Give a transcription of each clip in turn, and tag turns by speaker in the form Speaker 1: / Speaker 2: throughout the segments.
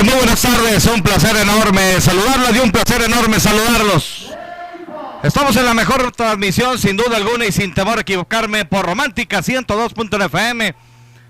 Speaker 1: Muy buenas tardes, un placer enorme saludarlos y un placer enorme saludarlos. Estamos en la mejor transmisión, sin duda alguna y sin temor a equivocarme, por Romántica 102.1 FM.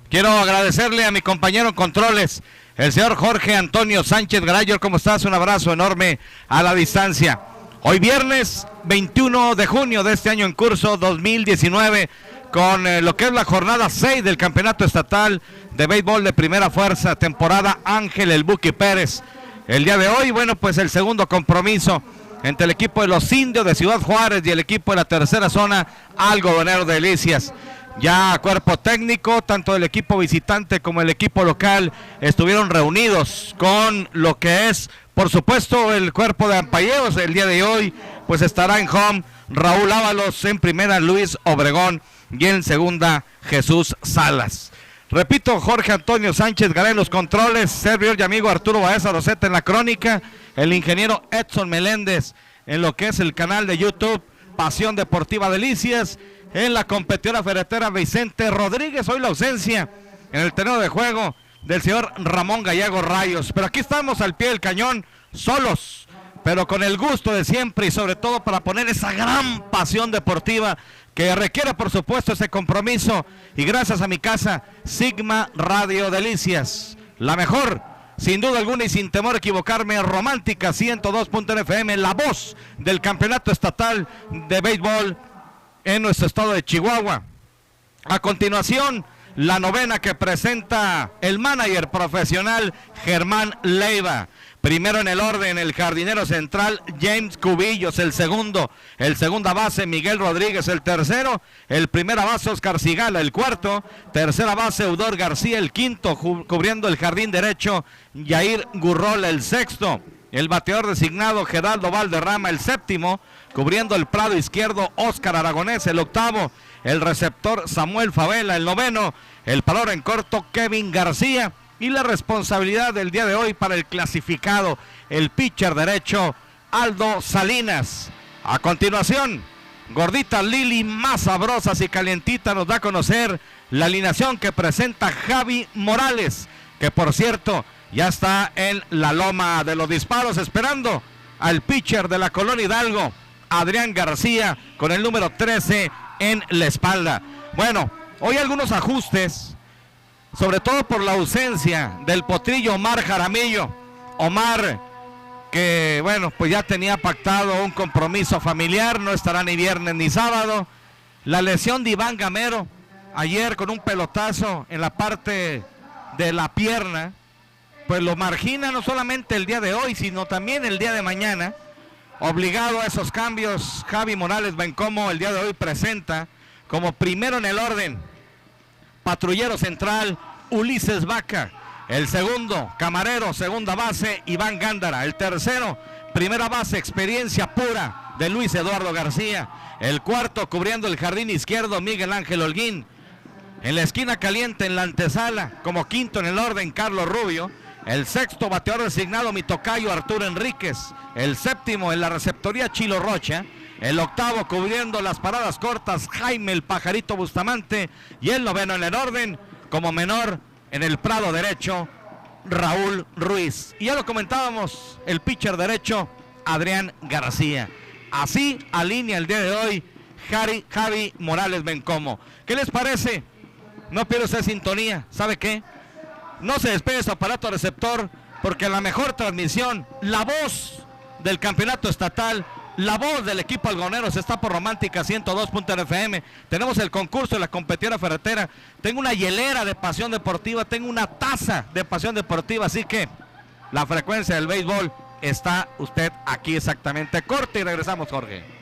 Speaker 1: Quiero agradecerle a mi compañero en controles, el señor Jorge Antonio Sánchez Garayo. ¿Cómo estás? Un abrazo enorme a la distancia. Hoy viernes 21 de junio de este año en curso 2019, con lo que es la jornada 6 del Campeonato Estatal de Béisbol de Primera Fuerza, temporada Ángel el Buki Pérez. El día de hoy, bueno, pues el segundo compromiso entre el equipo de los Indios de Ciudad Juárez y el equipo de la tercera zona, Algodonero de Delicias. Ya cuerpo técnico, tanto el equipo visitante como el equipo local, estuvieron reunidos con lo que es, por supuesto, el cuerpo de ampayeros. El día de hoy, pues estará en home Raúl Ábalos, en primera Luis Obregón y en segunda Jesús Salas. Repito, Jorge Antonio Sánchez Garay en los controles, servidor y amigo Arturo Baeza Roseta en la crónica, el ingeniero Edson Meléndez en lo que es el canal de YouTube Pasión Deportiva Delicias, en la competidora ferretera Vicente Rodríguez. Hoy la ausencia en el terreno de juego del señor Ramón Gallego Rayos, pero aquí estamos al pie del cañón, solos, pero con el gusto de siempre y sobre todo para poner esa gran pasión deportiva que requiere, por supuesto, ese compromiso. Y gracias a mi casa, Sigma Radio Delicias, la mejor, sin duda alguna y sin temor a equivocarme, Romántica 102.1 FM, la voz del Campeonato Estatal de Béisbol en nuestro estado de Chihuahua. A continuación, la novena que presenta el manager profesional Germán Leiva. Primero en el orden, el jardinero central James Cubillos, el segunda base Miguel Rodríguez, el tercero, el primera base Oscar Cigala, el cuarto, tercera base Eudor García, el quinto, cubriendo el jardín derecho Yair Gurrola, el sexto, el bateador designado Geraldo Valderrama, el séptimo, cubriendo el prado izquierdo Óscar Aragonés, el octavo, el receptor Samuel Favela, el noveno, el parador en corto Kevin García. Y la responsabilidad del día de hoy para el clasificado, el pitcher derecho Aldo Salinas. A continuación, Gordita Lili, más sabrosas y calientita, nos da a conocer la alineación que presenta Javi Morales, que por cierto ya está en la loma de los disparos esperando al pitcher de la Colonia Hidalgo, Adrián García, con el número 13 en la espalda. Bueno, hoy algunos ajustes, sobre todo por la ausencia del potrillo Omar Jaramillo. Omar, que bueno, pues ya tenía pactado un compromiso familiar, no estará ni viernes ni sábado. La lesión de Iván Gamero, ayer con un pelotazo en la parte de la pierna, pues lo margina no solamente el día de hoy, sino también el día de mañana. Obligado a esos cambios, Javi Morales Bencomo el día de hoy presenta como primero en el orden patrullero central Ulises Vaca, el segundo camarero, segunda base Iván Gándara, el tercero primera base experiencia pura de Luis Eduardo García, el cuarto cubriendo el jardín izquierdo Miguel Ángel Holguín, en la esquina caliente en la antesala como quinto en el orden Carlos Rubio, el sexto bateador designado mi tocayo Arturo Enríquez, el séptimo en la receptoría Chilo Rocha, el octavo cubriendo las paradas cortas Jaime el Pajarito Bustamante y el noveno en el orden como menor en el prado derecho Raúl Ruiz. Y ya lo comentábamos, el pitcher derecho Adrián García. Así alinea el día de hoy Javi Morales Bencomo. ¿Qué les parece? No pierda esa sintonía. ¿Sabe qué? No se despegue su aparato receptor, porque la mejor transmisión, la voz del campeonato estatal, la voz del equipo algodoneros está por Romántica 102.1 FM. Tenemos el concurso de la competidora ferretera. Tengo una hielera de pasión deportiva, tengo una taza de pasión deportiva, así que la frecuencia del béisbol está usted aquí exactamente. Corte y regresamos, Jorge.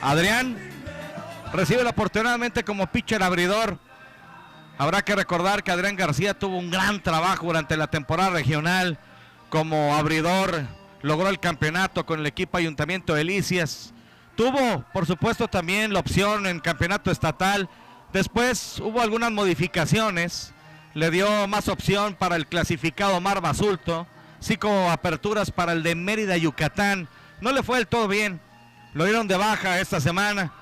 Speaker 1: Adrián recibe la oportunidad nuevamente como pitcher abridor. Habrá que recordar que Adrián García tuvo un gran trabajo durante la temporada regional como abridor. Logró el campeonato con el equipo Ayuntamiento de Delicias. Tuvo, por supuesto, también la opción en campeonato estatal. Después hubo algunas modificaciones. Le dio más opción para el clasificado Mar Basulto. Así como aperturas para el de Mérida, Yucatán. No le fue del todo bien. Lo dieron de baja esta semana.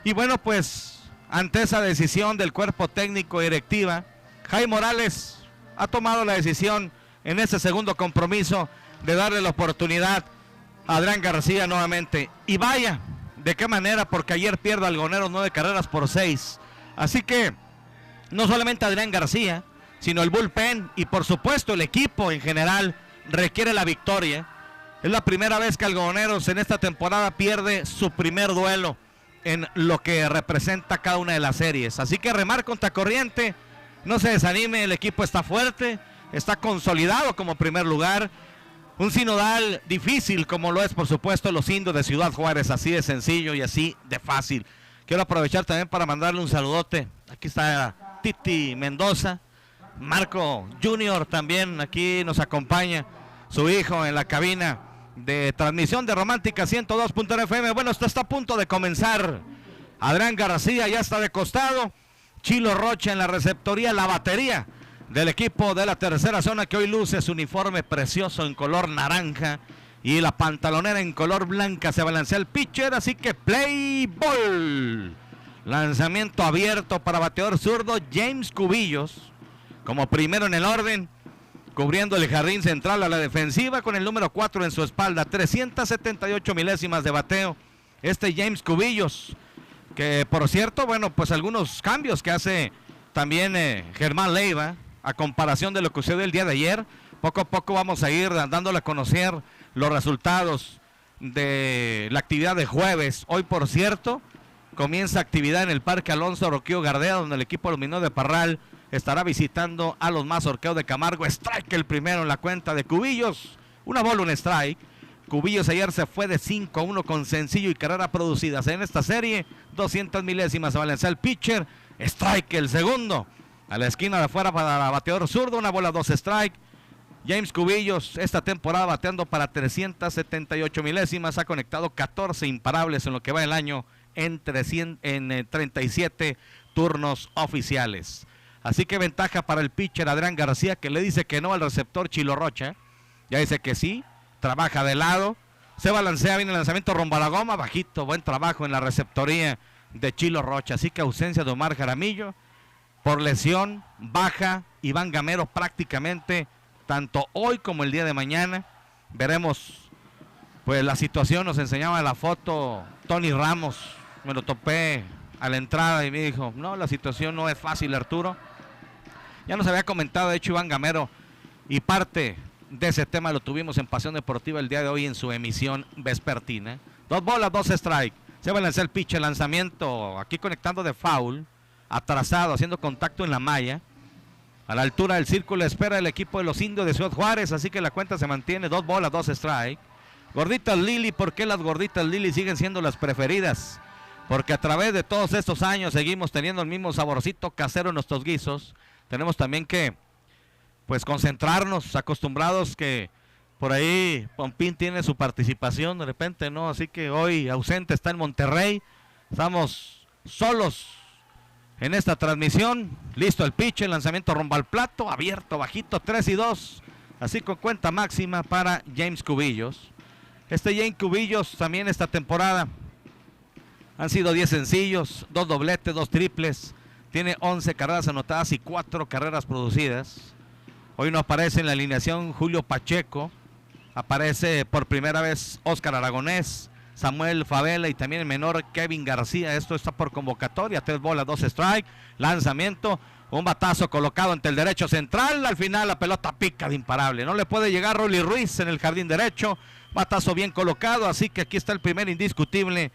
Speaker 1: Y bueno, pues ante esa decisión del cuerpo técnico y directiva, Jaime Morales ha tomado la decisión en ese segundo compromiso de darle la oportunidad a Adrián García nuevamente. Y vaya, de qué manera, porque ayer pierde Algoneros 9 carreras por 6. Así que no solamente Adrián García, sino el bullpen y por supuesto el equipo en general requiere la victoria. Es la primera vez que Algodoneros en esta temporada pierde su primer duelo en lo que representa cada una de las series. Así que remar contra corriente, no se desanime, el equipo está fuerte, está consolidado como primer lugar. Un sinodal difícil como lo es por supuesto los Indios de Ciudad Juárez, así de sencillo y así de fácil. Quiero aprovechar también para mandarle un saludote. Aquí está Titi Mendoza, Marco Junior también aquí nos acompaña, su hijo en la cabina de transmisión de Romántica 102.9 FM. Bueno, esto está a punto de comenzar. Adrián García ya está de costado. Chilo Rocha en la receptoría, la batería del equipo de la tercera zona que hoy luce su uniforme precioso en color naranja y la pantalonera en color blanca. Se balancea el pitcher, así que play ball. Lanzamiento abierto para bateador zurdo James Cubillos como primero en el orden, cubriendo el jardín central a la defensiva con el número 4 en su espalda. 378 milésimas de bateo este James Cubillos, que por cierto, bueno, pues algunos cambios que hace también Germán Leiva a comparación de lo que sucedió el día de ayer. Poco a poco vamos a ir dándole a conocer los resultados de la actividad de jueves. Hoy, por cierto, comienza actividad en el Parque Alonso Roquillo Gardea, donde el equipo Luminó de Parral estará visitando a los Mazorqueos de Camargo. Strike el primero en la cuenta de Cubillos. Una bola, un strike. Cubillos ayer se fue de 5-1 con sencillo y carrera producidas en esta serie. 200 milésimas se balancea el pitcher. Strike el segundo. A la esquina de afuera para bateador zurdo. Una bola, 2 strike. James Cubillos esta temporada bateando para 378 milésimas. Ha conectado 14 imparables en lo que va el año en 37 turnos oficiales. Así que ventaja para el pitcher Adrián García, que le dice que no al receptor Chilo Rocha. Ya dice que sí, trabaja de lado, se balancea bien el lanzamiento rumbo a la goma, bajito, buen trabajo en la receptoría de Chilo Rocha. Así que ausencia de Omar Jaramillo, por lesión, baja Iván Gamero prácticamente, tanto hoy como el día de mañana. Veremos, pues la situación, nos enseñaba la foto Tony Ramos, me lo topé a la entrada y me dijo, no, la situación no es fácil, Arturo. Ya nos había comentado, de hecho, Iván Gamero, y parte de ese tema lo tuvimos en Pasión Deportiva el día de hoy en su emisión vespertina. 2 bolas, 2 strike. Se va a lanzar el pitch, el lanzamiento aquí conectando de foul, atrasado, haciendo contacto en la malla. A la altura del círculo espera el equipo de los Indios de Ciudad Juárez, así que la cuenta se mantiene. 2 bolas, 2 strike. Gorditas Lili, ¿por qué las gorditas Lili siguen siendo las preferidas? Porque a través de todos estos años seguimos teniendo el mismo saborcito casero en nuestros guisos. Tenemos también que, pues, concentrarnos, acostumbrados que por ahí Pompín tiene su participación de repente, ¿no? Así que hoy ausente está en Monterrey. Estamos solos en esta transmisión. Listo el pitch, el lanzamiento rumbo al plato, abierto, bajito, 3-2. Así con cuenta máxima para James Cubillos. Este James Cubillos también esta temporada han sido 10 sencillos, 2 dobletes, 2 triples. Tiene 11 carreras anotadas y 4 carreras producidas. Hoy no aparece en la alineación Julio Pacheco. Aparece por primera vez Óscar Aragonés, Samuel Favela y también el menor Kevin García. Esto está por convocatoria. 3 bolas, 2 strike. Lanzamiento. Un batazo colocado ante el derecho central. Al final la pelota pica de imparable. No le puede llegar Rolly Ruiz en el jardín derecho. Batazo bien colocado. Así que aquí está el primer indiscutible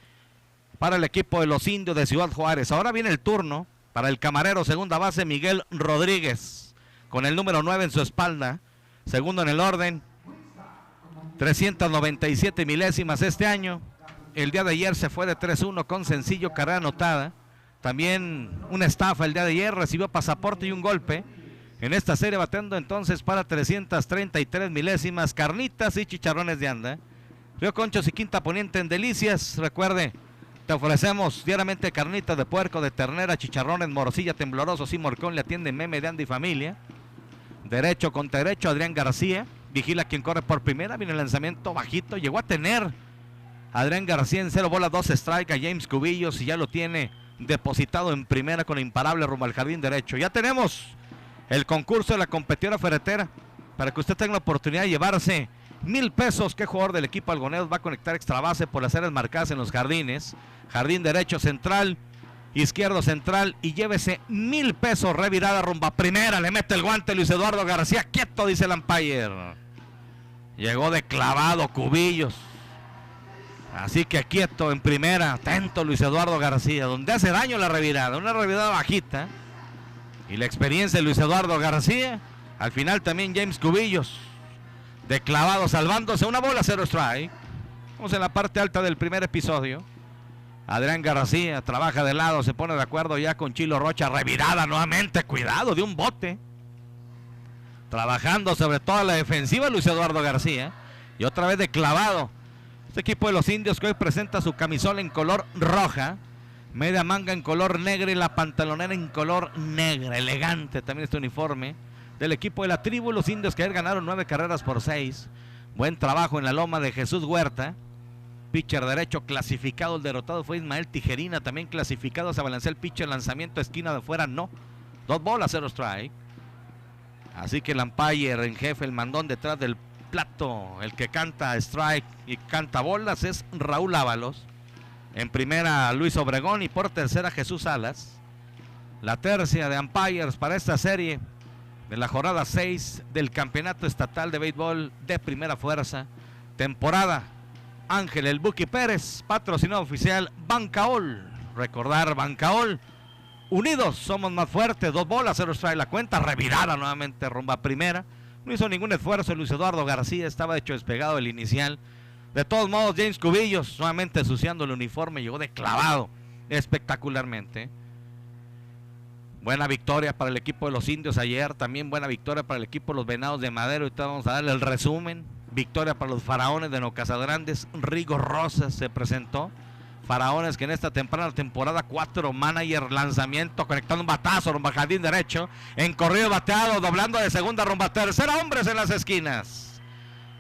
Speaker 1: para el equipo de los Indios de Ciudad Juárez. Ahora viene el turno para el camarero segunda base Miguel Rodríguez, con el número 9 en su espalda, segundo en el orden, 397 milésimas este año, el día de ayer se fue de 3-1 con sencillo, carrera anotada. También una estafa el día de ayer, recibió pasaporte y un golpe. En esta serie bateando entonces para 333 milésimas, carnitas y chicharrones de anda. Río Conchos y Quinta Poniente en Delicias. Recuerde, te ofrecemos diariamente carnitas de puerco, de ternera, chicharrones, morcilla, temblorosos y morcón. Le atiende Meme de Anda y Familia. Derecho contra derecho, Adrián García. Vigila quien corre por primera. Viene el lanzamiento bajito. Llegó a tener Adrián García en 0 bolas, 2 strike a James Cubillos. Y ya lo tiene depositado en primera con imparable rumbo al jardín derecho. Ya tenemos el concurso de la competidora ferretera para que usted tenga la oportunidad de llevarse 1,000 pesos. ¿Qué jugador del equipo algoneros va a conectar extra base por las áreas marcadas en los jardines? Jardín derecho central, izquierdo central, y llévese 1,000 pesos. Revirada rumba primera, le mete el guante Luis Eduardo García. Quieto, dice el umpire. Llegó de clavado Cubillos, así que quieto en primera. Atento Luis Eduardo García, donde hace daño la revirada. Una revirada bajita y la experiencia de Luis Eduardo García. Al final también James Cubillos de clavado, salvándose. 1 bola, 0 strike. Vamos en la parte alta del primer episodio. Adrián García trabaja de lado, se pone de acuerdo ya con Chilo Rocha. Revirada nuevamente, cuidado, de un bote. Trabajando sobre toda la defensiva Luis Eduardo García. Y otra vez de clavado. Este equipo de los indios que hoy presenta su camisola en color roja, media manga en color negra y la pantalonera en color negra. Elegante también este uniforme del equipo de la tribu. Los indios que ayer ganaron 9 carreras por 6. Buen trabajo en la loma de Jesús Huerta. Pitcher derecho clasificado. El derrotado fue Ismael Tijerina, también clasificado. Se balancea el pitcher, lanzamiento esquina de fuera, no. 2 bolas, 0 strike. Así que el umpire en jefe, el mandón detrás del plato, el que canta strike y canta bolas, es Raúl Ábalos. En primera Luis Obregón y por tercera Jesús Salas. La tercia de umpires para esta serie de la jornada 6 del Campeonato Estatal de Béisbol de Primera Fuerza. Temporada Ángel el Buki Pérez, patrocinador oficial Bancaol. Recordar Bancaol, unidos somos más fuertes. 2 bolas, 0 strike la cuenta. Revirada nuevamente rumba a primera. No hizo ningún esfuerzo Luis Eduardo García, estaba hecho despegado el inicial. De todos modos, James Cubillos nuevamente ensuciando el uniforme, llegó de clavado espectacularmente. Buena victoria para el equipo de los indios ayer, también buena victoria para el equipo de los Venados de Madero. Ahorita vamos a darle el resumen. Victoria para los Faraones de Nocasagrandes. Rigo Rosas se presentó. Faraones que en esta temprana temporada 4 manager, lanzamiento, conectando un batazo rumbo al jardín derecho, en corrido bateado, doblando de segunda rumba tercera, hombres en las esquinas.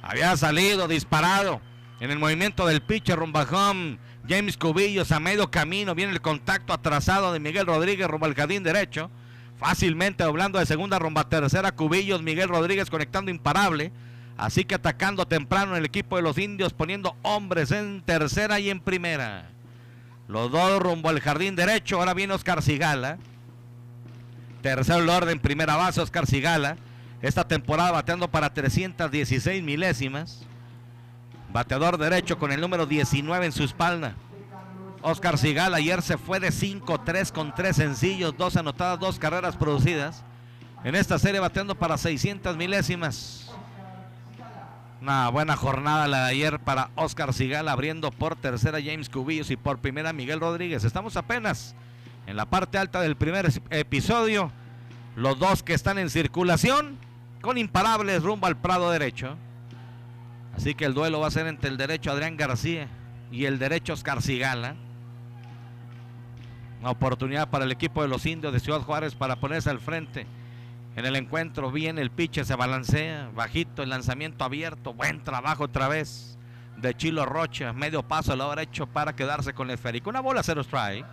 Speaker 1: Había salido disparado en el movimiento del pitcher rumbo al home. James Cubillos a medio camino, viene el contacto atrasado de Miguel Rodríguez rumbo al jardín derecho, fácilmente doblando de segunda rumbo a tercera. Cubillos, Miguel Rodríguez conectando imparable. Así que atacando temprano en el equipo de los indios, poniendo hombres en tercera y en primera. Los dos rumbo al jardín derecho. Ahora viene Oscar Cigala. Tercer orden, primera base, Oscar Cigala. Esta temporada bateando para 316 milésimas. Bateador derecho con el número 19 en su espalda. Oscar Cigala ayer se fue de 5-3 con 3 sencillos, 2 anotadas, 2 carreras producidas. En esta serie bateando para 600 milésimas. Una buena jornada la de ayer para Oscar Cigala, abriendo por tercera James Cubillos y por primera Miguel Rodríguez. Estamos apenas en la parte alta del primer episodio. Los dos que están en circulación con imparables rumbo al prado derecho. Así que el duelo va a ser entre el derecho Adrián García y el derecho Oscar Cigala. Una oportunidad para el equipo de los indios de Ciudad Juárez para ponerse al frente. En el encuentro viene el pitcher, se balancea, bajito, el lanzamiento abierto. Buen trabajo otra vez de Chilo Rocha. Medio paso al lado derecho para quedarse con el esférico. 1 bola, 0 strike.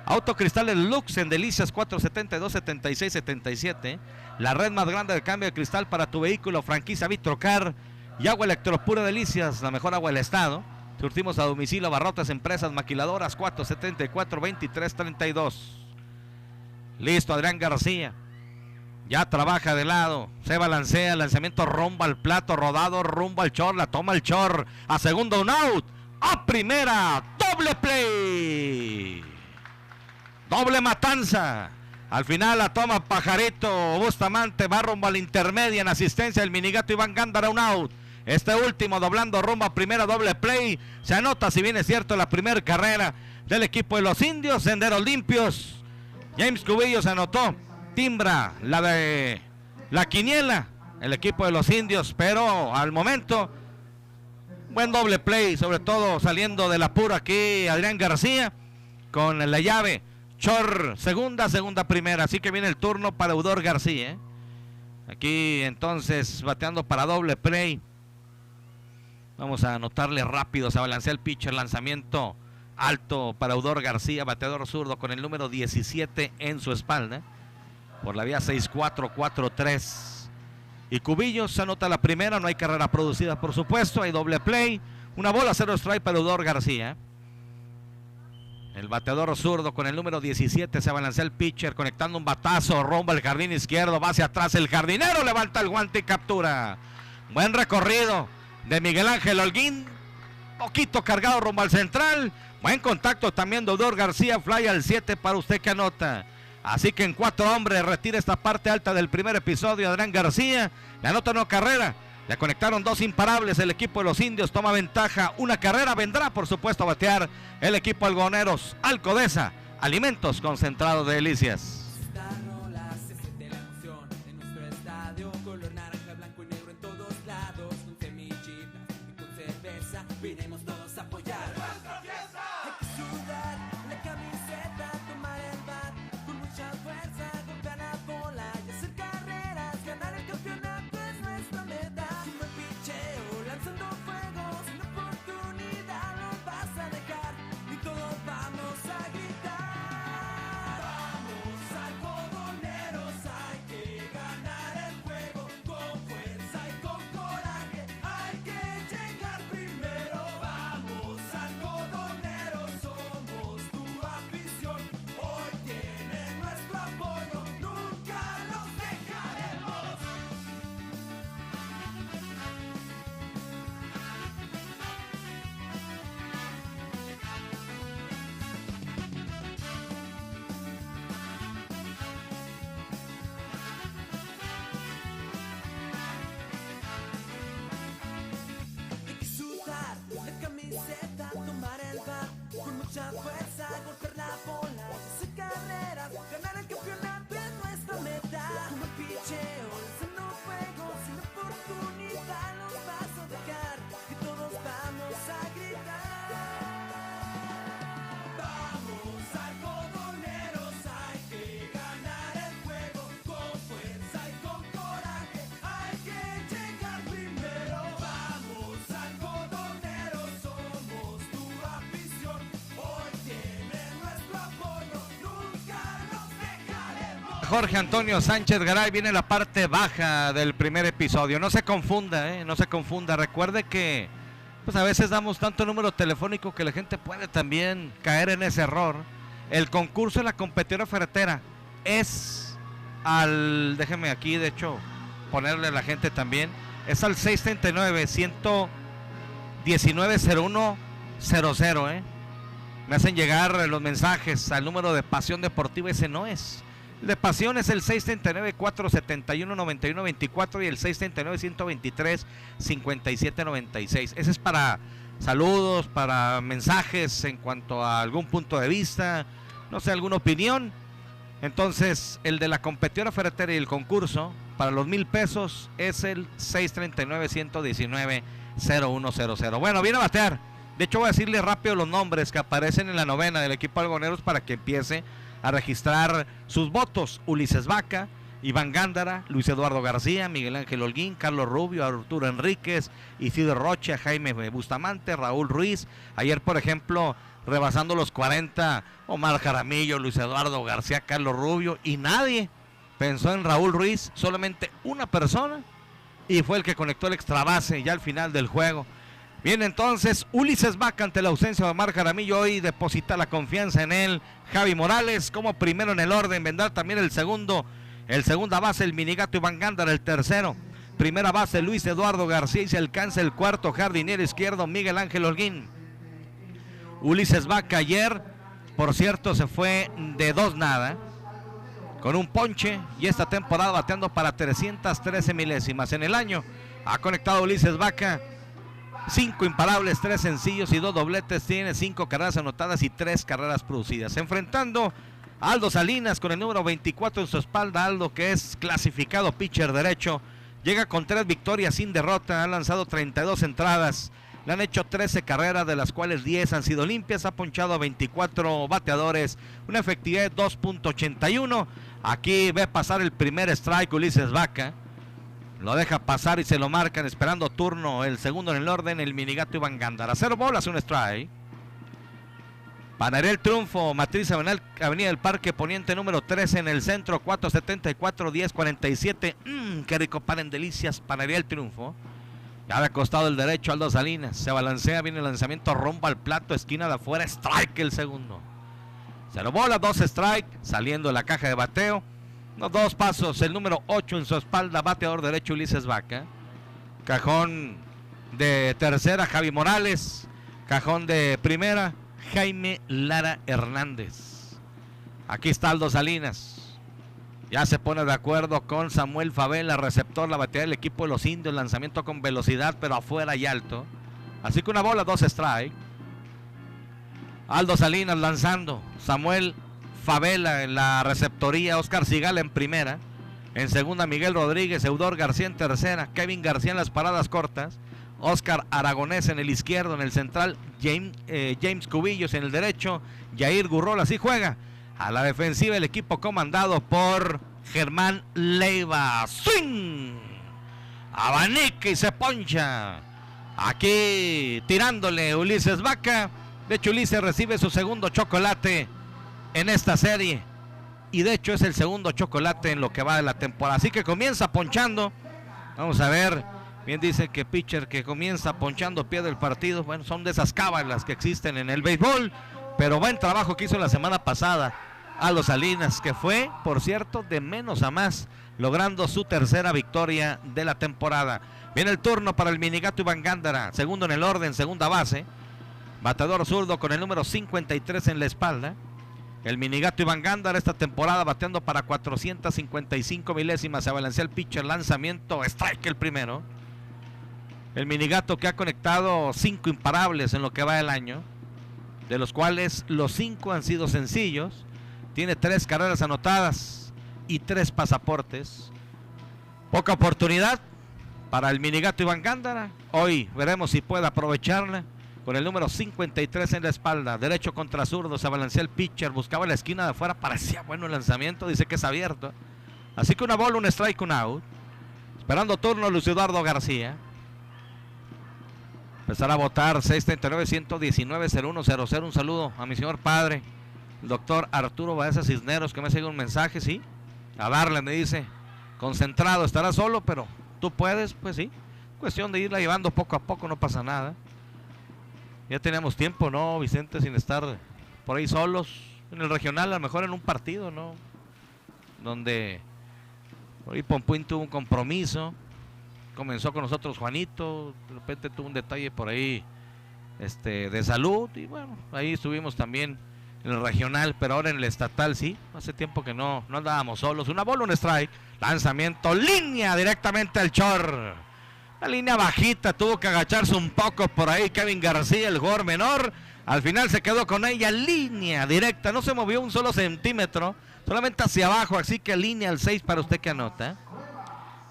Speaker 1: Autocristales Lux en Delicias 472-7677. La red más grande de cambio de cristal para tu vehículo. Franquicia Vitrocar y agua Electropura Delicias, la mejor agua del estado. Surtimos a domicilio, barrotas, empresas, maquiladoras. 474-2332. Listo, Adrián García. Ya trabaja de lado, se balancea, lanzamiento rumbo al plato, rodado rumbo al short, la toma el short, a segundo un out, a primera, doble play, doble matanza. Al final la toma Pajarito Bustamante, va rumbo a la intermedia en asistencia del minigato Iván Gándara, un out. Este último doblando rumbo a primera, doble play. Se anota, si bien es cierto, la primera carrera del equipo de los indios. Senderos limpios. James Cubillos se anotó. Timbra la de la quiniela, el equipo de los indios. Pero al momento, buen doble play. Sobre todo saliendo del apuro aquí Adrián García. Con la llave. Chor, segunda, primera. Así que viene el turno para Eudor García. Aquí entonces bateando para doble play. Vamos a anotarle rápido, se balancea el pitcher, lanzamiento alto para Eudor García, bateador zurdo con el número 17 en su espalda. Por la vía 6-4-4-3. Y Cubillos se anota la primera, no hay carrera producida por supuesto, hay doble play. Una bola, 0 strike para Eudor García. El bateador zurdo con el número 17 se balancea el pitcher, conectando un batazo, rumbo al jardín izquierdo, va hacia atrás el jardinero, levanta el guante y captura. Buen recorrido de Miguel Ángel Holguín, poquito cargado rumbo al central. Buen contacto también de Eudor García, fly al 7 para usted que anota. Así que en 4 hombres retira esta parte alta del primer episodio Adrián García. Le anota una carrera, le conectaron 2 imparables, el equipo de los indios toma ventaja. Una carrera vendrá por supuesto a batear el equipo algodoneros. Alcodesa, alimentos concentrados de delicias.
Speaker 2: Vinimos todos a apoyar nuestra fiesta. Hay que sudar la camiseta, tomar el bat con mucha fuerza, golpear la bola y hacer carreras. Ganar el campeonato es nuestra meta. Como el picheo, lanzando fuego, sin oportunidad no vas a dejar, y todos vamos a gritar. Vamos algodoneros, hay que ganar el juego con fuerza y con coraje. Hay que llegar primero. Vamos algodoneros, somos tu afición. Hoy tienen nuestro apoyo, nunca los dejaremos. Hay que sudar la camiseta, tomar el bat con mucha fuerza, golpear la bola, hacer carreras, ganar el campeonato es nuestra meta. Como el picheo, lanzando fuego, sin oportunidad nos vas a dejar, y todos vamos a gritar. Vamos algodoneros, hay que ganar el juego con fuerza y con coraje. Hay que llegar primero. Vamos algodoneros, somos tu afición. Hoy tienen nuestro apoyo, nunca nos dejaremos.
Speaker 1: Jorge Antonio Sánchez Garay, viene la parte baja del primer episodio. No se confunda, no se confunda. Recuerde que pues a veces damos tanto número telefónico que la gente puede también caer en ese error. El concurso de la competidora ferretera es al, déjeme aquí de hecho ponerle a la gente también, es al 639-119-0100. Me hacen llegar los mensajes al número de Pasión Deportiva, ese no es. El de Pasión es el 639-471-9124 y el 639-123-5796. Ese es para saludos, para mensajes en cuanto a algún punto de vista, no sé, alguna opinión. Entonces, el de la competidora ferretera y el concurso para los 1,000 pesos es el 639-119-0100. Bueno, viene a batear. De hecho, voy a decirle rápido los nombres que aparecen en la novena del equipo algodoneros para que empiece a registrar sus votos. Ulises Vaca, Iván Gándara, Luis Eduardo García, Miguel Ángel Holguín, Carlos Rubio, Arturo Enríquez, Isidro Rocha, Jaime Bustamante, Raúl Ruiz. Ayer, por ejemplo, rebasando los 40, Omar Jaramillo, Luis Eduardo García, Carlos Rubio, y nadie pensó en Raúl Ruiz, solamente una persona, y fue el que conectó el extra base ya al final del juego. Bien, entonces, Ulises Vaca, ante la ausencia de Omar Jaramillo, hoy deposita la confianza en él. Javi Morales como primero en el orden, vendrá también el segunda base, el minigato Iván Gándara, el tercero. Primera base, Luis Eduardo García, y se alcanza el cuarto, jardinero izquierdo, Miguel Ángel Holguín. Ulises Vaca ayer, por cierto, se fue de 2-0, con un ponche, y esta temporada bateando para 313 milésimas. En el año Ha conectado Ulises Vaca. 5 imparables, 3 sencillos y 2 dobletes. Tiene 5 carreras anotadas y 3 carreras producidas. Enfrentando a Aldo Salinas con el número 24 en su espalda. Aldo, que es clasificado pitcher derecho, llega con 3 victorias sin derrota. Ha lanzado 32 entradas. Le han hecho 13 carreras, de las cuales 10 han sido limpias. Ha ponchado a 24 bateadores. Una efectividad de 2.81. Aquí ve pasar el primer strike Ulises Vaca. Lo deja pasar y se lo marcan, esperando turno. El segundo en el orden, el Minigato Iván Gándara. 0 bolas, un strike. Panadería El Triunfo, Matriz Avenida del Parque Poniente número 13 en el centro, 474-1047. Qué rico pan en delicias, Panadería El Triunfo. Ya había costado el derecho Aldo Salinas. Se balancea, viene el lanzamiento, rompa al plato, esquina de afuera, strike el segundo. 0 bolas, 2 strike, saliendo de la caja de bateo. Unos 2 pasos, el número 8 en su espalda, bateador derecho Ulises Vaca. Cajón de tercera, Javi Morales. Cajón de primera, Jaime Lara Hernández. Aquí está Aldo Salinas. Ya se pone de acuerdo con Samuel Favela, receptor, la batería del equipo de los Indios. Lanzamiento con velocidad, pero afuera y alto. Así que 1 bola, 2 strike. Aldo Salinas lanzando. Samuel Favela en la receptoría, Oscar Sigala en primera, en segunda Miguel Rodríguez, Eudor García en tercera, Kevin García en las paradas cortas, Oscar Aragonés en el izquierdo, en el central James Cubillos en el derecho, Jair Gurrola. Así juega a la defensiva el equipo comandado por Germán Leiva. ¡Swing! Abanica y se poncha. Aquí tirándole Ulises Vaca. De hecho, Ulises recibe su segundo chocolate en esta serie, y de hecho es el segundo chocolate en lo que va de la temporada. Así que comienza ponchando. Vamos a ver. Bien dice que pitcher que comienza ponchando pierde el partido. Bueno, son de esas cábalas que existen en el béisbol, pero buen trabajo que hizo la semana pasada Aldo Salinas, que fue, por cierto, de menos a más, logrando su tercera victoria de la temporada. Viene el turno para el Minigato Iván Gándara, segundo en el orden, segunda base, bateador zurdo con el número 53 en la espalda. El Minigato Iván Gándara esta temporada bateando para 455 milésimas. Se balancea el pitcher, lanzamiento, strike el primero. El Minigato, que ha conectado 5 imparables en lo que va del año, de los cuales los 5 han sido sencillos. Tiene 3 carreras anotadas y 3 pasaportes. Poca oportunidad para el Minigato Iván Gándara. Hoy veremos si puede aprovecharla. Con el número 53 en la espalda, derecho contra zurdo, se balancea el pitcher, buscaba la esquina de afuera, parecía bueno el lanzamiento, dice que es abierto. Así que 1 bola, 1 strike, 1 out. Esperando turno Luis Eduardo García. Empezar a votar 639-119-0100. Un saludo a mi señor padre, el doctor Arturo Baeza Cisneros, que me ha seguido un mensaje, sí. A darle, me dice, concentrado, estará solo, pero tú puedes, pues sí. Cuestión de irla llevando poco a poco, no pasa nada. Ya teníamos tiempo, ¿no, Vicente? Sin estar por ahí solos. En el regional, a lo mejor en un partido, ¿no? Donde por ahí Pompuín tuvo un compromiso. Comenzó con nosotros Juanito. De repente tuvo un detalle por ahí de salud. Y bueno, ahí estuvimos también en el regional. Pero ahora en el estatal, sí. Hace tiempo que no andábamos solos. 1 bola, 1 strike. Lanzamiento, línea directamente al short. La línea bajita, tuvo que agacharse un poco por ahí Kevin García, el jugador menor. Al final se quedó con ella, línea directa, no se movió un solo centímetro, solamente hacia abajo, así que línea al 6 para usted que anota.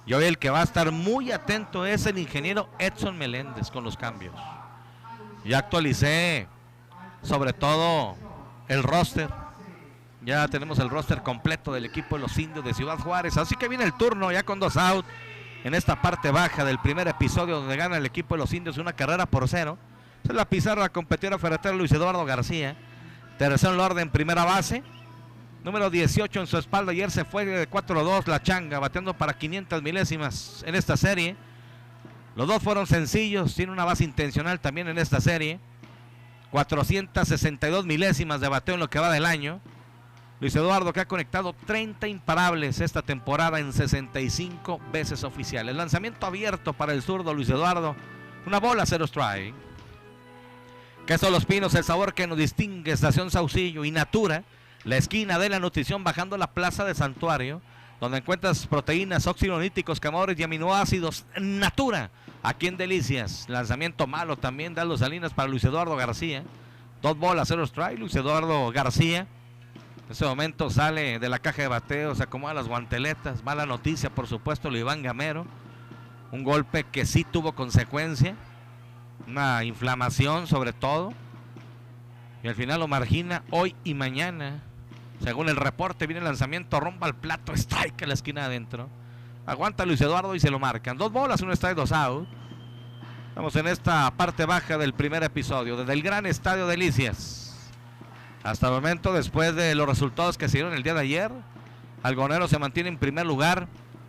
Speaker 1: Y hoy el que va a estar muy atento es el ingeniero Edson Meléndez con los cambios. Ya actualicé sobre todo el roster. Ya tenemos el roster completo del equipo de los Indios de Ciudad Juárez, así que viene el turno ya con 2 out. En esta parte baja del primer episodio, donde gana el equipo de los Indios 1 carrera por 0. Esa es la pizarra competidora ferretera Luis Eduardo García. Tercero en el orden, primera base. Número 18 en su espalda. Ayer se fue de 4-2 la changa, bateando para 500 milésimas en esta serie. Los 2 fueron sencillos. Tiene una base intencional también en esta serie. 462 milésimas de bateo en lo que va del año. Luis Eduardo, que ha conectado 30 imparables esta temporada en 65 veces oficiales. Lanzamiento abierto para el zurdo Luis Eduardo. 1 bola, 0 strike. Queso Los Pinos, el sabor que nos distingue. Estación Saucillo y Natura, la esquina de la nutrición bajando la Plaza de Santuario, donde encuentras proteínas, óxidos nítricos, camores y aminoácidos Natura, aquí en Delicias. Lanzamiento malo también de Aldo Salinas para Luis Eduardo García. 2 bolas, 0 strike. Luis Eduardo García en ese momento sale de la caja de bateo, se acomoda las guanteletas. Mala noticia, por supuesto, lo Iván Gamero. Un golpe que sí tuvo consecuencia, una inflamación sobre todo, y al final lo margina hoy y mañana. Según el reporte, viene el lanzamiento, rompa al plato, strike a la esquina adentro. Aguanta Luis Eduardo y se lo marcan. 2 bolas, 1 strike, 2 out. Estamos en esta parte baja del primer episodio, desde el gran Estadio Delicias. Hasta el momento, después de los resultados que se dieron el día de ayer, Algonero se mantiene en primer lugar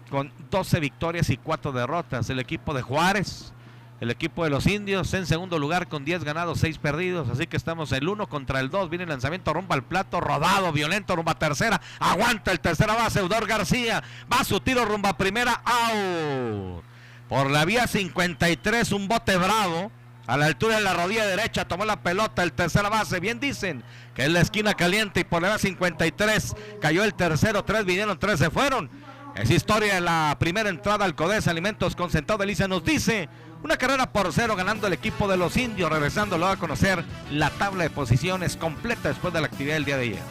Speaker 1: con 12 victorias y 4 derrotas. El equipo de Juárez, el equipo de los Indios en segundo lugar con 10 ganados, 6 perdidos. Así que estamos el 1 contra el 2. Viene el lanzamiento, rompa el plato, rodado, violento, rumba tercera. Aguanta el tercera base, Eudor García. Va su tiro, rumba primera, out. Por la vía 53, un bote bravo. A la altura de la rodilla derecha, tomó la pelota el tercera base. Bien dicen que es la esquina caliente y por la vía 53 cayó el tercero. 3 vinieron, 3 se fueron. Es historia de la primera entrada al Codés Alimentos Concentrado Delicias. Nos dice una carrera por 0 ganando el equipo de los Indios. Regresando luego a conocer la tabla de posiciones completa después de la actividad del día de ayer.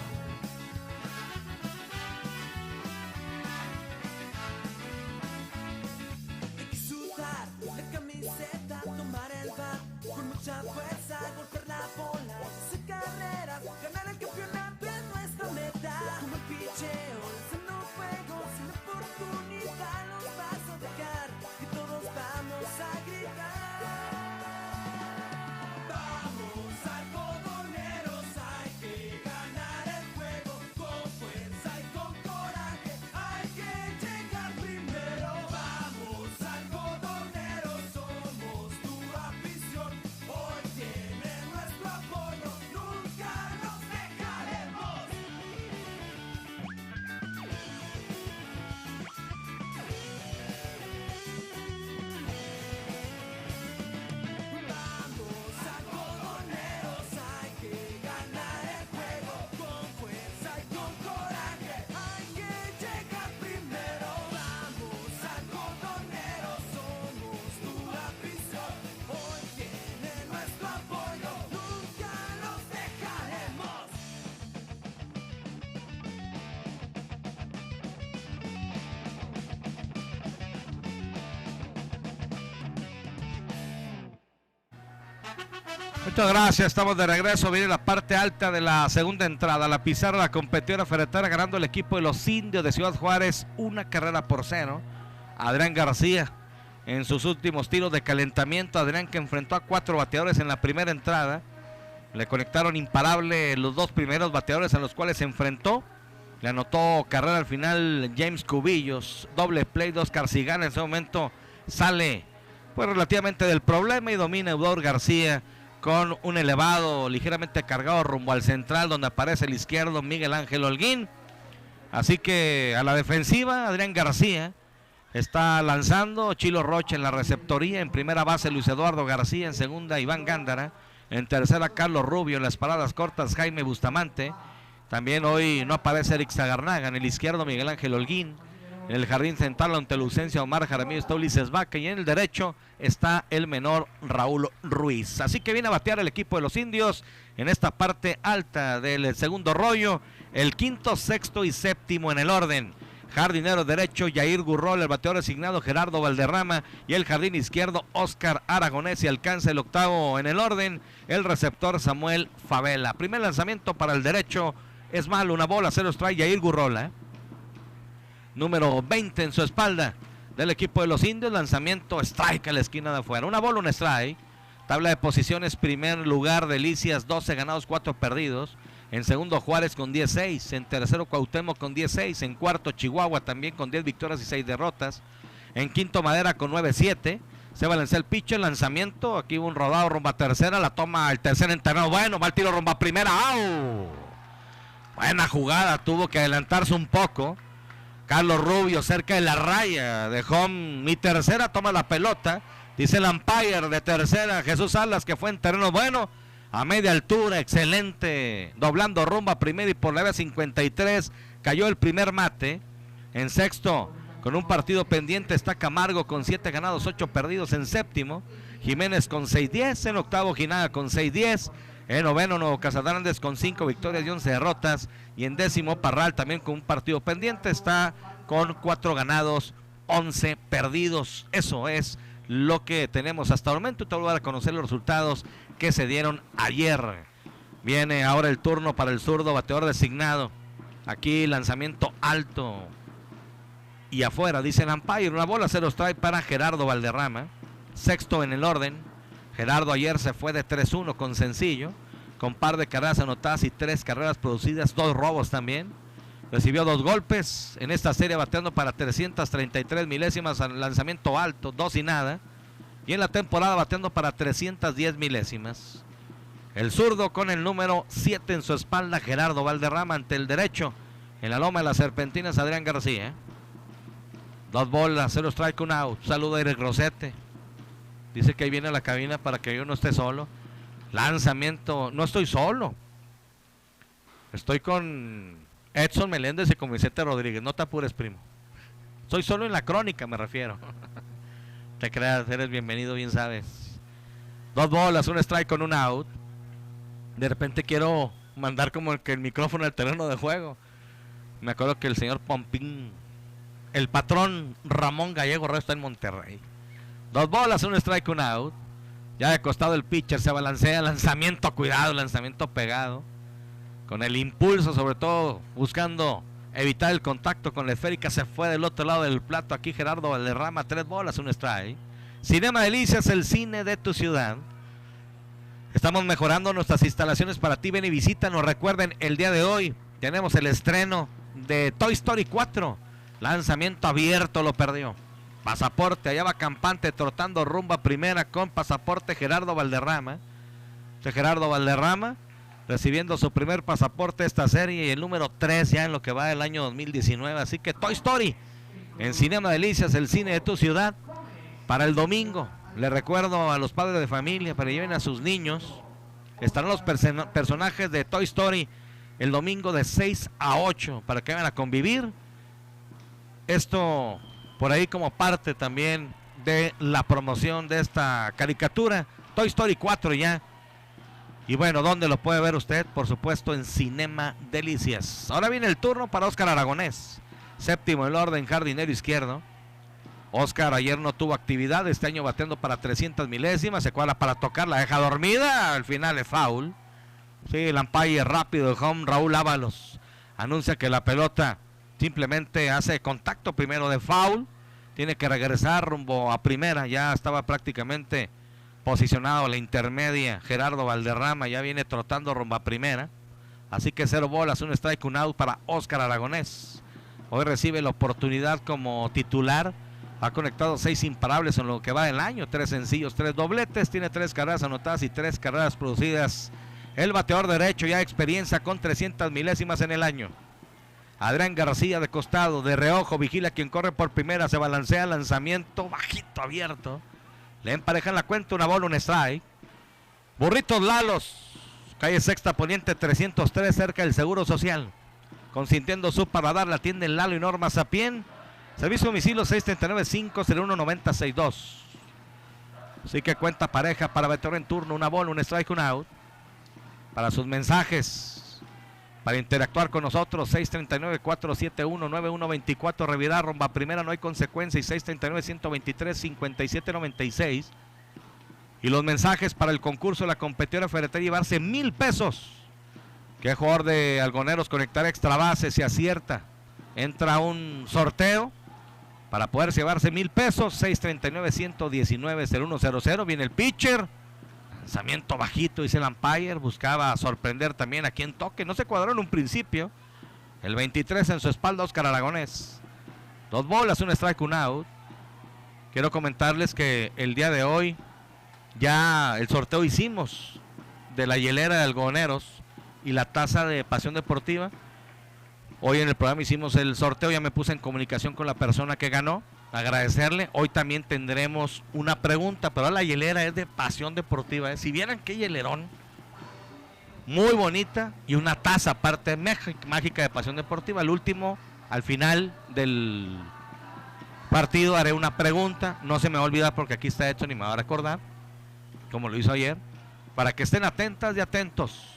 Speaker 2: Hay que sudar la camiseta, tomar el bat con mucha fuerza, golpear la bola, hacer carreras, ganar el campeonato es nuestra meta. Como el picheo, lanzando fuego, sin oportunidad los vas a dejar y todos vamos a gritar. Vamos algodoneros, hay que ganar el juego con fuerza y con coraje, hay que llegar primero. Vamos algodoneros, somos tu afición, hoy tiene nuestro apoyo, nunca nos dejaremos. Vamos algodoneros, hay que ganar el juego con fuerza y con coraje, hay que llegar primero. Vamos algodoneros, somos tu afición, hoy tiene nuestro apoyo, nunca los dejaremos.
Speaker 1: Muchas gracias, estamos de regreso. Viene la parte alta de la segunda entrada. La pizarra, la competidora ferretera, ganando el equipo de los Indios de Ciudad Juárez 1 carrera por 0. Adrián García en sus últimos tiros de calentamiento. Adrián, que enfrentó a 4 bateadores en la primera entrada. Le conectaron imparable los 2 primeros bateadores a los cuales se enfrentó. Le anotó carrera al final James Cubillos. Doble play, 2 Carcigana. En ese momento sale pues relativamente del problema y domina Eudor García con un elevado ligeramente cargado rumbo al central, donde aparece el izquierdo Miguel Ángel Holguín. Así que a la defensiva Adrián García está lanzando, Chilo Rocha en la receptoría, en primera base Luis Eduardo García, en segunda Iván Gándara, en tercera Carlos Rubio, en las paradas cortas Jaime Bustamante. También hoy no aparece Eric Zagarnaga, en el izquierdo Miguel Ángel Holguín. En el jardín central, ante la ausencia de Omar Jaramillo, está Ulises Vaca, y en el derecho está el menor Raúl Ruiz. Así que viene a batear el equipo de los Indios en esta parte alta del segundo rollo. El quinto, sexto y séptimo en el orden. Jardinero derecho, Yair Gurrol, el bateador designado Gerardo Valderrama, y el jardín izquierdo, Oscar Aragonés, y alcanza el octavo en el orden, el receptor Samuel Favela. Primer lanzamiento para el derecho, es malo, 1 bola, 0 strike, Yair Gurrol, número 20 en su espalda del equipo de los Indios. Lanzamiento, strike a la esquina de afuera, 1 bola, 1 strike. Tabla de posiciones, primer lugar Delicias, 12 ganados, 4 perdidos. En segundo Juárez con 16, en tercero Cuauhtémoc con 16, en cuarto Chihuahua también con 10 victorias y 6 derrotas. En quinto Madera con 9-7. Se balancea el pitcher, lanzamiento, aquí un rodado rumbo a tercera, la toma el tercer enterrado, bueno, va el tiro rumbo a primera, ¡au! Buena jugada, tuvo que adelantarse un poco. Carlos Rubio cerca de la raya de home, mi tercera, toma la pelota, dice el umpire de tercera, Jesús Salas, que fue en terreno bueno, a media altura, excelente, doblando rumbo a primera, y por la vía 53 cayó el primer mate. En sexto, con un partido pendiente, está Camargo con 7 ganados, 8 perdidos. En séptimo, Jiménez con 6-10. En octavo, Ginaga con 6-10. En noveno, Nuevo Casadrandes con 5 victorias y 11 derrotas. Y en décimo, Parral también con un partido pendiente, está con 4 ganados, 11 perdidos. Eso es lo que tenemos hasta el momento. Te voy a dar a conocer los resultados que se dieron ayer. Viene ahora el turno para el zurdo bateador designado. Aquí lanzamiento alto y afuera, dice el umpire. Una bola, 0 strike para Gerardo Valderrama. Sexto en el orden. Gerardo ayer se fue de 3-1 con sencillo, con par de carreras anotadas y 3 carreras producidas, 2 robos también. Recibió 2 golpes en esta serie, bateando para 333 milésimas al lanzamiento alto, 2 y nada. Y en la temporada bateando para 310 milésimas. El zurdo con el número 7 en su espalda, Gerardo Valderrama, ante el derecho. En la loma de las serpentinas, Adrián García. 2 bolas, 0 strike, 1 out. Saluda a Eric Rosete. Dice que ahí viene a la cabina para que yo no esté solo. Lanzamiento, no estoy solo. Estoy con Edson Meléndez y con Vicente Rodríguez. No te apures, primo. Soy solo en la crónica, me refiero. Te creas, eres bienvenido, bien sabes. 2 bolas, 1 strike con 1 out. De repente quiero mandar como que el micrófono al terreno de juego. Me acuerdo que el señor Pompín, el patrón Ramón Gallego Reo, está en Monterrey. 2 bolas, 1 strike, 1 out. Ya de costado el pitcher se balancea, lanzamiento cuidado, lanzamiento pegado. Con el impulso, sobre todo buscando evitar el contacto con la esférica, se fue del otro lado del plato. Aquí Gerardo Valderrama, 3 bolas, 1 strike. Cinema Delicias, el cine de tu ciudad. Estamos mejorando nuestras instalaciones para ti. Ven y visítanos. Recuerden, el día de hoy tenemos el estreno de Toy Story 4. Lanzamiento abierto, lo perdió. Pasaporte, allá va campante, trotando rumbo a primera con pasaporte Gerardo Valderrama. Gerardo Valderrama recibiendo su primer pasaporte de esta serie y el número 3 ya en lo que va del año 2019. Así que Toy Story en Cinema Delicias, el cine de tu ciudad, para el domingo. Le recuerdo a los padres de familia para que lleven a sus niños. Estarán los personajes de Toy Story el domingo de 6 a 8 para que vayan a convivir. Esto por ahí como parte también de la promoción de esta caricatura, Toy Story 4 ya. Y bueno, ¿dónde lo puede ver usted? Por supuesto en Cinema Delicias. Ahora viene el turno para Óscar Aragonés. Séptimo en el orden, jardinero izquierdo. Óscar ayer no tuvo actividad, este año bateando para 300 milésimas, se cuadra para tocar, la deja dormida, al final es foul. Sí, el umpire rápido de home, Raúl Ábalos, anuncia que la pelota simplemente hace contacto primero de foul, tiene que regresar rumbo a primera, ya estaba prácticamente posicionado a la intermedia. Gerardo Valderrama ya viene trotando rumbo a primera, así que 0 bolas, 1 strike, 1 out para Óscar Aragonés. Hoy recibe la oportunidad como titular, ha conectado 6 imparables en lo que va del año, 3 sencillos, 3 dobletes, tiene 3 carreras anotadas y 3 carreras producidas. El bateador derecho ya experiencia con 300 milésimas en el año. Adrián García de costado, de reojo, vigila quien corre por primera, se balancea, lanzamiento bajito, abierto. Le emparejan la cuenta, 1 bola, 1 strike. Burritos Lalos, calle Sexta Poniente 303, cerca del Seguro Social. Consintiendo su paladar, la atiende Lalo y Norma Sapien. Servicio domicilio 639-501-9062. Así que cuenta pareja para veterano en turno, 1 bola, 1 strike, 1 out. Para sus mensajes, para interactuar con nosotros, 639-471-9124, revirá, rumba primera, no hay consecuencia, y 639-123-5796. Y los mensajes para el concurso de la competidora ferretería, llevarse 1,000 pesos. ¿Qué jugador de Algoneros conectar extra base si acierta? Entra un sorteo para poder llevarse 1,000 pesos, 639-119-0100, viene el pitcher. Lanzamiento bajito, dice el umpire, buscaba sorprender también a quien toque, no se cuadró en un principio. El 23 en su espalda, Óscar Aragonés. 2 bolas, 1 strike, 1 out. Quiero comentarles que el día de hoy ya el sorteo hicimos de la hielera de Algoneros y la taza de Pasión Deportiva. Hoy en el programa hicimos el sorteo, ya me puse en comunicación con la persona que ganó. Agradecerle. Hoy también tendremos una pregunta, pero la hielera es de Pasión Deportiva. Si vieran qué hielerón, muy bonita, y una taza aparte mágica de Pasión Deportiva. El último, al final del partido haré una pregunta, no se me va a olvidar porque aquí está hecho ni me va a recordar, como lo hizo ayer, para que estén atentas y atentos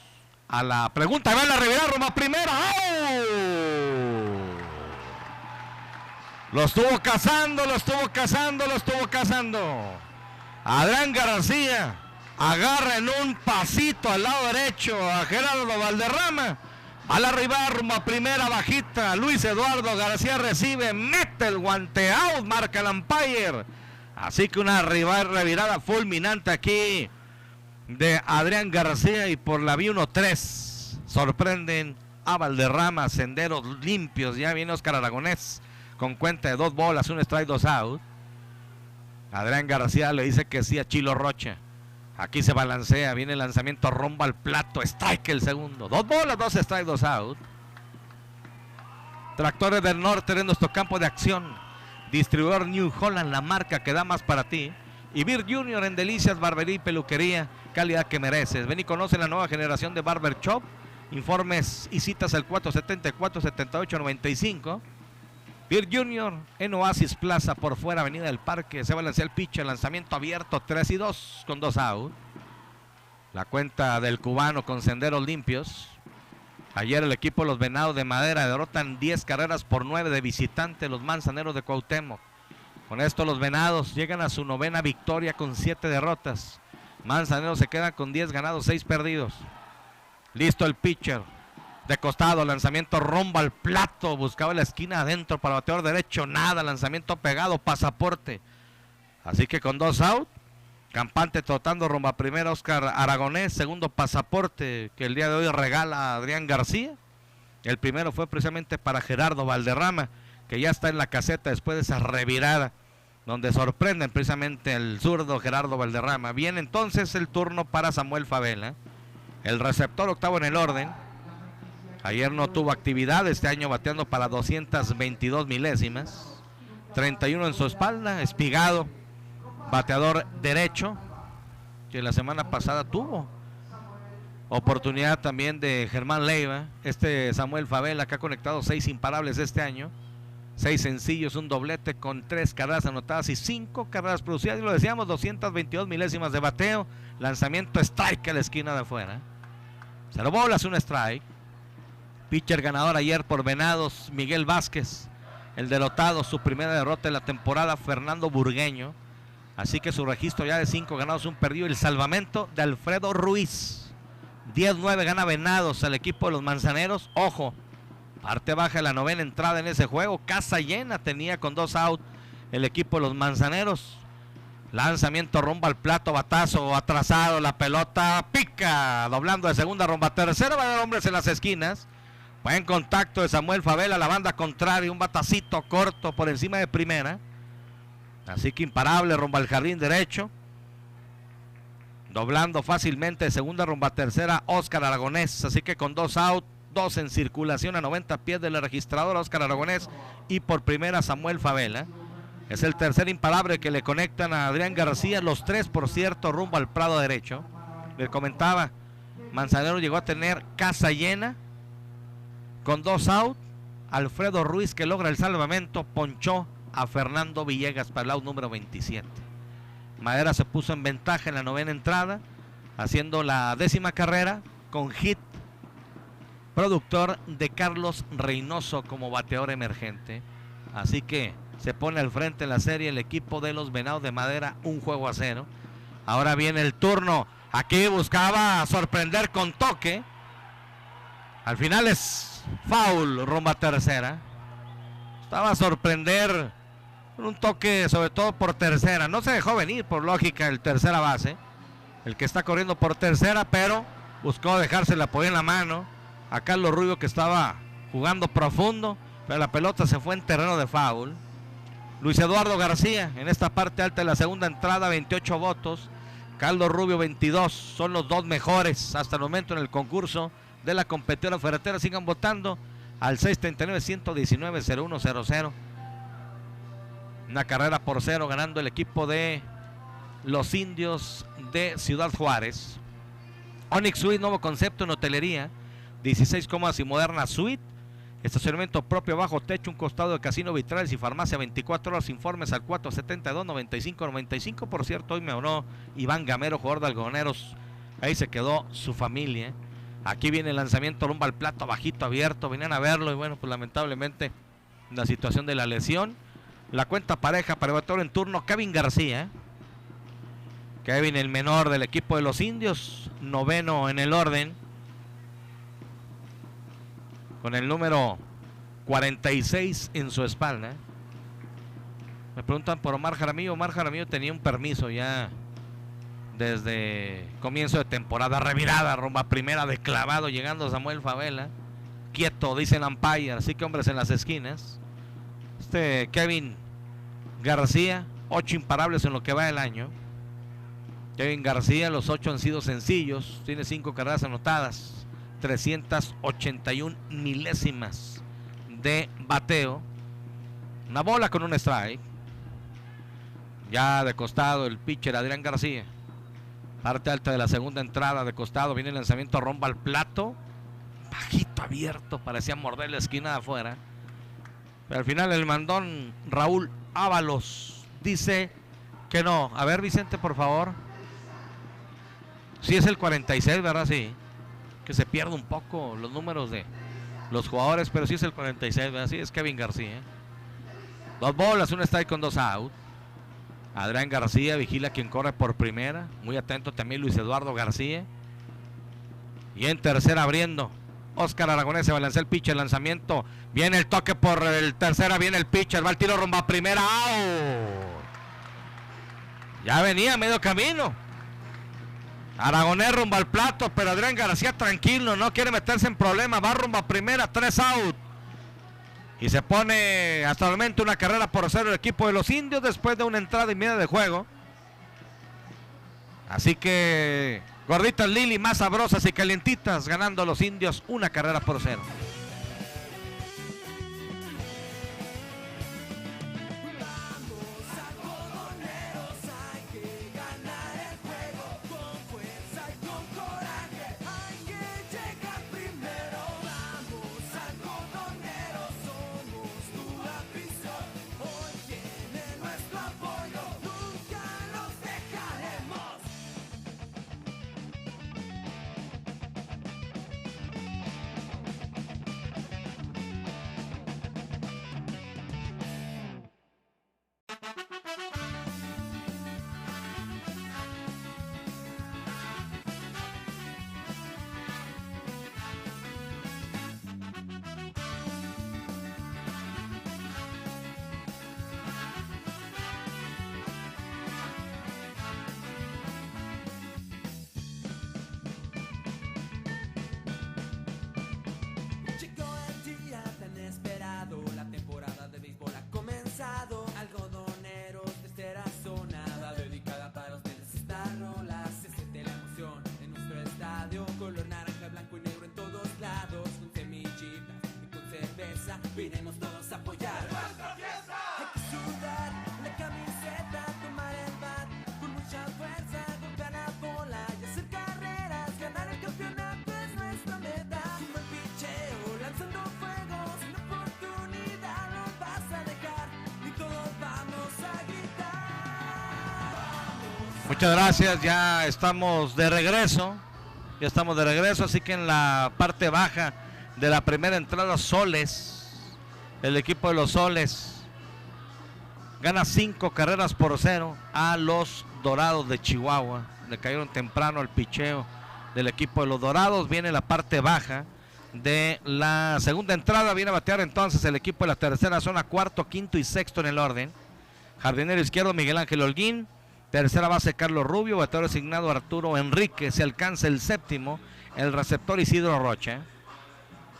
Speaker 1: a la pregunta. Va la revirada, Roma primera. ¡Oh! Lo estuvo cazando. Adrián García agarra en un pasito al lado derecho a Gerardo Valderrama. A la arriba, rumba primera, bajita. Luis Eduardo García recibe, mete el guante out, marca el umpire. Así que una revirada fulminante aquí de Adrián García y por la vía 1-3. Sorprenden a Valderrama, senderos limpios. Ya viene Óscar Aragonés con cuenta de 2 bolas, 1 strike, 2 out. Adrián García le dice que sí a Chilo Rocha. Aquí se balancea, viene el lanzamiento rumbo al plato, strike el segundo. 2 bolas, 2 strike, 2 out. Tractores del Norte en nuestro campo de acción. Distribuidor New Holland, la marca que da más para ti. Y Beer Junior en Delicias, barbería y peluquería, calidad que mereces. Ven y conoce la nueva generación de Barber Shop. Informes y citas al 474-7895. Beer Junior en Oasis Plaza, por fuera, Avenida del Parque. Se balancea el pitch, el lanzamiento abierto, 3-2 con 2 out. La cuenta del cubano con senderos limpios. Ayer el equipo de los Venados de Madera derrotan 10 carreras por 9 de visitante los Manzaneros de Cuauhtémoc. Con esto los Venados llegan a su 9ª victoria con 7 derrotas. Manzaneros se queda con 10 ganados, 6 perdidos. Listo el pitcher. De costado, lanzamiento rumbo al plato. Buscaba la esquina adentro para bateador derecho. Nada, lanzamiento pegado, pasaporte. Así que con 2 out. Campante trotando rumbo a primera, Óscar Aragonés. Segundo pasaporte que el día de hoy regala a Adrián García. El primero fue precisamente para Gerardo Valderrama, que ya está en la caseta después de esa revirada, donde sorprenden precisamente el zurdo Gerardo Valderrama. Viene entonces el turno para Samuel Favela. El receptor octavo en el orden. Ayer no tuvo actividad, este año bateando para 222 milésimas. 31 en su espalda, Espigado, bateador derecho, que la semana pasada tuvo oportunidad también de Germán Leiva. Este Samuel Favela que ha conectado 6 imparables este año. 6 sencillos, un doblete con 3 carreras anotadas y 5 carreras producidas. Y lo decíamos, 222 milésimas de bateo. Lanzamiento strike a la esquina de afuera. 0 bolas, 1 strike. Pitcher ganador ayer por Venados, Miguel Vázquez. El derrotado, su primera derrota en la temporada, Fernando Burgueño. Así que su registro ya de 5 ganados, 1 perdido. El salvamento de Alfredo Ruiz. 10-9 gana Venados al equipo de los Manzaneros. Ojo, parte baja de la 9ª entrada en ese juego. Casa llena tenía con 2 out el equipo de los Manzaneros. Lanzamiento rumbo al plato, batazo atrasado, la pelota pica, doblando de segunda rumbo a tercera. Va a haber hombres en las esquinas. Buen contacto de Samuel Favela, la banda contraria, un batacito corto por encima de primera. Así que imparable rumbo al jardín derecho. Doblando fácilmente de segunda rumbo a tercera, Óscar Aragonés. Así que con 2 out, 2 en circulación a 90 pies del registrador, Óscar Aragonés. Y por primera Samuel Favela. Es el tercer imparable que le conectan a Adrián García. Los 3, por cierto, rumbo al prado derecho. Le comentaba, Manzanero llegó a tener casa llena. Con 2 out, Alfredo Ruiz, que logra el salvamento, ponchó a Fernando Villegas para el out número 27. Madera se puso en ventaja en la 9ª entrada, haciendo la 10ª carrera con hit, productor de Carlos Reynoso como bateador emergente. Así que se pone al frente en la serie el equipo de los Venados de Madera, 1-0. Ahora viene el turno. Aquí buscaba sorprender con toque. Al final es foul rumbo a tercera. Estaba a sorprender con un toque, sobre todo por tercera. No se dejó venir, por lógica, el tercera base, el que está corriendo por tercera, pero buscó dejarse la apoyo en la mano a Carlos Rubio, que estaba jugando profundo, pero la pelota se fue en terreno de foul. Luis Eduardo García en esta parte alta de la segunda entrada, 28 votos. Carlos Rubio 22, son los 2 mejores hasta el momento en el concurso de la competidora ferretera. Sigan votando al 639-119-0100. Una carrera por 0 ganando el equipo de los Indios de Ciudad Juárez. Onyx Suite, nuevo concepto en hotelería, 16 cómodas y moderna suite estacionamiento propio bajo techo, un costado de Casino Vitrales y farmacia 24 horas. Informes al 472-9595. Por cierto, hoy me habló Iván Gamero, jugador de Algodoneros. Ahí se quedó su familia. Aquí viene el lanzamiento rumbo al plato, bajito, abierto. Venían a verlo y bueno, pues lamentablemente la situación de la lesión. La cuenta pareja para el bateador en turno, Kevin García. Kevin, el menor del equipo de los Indios, noveno en el orden, con el número 46 en su espalda. Me preguntan por Omar Jaramillo. Omar Jaramillo tenía un permiso ya desde comienzo de temporada. Revirada rumbo a primera de clavado, llegando Samuel Favela. Quieto, dice el umpire, así que hombres en las esquinas. Kevin García, 8 imparables en lo que va del año. Kevin García, los 8 han sido sencillos, tiene 5 carreras anotadas, 381 milésimas de bateo. Una bola con un strike. Ya de costado el pitcher Adrián García. Parte alta de la segunda entrada de costado. Viene el lanzamiento rumbo al plato. Bajito, abierto. Parecía morder la esquina de afuera. Pero al final el mandón Raúl Ábalos dice que no. A ver, Vicente, por favor. Sí es el 46, ¿verdad? Sí. Que se pierde un poco los números de los jugadores, pero sí es el 46, ¿verdad? Sí, es Kevin García. 2 bolas, un strike con 2 out. Adrián García vigila quien corre por primera. Muy atento también Luis Eduardo García. Y en tercera abriendo Oscar Aragonés, se balancea el pitcher, el lanzamiento. Viene el toque por el tercera, viene el pitcher, va el tiro rumbo a primera. ¡Out! Ya venía a medio camino. Aragonés rumbo al plato, pero Adrián García tranquilo, no quiere meterse en problemas. Va rumbo a primera, 3 out. Y se pone hasta el momento una carrera por 0 el equipo de los Indios después de una entrada y media de juego. Así que gorditas Lili, más sabrosas y calientitas, ganando los Indios una carrera por 0.
Speaker 2: Algodoneros de esta zona va dedicada para ustedes esta rola. Se siente la emoción en nuestro estadio. Color naranja, blanco y negro en todos lados. Con semillitas y con cerveza vinimos todos a apoyar nuestra fiesta. Hay que sudar la camiseta, tomar el bat con mucha fuerza, golpear la bola y hacer carreras. Ganar el campeonato es nuestra meta. Un buen picheo, lanzando fuego, sin oportunidad no vas a dejar.
Speaker 1: Muchas gracias, ya estamos de regreso. Así que en la parte baja de la primera entrada, Soles, el equipo de los Soles gana 5 carreras por 0 a los Dorados de Chihuahua. Le cayeron temprano el picheo del equipo de los Dorados. Viene la parte baja de la segunda entrada. Viene a batear entonces el equipo de la tercera zona, cuarto, quinto y sexto en el orden. Jardinero izquierdo Miguel Ángel Holguín. Tercera base Carlos Rubio. Bateador asignado Arturo Enrique. Se alcanza el séptimo. El receptor Isidro Rocha.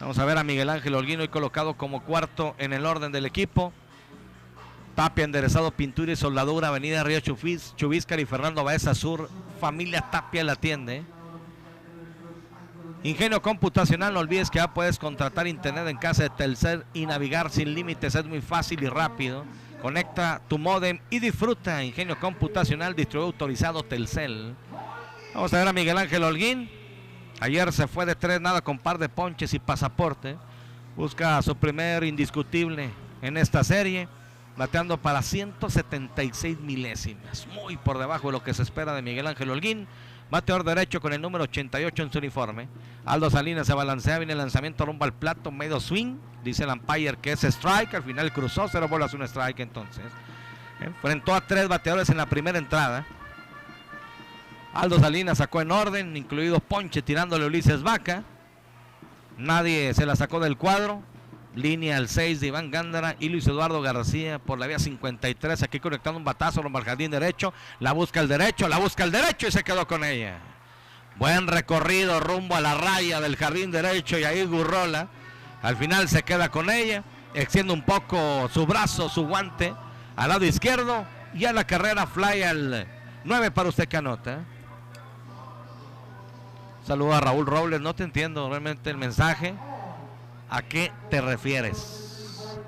Speaker 1: Vamos a ver a Miguel Ángel Holguín hoy colocado como cuarto en el orden del equipo. Tapia, enderezado, pintura y soldadura. Avenida Río Chubíscar y Fernando Baeza Sur. Familia Tapia la atiende. Ingenio computacional, no olvides que ya puedes contratar internet en casa de Telcel y navegar sin límites, es muy fácil y rápido. Conecta tu módem y disfruta. Ingenio computacional, distribuidor autorizado Telcel. Vamos a ver a Miguel Ángel Holguín. Ayer se fue de 3 nada con par de ponches y pasaporte. Busca su primer indiscutible en esta serie, bateando para 176 milésimas, muy por debajo de lo que se espera de Miguel Ángel Holguín. Bateador derecho con el número 88 en su uniforme. Aldo Salinas se balancea, viene el lanzamiento rumbo al plato, medio swing. Dice el umpire que es strike, al final cruzó, 0 bolas, un strike entonces. Enfrentó a 3 bateadores en la primera entrada. Aldo Salinas sacó en orden, incluido ponche tirándole a Ulises Vaca. Nadie se la sacó del cuadro. Línea al 6 de Iván Gándara y Luis Eduardo García por la vía 53. Aquí conectando un batazo rumbo al jardín derecho. La busca el derecho y se quedó con ella. Buen recorrido rumbo a la raya del jardín derecho y ahí Gurrola. Al final se queda con ella. Extiende un poco su brazo, su guante al lado izquierdo. Y a la carrera fly al 9 para usted que anota. Saludo a Raúl Robles. No te entiendo realmente el mensaje. ¿A qué te refieres?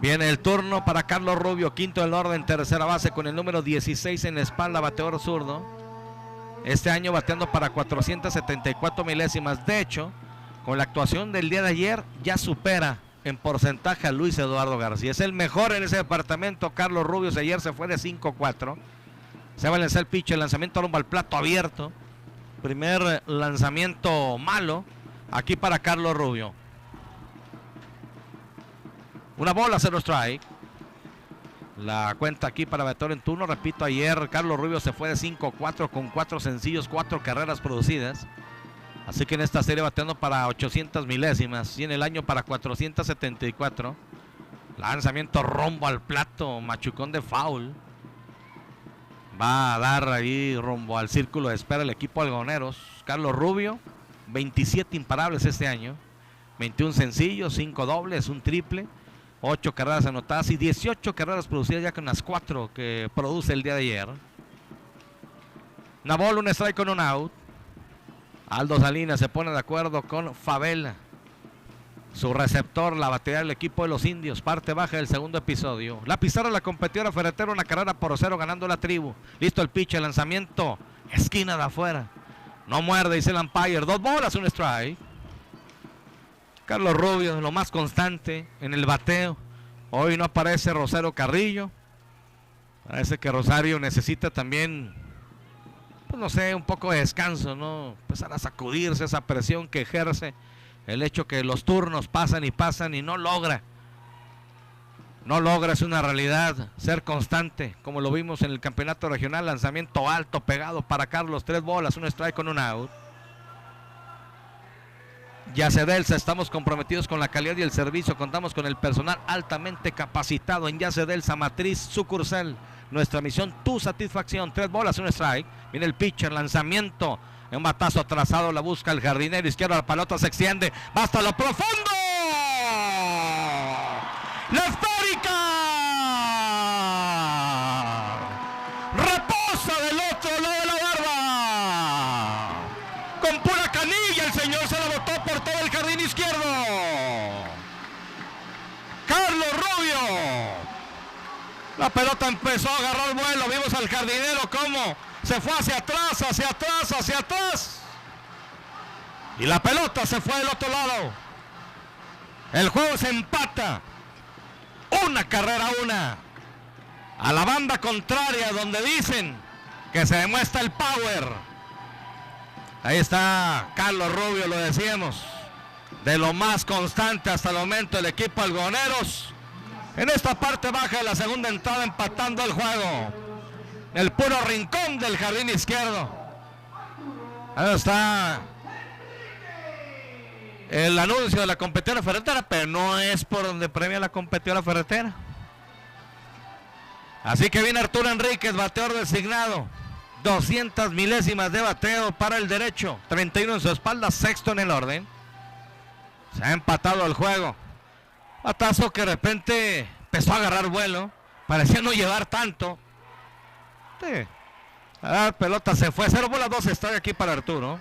Speaker 1: Viene el turno para Carlos Rubio, quinto del orden, tercera base con el número 16 en la espalda, bateador zurdo. Este año bateando para 474 milésimas. De hecho, con la actuación del día de ayer, ya supera en porcentaje a Luis Eduardo García. Es el mejor en ese departamento. Carlos Rubio ayer se fue de 5-4. Se va a lanzar el pitch, el lanzamiento rumbo al plato abierto. Primer lanzamiento malo aquí para Carlos Rubio. Una bola, 0 strike. La cuenta aquí para bateador en turno. Repito, ayer Carlos Rubio se fue de 5-4 con 4 sencillos, 4 carreras producidas. Así que en esta serie bateando para 800 milésimas y en el año para 474. Lanzamiento rumbo al plato, machucón de foul. Va a dar ahí rumbo al círculo de espera el equipo algoneros. Carlos Rubio, 27 imparables este año. 21 sencillos, 5 dobles, un triple. 8 carreras anotadas y 18 carreras producidas ya con las 4 que produce el día de ayer. Una bola, un strike con un out. Aldo Salinas se pone de acuerdo con Favela. Su receptor, la batería del equipo de los indios. Parte baja del segundo episodio. La pizarra la competidora Ferretero, una carrera por 0 ganando la tribu. Listo el pitch, el lanzamiento. Esquina de afuera. No muerde, dice el umpire. 2 bolas, un strike. Carlos Rubio, lo más constante en el bateo. Hoy no aparece Rosario Carrillo. Parece que Rosario necesita también, pues no sé, un poco de descanso, ¿no? Empezar a sacudirse esa presión que ejerce el hecho que los turnos pasan y no logra. No logra, es una realidad, ser constante, como lo vimos en el campeonato regional. Lanzamiento alto, pegado para Carlos. 3 bolas, un strike con un out. Yacedelsa, estamos comprometidos con la calidad y el servicio. Contamos con el personal altamente capacitado en Yacedelsa Matriz sucursal. Nuestra misión, tu satisfacción. 3 bolas, un strike. Viene el pitcher, lanzamiento. Un batazo atrasado, la busca el jardinero izquierdo. La pelota se extiende. Va hasta lo profundo. ¡La esférica! Reposa del otro lado de la barba. Con pura canilla el señor se la botó por todo el jardín izquierdo. Carlos Rubio. La pelota empezó a agarrar vuelo. Vimos al jardinero cómo se fue hacia atrás, hacia atrás, hacia atrás. Y la pelota se fue del otro lado. El juego se empata. 1 carrera, 1. A la banda contraria donde dicen que se demuestra el power. Ahí está Carlos Rubio, lo decíamos, de lo más constante hasta el momento el equipo algoneros. En esta parte baja de la segunda entrada, empatando el juego. El puro rincón del jardín izquierdo. Ahí está el anuncio de la competidora ferretera, pero no es por donde premia la competidora ferretera. Así que viene Arturo Enríquez, bateador designado. 200 milésimas de bateo para el derecho. 31 en su espalda, sexto en el orden. Se ha empatado el juego. Batazo que de repente empezó a agarrar vuelo. Parecía no llevar tanto. Sí. La pelota se fue. 0 bolas, 2 está aquí para Arturo.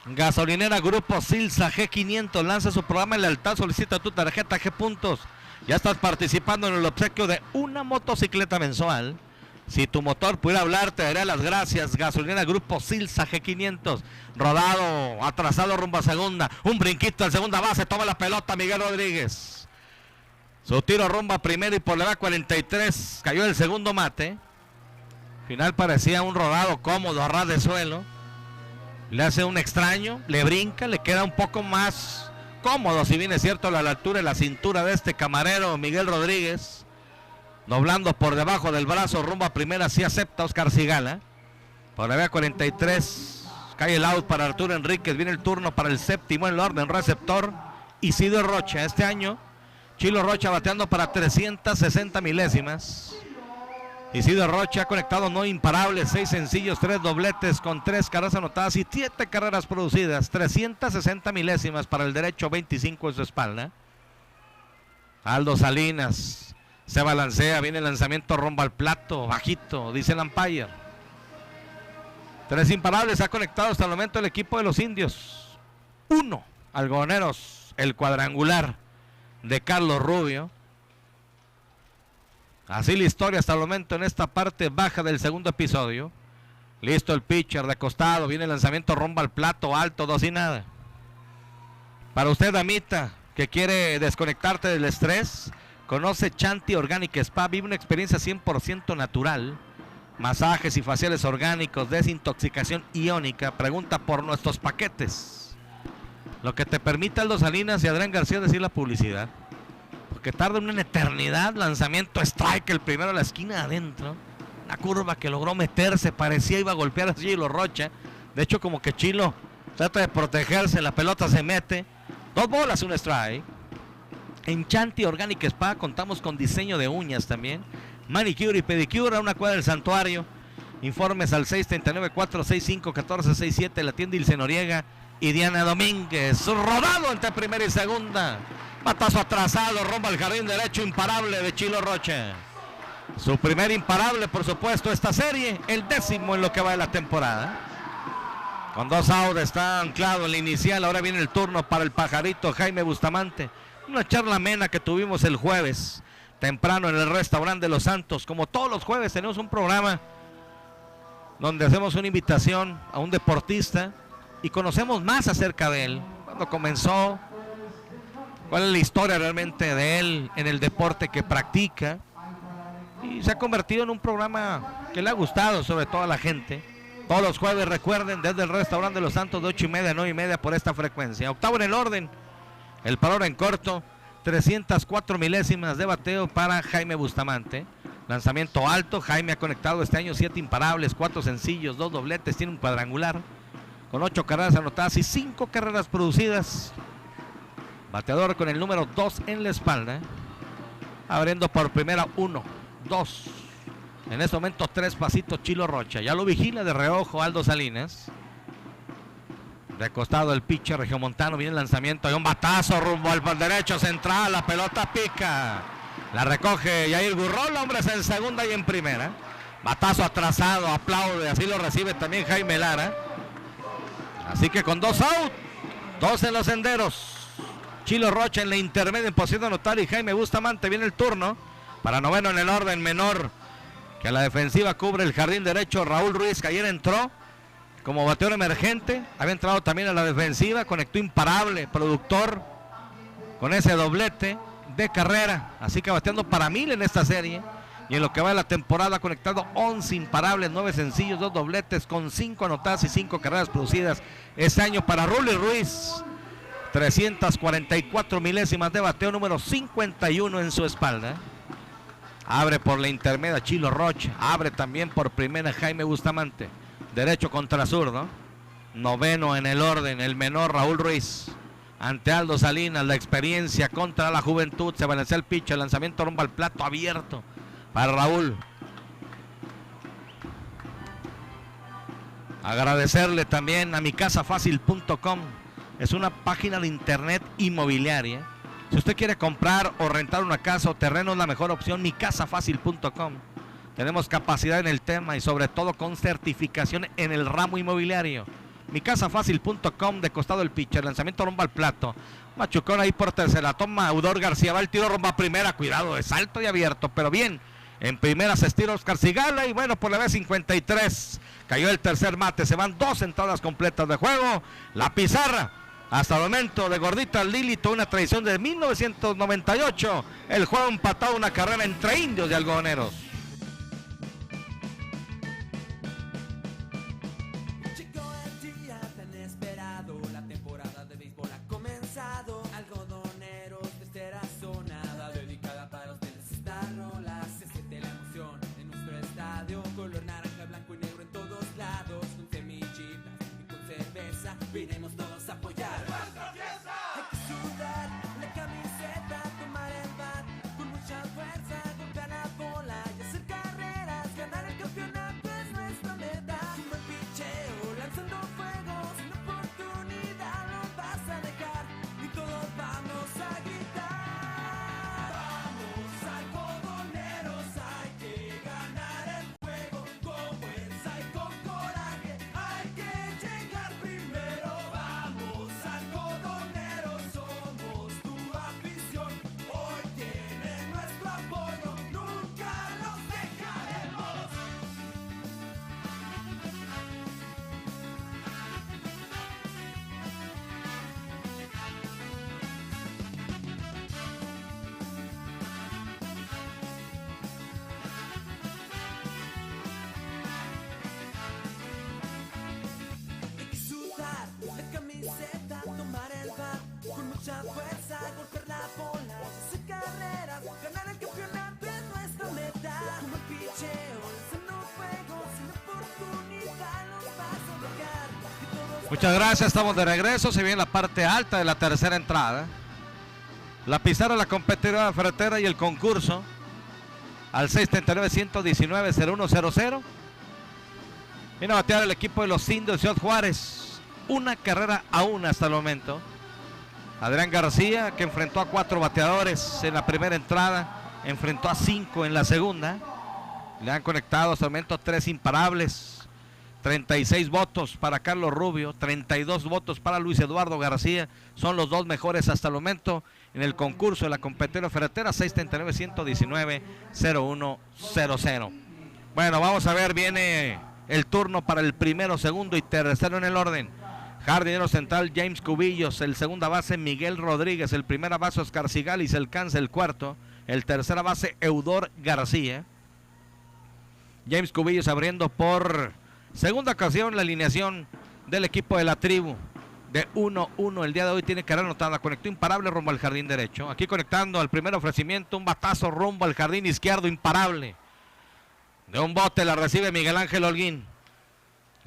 Speaker 1: Gasolinera Grupo Silsa G500 lanza su programa en lealtad. Solicita tu tarjeta G Puntos. Ya estás participando en el obsequio de una motocicleta mensual. Si tu motor pudiera hablar, te daría las gracias. Gasolina Grupo Silsa G500. Rodado, atrasado rumbo a segunda. Un brinquito en segunda base. Toma la pelota Miguel Rodríguez. Su tiro rumbo a primera y por la 43. Cayó el segundo mate. Final parecía un rodado cómodo a ras de suelo. Le hace un extraño. Le brinca. Le queda un poco más cómodo. Si bien es cierto, a la altura de la cintura de este camarero Miguel Rodríguez. Doblando por debajo del brazo, rumbo a primera, sí acepta Oscar Cigala. Por la 43, cae el out para Arturo Enríquez. Viene el turno para el séptimo en el orden, receptor Isidro Rocha. Este año, Chilo Rocha bateando para 360 milésimas. Isidro Rocha ha conectado no imparables, 6 sencillos, 3 dobletes con 3 carreras anotadas y 7 carreras producidas. 360 milésimas para el derecho, 25 en su espalda. Aldo Salinas. Se balancea, viene el lanzamiento rumbo al plato, bajito, dice el umpire. 3 imparables ha conectado hasta el momento el equipo de los indios. 1, algodoneros, el cuadrangular de Carlos Rubio. Así la historia hasta el momento en esta parte baja del segundo episodio. Listo el pitcher de costado, viene el lanzamiento rumbo al plato, alto, 2 y nada. Para usted, damita, que quiere desconectarte del estrés, conoce Chanti Organic Spa, vive una experiencia 100% natural. Masajes y faciales orgánicos, desintoxicación iónica. Pregunta por nuestros paquetes. Lo que te permite Aldo Salinas y Adrián García decir la publicidad. Porque tarda una eternidad. Lanzamiento strike, el primero a la esquina adentro. Una curva que logró meterse, parecía iba a golpear a Chilo Rocha. De hecho, como que Chilo trata de protegerse, la pelota se mete. 2 bolas, un strike. En Chanti Organic Spa contamos con diseño de uñas también. Manicure y pedicure a una cuadra del santuario. Informes al 639-465-1467. La tienda Ilse Noriega y Diana Domínguez. Rodado entre primera y segunda. Batazo atrasado, rumbo al jardín derecho, imparable de Chilo Rocha. Su primer imparable, por supuesto, esta serie. El 10º en lo que va de la temporada. Con 2 outs está anclado en la inicial. Ahora viene el turno para el pajarito Jaime Bustamante. Una charla amena que tuvimos el jueves, temprano en el restaurante de Los Santos. Como todos los jueves tenemos un programa donde hacemos una invitación a un deportista y conocemos más acerca de él. Cuando comenzó, cuál es la historia realmente de él en el deporte que practica. Y se ha convertido en un programa que le ha gustado sobre todo a la gente. Todos los jueves, recuerden, desde el restaurante de Los Santos de 8:30 a 9:30 por esta frecuencia. Octavo en el orden. El parón en corto, 304 milésimas de bateo para Jaime Bustamante. Lanzamiento alto, Jaime ha conectado este año 7 imparables, 4 sencillos, 2 dobletes, tiene un cuadrangular con 8 carreras anotadas y 5 carreras producidas. Bateador con el número 2 en la espalda. Abriendo por primera 1, 2. En este momento 3 pasitos Chilo Rocha. Ya lo vigila de reojo Aldo Salinas. De costado el pitcher regiomontano, viene el lanzamiento, hay un batazo rumbo al derecho central, la pelota pica, la recoge Yair Gurrol, hombres en segunda y en primera. Batazo atrasado, aplaude, así lo recibe también Jaime Lara. Así que con 2 out, 2 en los senderos. Chilo Rocha en la intermedia en posición de anotar y Jaime Bustamante. Viene el turno para noveno en el orden menor, que a la defensiva cubre el jardín derecho Raúl Ruiz, que ayer entró como bateador emergente, había entrado también a la defensiva, conectó imparable, productor, con ese doblete de carrera, así que bateando para 1000 en esta serie, y en lo que va de la temporada ha conectado 11 imparables, 9 sencillos, 2 dobletes, con 5 anotadas y 5 carreras producidas este año para Raúl Ruiz. 344 milésimas de bateo, número 51 en su espalda. Abre por la intermedia Chilo Rocha, abre también por primera Jaime Bustamante. Derecho contra zurdo. Noveno en el orden, el menor Raúl Ruiz. Ante Aldo Salinas, la experiencia contra la juventud. Se balancea el pitch, el lanzamiento rumbo al plato abierto para Raúl. Agradecerle también a micasafacil.com. Es una página de internet inmobiliaria. Si usted quiere comprar o rentar una casa o terreno, es la mejor opción, micasafacil.com. Tenemos capacidad en el tema y sobre todo con certificación en el ramo inmobiliario. Micasafacil.com, de costado el pitcher, lanzamiento rumbo al plato. Machucón ahí por tercera, toma Eudor García, va el tiro rumbo a primera, cuidado, es alto y abierto, pero bien. En primera se estira Oscar Cigala y bueno, por la vez 53 cayó el tercer mate. Se van 2 entradas completas de juego. La pizarra hasta el momento de Gordita Lilito, una tradición de 1998. El juego empatado, una carrera entre Indios y Algodoneros.
Speaker 2: Llegó el día tan esperado, la temporada de béisbol ha comenzado. Algodoneros desde la zona, dedicada para ustedes esta rola. Se siente la emoción en nuestro estadio, color naranja, blanco y negro en todos lados. Con semillitas y con cerveza, vinimos todos a apoyar nuestra fiesta. Hay que sudar la camiseta, tomar el bat con mucha fuerza, golpear la bola y hacer carreras. Ganar el campeonato es nuestra meta. Como el picheo, lanzando fuego, sin oportunidad no vas a dejar, y todos vamos a gritar. Vamos algodoneros, hay que ganar el juego, con fuerza y con coraje, hay que llegar primero. Vamos algodoneros, somos tu afición, hoy tienen nuestro apoyo, nunca los dejaremos. Hay que sudar la camiseta, tomar el bat con mucha fuerza, golpear la bola, hacer carreras, ganar el campeonato es nuestra meta. Como el picheo, lanzando fuego, sin oportunidad nos vas a dejar, y todos
Speaker 1: Muchas gracias, estamos de regreso. Se viene la parte alta de la tercera entrada. La pizarra, la competidora ferretera y el concurso al 639-119-0100. Viene a batear el equipo de los Indios de Ciudad Juárez. Una carrera a una hasta el momento. Adrián García, que enfrentó a 4 bateadores en la primera entrada, enfrentó a 5 en la segunda. Le han conectado hasta el momento 3 imparables. 36 votos para Carlos Rubio, 32 votos para Luis Eduardo García. Son los 2 mejores hasta el momento en el concurso de la competidora ferretera. 639-119-0100. Bueno, vamos a ver, viene el turno para el primero, segundo y tercero en el orden. Jardinero central James Cubillos, el segunda base Miguel Rodríguez, el primera base Oscar Cigalis, el Cáncer el cuarto, el tercera base Eudor García. James Cubillos abriendo por segunda ocasión la alineación del equipo de la tribu. De 1-1 el día de hoy, tiene carrera anotada, conectó imparable rumbo al jardín derecho. Aquí conectando al primer ofrecimiento, un batazo rumbo al jardín izquierdo, imparable. De un bote la recibe Miguel Ángel Holguín.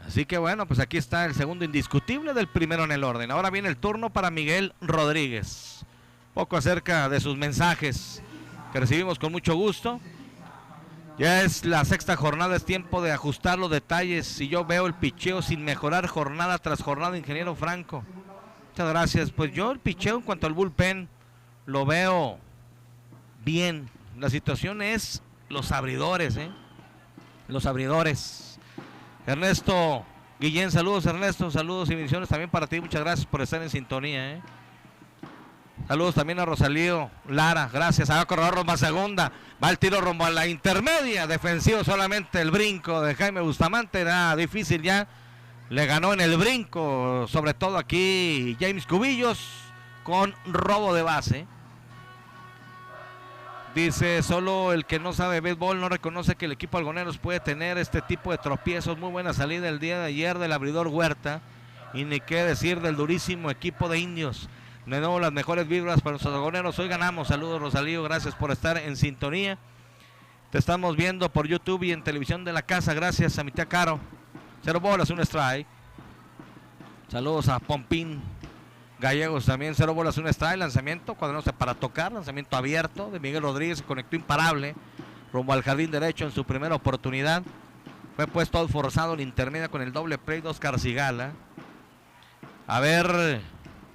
Speaker 1: Así que bueno, pues aquí está el segundo indiscutible del primero en el orden. Ahora viene el turno para Miguel Rodríguez. Poco acerca de sus mensajes que recibimos con mucho gusto. Ya es la sexta jornada, es tiempo de ajustar los detalles. Y yo veo el picheo sin mejorar jornada tras jornada, ingeniero Franco. Muchas gracias. Pues yo el picheo en cuanto al bullpen lo veo bien. La situación es los abridores, los abridores. Ernesto Guillén, saludos Ernesto, saludos y bendiciones también para ti, muchas gracias por estar en sintonía. Saludos también a Rosalío Lara, gracias. A corredor rumbo a segunda, va el tiro rumbo a la intermedia, defensivo solamente el brinco de Jaime Bustamante, era difícil ya, le ganó en el brinco, sobre todo aquí James Cubillos con robo de base. Dice, solo el que no sabe béisbol no reconoce que el equipo Algodoneros puede tener este tipo de tropiezos. Muy buena salida el día de ayer del abridor Huerta. Y ni qué decir del durísimo equipo de Indios. De nuevo las mejores vibras para los Algodoneros. Hoy ganamos. Saludos Rosalío, gracias por estar en sintonía. Te estamos viendo por YouTube y en televisión de la casa. Gracias a mi tía Caro. 0 bolas, 1 strike. Saludos a Pompín Gallegos también, 0 bolas, 1 strike, lanzamiento, cuadrándose para tocar, lanzamiento abierto de Miguel Rodríguez, conectó imparable, rumbo al jardín derecho en su primera oportunidad. Fue puesto al forzado en intermedia con el doble play de Oscar Cigala. A ver,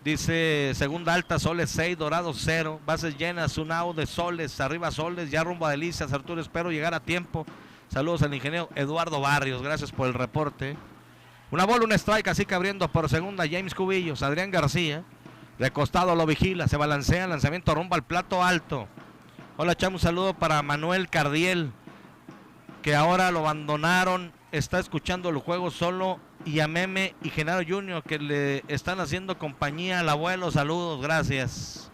Speaker 1: dice, segunda alta, Soles 6, Dorados 0, bases llenas, un out de Soles, arriba Soles, ya rumbo a Delicias, Arturo, espero llegar a tiempo. Saludos al ingeniero Eduardo Barrios, gracias por el reporte. Una bola, un strike, así que abriendo por segunda James Cubillos. Adrián García de costado lo vigila, se balancea, lanzamiento rumbo al plato alto. Hola chamo, un saludo para Manuel Cardiel, que ahora lo abandonaron, está escuchando el juego solo, y a Meme y Genaro Junior que le están haciendo compañía al abuelo. Saludos, gracias.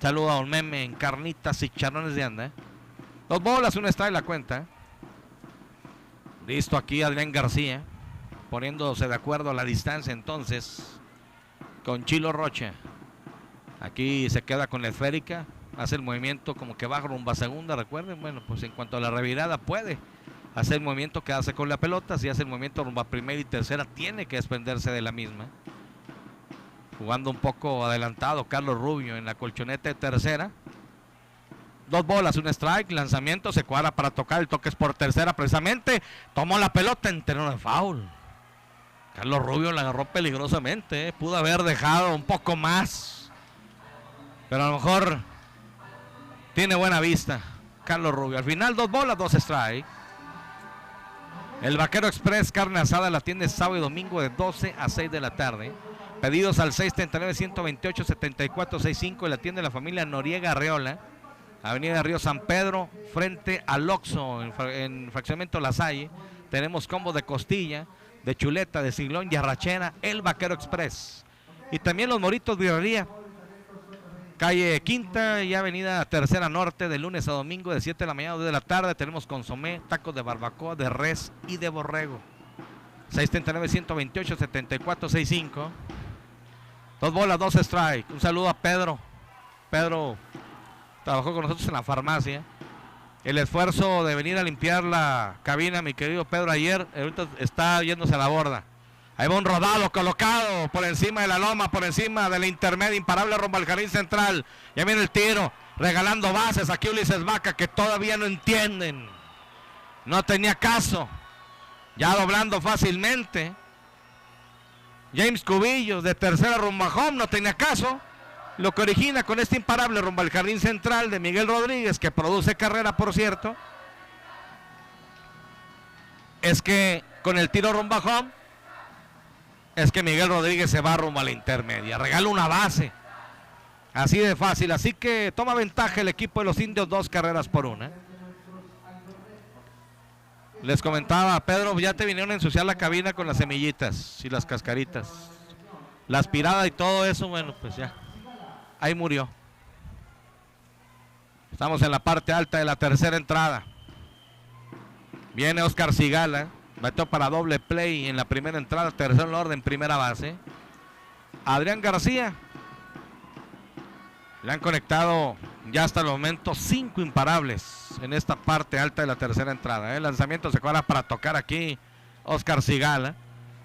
Speaker 1: Saludos a don Meme en carnitas y charrones de anda. 2 bolas, 1 strike la cuenta. Listo aquí Adrián García, poniéndose de acuerdo a la distancia entonces con Chilo Rocha. Aquí se queda con la esférica, hace el movimiento como que va rumbo a segunda, recuerden, bueno, pues en cuanto a la revirada puede hacer el movimiento, quedarse con la pelota. Si hace el movimiento rumbo a primera y tercera, tiene que desprenderse de la misma. Jugando un poco adelantado Carlos Rubio en la colchoneta de tercera. 2 bolas, 1 strike, lanzamiento, se cuadra para tocar, el toque es por tercera precisamente, tomó la pelota en terreno de foul. Carlos Rubio la agarró peligrosamente, pudo haber dejado un poco más, pero a lo mejor tiene buena vista Carlos Rubio. Al final 2 bolas, 2 strike. El Vaquero Express, carne asada, la atiende sábado y domingo de 12 a 6 de la tarde. Pedidos al 639-128-7465 y la atiende la familia Noriega Arreola. Avenida Río San Pedro, frente al Oxxo, en fraccionamiento La Salle. Tenemos combo de costilla, de chuleta, de ciglón y arrachera, el Vaquero Express. Y también los Moritos Birrería, calle Quinta y avenida Tercera Norte, de lunes a domingo de 7 de la mañana a 2 de la tarde. Tenemos consomé, tacos de barbacoa, de res y de borrego. 639-128-7465. 2 bolas, 2 strike. Un saludo a Pedro. Pedro trabajó con nosotros en la farmacia. El esfuerzo de venir a limpiar la cabina, mi querido Pedro, ayer, ahorita está yéndose a la borda. Ahí va un rodado colocado por encima de la loma, por encima de la intermedia, imparable rumbo al jardín central. Ya viene el tiro, regalando bases aquí Ulises Vaca, que todavía no entienden. No tenía caso. Ya doblando fácilmente. James Cubillos de tercera rumbo a home, no tenía caso. Lo que origina con este imparable rumbo al jardín central de Miguel Rodríguez, que produce carrera, por cierto, es que con el tiro rumbo a home, es que Miguel Rodríguez se va rumbo a la intermedia, regala una base, así de fácil. Así que toma ventaja el equipo de los Indios, 2 carreras por 1. Les comentaba, Pedro, ya te vinieron a ensuciar la cabina con las semillitas y las cascaritas, la aspirada y todo eso. Bueno, pues ya, ahí murió. Estamos en la parte alta de la tercera entrada. Viene Oscar Cigala, bateó para doble play en la primera entrada, tercer orden, primera base. Adrián García, le han conectado ya hasta el momento 5 imparables en esta parte alta de la tercera entrada. El lanzamiento se cuadra para tocar aquí Oscar Cigala.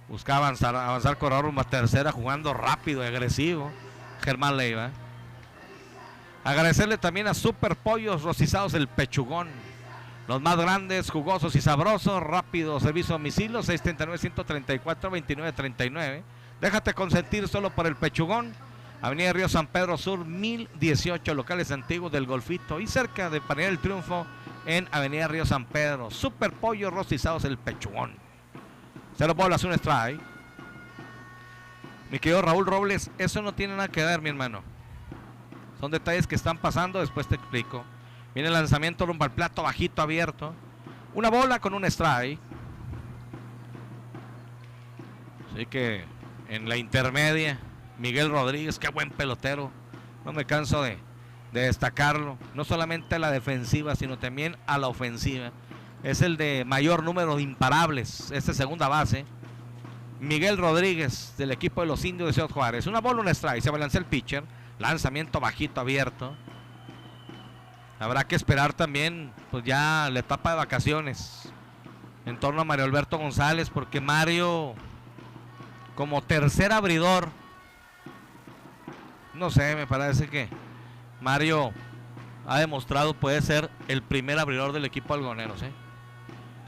Speaker 1: Buscaba avanzar corredor rumbo a tercera, jugando rápido y agresivo Germán Leiva. Agradecerle también a Super Pollos Rocizados El Pechugón, los más grandes, jugosos y sabrosos. Rápido servicio a domicilio, 639-134-2939. Déjate consentir solo por El Pechugón. Avenida Río San Pedro Sur, 1018, locales antiguos del Golfito, y cerca de Panera del Triunfo en Avenida Río San Pedro. Super Pollos Rocizados El Pechugón. 0 bolas, 1 strike. Mi querido Raúl Robles, eso no tiene nada que ver, mi hermano. Son detalles que están pasando, después te explico. Viene el lanzamiento rumbo al plato, bajito, abierto. 1 bola con 1 strike. Así que en la intermedia, Miguel Rodríguez, qué buen pelotero. No me canso de destacarlo. No solamente a la defensiva, sino también a la ofensiva. Es el de mayor número de imparables, esta segunda base. Miguel Rodríguez, del equipo de los Indios de Ciudad Juárez. 1 bola, 1 strike. Se balancea el pitcher. Lanzamiento bajito, abierto. Habrá que esperar también, pues ya la etapa de vacaciones en torno a Mario Alberto González, porque Mario, como tercer abridor, no sé, me parece que Mario ha demostrado puede ser el primer abridor del equipo algoneros,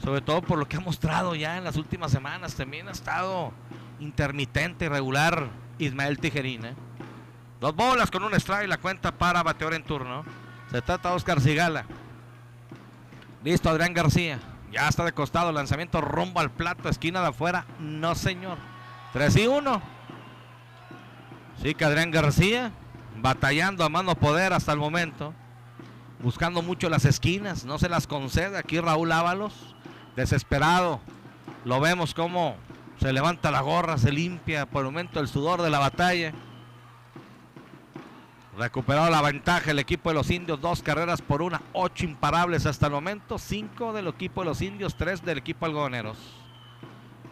Speaker 1: sobre todo por lo que ha mostrado ya en las últimas semanas. También ha estado intermitente, irregular Ismael Tijerina. 2 bolas con 1 strike, la cuenta para bateador en turno. Se trata de Oscar Cigala. Listo Adrián García, ya está de costado, lanzamiento rumbo al plato, esquina de afuera, no señor. 3-1. Sí que Adrián García batallando a mano poder hasta el momento. buscando mucho las esquinas, no se las concede. Aquí Raúl Ábalos, desesperado. Lo vemos como se levanta la gorra, se limpia por el momento el sudor de la batalla. Recuperado la ventaja el equipo de los indios, 2 carreras por 1, 8 imparables hasta el momento, 5 del equipo de los indios, 3 del equipo algodoneros.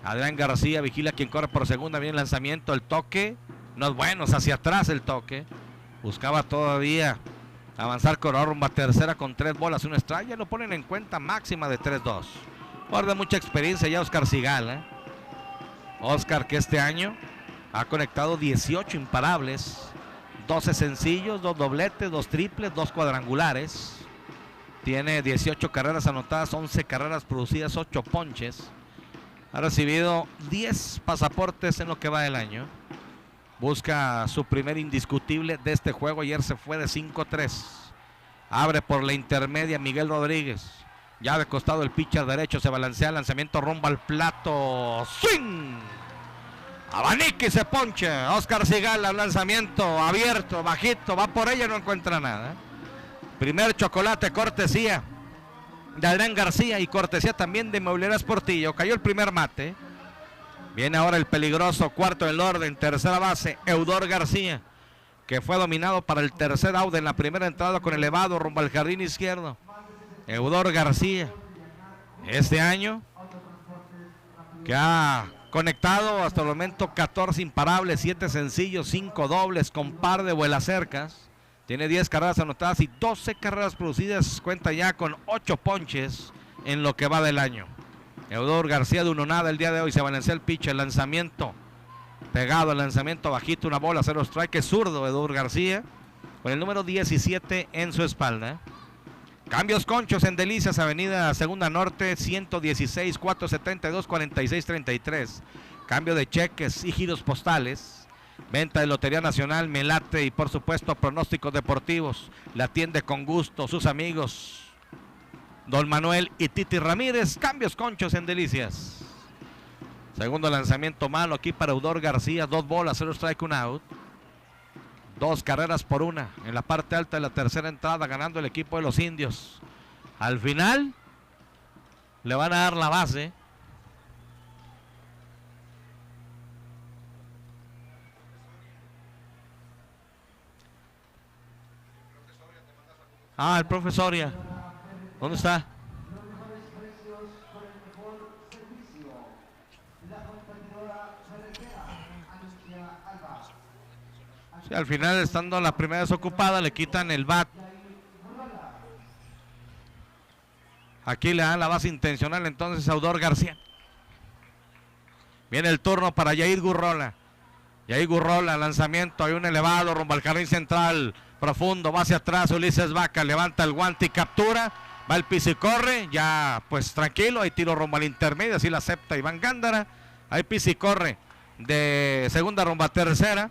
Speaker 1: Adrián García vigila quien corre por segunda, viene el lanzamiento, el toque, no es bueno, es hacia atrás el toque. Buscaba todavía avanzar con rumbo a tercera con 3 bolas, 1 strike, ya lo ponen en cuenta máxima de 3-2. Guarda mucha experiencia ya Oscar Sigal, Oscar que este año ha conectado 18 imparables, 12 sencillos, 2 dobletes, 2 triples, 2 cuadrangulares. Tiene 18 carreras anotadas, 11 carreras producidas, 8 ponches. Ha recibido 10 pasaportes en lo que va del año. Busca su primer indiscutible de este juego. Ayer se fue de 5-3. Abre por la intermedia Miguel Rodríguez. Ya de costado el pitcher derecho, se balancea el lanzamiento rumbo al plato. ¡Swing! Abanique y se ponche. Oscar Sigal al lanzamiento abierto, bajito, va por ella, no encuentra nada. Primer chocolate, cortesía de Adrián García y cortesía también de Inmobiliarias Portillo. Cayó el primer mate. Viene ahora el peligroso cuarto del orden, tercera base, Eudor García, que fue dominado para el tercer out en la primera entrada con elevado rumbo al jardín izquierdo. Eudor García, este año, que ha conectado hasta el momento 14 imparables, 7 sencillos, 5 dobles con par de vuelas cercas. Tiene 10 carreras anotadas y 12 carreras producidas. Cuenta ya con 8 ponches en lo que va del año. Eudor García de 1-0 el día de hoy. Se balancea el pitch, el lanzamiento pegado, el lanzamiento bajito, 1 bola, 0 strike. Es zurdo Eudor García con el número 17 en su espalda. Cambios conchos en Delicias, Avenida Segunda Norte, 116 472 4633. Cambio de cheques y giros postales. Venta de Lotería Nacional, Melate y por supuesto pronósticos deportivos. La atiende con gusto sus amigos Don Manuel y Titi Ramírez. Cambios conchos en Delicias. Segundo lanzamiento malo aquí para Eudor García. 2 bolas, 0 strike, 1 out. 2 carreras por 1 en la parte alta de la tercera entrada, ganando el equipo de los indios. Al final le van a dar la base. El profesoria. ¿Dónde está? Sí, al final, estando la primera desocupada, le quitan el bat. Aquí le dan la base intencional entonces a Eudor García. Viene el turno para Yair Gurrola. Yair Gurrola, lanzamiento, hay un elevado rumbo al jardín central, profundo, va hacia atrás, Ulises Vaca, levanta el guante y captura. Va el piso y corre, ya pues tranquilo, hay tiro rumbo al intermedio, así la acepta Iván Gándara. Hay piso y corre de segunda rumbo a tercera.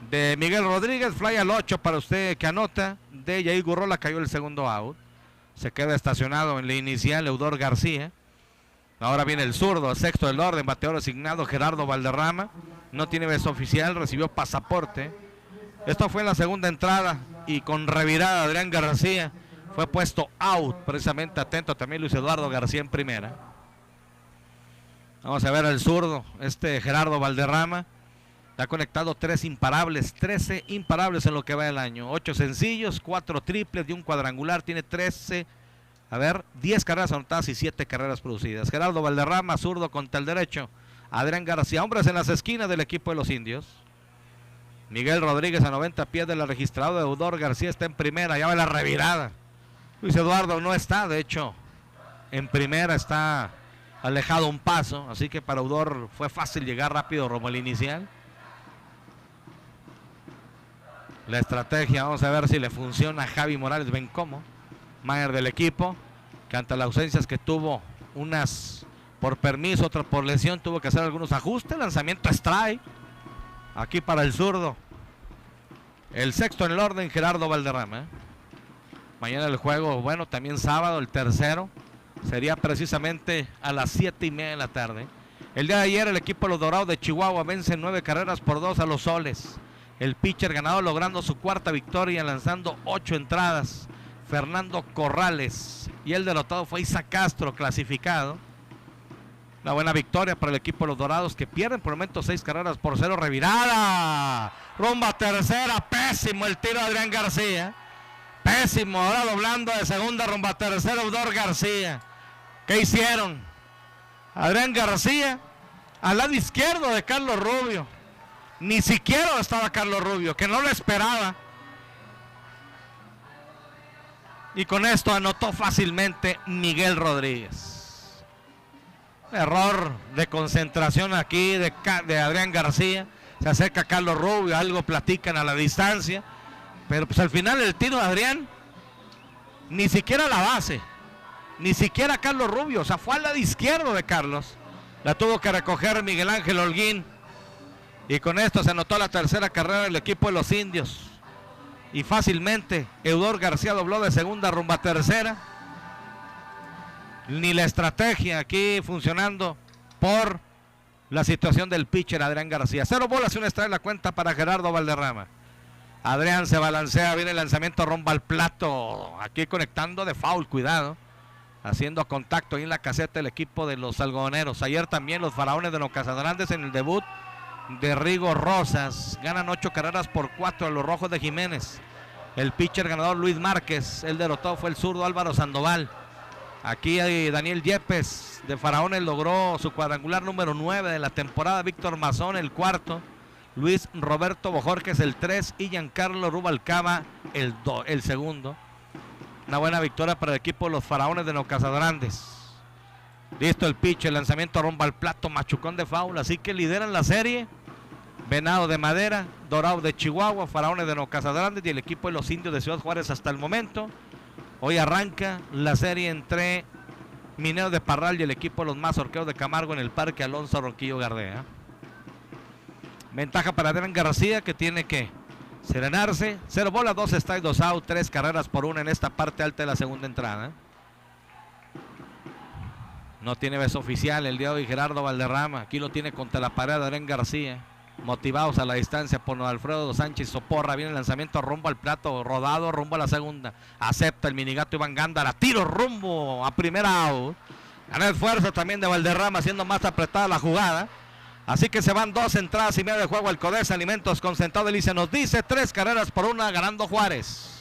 Speaker 1: De Miguel Rodríguez, fly al 8 para usted que anota. De Yair Gurrola cayó el segundo out. Se queda estacionado en la inicial Eudor García. Ahora viene el zurdo, el sexto del orden, bateador asignado Gerardo Valderrama. No tiene beso oficial, recibió pasaporte. Esto fue en la segunda entrada y con revirada Adrián García fue puesto out, precisamente atento también Luis Eduardo García en primera. Vamos a ver al zurdo, Gerardo Valderrama. Ha conectado 3 imparables, 13 imparables en lo que va del año. 8 sencillos, 4 triples y un cuadrangular. Tiene 10 carreras anotadas y 7 carreras producidas. Gerardo Valderrama, zurdo contra el derecho. Adrián García, hombres en las esquinas del equipo de los indios. Miguel Rodríguez a 90 pies de la registrada. Eudor García está en primera, ya va la revirada. Luis Eduardo no está, de hecho, en primera está alejado un paso. Así que para Eudor fue fácil llegar rápido rumbo al inicial. La estrategia, vamos a ver si le funciona a Javi Morales Bencomo, manager del equipo, que ante las ausencias que tuvo, unas por permiso, otras por lesión, tuvo que hacer algunos ajustes. Lanzamiento strike, aquí para el zurdo. El sexto en el orden, Gerardo Valderrama. Mañana el juego, bueno, también sábado, el tercero, sería precisamente a las 7:30 de la tarde. El día de ayer el equipo de los Dorados de Chihuahua vence 9 carreras por 2 a los Soles. El pitcher ganador logrando su cuarta victoria, lanzando 8 entradas. Fernando Corrales. Y el derrotado fue Isa Castro, clasificado. Una buena victoria para el equipo de los Dorados, que pierden por el momento 6-0. Revirada. Rumba tercera. Pésimo el tiro de Adrián García. Pésimo. Ahora doblando de segunda. Rumba tercera. Eudor García. ¿Qué hicieron? Adrián García al lado izquierdo de Carlos Rubio. Ni siquiera estaba Carlos Rubio, que no lo esperaba. Y con esto anotó fácilmente Miguel Rodríguez. Error de concentración aquí de Adrián García. Se acerca Carlos Rubio, algo platican a la distancia. Pero pues al final el tiro de Adrián, ni siquiera la base, ni siquiera Carlos Rubio. O sea, fue al lado izquierdo de Carlos. La tuvo que recoger Miguel Ángel Holguín. Y con esto se anotó la tercera carrera del equipo de los Indios. Y fácilmente Eudor García dobló de segunda rumbo a tercera. Ni la estrategia aquí funcionando por la situación del pitcher Adrián García. 0 bolas y una extra en la cuenta para Gerardo Valderrama. Adrián se balancea, viene el lanzamiento rumbo al plato. Aquí conectando de foul, cuidado. Haciendo contacto ahí en la caseta del equipo de los algodoneros. Ayer también los Faraones de Nocasa Grandes en el debut de Rigo Rosas. Ganan 8-4 a los Rojos de Jiménez. El pitcher ganador Luis Márquez. El derrotado fue el zurdo Álvaro Sandoval. Aquí Daniel Yepes de Faraones logró su cuadrangular número 9 de la temporada. Víctor Mazón el cuarto. Luis Roberto Bojorquez el 3 y Giancarlo Rubalcaba el segundo. Una buena victoria para el equipo de los Faraones de Nocasa Grandes. Listo el pitch, el lanzamiento rumbo al plato, machucón de foul, así que lideran la serie Venado de Madera, Dorado de Chihuahua, Faraones de Nocasa Grandes y el equipo de los Indios de Ciudad Juárez hasta el momento. Hoy arranca la serie entre Minero de Parral y el equipo de los Mazorqueros de Camargo en el Parque Alonso Ronquillo Gardea. Ventaja para Adrián García, que tiene que serenarse. 0 bolas, 2 strikes, 2 out, 3 carreras por 1 en esta parte alta de la segunda entrada. No tiene beso oficial el día de hoy Gerardo Valderrama. Aquí lo tiene contra la pared de Adrián García. Motivados a la distancia por Alfredo Sánchez Soporra. Viene el lanzamiento rumbo al plato, rodado rumbo a la segunda. Acepta el minigato Iván Gándara. Tiro rumbo a primera out. Gana esfuerzo también de Valderrama, haciendo más apretada la jugada. Así que se van 2 entradas y media de juego al Codesa Alimentos Concentrado Delicia. Nos dice 3 carreras por 1 ganando Juárez.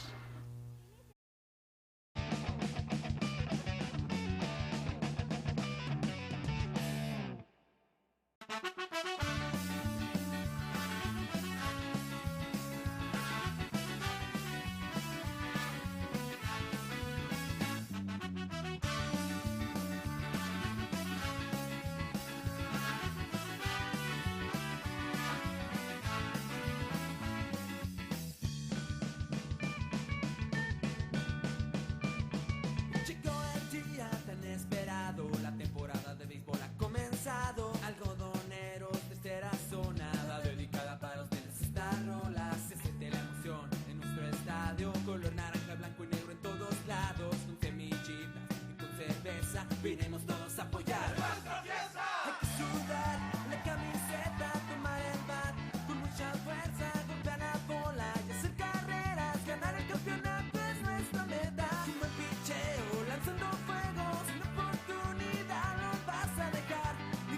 Speaker 2: Algodoneros de esta zona, dedicada para ustedes esta rola. Se siente la emoción en nuestro estadio, color naranja, blanco y negro en todos lados, con semillitas y con cerveza, vinimos todos a apoyar nuestra fiesta. Hay que sudar la camiseta, tomar el bat con mucha fuerza, golpear la bola y hacer carreras, ganar el campeonato es nuestra meta. Un buen picheo, lanzando fuego, sin oportunidad no vas a dejar.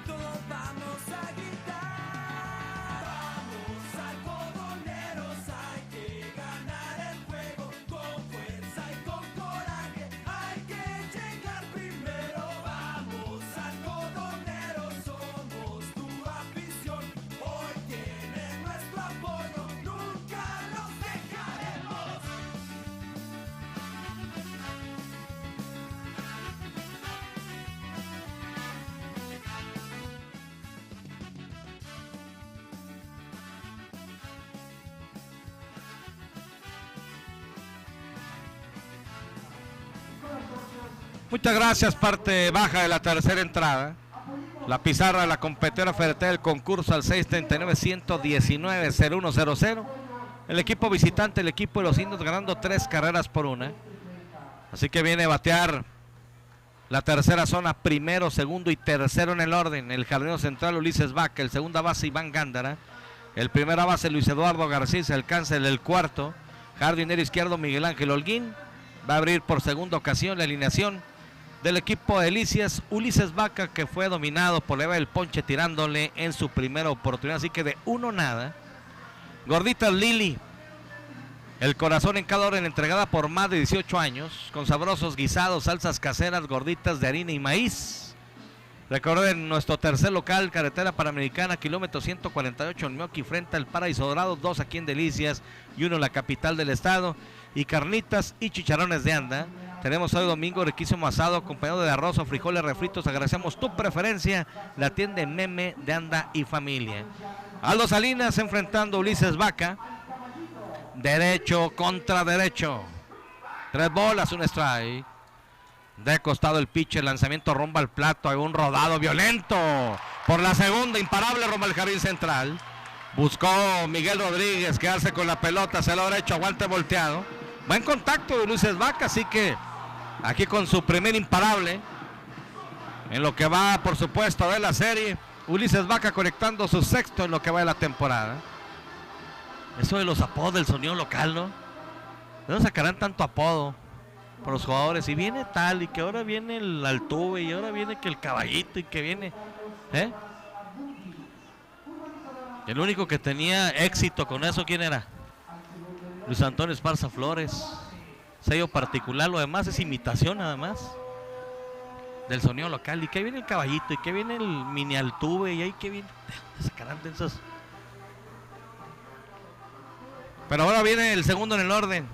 Speaker 2: Todos vamos a gritar. Vamos algodoneros, hay que ganar el juego con fuerza y con coraje. Hay que llegar primero. Vamos algodoneros, somos tu afición. Hoy tienen nuestro apoyo, nunca los dejaremos.
Speaker 1: Muchas gracias, parte baja de la tercera entrada. La pizarra de la competidora Ferretel del concurso al 639-119-0100. El equipo visitante, el equipo de los Indios ganando 3 carreras por 1. Así que viene a batear la tercera zona, primero, segundo y tercero en el orden. El jardinero central Ulises Vaca, el segunda base Iván Gándara. El primera base Luis Eduardo García, se alcanza el cuarto. Jardinero izquierdo Miguel Ángel Holguín. Va a abrir por segunda ocasión la alineación del equipo de Delicias. Ulises Vaca, que fue dominado por Eva del Ponche tirándole en su primera oportunidad, así que de 1-0. Gorditas Lili, el corazón en cada orden, entregada por más de 18 años, con sabrosos guisados, salsas caseras, gorditas de harina y maíz. Recuerden nuestro tercer local, carretera Panamericana, kilómetro 148 en Meoqui, frente al Paraíso Dorado, 2 aquí en Delicias y 1 en la capital del estado. Y carnitas y chicharrones de anda. Tenemos hoy domingo riquísimo asado acompañado de arroz o frijoles refritos. Agradecemos tu preferencia. La tienda Meme de Anda y Familia. Aldo Salinas enfrentando a Ulises Vaca. Derecho contra derecho. 3 bolas, un strike. De costado el pitcher, lanzamiento rumbo al plato. Hay un rodado violento. Por la segunda, imparable rumbo al jardín central. Buscó Miguel Rodríguez quedarse con la pelota. Se lo ha hecho, aguante volteado. Buen contacto de Ulises Vaca, así que aquí con su primer imparable. En lo que va, por supuesto, de la serie. Ulises Vaca conectando su sexto en lo que va de la temporada. Eso de los apodos del sonido local, ¿no? ¿De dónde sacarán tanto apodo por los jugadores? Y viene tal, y que ahora viene el Altuve, y ahora viene que el Caballito, y que viene... El único que tenía éxito con eso, ¿quién era? Luis Antonio Esparza Flores. Sello particular, lo demás es imitación nada más del sonido local. Y que viene el Caballito, y que viene el mini Altuve, y ahí que viene... ¿De dónde sacarán de esos? Pero ahora viene el segundo en el orden.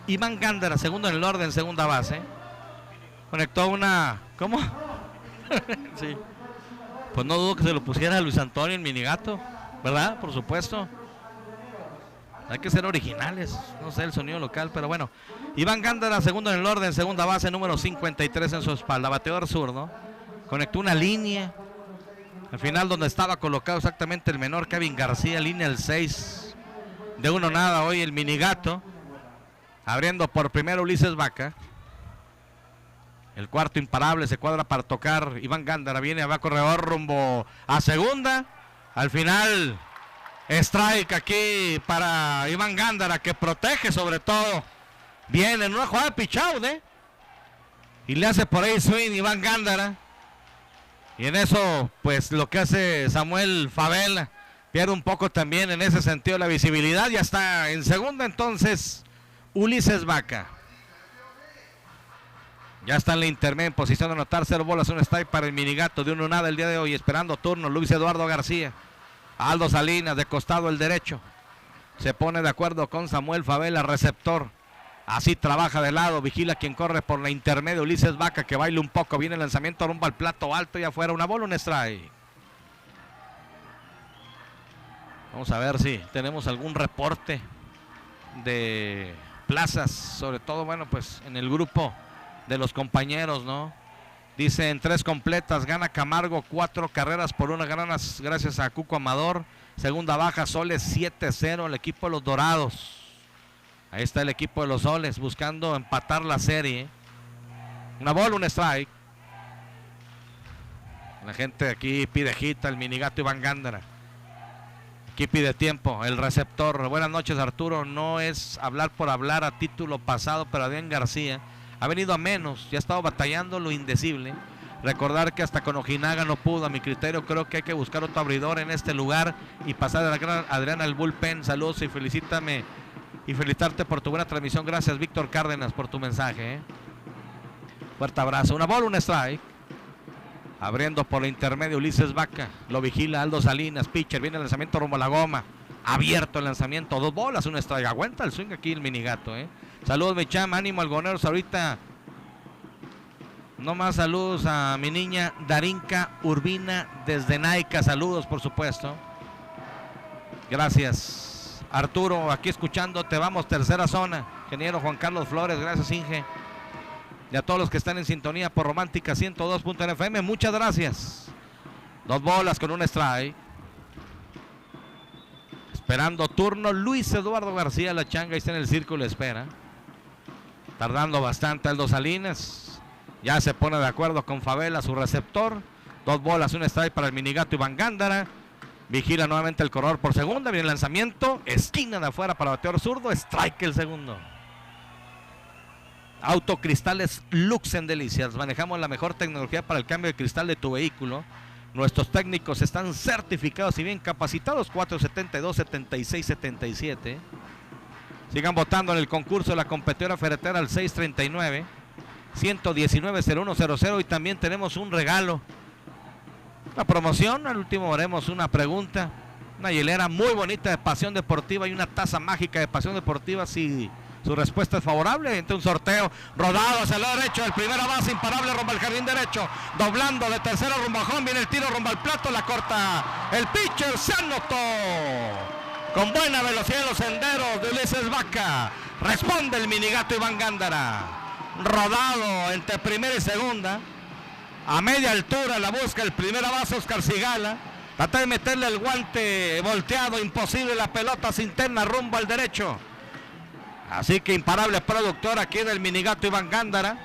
Speaker 1: Iván Gándara, segundo en el orden, segunda base. Conectó una... ¿Cómo? Sí. Pues no dudo que se lo pusiera a Luis Antonio en Minigato, ¿verdad? Por supuesto. Hay que ser originales. No sé el sonido local, pero bueno. Iván Gándara, segundo en el orden, segunda base, número 53 en su espalda. Bateador zurdo. Conectó una línea. Al final donde estaba colocado exactamente el menor Kevin García, línea el 6. De 1-0 hoy el Minigato. Abriendo por primero Ulises Vaca. El cuarto imparable se cuadra para tocar Iván Gándara. Viene, va a corredor rumbo a segunda. Al final, strike aquí para Iván Gándara, que protege sobre todo. Viene en una jugada de pitch-out, y le hace por ahí swing Iván Gándara. Y en eso, pues lo que hace Samuel Favela, pierde un poco también en ese sentido la visibilidad. Ya está en segunda entonces Ulises Vaca. Ya está en la intermedia en posición de anotar, 0 bolas, un strike para el Minigato de 1-0 el día de hoy. Esperando turno Luis Eduardo García. Aldo Salinas de costado el derecho. Se pone de acuerdo con Samuel Favela, receptor. Así trabaja de lado, vigila quien corre por la intermedia. Ulises Vaca, que baila un poco. Viene el lanzamiento rumbo al plato alto y afuera. Una bola, un strike. Vamos a ver si tenemos algún reporte de plazas, sobre todo, bueno, pues en el grupo de los compañeros, ¿no? Dice en 3 completas, gana Camargo 4 carreras por 1 ganas gracias a Cuco Amador. Segunda baja, Soles 7-0, el equipo de los Dorados. Ahí está el equipo de los Soles buscando empatar la serie. Una bola, un strike. La gente aquí pide hit al Minigato Iván Gándara. Aquí pide tiempo el receptor. Buenas noches, Arturo. No es hablar por hablar a título pasado, pero Adrián García ha venido a menos, ya ha estado batallando lo indecible. Recordar que hasta con Ojinaga no pudo. A mi criterio creo que hay que buscar otro abridor en este lugar y pasar a la gran Adrián al bullpen. Saludos y felicitarte por tu buena transmisión. Gracias, Víctor Cárdenas, por tu mensaje. Fuerte abrazo. Una bola, un strike. Abriendo por la intermedia Ulises Vaca. Lo vigila Aldo Salinas, pitcher. Viene el lanzamiento rumbo a la goma. Abierto el lanzamiento. 2 bolas, un strike. Aguanta el swing aquí el Minigato. Saludos, mi chama. Ánimo, algoneros. Ahorita no más saludos a mi niña Darinka Urbina desde Naica. Saludos, por supuesto. Gracias, Arturo. Aquí escuchándote. Vamos, tercera zona. Ingeniero Juan Carlos Flores. Gracias, Inge. Y a todos los que están en sintonía por Romántica 102.fm, muchas gracias. 2 bolas con un strike. Esperando turno Luis Eduardo García, la changa, ahí está en el círculo de espera. Tardando bastante Aldo Salinas. Ya se pone de acuerdo con Favela, su receptor. 2 bolas, un strike para el Minigato Iván Gándara. Vigila nuevamente el corredor por segunda. Viene el lanzamiento. Esquina de afuera para bateador zurdo. Strike el segundo. Autocristales Lux en Delicias. Manejamos la mejor tecnología para el cambio de cristal de tu vehículo. Nuestros técnicos están certificados y bien capacitados. 472-7677. Sigan votando en el concurso de la competidora ferretera al 639-119-0100. Y también tenemos un regalo. La promoción, al último haremos una pregunta. Una hielera muy bonita de Pasión Deportiva y una taza mágica de Pasión Deportiva. Si su respuesta es favorable, entre un sorteo. Rodado hacia el lado derecho, el primera base imparable rumbo al jardín derecho. Doblando de tercera rumbo a home, viene el tiro rumbo al plato, la corta. El pitcher se anotó. Con buena velocidad en los senderos de Ulises Vaca. Responde el minigato Iván Gándara. Rodado entre primera y segunda. A media altura la busca el primera base Oscar Cigala. Trata de meterle el guante volteado, imposible, la pelota se interna rumbo al derecho. Así que imparable productor aquí del minigato Iván Gándara.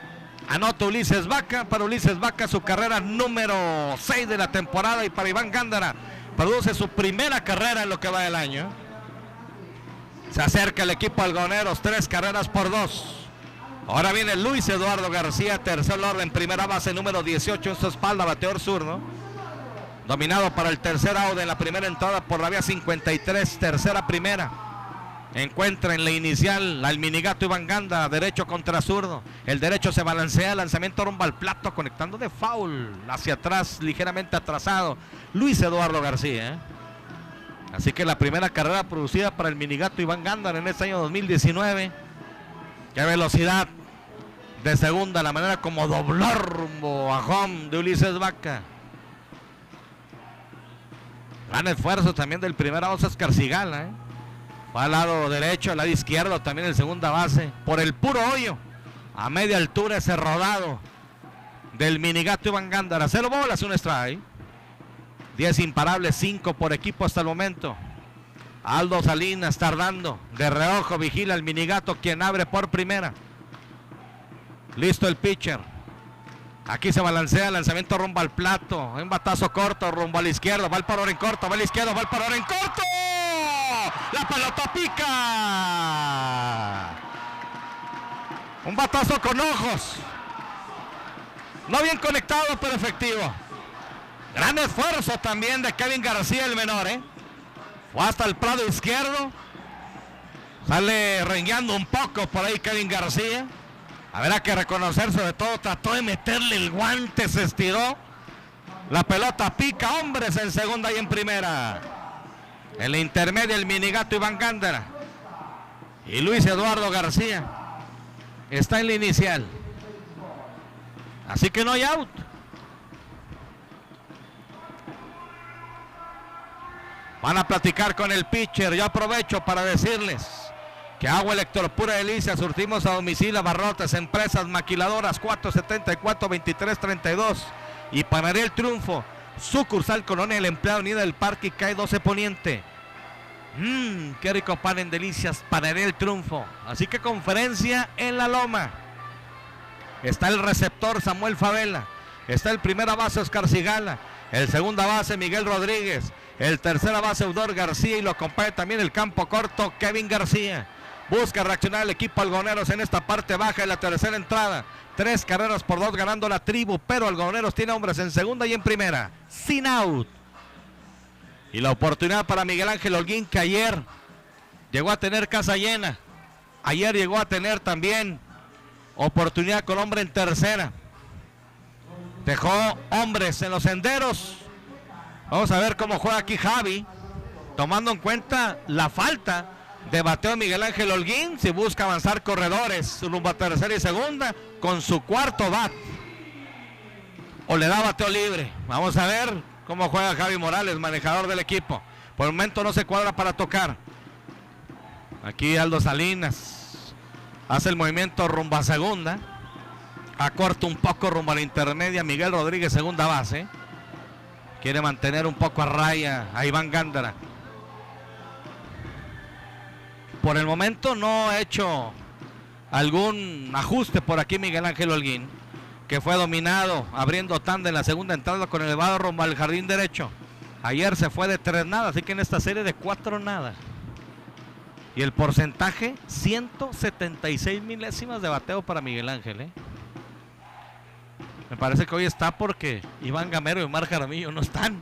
Speaker 1: Anota Ulises Vaca. Para Ulises Vaca su carrera número 6 de la temporada. Y para Iván Gándara produce su primera carrera en lo que va del año. Se acerca el equipo algoneros, 3 carreras por 2. Ahora viene Luis Eduardo García, tercer orden, primera base, número 18 en su espalda, bateador zurdo. Dominado para el tercer out en la primera entrada por la vía 53, tercera primera. Encuentra en la inicial al minigato Iván Gándara, derecho contra zurdo. El derecho se balancea, lanzamiento rumbo al plato, conectando de foul hacia atrás, ligeramente atrasado. Luis Eduardo García. Así que la primera carrera producida para el minigato Iván Gándara en este año 2019. Qué velocidad de segunda, la manera como dobló rumbo a home de Ulises Vaca. Gran esfuerzo también del primera base Oscar Cigala. Va al lado derecho, al lado izquierdo también el segunda base. Por el puro hoyo. A media altura ese rodado del minigato Iván Gándara. 0 bolas, un strike. 10 imparables, 5 por equipo hasta el momento. Aldo Salinas tardando. De reojo vigila el minigato, quien abre por primera. Listo el pitcher. Aquí se balancea, lanzamiento rumbo al plato. Un batazo corto, rumbo a la izquierda. Va el parador en corto, va a la izquierda, va el parador en corto. La pelota pica. Un batazo con ojos. No bien conectado, pero efectivo. Gran esfuerzo también de Kevin García, el menor, Fue hasta el prado izquierdo. Sale rengueando un poco por ahí Kevin García. Habrá que reconocer, sobre todo trató de meterle el guante, se estiró. La pelota pica, hombres en segunda y en primera. En la intermedia el minigato Iván Gándara. Y Luis Eduardo García está en la inicial. Así que no hay out. Van a platicar con el pitcher. Yo aprovecho para decirles que Agua Electropura Delicia, surtimos a domicilio, abarrotes, empresas, maquiladoras, 474-2332. Y Panadería El Triunfo, sucursal Colonia El Empleado, Unida del Parque y CAE 12 Poniente. Qué rico pan en Delicias, Panadería El Triunfo. Así que conferencia en La Loma. Está el receptor Samuel Favela. Está el primera base Oscar Cigala. El segunda base Miguel Rodríguez. El tercera base Eudor García. Y lo acompaña también el campo corto Kevin García. Busca reaccionar el equipo algoneros en esta parte baja de la tercera entrada. 3 carreras por 2 ganando la tribu, pero algoneros tiene hombres en segunda y en primera. Sin out. Y la oportunidad para Miguel Ángel Holguín, que ayer llegó a tener casa llena. Ayer llegó a tener también oportunidad con hombre en tercera. Dejó hombres en los senderos. Vamos a ver cómo juega aquí Javi, tomando en cuenta la falta de bateo de Miguel Ángel Holguín. Si busca avanzar corredores rumbo a tercera y segunda con su cuarto bat, o le da bateo libre. Vamos a ver cómo juega Javi Morales, manejador del equipo. Por el momento no se cuadra para tocar. Aquí Aldo Salinas hace el movimiento rumbo a segunda. Acorta un poco rumbo a la intermedia. Miguel Rodríguez, segunda base. Quiere mantener un poco a raya a Iván Gándara. Por el momento no ha hecho algún ajuste por aquí Miguel Ángel Holguín, que fue dominado abriendo tanda en la segunda entrada con elevado rumbo al jardín derecho. Ayer se fue de 3 nada, así que en esta serie de 4 nada. Y el porcentaje, 176 milésimas de bateo para Miguel Ángel, ¿eh? Me parece que hoy está porque Iván Gamero y Omar Jaramillo no están.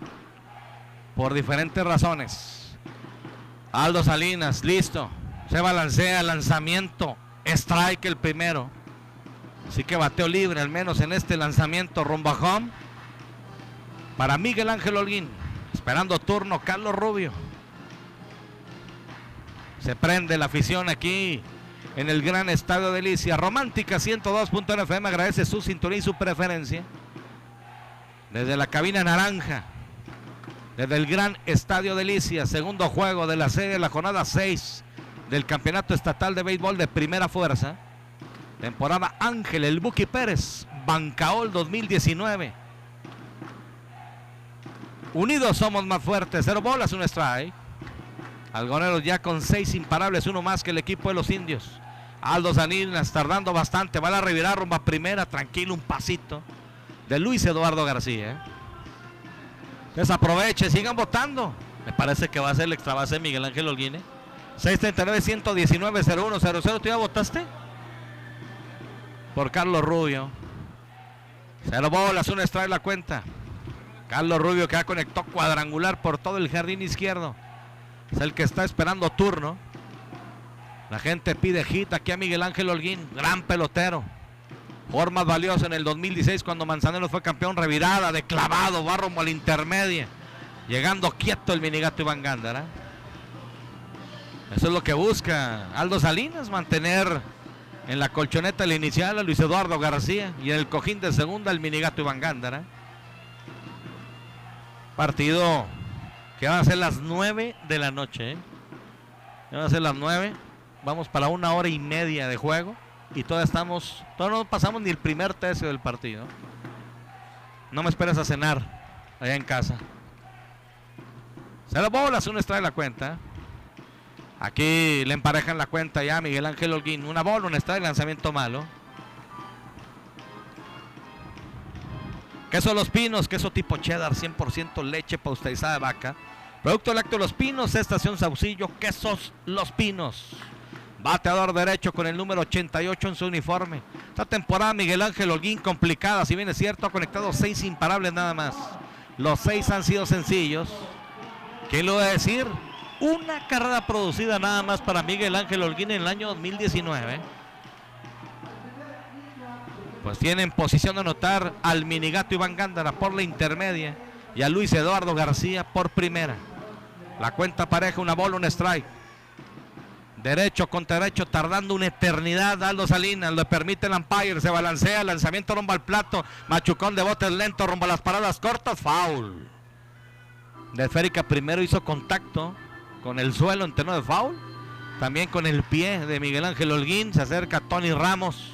Speaker 1: Por diferentes razones. Aldo Salinas, listo. Se balancea, lanzamiento. Strike el primero. Así que bateo libre, al menos en este lanzamiento rumbo a home. Para Miguel Ángel Holguín. Esperando turno, Carlos Rubio. Se prende la afición aquí en el gran Estadio Delicias. Romántica 102.1 FM agradece su sintonía y su preferencia. Desde la cabina naranja, desde el gran Estadio Delicias, segundo juego de la serie, la jornada 6 del Campeonato Estatal de Béisbol de Primera Fuerza. Temporada Ángel, el Buki Pérez, Bancaol 2019. Unidos somos más fuertes, 0 bolas, 1 strike. Algoneros ya con 6 imparables, uno más que el equipo de los indios. Aldo Salinas tardando bastante, va a la revirada rumba primera, tranquilo, un pasito de Luis Eduardo García. Desaproveche, sigan votando. Me parece que va a ser el extra base de Miguel Ángel Holguín. 639-119-0100. ¿Tú ya votaste? Por Carlos Rubio. 0 bolas, 1 strike la cuenta. Carlos Rubio que ya conectó cuadrangular por todo el jardín izquierdo. Es el que está esperando turno. La gente pide hit aquí a Miguel Ángel Holguín, gran pelotero. Jugador más valioso en el 2016 cuando Manzanero fue campeón, revirada de clavado, va rumbo a la intermedia. Llegando quieto el minigato Iván Gándara. Eso es lo que busca Aldo Salinas, mantener en la colchoneta el inicial a Luis Eduardo García y en el cojín de segunda el minigato Iván Gándara. Partido que van a ser las 9 de la noche, ¿eh? Van a ser las 9. Vamos para 1 hora y media de juego. Y todavía no pasamos ni el primer tercio del partido. No me esperes a cenar allá en casa. 0 bolas, 1 strike la cuenta. Aquí le emparejan la cuenta ya Miguel Ángel Holguín. 1 bola, 1 strike, lanzamiento malo. Queso Los Pinos, queso tipo cheddar, 100% leche pasteurizada de vaca. Producto lácteo Los Pinos, estación Saucillo, quesos Los Pinos. Bateador derecho con el número 88 en su uniforme. Esta temporada Miguel Ángel Holguín complicada, si bien es cierto, ha conectado 6 imparables nada más. Los 6 han sido sencillos. ¿Qué le voy a decir? Una carrera producida nada más para Miguel Ángel Holguín en el año 2019. Pues tiene en posición de anotar al minigato Iván Gándara por la intermedia y a Luis Eduardo García por primera. La cuenta pareja, 1 bola, 1 strike. Derecho contra derecho, tardando una eternidad. Aldo Salinas, le permite el umpire, se balancea, lanzamiento rumbo al plato, machucón de botes lento rumbo a las paradas cortas, foul. De esférica primero hizo contacto con el suelo en terreno de foul. También con el pie de Miguel Ángel Holguín, se acerca Tony Ramos.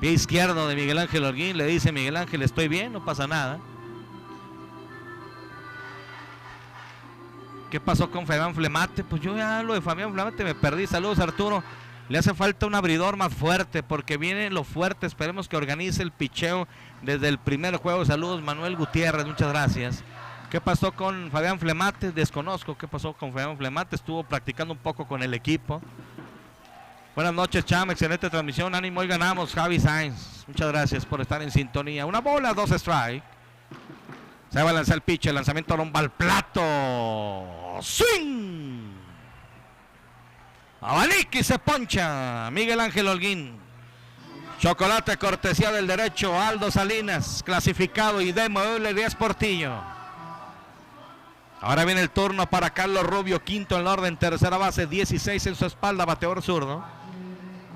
Speaker 1: Pie izquierdo de Miguel Ángel Holguín, le dice Miguel Ángel, estoy bien, no pasa nada. ¿Qué pasó con Fabián Flemate? Pues yo ya lo de Fabián Flemate me perdí. Saludos Arturo. Le hace falta un abridor más fuerte porque viene lo fuerte. Esperemos que organice el picheo desde el primer juego. Saludos Manuel Gutiérrez, muchas gracias. ¿Qué pasó con Fabián Flemate? Desconozco qué pasó con Fabián Flemate. Estuvo practicando un poco con el equipo. Buenas noches, Cham, excelente transmisión. Ánimo, hoy ganamos. Javi Sainz, muchas gracias por estar en sintonía. 1 bola, 2 strike. Se va a lanzar el pitch, el lanzamiento rumbo al plato. ¡Swing! Abanique y se poncha Miguel Ángel Holguín. Chocolate cortesía del derecho, Aldo Salinas, clasificado y de Mueble 10 Portillo. Ahora viene el turno para Carlos Rubio, quinto en la orden, tercera base, 16 en su espalda, bateador zurdo.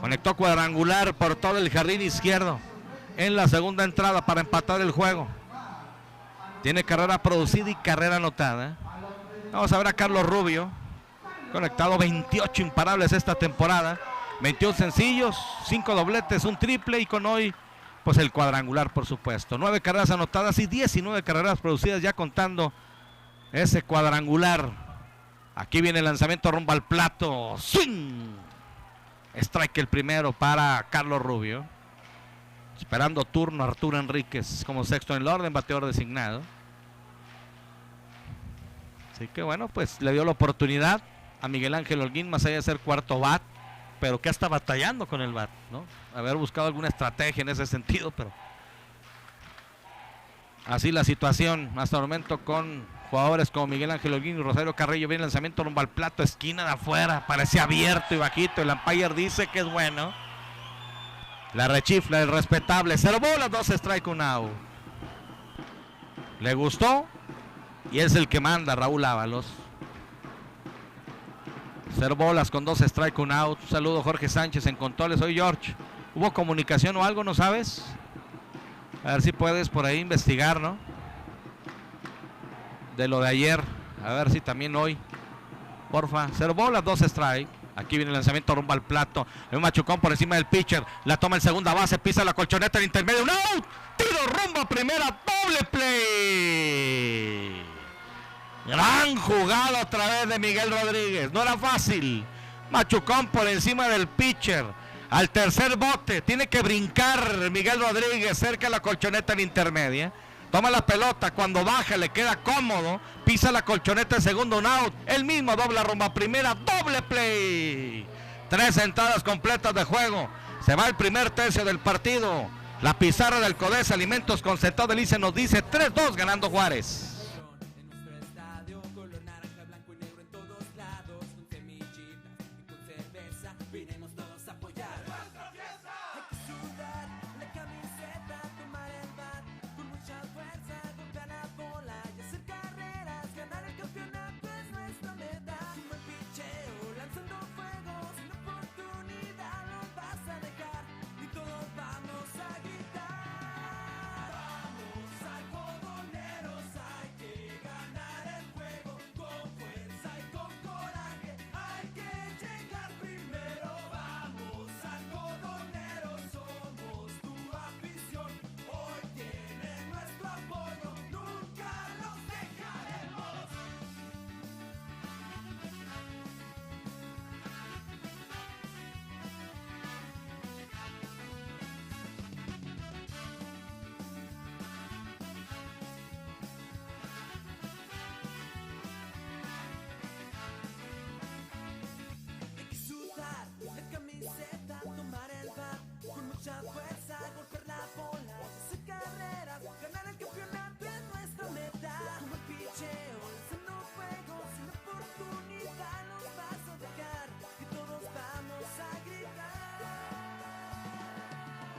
Speaker 1: Conectó cuadrangular por todo el jardín izquierdo en la segunda entrada para empatar el juego. Tiene carrera producida y carrera anotada. Vamos a ver a Carlos Rubio. Conectado 28 imparables esta temporada. 21 sencillos, 5 dobletes, un triple y con hoy, pues el cuadrangular por supuesto. 9 carreras anotadas y 19 carreras producidas ya contando ese cuadrangular. Aquí viene el lanzamiento rumbo al plato. ¡Swing! Strike el primero para Carlos Rubio. Esperando turno Arturo Enríquez como sexto en el orden, bateador designado. Así que bueno, pues le dio la oportunidad a Miguel Ángel Holguín, más allá de ser cuarto bat, pero que está batallando con el bat, ¿no? Haber buscado alguna estrategia en ese sentido, pero así la situación hasta el momento con jugadores como Miguel Ángel Holguín y Rosario Carrillo. Viene el lanzamiento rumbo al plato, esquina de afuera, parece abierto y bajito, el umpire dice que es bueno. La rechifla, el respetable, 0 bolas, 2 strike, 1 out. Le gustó y es el que manda, Raúl Ábalos. 0 bolas con 2 strike, 1 out. Un saludo Jorge Sánchez en controles. Soy George. ¿Hubo comunicación o algo, no sabes? A ver si puedes por ahí investigar, ¿no? De lo de ayer. A ver si también hoy. Porfa. 0 bolas, 2 strike. Aquí viene el lanzamiento rumbo al plato. Un machucón por encima del pitcher. La toma en segunda base. Pisa la colchoneta en intermedio. ¡Un out! Tiro rumbo a primera. Doble play. Gran jugada a través de Miguel Rodríguez. No era fácil. Machucón por encima del pitcher. Al tercer bote. Tiene que brincar Miguel Rodríguez cerca de la colchoneta en intermedia. Toma la pelota, cuando baja le queda cómodo, pisa la colchoneta en segundo, un out, él mismo dobla rumbo a primera, doble play. 3 entradas completas de juego, se va el primer tercio del partido. La pizarra del Codesa Alimentos Concentrado del ICE nos dice 3-2 ganando Juárez.
Speaker 2: En nuestro estadio, color naranja, blanco y negro en todos lados, con semillitas y con cerveza, vinimos todos a apoyar nuestra fiesta. Hay que sudar la camiseta, tomar el bat, con mucha fuerza, golpear la bola y hacer carreras, ganar el campeonato es nuestra meta. Como el picheo, lanzando fuego, sin oportunidad no vas a dejar, y todos vamos a gritar. Vamos algodoneros, hay que ganar el juego, con fuerza y con coraje, hay que llegar primero. Vamos algodoneros, somos tu afición, hoy tienen nuestro apoyo, nunca los dejaremos. Hay que sudar la camiseta, tomar el bat, con mucha fuerza, golpear la bola, hacer carreras, ganar el campeonato es nuestra meta. Como el picheo, lanzando fuego, sin oportunidad nos vas a dejar, y todos vamos a gritar.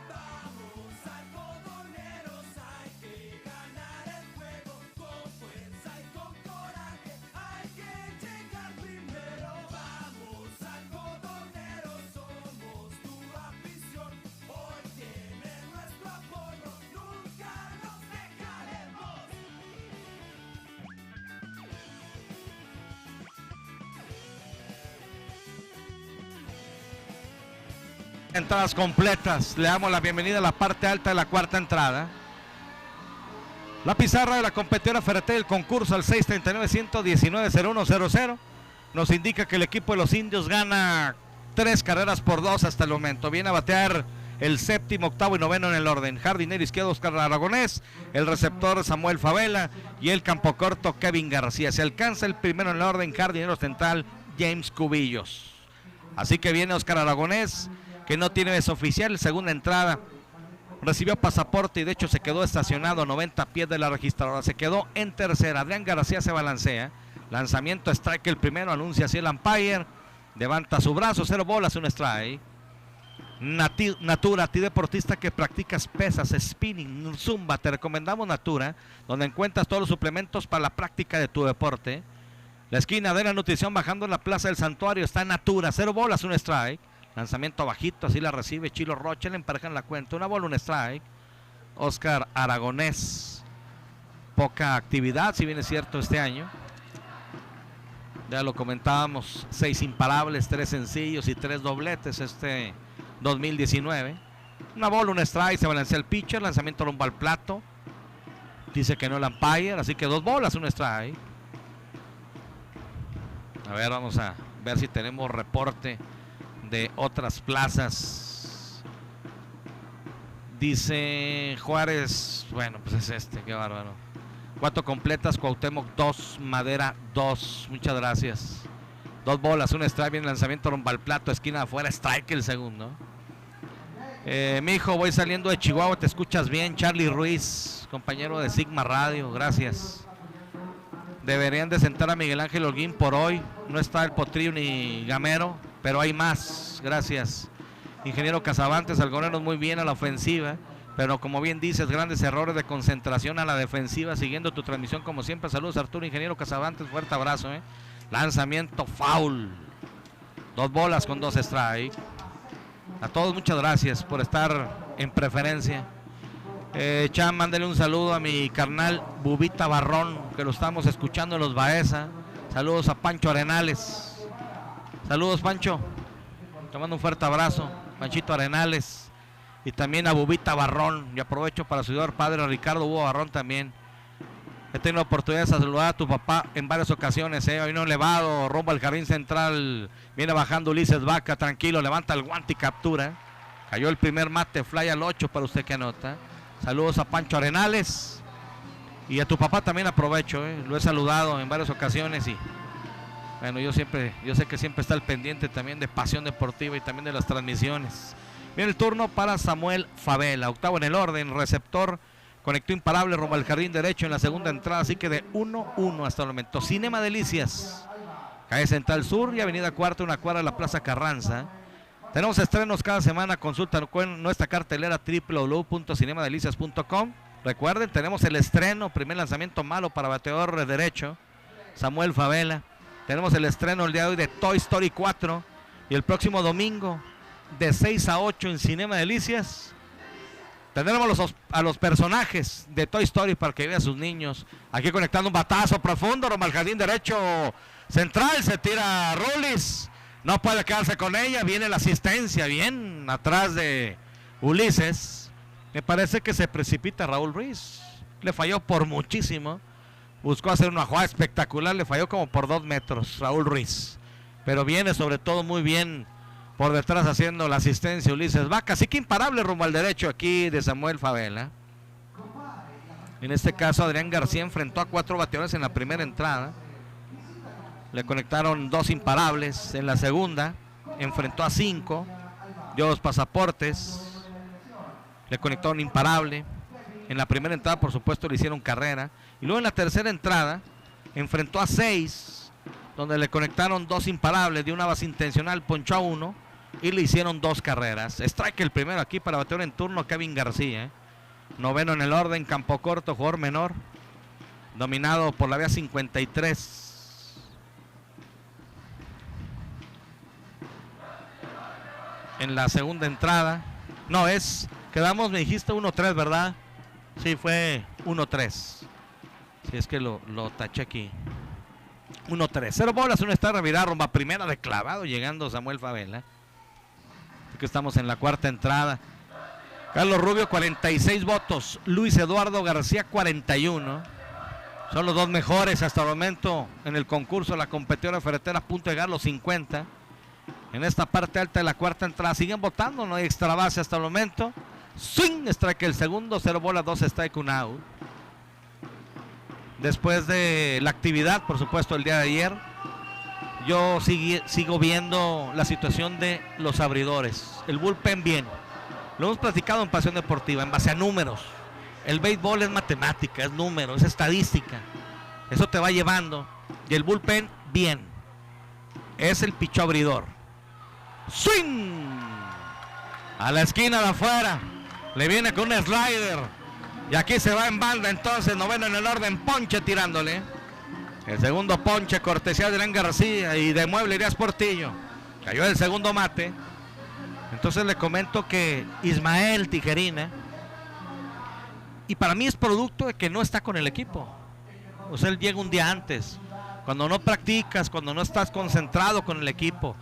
Speaker 2: Vamos algodoneros, hay que ganar el juego, con fuerza y con coraje, hay que llegar primero. Vamos algodoneros, somos tu afición, hoy tienen nuestro apoyo, nunca los dejaremos.
Speaker 1: Entradas completas, le damos la bienvenida a la parte alta de la cuarta entrada. La pizarra de la competidora Ferreté del concurso al 639-119-0100 nos indica que el equipo de los indios gana 3 carreras por 2 hasta el momento. Viene a batear el séptimo, octavo y noveno en el orden. Jardinero izquierdo Oscar Aragonés, el receptor Samuel Favela y el campo corto Kevin García. Se alcanza el primero en el orden, jardinero central James Cubillos. Así que viene Oscar Aragonés, que no tiene beso oficial, segunda entrada. Recibió pasaporte y de hecho se quedó estacionado a 90 pies de la registradora. Se quedó en tercera. Adrián García se balancea. Lanzamiento strike el primero, anuncia así el umpire. Levanta su brazo, 0 bolas, un strike. Natura, a ti deportista que practicas pesas, spinning, zumba, te recomendamos Natura, donde encuentras todos los suplementos para la práctica de tu deporte. La esquina de la nutrición bajando en la Plaza del Santuario está Natura, 0 bolas, un strike. Lanzamiento bajito, así la recibe Chilo Rocha, le emparejan la cuenta, 1 bola, un strike. Oscar Aragonés, poca actividad, si bien es cierto, este año. Ya lo comentábamos, 6 imparables, 3 sencillos y 3 dobletes este 2019. 1 bola, un strike, se balancea el pitcher, lanzamiento rumbo al plato. Dice que no el umpire, así que 2 bolas, un strike. A ver, vamos a ver si tenemos reporte de otras plazas. Dice Juárez, bueno, pues es este, qué bárbaro. 4 completas, Cuauhtémoc 2, Madera 2, muchas gracias. 2 bolas, un strike, viene el lanzamiento rumbo al plato, esquina afuera, strike el segundo. Mi hijo, voy saliendo de Chihuahua, te escuchas bien. Charlie Ruiz, compañero de Sigma Radio, gracias. Deberían de sentar a Miguel Ángel Holguín por hoy. No está el Potrillo ni Gamero, pero hay más, gracias. Ingeniero Casabantes, algoneros muy bien a la ofensiva, pero como bien dices, grandes errores de concentración a la defensiva, siguiendo tu transmisión como siempre. Saludos Arturo, Ingeniero Casabantes, fuerte abrazo. Lanzamiento foul, 2 bolas con 2 strikes. A todos muchas gracias por estar en preferencia. Chan, mándale un saludo a mi carnal Bubita Barrón, que lo estamos escuchando en Los Baeza. Saludos a Pancho Arenales. Saludos, Pancho. Te mando un fuerte abrazo, Panchito Arenales. Y también a Bubita Barrón. Y aprovecho para saludar al padre Ricardo Hugo Barrón también. He tenido la oportunidad de saludar a tu papá en varias ocasiones. Hoy no elevado, rumbo al jardín central. Viene bajando Ulises Vaca, tranquilo, levanta el guante y captura. Cayó el primer mate, fly al 8 para usted que anota. Saludos a Pancho Arenales. Y a tu papá también aprovecho, lo he saludado en varias ocasiones. Y bueno, yo sé que siempre está al pendiente también de Pasión Deportiva y también de las transmisiones. Viene el turno para Samuel Favela, octavo en el orden, receptor. Conectó imparable rumbo al jardín derecho en la segunda entrada, así que de 1-1 hasta el momento. Cinema Delicias, calle Central Sur y avenida Cuarta, una cuadra de la Plaza Carranza. Tenemos estrenos cada semana, consulta nuestra cartelera www.cinemadelicias.com. Recuerden, tenemos el estreno, primer lanzamiento malo para bateador derecho, Samuel Favela. Tenemos el estreno el día de hoy de Toy Story 4 y el próximo domingo de 6 a 8 en Cinema Delicias. Tendremos a los personajes de Toy Story para que vean a sus niños. Aquí conectando un batazo profundo, rumbo al jardín derecho central, se tira Rulis. No puede quedarse con ella, viene la asistencia, bien atrás de Ulises. Me parece que se precipita Raúl Ruiz. Le falló por muchísimo. Buscó hacer una jugada espectacular, le falló como por 2 metros Raúl Ruiz. Pero viene sobre todo muy bien por detrás haciendo la asistencia Ulises Vaca. Así que imparable rumbo al derecho aquí de Samuel Favela. En este caso Adrián García enfrentó a 4 bateadores en la primera entrada. Le conectaron 2 imparables. En la segunda enfrentó a 5. Dio 2 pasaportes. Le conectó un imparable. En la primera entrada, por supuesto, le hicieron carrera. Y luego en la tercera entrada enfrentó a 6, donde le conectaron 2 imparables. De una base intencional, ponchó a 1 y le hicieron 2 carreras. Strike el primero aquí para bateador en turno, Kevin García. Noveno en el orden, campo corto, jugador menor. Dominado por la vía 53. En la segunda entrada. No, quedamos, me dijiste 1-3, ¿verdad? Sí, fue 1-3. Si es que lo taché aquí. 1-3. 0 bolas, 1 está revirada, rumba primera de clavado, llegando Samuel Favela. Así que estamos en la cuarta entrada. Carlos Rubio, 46 votos. Luis Eduardo García, 41. Son los 2 mejores hasta el momento en el concurso. La competidora ferretera a punto de llegar a los 50. En esta parte alta de la cuarta entrada siguen votando, no hay extra base hasta el momento. Swing, strike el segundo, 0 bolas, 2 strike, 1 out. Después de la actividad, por supuesto, el día de ayer, yo sigo viendo la situación de los abridores. El bullpen bien. Lo hemos platicado en Pasión Deportiva, en base a números. El béisbol es matemática, es número, es estadística. Eso te va llevando. Y el bullpen bien. Es el pichó abridor. Swing. A la esquina de afuera. Le viene con un slider. Y aquí se va en banda entonces, noveno en el orden, ponche tirándole. El segundo ponche, cortesía de Adrián García y de Mueble Irías Portillo. Cayó el segundo mate. Entonces le comento que Ismael Tijerina, y para mí es producto de que no está con el equipo. O sea, él llega un día antes. Cuando no practicas, cuando no estás concentrado con el equipo,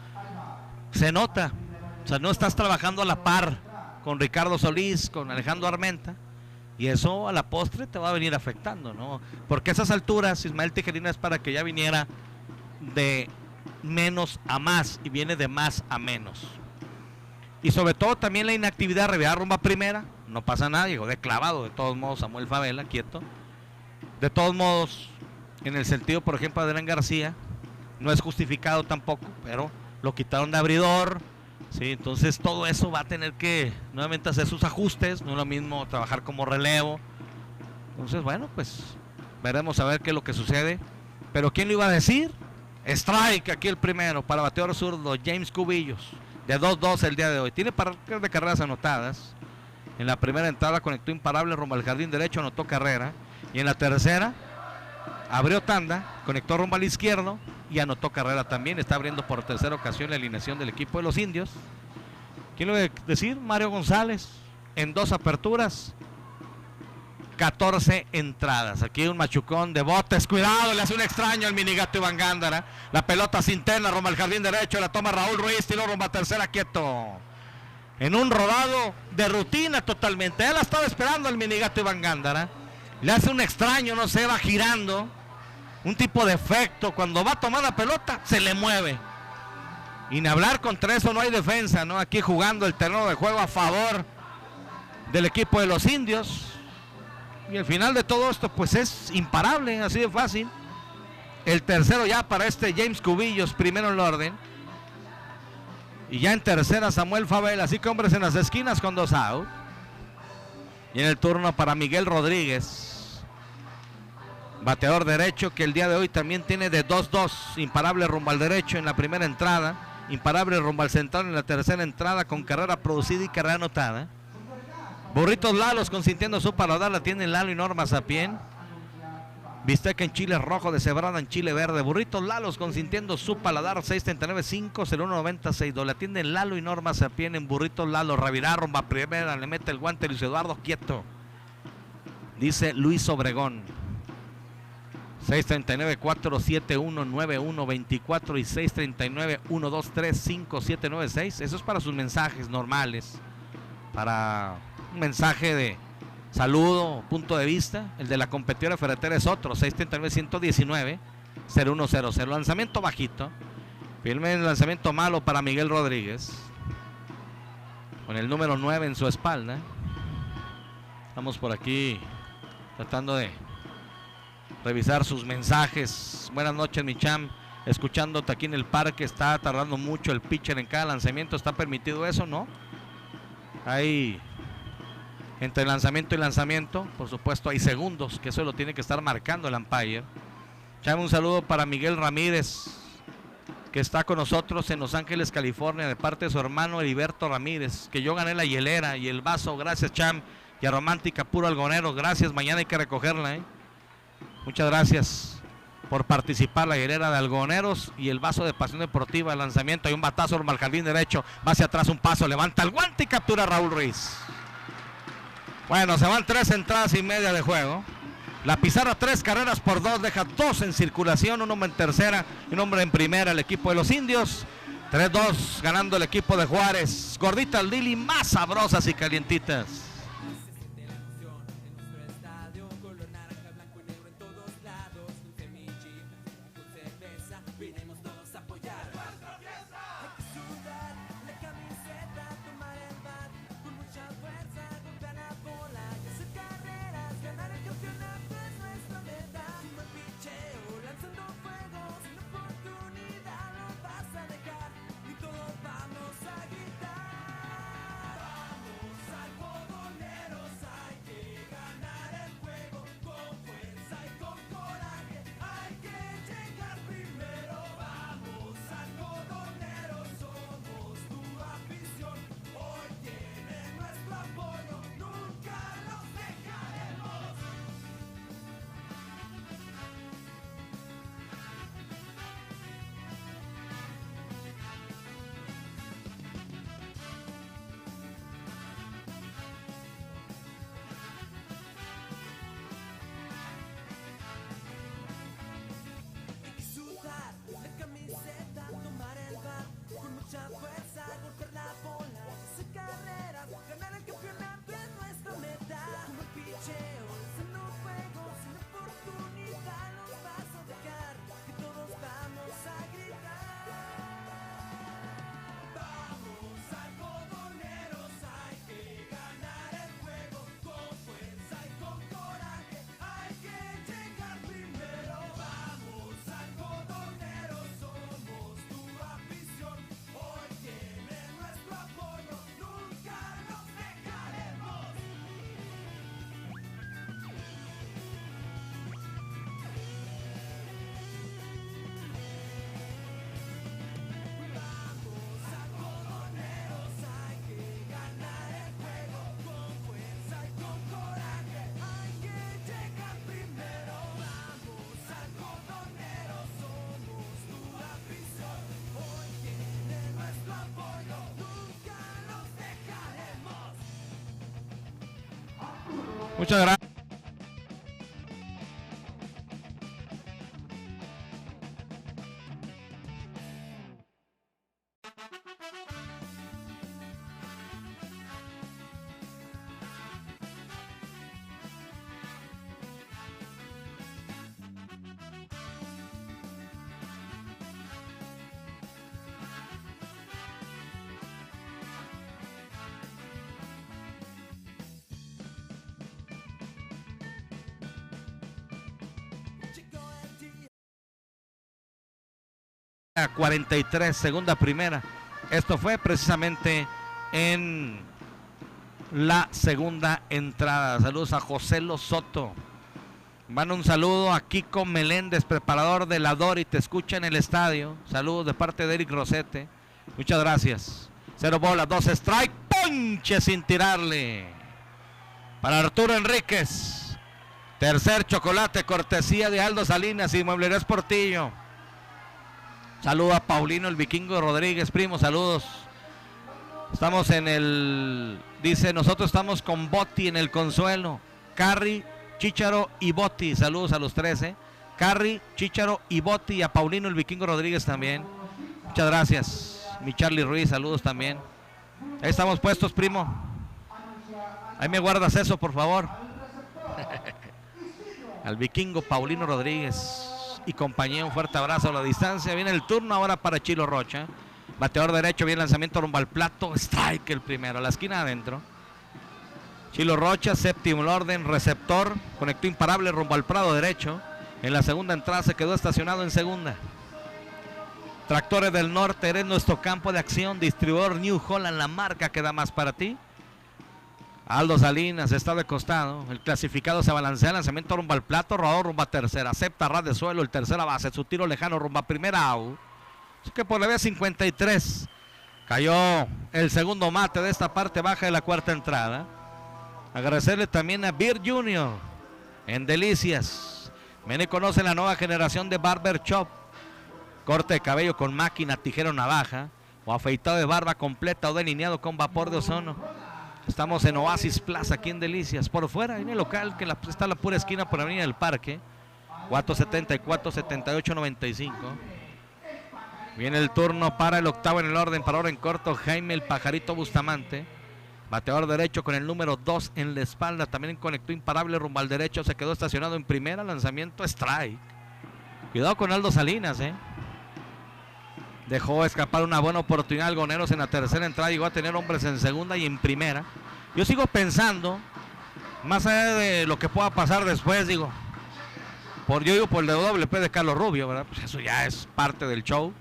Speaker 1: se nota. O sea, no estás trabajando a la par con Ricardo Solís, con Alejandro Armenta. Y eso a la postre te va a venir afectando, ¿no? Porque a esas alturas Ismael Tijerina es para que ya viniera de menos a más y viene de más a menos. Y sobre todo también la inactividad, reviar rumba primera, no pasa nada, llegó de clavado, de todos modos Samuel Favela, quieto. De todos modos, en el sentido, por ejemplo, de Adrián García, no es justificado tampoco, pero lo quitaron de abridor, ¿sí? Entonces todo eso va a tener que nuevamente hacer sus ajustes, no es lo mismo trabajar como relevo. Entonces, bueno, pues veremos a ver qué es lo que sucede. Pero ¿quién lo iba a decir? Strike aquí el primero para bateador zurdo, James Cubillos, de 2-2 el día de hoy. Tiene par de carreras anotadas. En la primera entrada conectó imparable rumbo al jardín derecho, anotó carrera. Y en la tercera abrió tanda, conectó rumbo al izquierdo y anotó carrera también. Está abriendo por tercera ocasión la alineación del equipo de los indios. ¿Quién lo iba a decir? Mario González, en 2 aperturas, 14 entradas. Aquí un machucón de botes, cuidado, le hace un extraño al minigato Iván Gándara. La pelota se interna rumbo al jardín derecho, la toma Raúl Ruiz, tiro rumbo a tercera, quieto. En un rodado de rutina totalmente. Él estaba esperando al minigato Iván Gándara. Le hace un extraño, no sé, va girando. Un tipo de efecto. Cuando va a tomar la pelota, se le mueve. Y ni hablar, contra eso no hay defensa, ¿no? Aquí jugando el terreno de juego a favor del equipo de los indios. Y el final de todo esto pues es imparable, así de fácil. El tercero ya para este James Cubillos, primero en el orden. Y ya en tercera Samuel Favela, así que hombres en las esquinas con 2 out. Y en el turno para Miguel Rodríguez, bateador derecho, que el día de hoy también tiene de 2-2, imparable rumbo al derecho en la primera entrada, imparable rumbo al central en la tercera entrada, con carrera producida y carrera anotada. Burritos Lalos consintiendo su paladar, la tienen Lalo y Norma Sapien. Bisteca en chile rojo, deshebrada en chile verde. Burritos Lalos consintiendo su paladar, 639-501-96. La tienen Lalo y Norma Sapien en Burritos Lalos. Ravirá rumba primera, le mete el guante Luis Eduardo, quieto, dice Luis Obregón. 639-471-9124 y 639-123-5796. Eso es para sus mensajes normales, para un mensaje de saludo, punto de vista. El de la competidora ferretera es otro, 639-119-0100. Lanzamiento bajito, firme el lanzamiento malo para Miguel Rodríguez, con el número 9 en su espalda. Estamos por aquí tratando de revisar sus mensajes. Buenas noches, mi cham, escuchándote aquí en el parque. Está tardando mucho el pitcher en cada lanzamiento. ¿Está permitido eso? No. Hay entre lanzamiento y lanzamiento, por supuesto, hay segundos, que eso lo tiene que estar marcando el umpire. Cham, un saludo para Miguel Ramírez, que está con nosotros en Los Ángeles, California, de parte de su hermano Heriberto Ramírez, que yo gané la hielera y el vaso. Gracias, Cham. Y a Romántica Puro Algonero, gracias. Mañana hay que recogerla, Muchas gracias por participar. La hielera de Algoneros y el vaso de Pasión Deportiva. El lanzamiento, hay un batazo al jardín derecho, va hacia atrás, un paso, levanta el guante y captura a Raúl Ruiz. Bueno, se van 3 entradas y media de juego. La pizarra 3 carreras por 2, deja 2 en circulación, un hombre en tercera y un hombre en primera el equipo de los indios. 3-2 ganando el equipo de Juárez. Gorditas Lili, más sabrosas y calientitas. Muchas gracias. A 43, segunda, primera. Esto fue precisamente en la segunda entrada. Saludos a José Losoto. Van un saludo a Kiko Meléndez, preparador de la Dori, te escucha en el estadio. Saludos de parte de Eric Rosete. Muchas gracias. 0 bolas, 2 strike, ponche sin tirarle. Para Arturo Enríquez. Tercer chocolate, cortesía de Aldo Salinas y Mueblerías Portillo. Saludo a Paulino el Vikingo Rodríguez, primo, saludos. Estamos en el... Dice, nosotros estamos con Botti en el Consuelo. Carri, Chícharo y Botti. Saludos a los 13. Carri, Chícharo y Botti. Y a Paulino el Vikingo Rodríguez también. Muchas gracias. Mi Charlie Ruiz, saludos también. Ahí estamos puestos, primo. Ahí me guardas eso, por favor. Al Vikingo Paulino Rodríguez y compañía, un fuerte abrazo a la distancia. Viene el turno ahora para Chilo Rocha. Bateador derecho, bien lanzamiento rumbo al plato. Strike el primero, a la esquina adentro. Chilo Rocha, séptimo orden, receptor. Conectó imparable rumbo al prado derecho. En la segunda entrada se quedó estacionado en segunda. Tractores del Norte, eres nuestro campo de acción. Distribuidor New Holland, la marca que da más para ti. Aldo Salinas está de costado. El clasificado se balancea. Lanzamiento rumbo al plato. Rodador rumbo a tercera. Acepta ras de suelo. El tercera base. Su tiro lejano rumbo a primera out. Así que por la vía 53. Cayó el segundo mate de esta parte baja de la cuarta entrada. Agradecerle también a Beer Jr. en Delicias. Viene y conoce la nueva generación de Barber Shop. Corte de cabello con máquina, tijera o navaja. O afeitado de barba completa o delineado con vapor de ozono. Estamos en Oasis Plaza, aquí en Delicias. Por fuera, en el local, que está a la pura esquina por Avenida del Parque. 474-7895. Viene el turno para el octavo en el orden, para orden corto, Jaime el Pajarito Bustamante. Bateador derecho con el número 2 en la espalda. También conectó imparable rumbo al derecho. Se quedó estacionado en primera. Lanzamiento strike. Cuidado con Aldo Salinas, Dejó escapar una buena oportunidad Algoneros en la tercera entrada. Llegó a tener hombres en segunda y en primera. Yo sigo pensando, más allá de lo que pueda pasar después, yo digo por el WP de Carlos Rubio, ¿verdad? Pues eso ya es parte del show.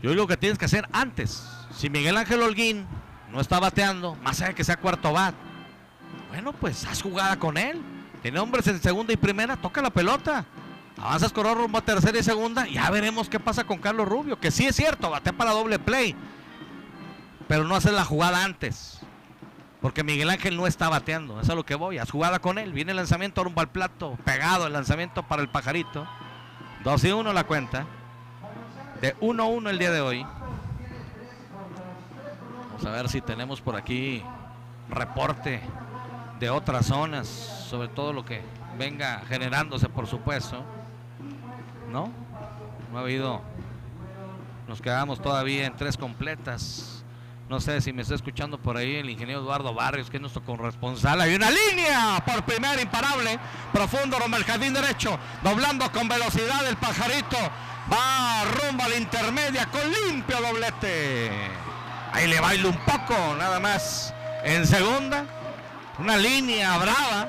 Speaker 1: Yo digo que tienes que hacer antes. Si Miguel Ángel Holguín no está bateando, más allá de que sea cuarto bat, bueno, pues haz jugada con él. Tiene hombres en segunda y primera, toca la pelota. Avanzas con rumbo a tercera y segunda. Ya veremos qué pasa con Carlos Rubio. Que sí es cierto, batea para doble play. Pero no haces la jugada antes. Porque Miguel Ángel no está bateando. Eso es a lo que voy. Haz jugada con él. Viene el lanzamiento rumbo al plato. Pegado el lanzamiento para el Pajarito. 2-1 la cuenta. De 1-1 el día de hoy. Vamos a ver si tenemos por aquí reporte de otras zonas. Sobre todo lo que venga generándose, por supuesto. No ha habido. Nos quedamos todavía en 3 completas. No sé si me está escuchando por ahí el ingeniero Eduardo Barrios, que es nuestro corresponsal. Hay una línea por primera imparable. Profundo rumbo al jardín derecho. Doblando con velocidad el Pajarito. Va rumbo a la intermedia con limpio doblete. Ahí le baila un poco, nada más. En segunda, una línea brava.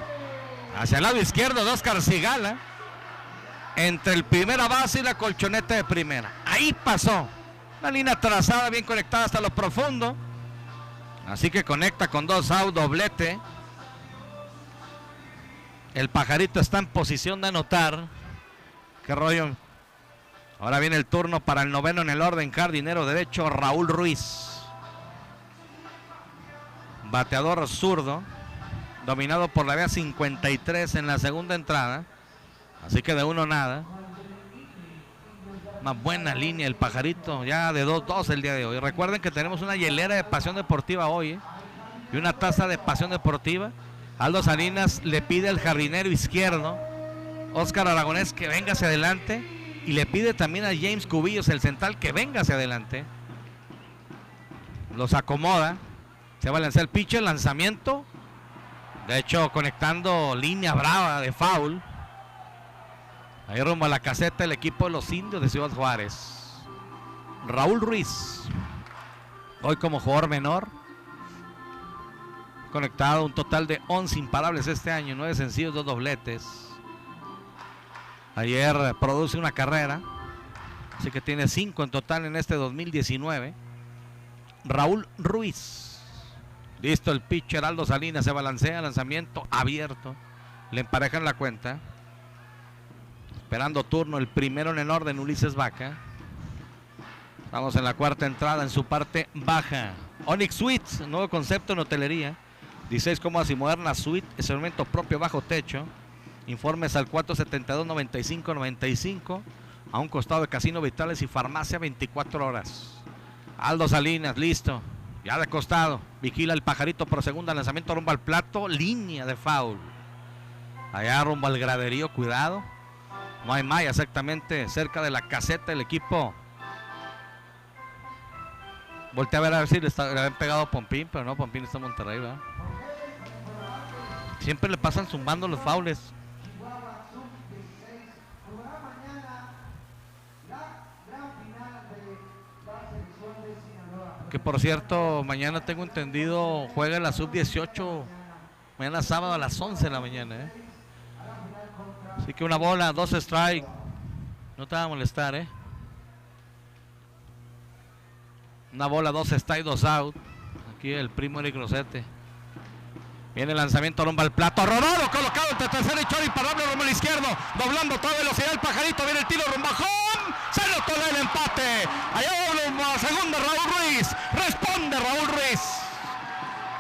Speaker 1: Hacia el lado izquierdo de Oscar Cigala. Entre el primera base y la colchoneta de primera. Ahí pasó. Una línea trazada, bien conectada hasta lo profundo. Así que conecta con 2 out, doblete. El Pajarito está en posición de anotar. ¿Qué rollo? Ahora viene el turno para el noveno en el orden, jardinero derecho, Raúl Ruiz. Bateador zurdo. Dominado por la vía 53 en la segunda entrada. Así que de 1 nada. Una buena línea el Pajarito. Ya de 2-2 el día de hoy. Recuerden que tenemos una hielera de Pasión Deportiva hoy. Y una taza de Pasión Deportiva. Aldo Salinas le pide al jardinero izquierdo, Óscar Aragonés, que venga hacia adelante. Y le pide también a James Cubillos, el central, que venga hacia adelante. Los acomoda. Se va a lanzar el pitcher, lanzamiento. De hecho, conectando línea brava de foul. Ahí rumbo a la caseta el equipo de los Indios de Ciudad Juárez. Raúl Ruiz, hoy como jugador menor, conectado un total de 11 imparables este año, 9 sencillos, 2 dobletes. Ayer produce una carrera, así que tiene 5 en total en este 2019. Raúl Ruiz. Listo el pitcher, Aldo Salinas se balancea, lanzamiento abierto. Le emparejan la cuenta. Esperando turno, el primero en el orden, Ulises Vaca. Estamos en la cuarta entrada en su parte baja. Onyx Suites, nuevo concepto en hotelería. 16 cómodas y modernas suite, estacionamiento propio bajo techo. Informes al 472-9595. A un costado de Casino Vitales y Farmacia 24 horas. Aldo Salinas, listo. Ya de costado. Vigila el pajarito por segunda. Lanzamiento rumbo al plato. Línea de foul. Allá rumbo al graderío. Cuidado. No hay malla exactamente cerca de la caseta del equipo. Voltea a ver si le habían pegado a Pompín. Pero no, Pompín está en Monterrey, ¿verdad? Siempre le pasan zumbando los faules. Que por cierto, mañana tengo entendido, juega la sub-18, mañana sábado a las 11 de la mañana, ¿eh? Así que una bola, 2 strike, no te va a molestar, Una bola, 2 strike, 2 out. Aquí el primo Eric Rosete. Viene el lanzamiento rumbo al plato, rodado, colocado entre tercera y short, imparable rumbo al izquierdo, doblando toda velocidad el pajarito, viene el tiro rumbo a home, se notó el empate, allá rumbo a segunda Raúl Ruiz, responde Raúl Ruiz,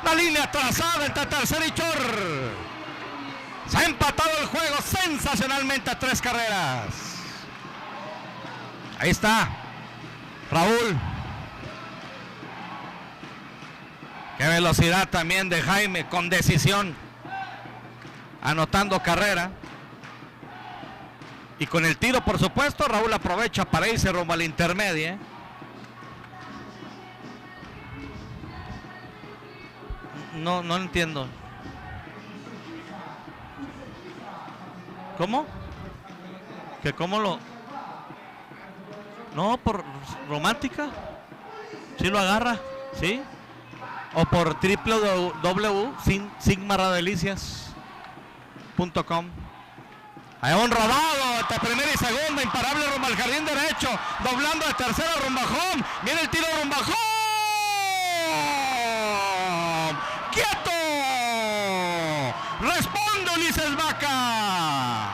Speaker 1: la línea trazada entre tercera y short, se ha empatado el juego sensacionalmente a 3 carreras, ahí está, Raúl. Qué velocidad también de Jaime, con decisión, anotando carrera. Y con el tiro, por supuesto, Raúl aprovecha para irse rumbo a la intermedia. No entiendo. ¿Cómo? ¿Que cómo lo...? No, por romántica. Sí lo agarra, ¿sí? O por www.sigmaradelicias.com. Hay un rodado entre primera y segunda, imparable rumbo al jardín derecho, doblando de tercera rumbo a home, viene el tiro rumbo a home, ¡quieto! Responde Ulises Vaca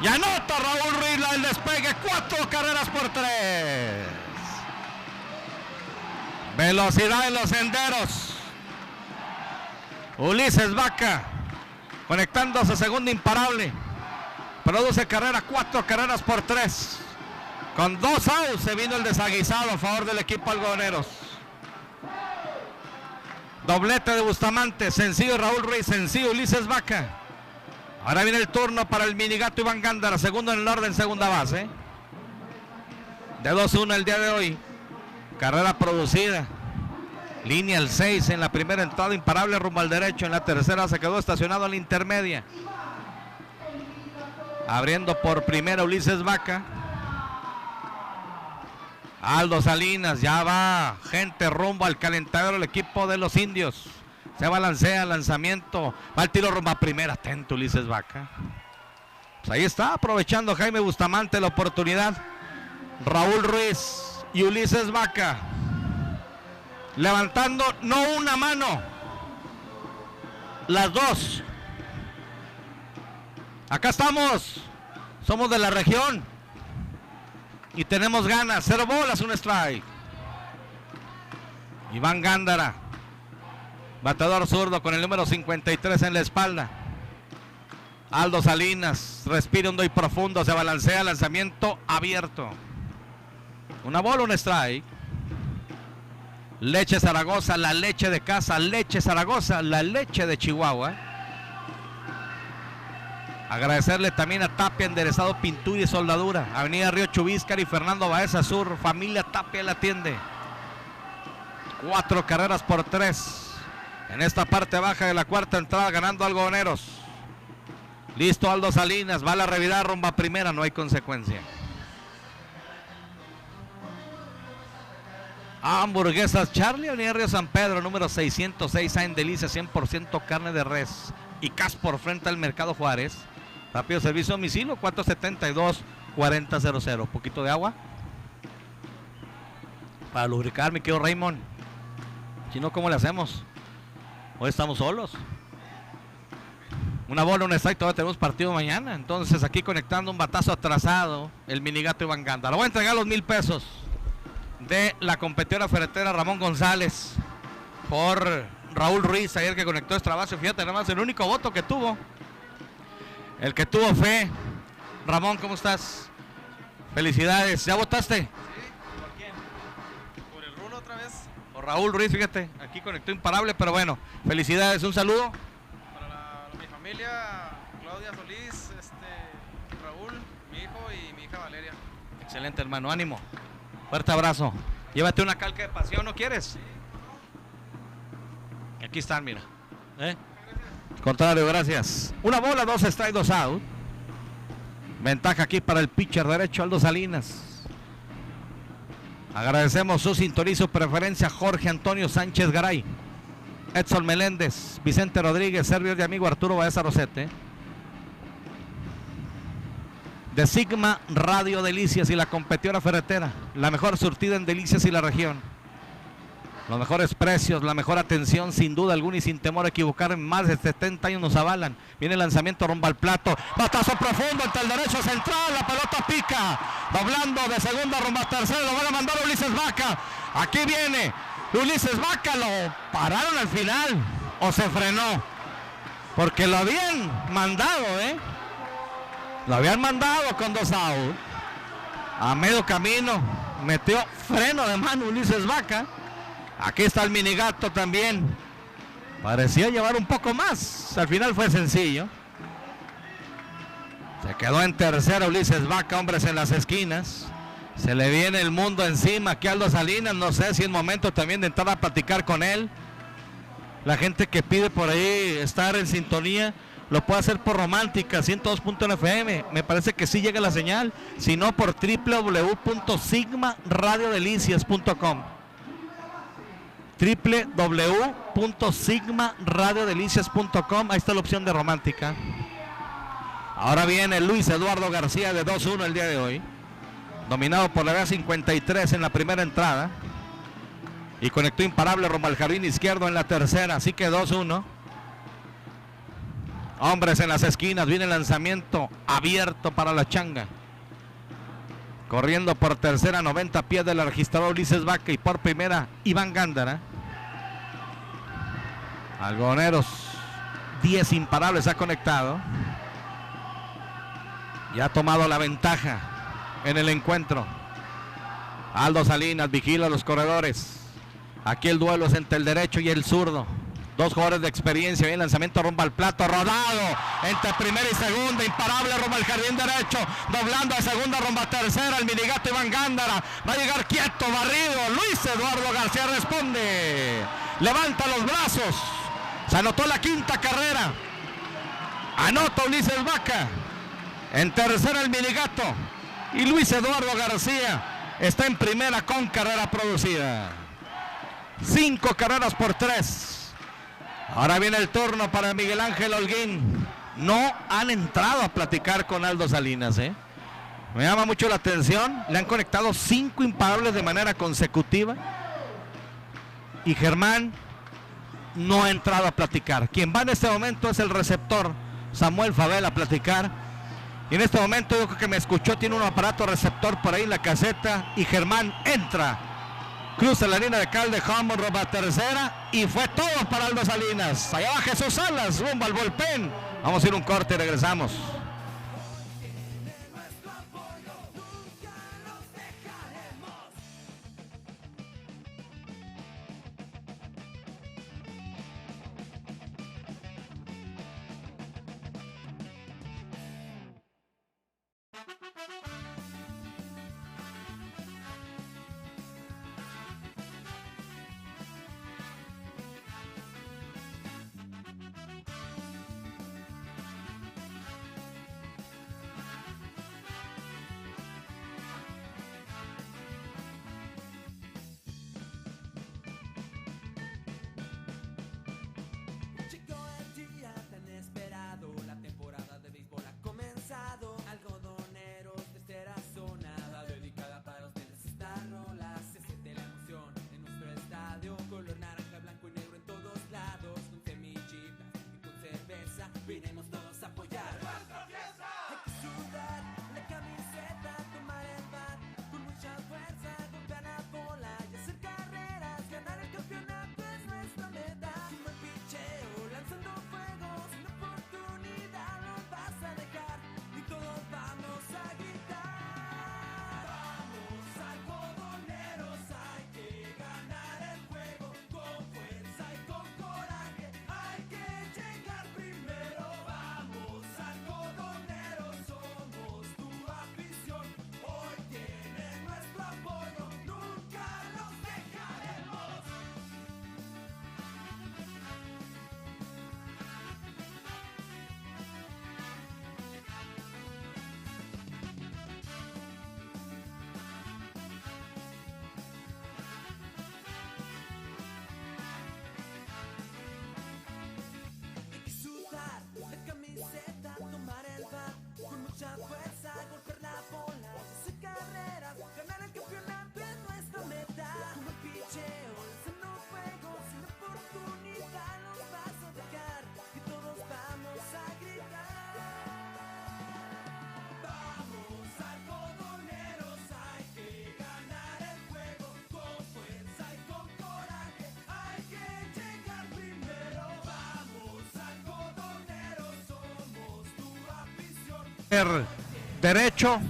Speaker 1: y anota Raúl Ruiz el despegue, 4 carreras por 3. Velocidad en los senderos. Ulises Vaca conectándose segunda imparable. Produce carrera, 4 carreras por 3. Con 2 outs se vino el desaguisado a favor del equipo algodoneros. Doblete de Bustamante, sencillo Raúl Ruiz, sencillo Ulises Vaca. Ahora viene el turno para el minigato Iván Gándara, segundo en el orden, segunda base. De 2-1 el día de hoy. Carrera producida. Línea el 6 en la primera entrada, imparable rumbo al derecho. En la tercera se quedó estacionado en la intermedia. Abriendo por primera Ulises Vaca. Aldo Salinas, ya va gente rumbo al calentador el equipo de los indios. Se balancea, lanzamiento, va el tiro rumbo a primera, atento Ulises Vaca. Pues ahí está, aprovechando Jaime Bustamante la oportunidad. Raúl Ruiz y Ulises Vaca levantando no una mano, las dos. Acá estamos, somos de la región y tenemos ganas. 0 bolas, 1 strike. Iván Gándara, bateador zurdo con el número 53 en la espalda. Aldo Salinas respira hondo y profundo, se balancea, lanzamiento abierto. 1 bola, 1 strike. Leche Zaragoza, la leche de casa. Leche Zaragoza, la leche de Chihuahua. Agradecerle también a Tapia Enderezado Pintura y Soldadura, Avenida Río Chubíscar y Fernando Baeza Sur. Familia Tapia la atiende. 4 carreras por 3 en esta parte baja de la cuarta entrada, ganando Algodoneros. Listo Aldo Salinas, va a la revirada rumba primera, no hay consecuencia. Hamburguesas Charlie, Avenida Río San Pedro, número 606, en Delicia, 100% carne de res y cas por frente al Mercado Juárez. Rápido servicio a domicilio, 472-4000. Poquito de agua para lubricar, mi querido Raymond. Si no, ¿cómo le hacemos? Hoy estamos solos. Una bola, un strike, todavía tenemos partido mañana. Entonces aquí conectando un batazo atrasado, el Minigato Iván Gándara. Voy a entregar los 1,000 pesos de la competidora ferretera Ramón González por Raúl Ruiz, ayer que conectó extra base. Fíjate nada más, el único voto que tuvo, el que tuvo fe. Ramón, ¿cómo estás? Felicidades. ¿Ya votaste?
Speaker 3: Sí, ¿por quién? ¿Por el Rulo otra vez?
Speaker 1: Por Raúl Ruiz, fíjate, aquí conectó imparable, pero bueno, felicidades, un saludo.
Speaker 3: Para mi familia, Claudia Solís, Raúl, mi hijo y mi hija Valeria.
Speaker 1: Excelente, hermano, ánimo. Fuerte abrazo. Llévate una calca de pasión, ¿no quieres? Aquí están, mira. Contrario, gracias. Una bola, 2 strikes, 2 out. Ventaja aquí para el pitcher derecho, Aldo Salinas. Agradecemos su sintonía y su preferencia, Jorge Antonio Sánchez Garay, Edson Meléndez, Vicente Rodríguez, servidor de amigo Arturo Baeza Rosete. De Sigma Radio Delicias y la competidora ferretera, la mejor surtida en Delicias y la región. Los mejores precios, la mejor atención, sin duda alguna y sin temor a equivocar, en más de 70 años nos avalan. Viene el lanzamiento rumbo al plato, batazo profundo entre el derecho central, la pelota pica, doblando de segunda rumbo a tercera, lo van a mandar a Ulises Vaca. Aquí viene Ulises Vaca, lo pararon al final o se frenó, porque lo habían mandado, lo habían mandado con 2 outs. A medio camino metió freno de mano Ulises Vaca. Aquí está el Minigato también. Parecía llevar un poco más. Al final fue sencillo. Se quedó en tercera Ulises Vaca, hombres en las esquinas. Se le viene el mundo encima aquí a Aldo Salinas. No sé si es momento también de entrar a platicar con él. La gente que pide por ahí estar en sintonía lo puede hacer por Romántica 102.1 FM. Me parece que sí llega la señal. Si no, por www.sigmaradiodelicias.com. www.sigmaradiodelicias.com. Ahí está la opción de Romántica. Ahora viene Luis Eduardo García de 2-1 el día de hoy, dominado por la edad 53 en la primera entrada y conectó imparable rumbo al jardín izquierdo en la tercera, así que 2-1. Hombres en las esquinas, viene el lanzamiento abierto para la changa. Corriendo por tercera, 90 pies del registrador Ulises Vaca, y por primera Iván Gándara. Algodoneros 10 imparables ha conectado. Ya ha tomado la ventaja en el encuentro. Aldo Salinas vigila a los corredores. Aquí el duelo es entre el derecho y el zurdo. 2 jugadores de experiencia. Bien, lanzamiento rumbo al plato, rodado entre primera y segunda, imparable rumbo al jardín derecho, doblando a segunda rumbo a tercera, el Minigato Iván Gándara va a llegar quieto, barrido. Luis Eduardo García responde, levanta los brazos. Se anotó la 5ª carrera. Anota Ulises Vaca. En tercera el Minigato. Y Luis Eduardo García está en primera con carrera producida. 5 carreras por 3. Ahora viene el turno para Miguel Ángel Holguín. No han entrado a platicar con Aldo Salinas, Me llama mucho la atención. Le han conectado 5 imparables de manera consecutiva. Y Germán no ha entrado a platicar. Quien va en este momento es el receptor Samuel Fabel a platicar. Y en este momento yo creo que me escuchó, tiene un aparato receptor por ahí en la caseta. Y Germán entra. Cruza la línea de cal de home, roba tercera y fue todo para Aldo Salinas. Allá va Jesús Salas, rumbo al bullpen. Vamos a ir un corte y regresamos. derecho.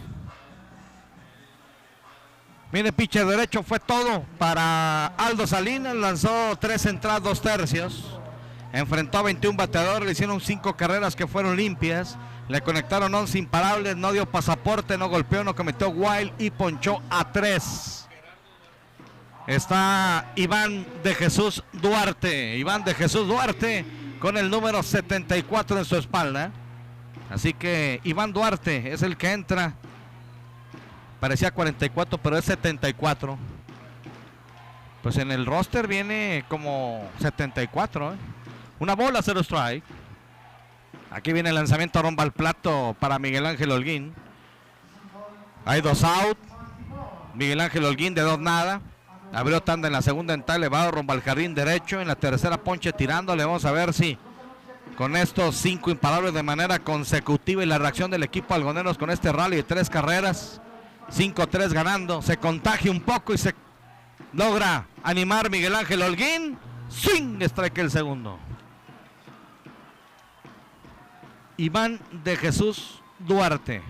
Speaker 1: Mire, pitcher derecho fue todo para Aldo Salinas. Lanzó 3 entradas, 2 tercios. Enfrentó a 21 bateadores. Le hicieron 5 carreras que fueron limpias. Le conectaron 11 imparables. No dio pasaporte, no golpeó, no cometió wild y ponchó a 3. Está Iván de Jesús Duarte. Iván de Jesús Duarte con el número 74 en su espalda. Así que Iván Duarte es el que entra. Parecía 44, pero es 74. Pues en el roster viene como 74. Una bola, 0 strike. Aquí viene el lanzamiento rumbo al plato para Miguel Ángel Holguín. Hay 2 out. Miguel Ángel Holguín de 2 nada. Abrió tanda en la segunda entrada, elevado rumbo al jardín derecho. En la tercera ponche tirándole. Vamos a ver si con estos 5 imparables de manera consecutiva y la reacción del equipo algoneros con este rally de 3 carreras. 5-3 ganando, se contagia un poco y se logra animar Miguel Ángel Holguín. Swing, strike el segundo. Iván de Jesús Duarte.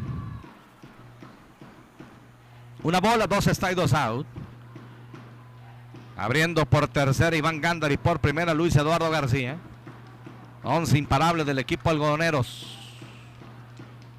Speaker 1: Una bola, 2 strike, 2 out. Abriendo por tercera Iván Gándara y por primera Luis Eduardo García. 11 imparables del equipo algodoneros.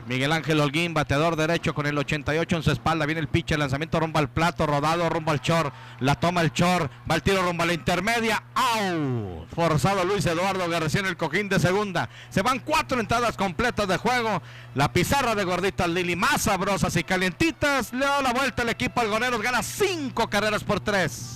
Speaker 1: Miguel Ángel Holguín, bateador derecho con el 88 en su espalda. Viene el pitch, el lanzamiento rumbo al plato, rodado rumbo al short. La toma el short, va el tiro rumbo a la intermedia. ¡Au! Forzado Luis Eduardo García en el cojín de segunda. Se van 4 entradas completas de juego. La pizarra de gorditas Lili, más sabrosas y calientitas. Le da la vuelta el equipo algoneros, gana 5 carreras por 3.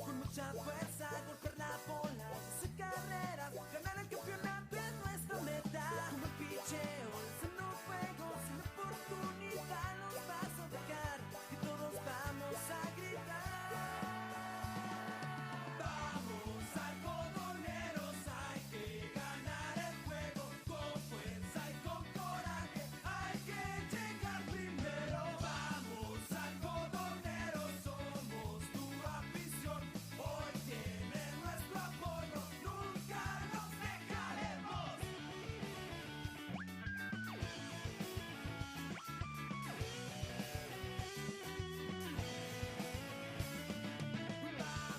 Speaker 2: Mucha fuerza, golpear la bola, hacer carreras, ganar el campeonato es nuestra meta. Como el picheo, lanzando fuego, sin oportunidad nos vas a dejar y todos vamos a gritar. Vamos algodoneros, hay que ganar el juego con fuerza y con coraje, hay que llegar primero. Vamos algodoneros, somos tu afición. Hoy tiene nuestro apoyo, nunca nos dejaremos.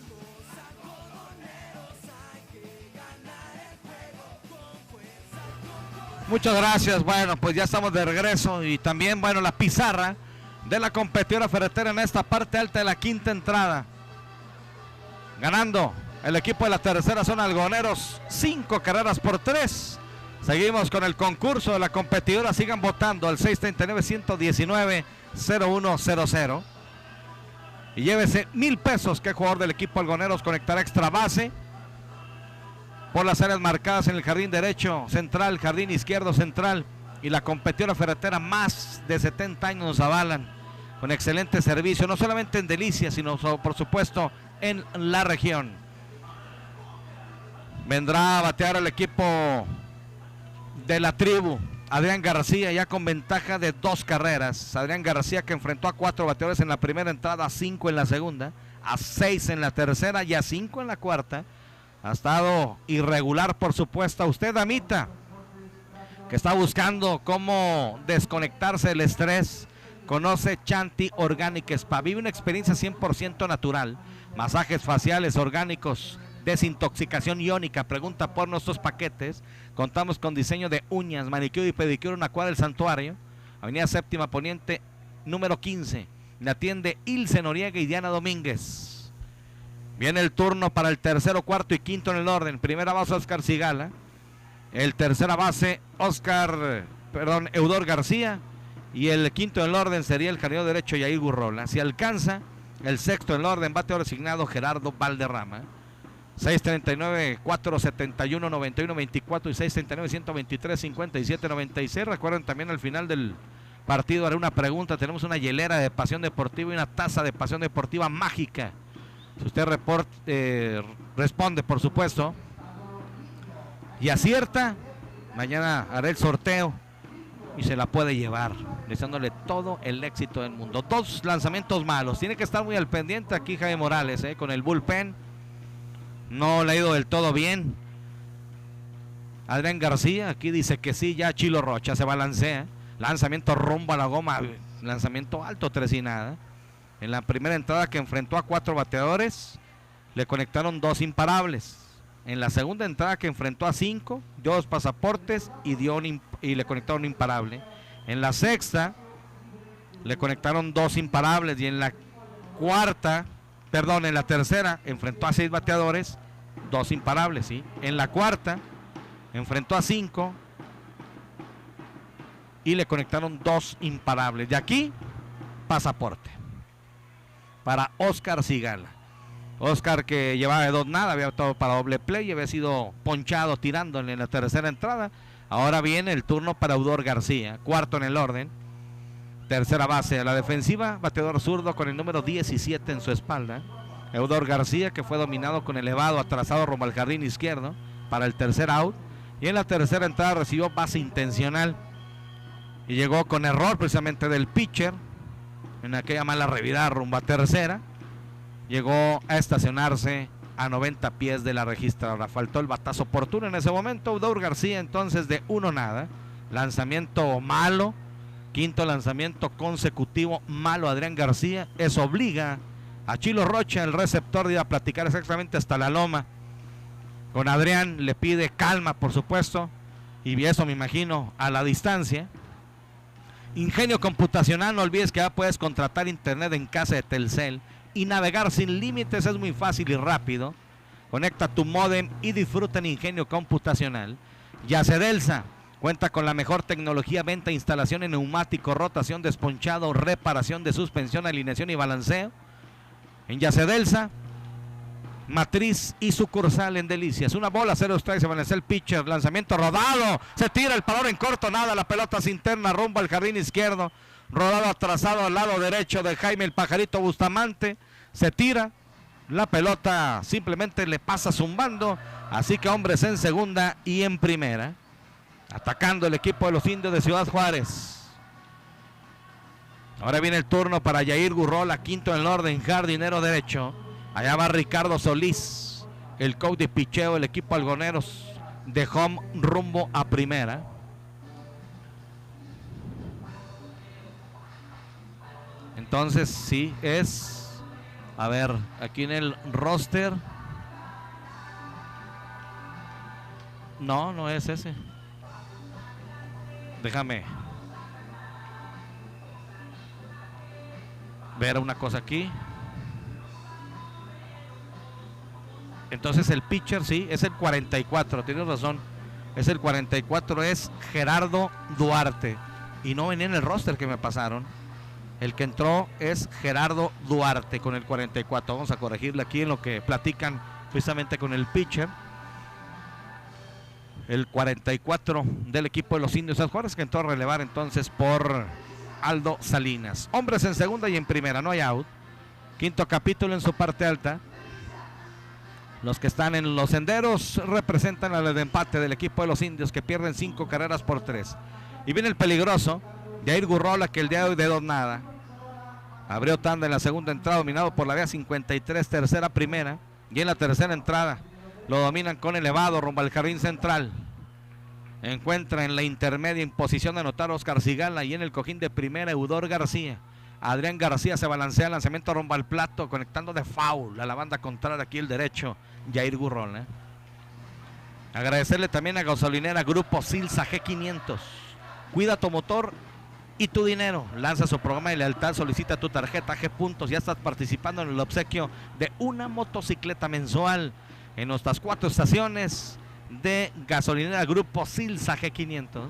Speaker 2: Vamos algodoneros, hay que ganar el juego con fuerza y con coraje.
Speaker 1: Muchas gracias. Bueno, pues ya estamos de regreso. Y también, bueno, la pizarra de la competidora ferretera en esta parte alta de la quinta entrada. Ganando el equipo de la tercera zona algodoneros 5 carreras por 3. Seguimos con el concurso de la competidora. Sigan votando al 639-119-0100. Y llévese 1,000 pesos que el jugador del equipo algodoneros conectará extra base por las áreas marcadas en el jardín derecho central, jardín izquierdo central. Y la competidora ferretera, más de 70 años nos avalan con excelente servicio, no solamente en Delicias, sino por supuesto en la región. Vendrá a batear el equipo de la tribu, Adrián García, ya con ventaja de 2 carreras. Adrián García, que enfrentó a 4 bateadores en la primera entrada, a 5 en la segunda, a 6 en la tercera y a 5 en la cuarta. Ha estado irregular, por supuesto. A usted, damita, que está buscando cómo desconectarse del estrés, conoce Chanti Organic Spa. Vive una experiencia 100% natural. Masajes faciales orgánicos, desintoxicación iónica. Pregunta por nuestros paquetes. Contamos con diseño de uñas, manicure y pedicure en Acuario del Santuario, Avenida Séptima Poniente, número 15. Le atiende Ilse Noriega y Diana Domínguez. Viene el turno para el tercero, cuarto y quinto en el orden. Primera base Oscar Sigala. El tercera base Eudor García. Y el quinto en el orden sería el jardinero derecho Yair Gurrola. Si alcanza, el sexto en el orden, bateador asignado Gerardo Valderrama. 639 471 91 24 y 639 123 57 96. Recuerden también al final del partido haré una pregunta. Tenemos una hielera de Pasión Deportiva y una taza de Pasión Deportiva mágica. Si usted responde, por supuesto, y acierta, mañana haré el sorteo y se la puede llevar, deseándole todo el éxito del mundo. 2 lanzamientos malos, tiene que estar muy al pendiente aquí Jaime Morales, con el bullpen. No le ha ido del todo bien. Adrián García aquí dice que sí, ya Chilo Rocha se balancea. Lanzamiento rumbo a la goma, lanzamiento alto, 3 y nada. En la primera entrada que enfrentó a 4 bateadores, le conectaron 2 imparables. En la segunda entrada que enfrentó a 5, dio 2 pasaportes y le conectaron un imparable. En la sexta le conectaron 2 imparables y en la tercera enfrentó a 6 bateadores, 2 imparables, ¿sí? En la cuarta enfrentó a 5 y le conectaron 2 imparables. De aquí, pasaporte para Oscar Sigala. Oscar, que llevaba de 2 nada, había estado para doble play y había sido ponchado tirándole en la tercera entrada. Ahora viene el turno para Eudor García, cuarto en el orden. Tercera base a la defensiva, bateador zurdo con el número 17 en su espalda. Eudor García, que fue dominado con elevado atrasado rumbo al jardín izquierdo para el tercer out. Y en la tercera entrada recibió base intencional y llegó con error precisamente del pitcher en aquella mala revirada rumbo a tercera. Llegó a estacionarse a 90 pies de la registradora. Faltó el batazo oportuno en ese momento. Eudor García entonces de 1 nada. Lanzamiento malo. Quinto lanzamiento consecutivo malo Adrián García. Eso obliga a Chilo Rocha, el receptor, de ir a platicar exactamente hasta la loma con Adrián. Le pide calma, por supuesto, y eso me imagino a la distancia. Ingenio computacional, no olvides que ya puedes contratar internet en casa de Telcel y navegar sin límites, es muy fácil y rápido. Conecta tu módem y disfruta en Ingenio computacional. Yacedelsa cuenta con la mejor tecnología, venta, instalación en neumático, rotación, desponchado, reparación de suspensión, alineación y balanceo. En Yacedelsa, matriz y sucursal en Delicias. Una bola, 0 strikes, se balancea el pitcher, lanzamiento rodado, se tira el parador en corto, nada, la pelota se interna rumbo al jardín izquierdo, rodado atrasado al lado derecho de Jaime el Pajarito Bustamante, se tira, la pelota simplemente le pasa zumbando, así que hombres en segunda y en primera, atacando el equipo de los Indios de Ciudad Juárez. Ahora viene el turno para Yair Gurrola, quinto en el orden, jardinero derecho. Allá va Ricardo Solís, el coach de picheo del equipo algoneros, de home rumbo a primera. Entonces sí es, a ver, aquí en el roster, no es ese. Déjame ver una cosa aquí. Entonces el pitcher sí, es el 44, tienes razón. Es el 44, es Gerardo Duarte. Y no venía en el roster que me pasaron. El que entró es Gerardo Duarte con el 44. Vamos a corregirle aquí en lo que platican precisamente con el pitcher. El 44 del equipo de los Indios de Juárez, que entró a relevar entonces por Aldo Salinas. Hombres en segunda y en primera, no hay out. Quinto capítulo en su parte alta. Los que están en los senderos representan al empate del equipo de los Indios, que pierden 5 carreras por 3. Y viene el peligroso Yair Gurrola, que el día de hoy de 2 nada. Abrió tanda en la segunda entrada, dominado por la vía 53, tercera, primera. Y en la tercera entrada lo dominan con elevado rumbo al jardín central. Encuentra en la intermedia en posición de anotar Oscar Sigala, y en el cojín de primera Eudor García. Adrián García se balancea, lanzamiento rumbo al plato, conectando de foul a la banda contraria, aquí el derecho, Yair Gurrola. Agradecerle también a Gasolinera Grupo Silsa G500. Cuida tu motor y tu dinero. Lanza su programa de lealtad, solicita tu tarjeta G Puntos. Ya estás participando en el obsequio de una motocicleta mensual en nuestras 4 estaciones de Gasolinera Grupo Silsa G500.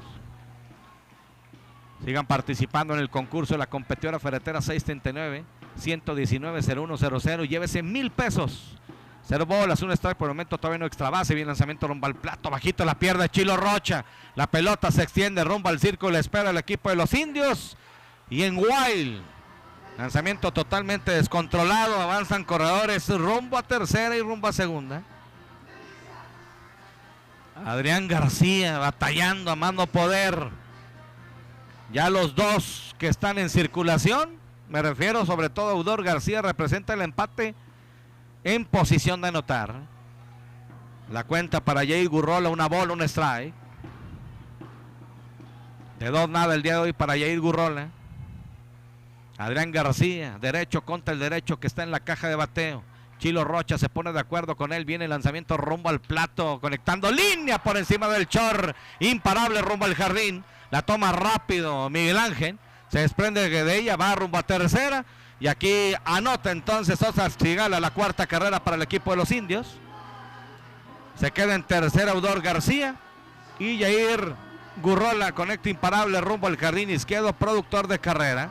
Speaker 1: Sigan participando en el concurso de la competidora ferretera 639-119-0100. Llévese 1,000 pesos 0 bolas, un strike por el momento, todavía no extra base. Bien lanzamiento rumbo al plato, bajito la pierde Chilo Rocha. La pelota se extiende rumbo al círculo, espera el equipo de los indios. Y en wild, lanzamiento totalmente descontrolado, avanzan corredores rumbo a tercera y rumbo a segunda. Adrián García batallando a mano poder. Ya los dos que están en circulación, me refiero sobre todo a Eudor García, representa el empate en posición de anotar. La cuenta para Jair Gurrola, una bola, un strike. De 2-0 el día de hoy para Jair Gurrola. Adrián García, derecho contra el derecho que está en la caja de bateo. Chilo Rocha se pone de acuerdo con él, viene el lanzamiento rumbo al plato, conectando línea por encima del short, imparable rumbo al jardín. La toma rápido Miguel Ángel, se desprende de ella, va rumbo a tercera. Y aquí anota entonces Oscar Chigala, la cuarta carrera para el equipo de los indios. Se queda en tercera Eudor García. Y Jair Gurrola conecta imparable rumbo al jardín izquierdo, productor de carrera.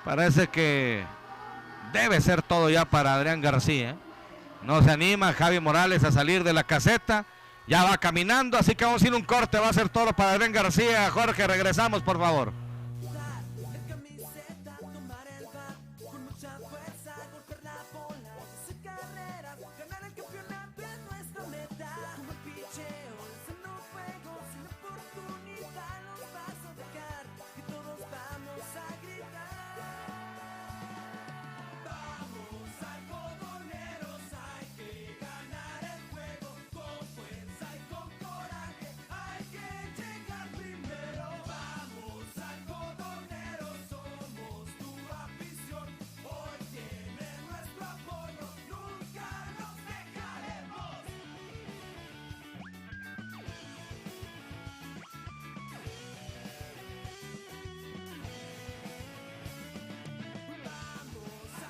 Speaker 1: Parece que debe ser todo ya para Adrián García. No se anima Javi Morales a salir de la caseta. Ya va caminando, así que vamos a ir un corte. Va a ser todo para Adrián García. Jorge, regresamos por favor.
Speaker 2: La camiseta, tomar el bat, con mucha fuerza, golpear la bola, hacer carreras, ganar el campeonato es nuestra meta. Como el picheo, lanzando fuego, sin oportunidad nos vas a dejar, y todos vamos a gritar. Vamos algodoneros, hay que ganar el juego, con fuerza y con coraje, hay que llegar primero. Vamos algodoneros, somos tu afición, hoy tiene nuestro apoyo, nunca nos dejaremos. Vamos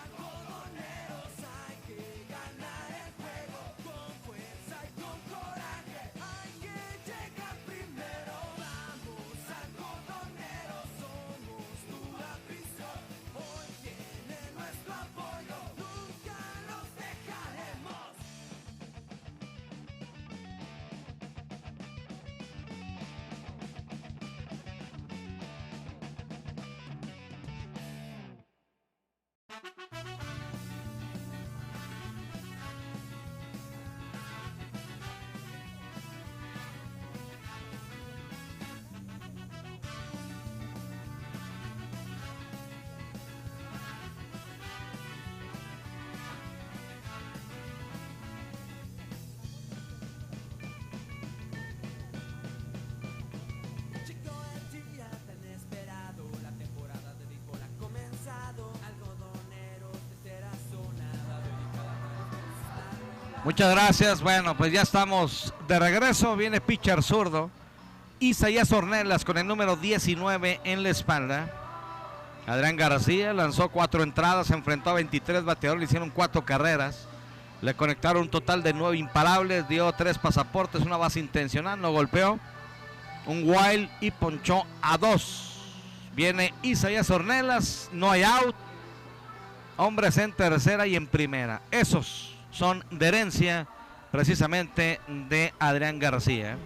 Speaker 2: algodoneros, hay que ganar el juego, con fuerza y con coraje, hay que llegar primero. Vamos algodoneros, somos tu afición, hoy tiene nuestro apoyo, nunca nos dejaremos. Llegó el día tan esperado, la temporada de béisbol ha comenzado. Algodoneros de tercera zona, la dedicada para los.
Speaker 1: Muchas gracias. Bueno, pues ya estamos de regreso. Viene pitcher zurdo Isaías Ornelas con el número 19 en la espalda. Adrián García lanzó 4 entradas, se enfrentó a 23 bateadores, le hicieron 4 carreras. Le conectaron un total de 9 imparables, dio 3 pasaportes, una base intencional, no golpeó. Un wild y ponchó a 2. Viene Isaías Ornelas, no hay out. Hombres en tercera y en primera. Esos son de herencia precisamente de Adrián García.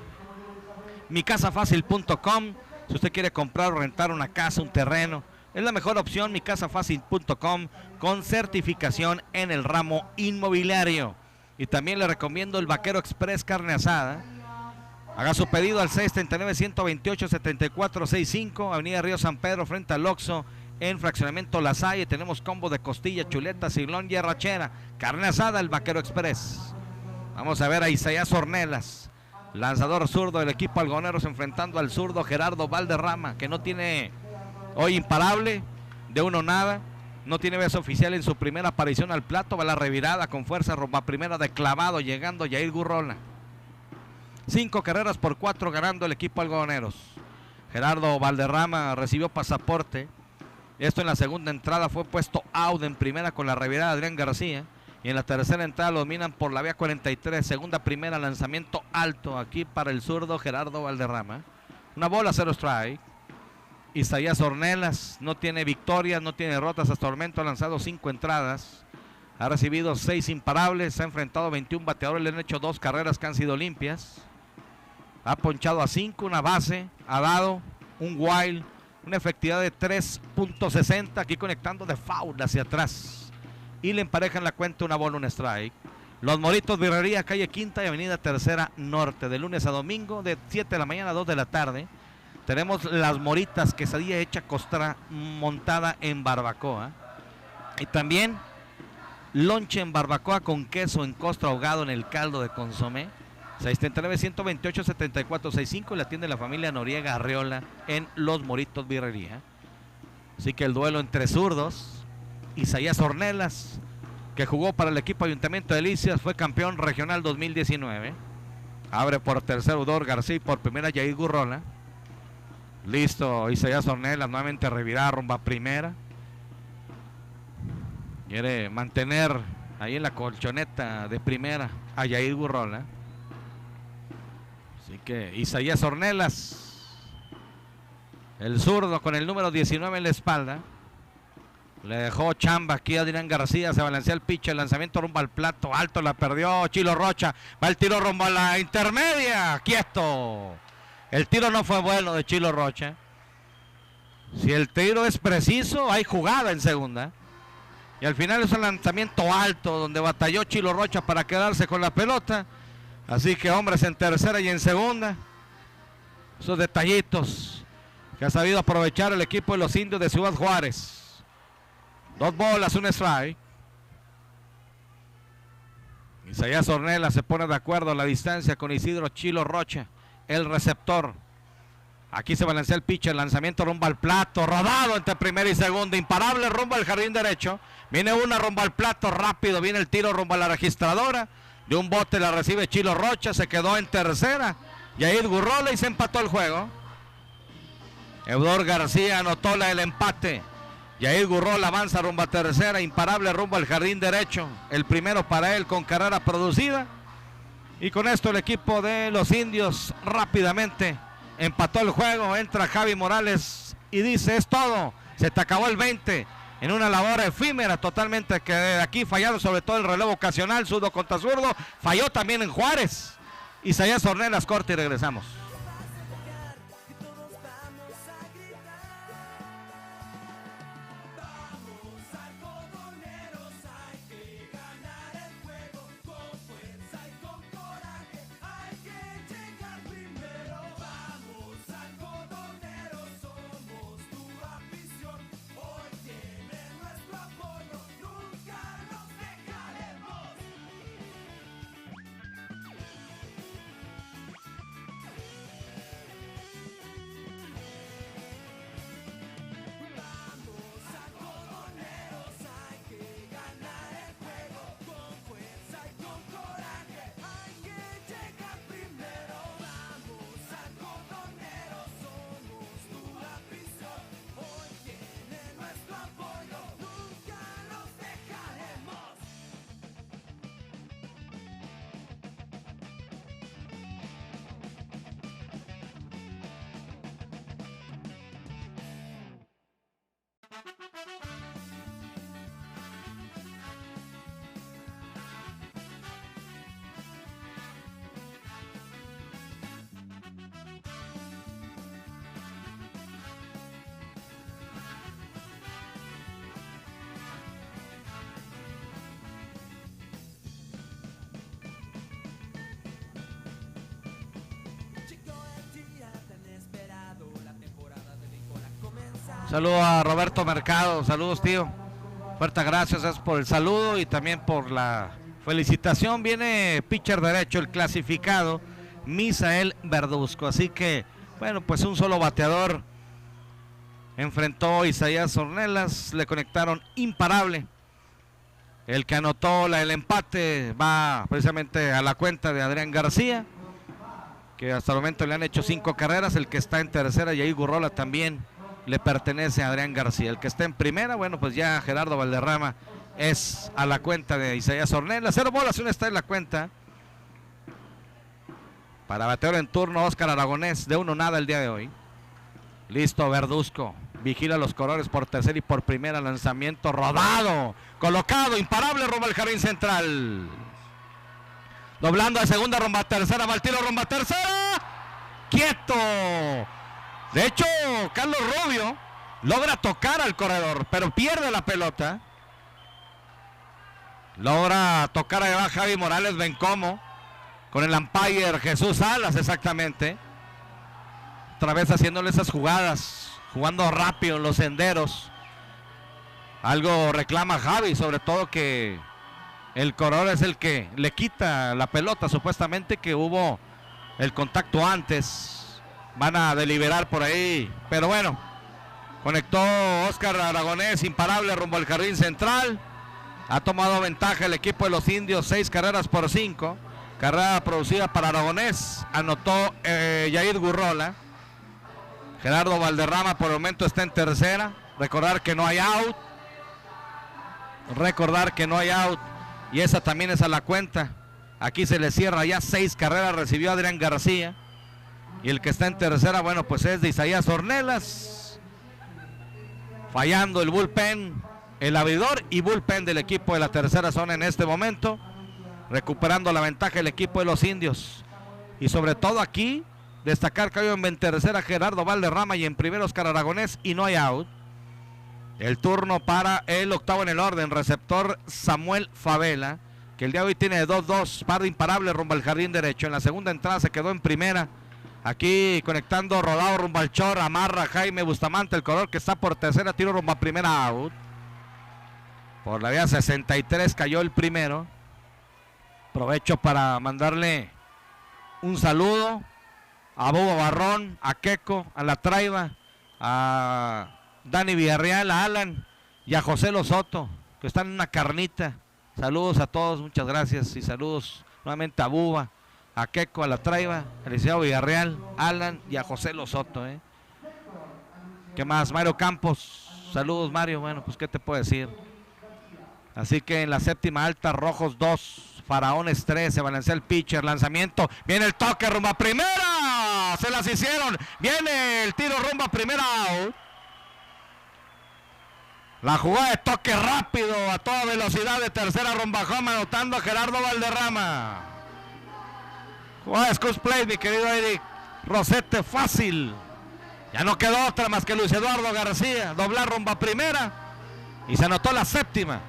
Speaker 1: Micasafacil.com, si usted quiere comprar o rentar una casa, un terreno, es la mejor opción. Micasafacil.com, con certificación en el ramo inmobiliario. Y también le recomiendo el Vaquero Express carne asada. Haga su pedido al 639-128-7465, Avenida Río San Pedro, frente al Oxxo, en Fraccionamiento La Salle. Tenemos combo de costilla, chuleta, ciglón y arrachera. Carne asada, el Vaquero Express. Vamos a ver a Isaías Ornelas, lanzador zurdo del equipo Algoneros, enfrentando al zurdo Gerardo Valderrama, que no tiene hoy imparable, de uno nada. No tiene vez oficial en su primera aparición al plato. Va la revirada con fuerza rumbo a primera de clavado, llegando Jair Gurrola. 5 carreras por 4 ganando el equipo Algodoneros. Gerardo Valderrama recibió pasaporte. Esto en la segunda entrada fue puesto out en primera con la revirada de Adrián García. Y en la tercera entrada lo dominan por la vía 43. Segunda, primera, lanzamiento alto aquí para el zurdo Gerardo Valderrama. Una bola, 0 strike. Isaías Ornelas no tiene victorias, no tiene derrotas hasta el momento. Ha lanzado 5 entradas. Ha recibido 6 imparables, ha enfrentado 21 bateadores, le han hecho 2 carreras que han sido limpias. Ha ponchado a 5, una base, ha dado un wild, una efectividad de 3.60, aquí conectando de foul hacia atrás. Y le emparejan la cuenta una bola, un strike. Los Moritos Birrería, calle Quinta y avenida Tercera Norte, de lunes a domingo, de 7 de la mañana a 2 de la tarde. Tenemos las Moritas, quesadilla hecha costra montada en barbacoa. Y también lonche en barbacoa con queso en costra ahogado en el caldo de consomé. 639-128-7465, la atiende la familia Noriega Arreola en Los Moritos Birrería. Así que el duelo entre zurdos. Isaías Ornelas, que jugó para el equipo Ayuntamiento de Delicias, fue campeón regional 2019. Abre por tercero Udor García y por primera Yair Gurrola. Listo, Isaías Ornelas nuevamente revirá rumbo a primera. Quiere mantener ahí en la colchoneta de primera a Yair Gurrola. Así que Isaías Ornelas, el zurdo con el número 19 en la espalda. Le dejó chamba aquí a Adrián García, se balancea el pitch, el lanzamiento rumbo al plato alto, la perdió Chilo Rocha, va el tiro rumbo a la intermedia, quieto. El tiro no fue bueno de Chilo Rocha. Si el tiro es preciso, hay jugada en segunda. Y al final es un lanzamiento alto donde batalló Chilo Rocha para quedarse con la pelota. Así que hombres en tercera y en segunda. Esos detallitos que ha sabido aprovechar el equipo de los Indios de Ciudad Juárez. 2 bolas, un strike. Isaías Ornelas se pone de acuerdo a la distancia con Isidro Chilo Rocha, el receptor. Aquí se balancea el pitch, el lanzamiento rumbo al plato, rodado entre primera y segunda, imparable rumbo al jardín derecho. Viene una rumbo al plato, rápido, viene el tiro rumbo a la registradora. De un bote la recibe Chilo Rocha, se quedó en tercera. Yair Gurrola y se empató el juego. Eudor García anotó el empate. Yair Gurrola avanza rumbo a tercera, imparable rumbo al jardín derecho. El primero para él con carrera producida. Y con esto el equipo de los Indios rápidamente empató el juego. Entra Javi Morales y dice: es todo, se te acabó el 20. En una labor efímera totalmente, que de aquí fallaron sobre todo el relevo ocasional, zurdo contra zurdo. Falló también en Juárez. Isaías Ornelas, corte y regresamos. Saludo a Roberto Mercado, saludos tío, fuertes gracias por el saludo y también por la felicitación. Viene pitcher derecho, el clasificado Misael Verduzco, así que bueno, pues un solo bateador enfrentó a Isaías Ornelas, le conectaron imparable. El que anotó el empate va precisamente a la cuenta de Adrián García, que hasta el momento le han hecho 5 carreras. El que está en tercera, Yair Gurrola, también le pertenece a Adrián García. El que está en primera, bueno, pues ya Gerardo Valderrama es a la cuenta de Isaías Ornelas. 0 bolas, una está en la cuenta. Para bateador en turno, Óscar Aragonés, de 1-0 el día de hoy. Listo, Verduzco. Vigila a los corredores por tercera y por primera. Lanzamiento rodado. Colocado, imparable rumbo al jardín central. Doblando a segunda, rumbo a tercera. Va el tiro, rumbo a tercera. ¡Quieto! De hecho, Carlos Rubio logra tocar al corredor, pero pierde la pelota. Logra tocar a Javi Morales Bencomo. Con el umpire Jesús Salas, exactamente. Otra vez haciéndole esas jugadas. Jugando rápido en los senderos. Algo reclama Javi, sobre todo que el corredor es el que le quita la pelota. Supuestamente que hubo el contacto antes. Van a deliberar por ahí. Pero bueno, conectó Óscar Aragonés, imparable rumbo al jardín central. Ha tomado ventaja el equipo de los indios, 6 carreras por 5. Carrera producida para Aragonés. Anotó Yair Gurrola. Gerardo Valderrama por el momento está en tercera. Recordar que no hay out. Y esa también es a la cuenta. Aquí se le cierra ya 6 carreras. Recibió Adrián García. Y el que está en tercera, bueno, pues es de Isaías Ornelas. Fallando el bullpen. El abridor y bullpen del equipo de la tercera zona en este momento. Recuperando la ventaja el equipo de los indios. Y sobre todo aquí, destacar que hay en tercera Gerardo Valderrama y en primero Óscar Aragonés y no hay out. El turno para el octavo en el orden, receptor Samuel Favela, que el día de hoy tiene 2-2, par de imparable rumbo al jardín derecho. En la segunda entrada se quedó en primera. Aquí conectando rodado rumbo al short, amarra Jaime Bustamante, el corredor que está por tercera, tiro rumbo a primera out. Por la vía 63 cayó el primero. Aprovecho para mandarle un saludo a Bobo Barrón, a Queco, a La Traiba, a Dani Villarreal, a Alan y a José Lozoto, que están en una carnita. Saludos a todos, muchas gracias y saludos nuevamente a Buba, a Queco, a La Traiba, a Liceo Villarreal, Alan y a José Lozoto. ¿Qué más? Mario Campos, saludos Mario, bueno, pues qué te puedo decir. Así que en la séptima alta, Rojos 2, Faraones 3, se balancea el pitcher, lanzamiento, viene el toque rumbo a primera, se las hicieron, viene el tiro rumbo a primera out. La jugada de toque rápido a toda velocidad de tercera rumbo a home, anotando a Gerardo Valderrama. Jugada de Scus Play, mi querido Eric Rosete, fácil. Ya no quedó otra más que Luis Eduardo García, doblar rumbo a primera y se anotó la séptima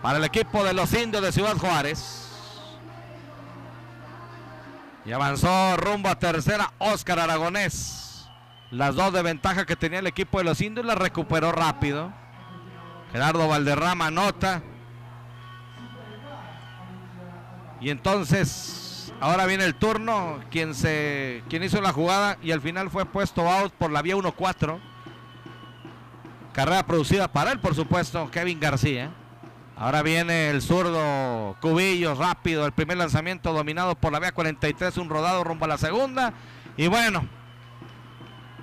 Speaker 1: para el equipo de los indios de Ciudad Juárez. Y avanzó rumbo a tercera Óscar Aragonés. Las 2 de ventaja que tenía el equipo de los indios las recuperó rápido. Gerardo Valderrama anota. Y entonces ahora viene el turno. Quien hizo la jugada y al final fue puesto out por la vía 1-4. Carrera producida para él, por supuesto, Kevin García. Ahora viene el zurdo Cubillos, rápido, el primer lanzamiento dominado por la vía 43, un rodado rumbo a la segunda. Y bueno,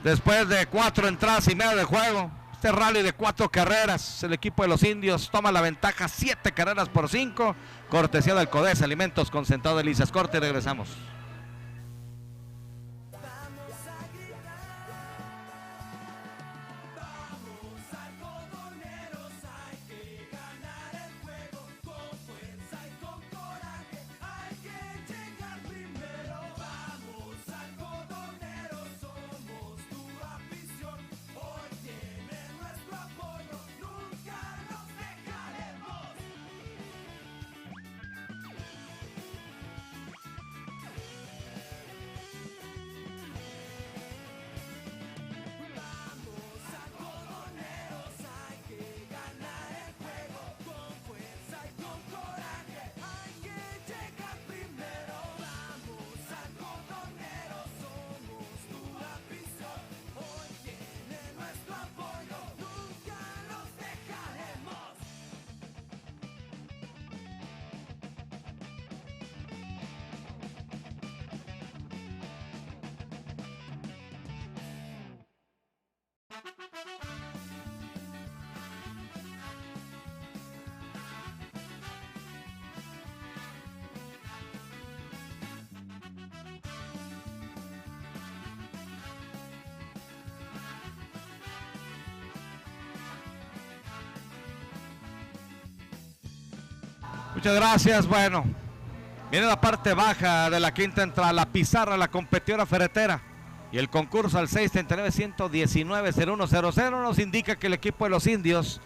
Speaker 1: después de 4 entradas y media de juego, este rally de 4 carreras, el equipo de los indios toma la ventaja, 7 carreras por 5, cortesía del Codesa, alimentos concentrados de Lisas. Corte y regresamos. Muchas gracias. Bueno, viene la parte baja de la quinta entrada, la pizarra, la competidora ferretera. Y el concurso al 639-119-0100 nos indica que el equipo de los indios,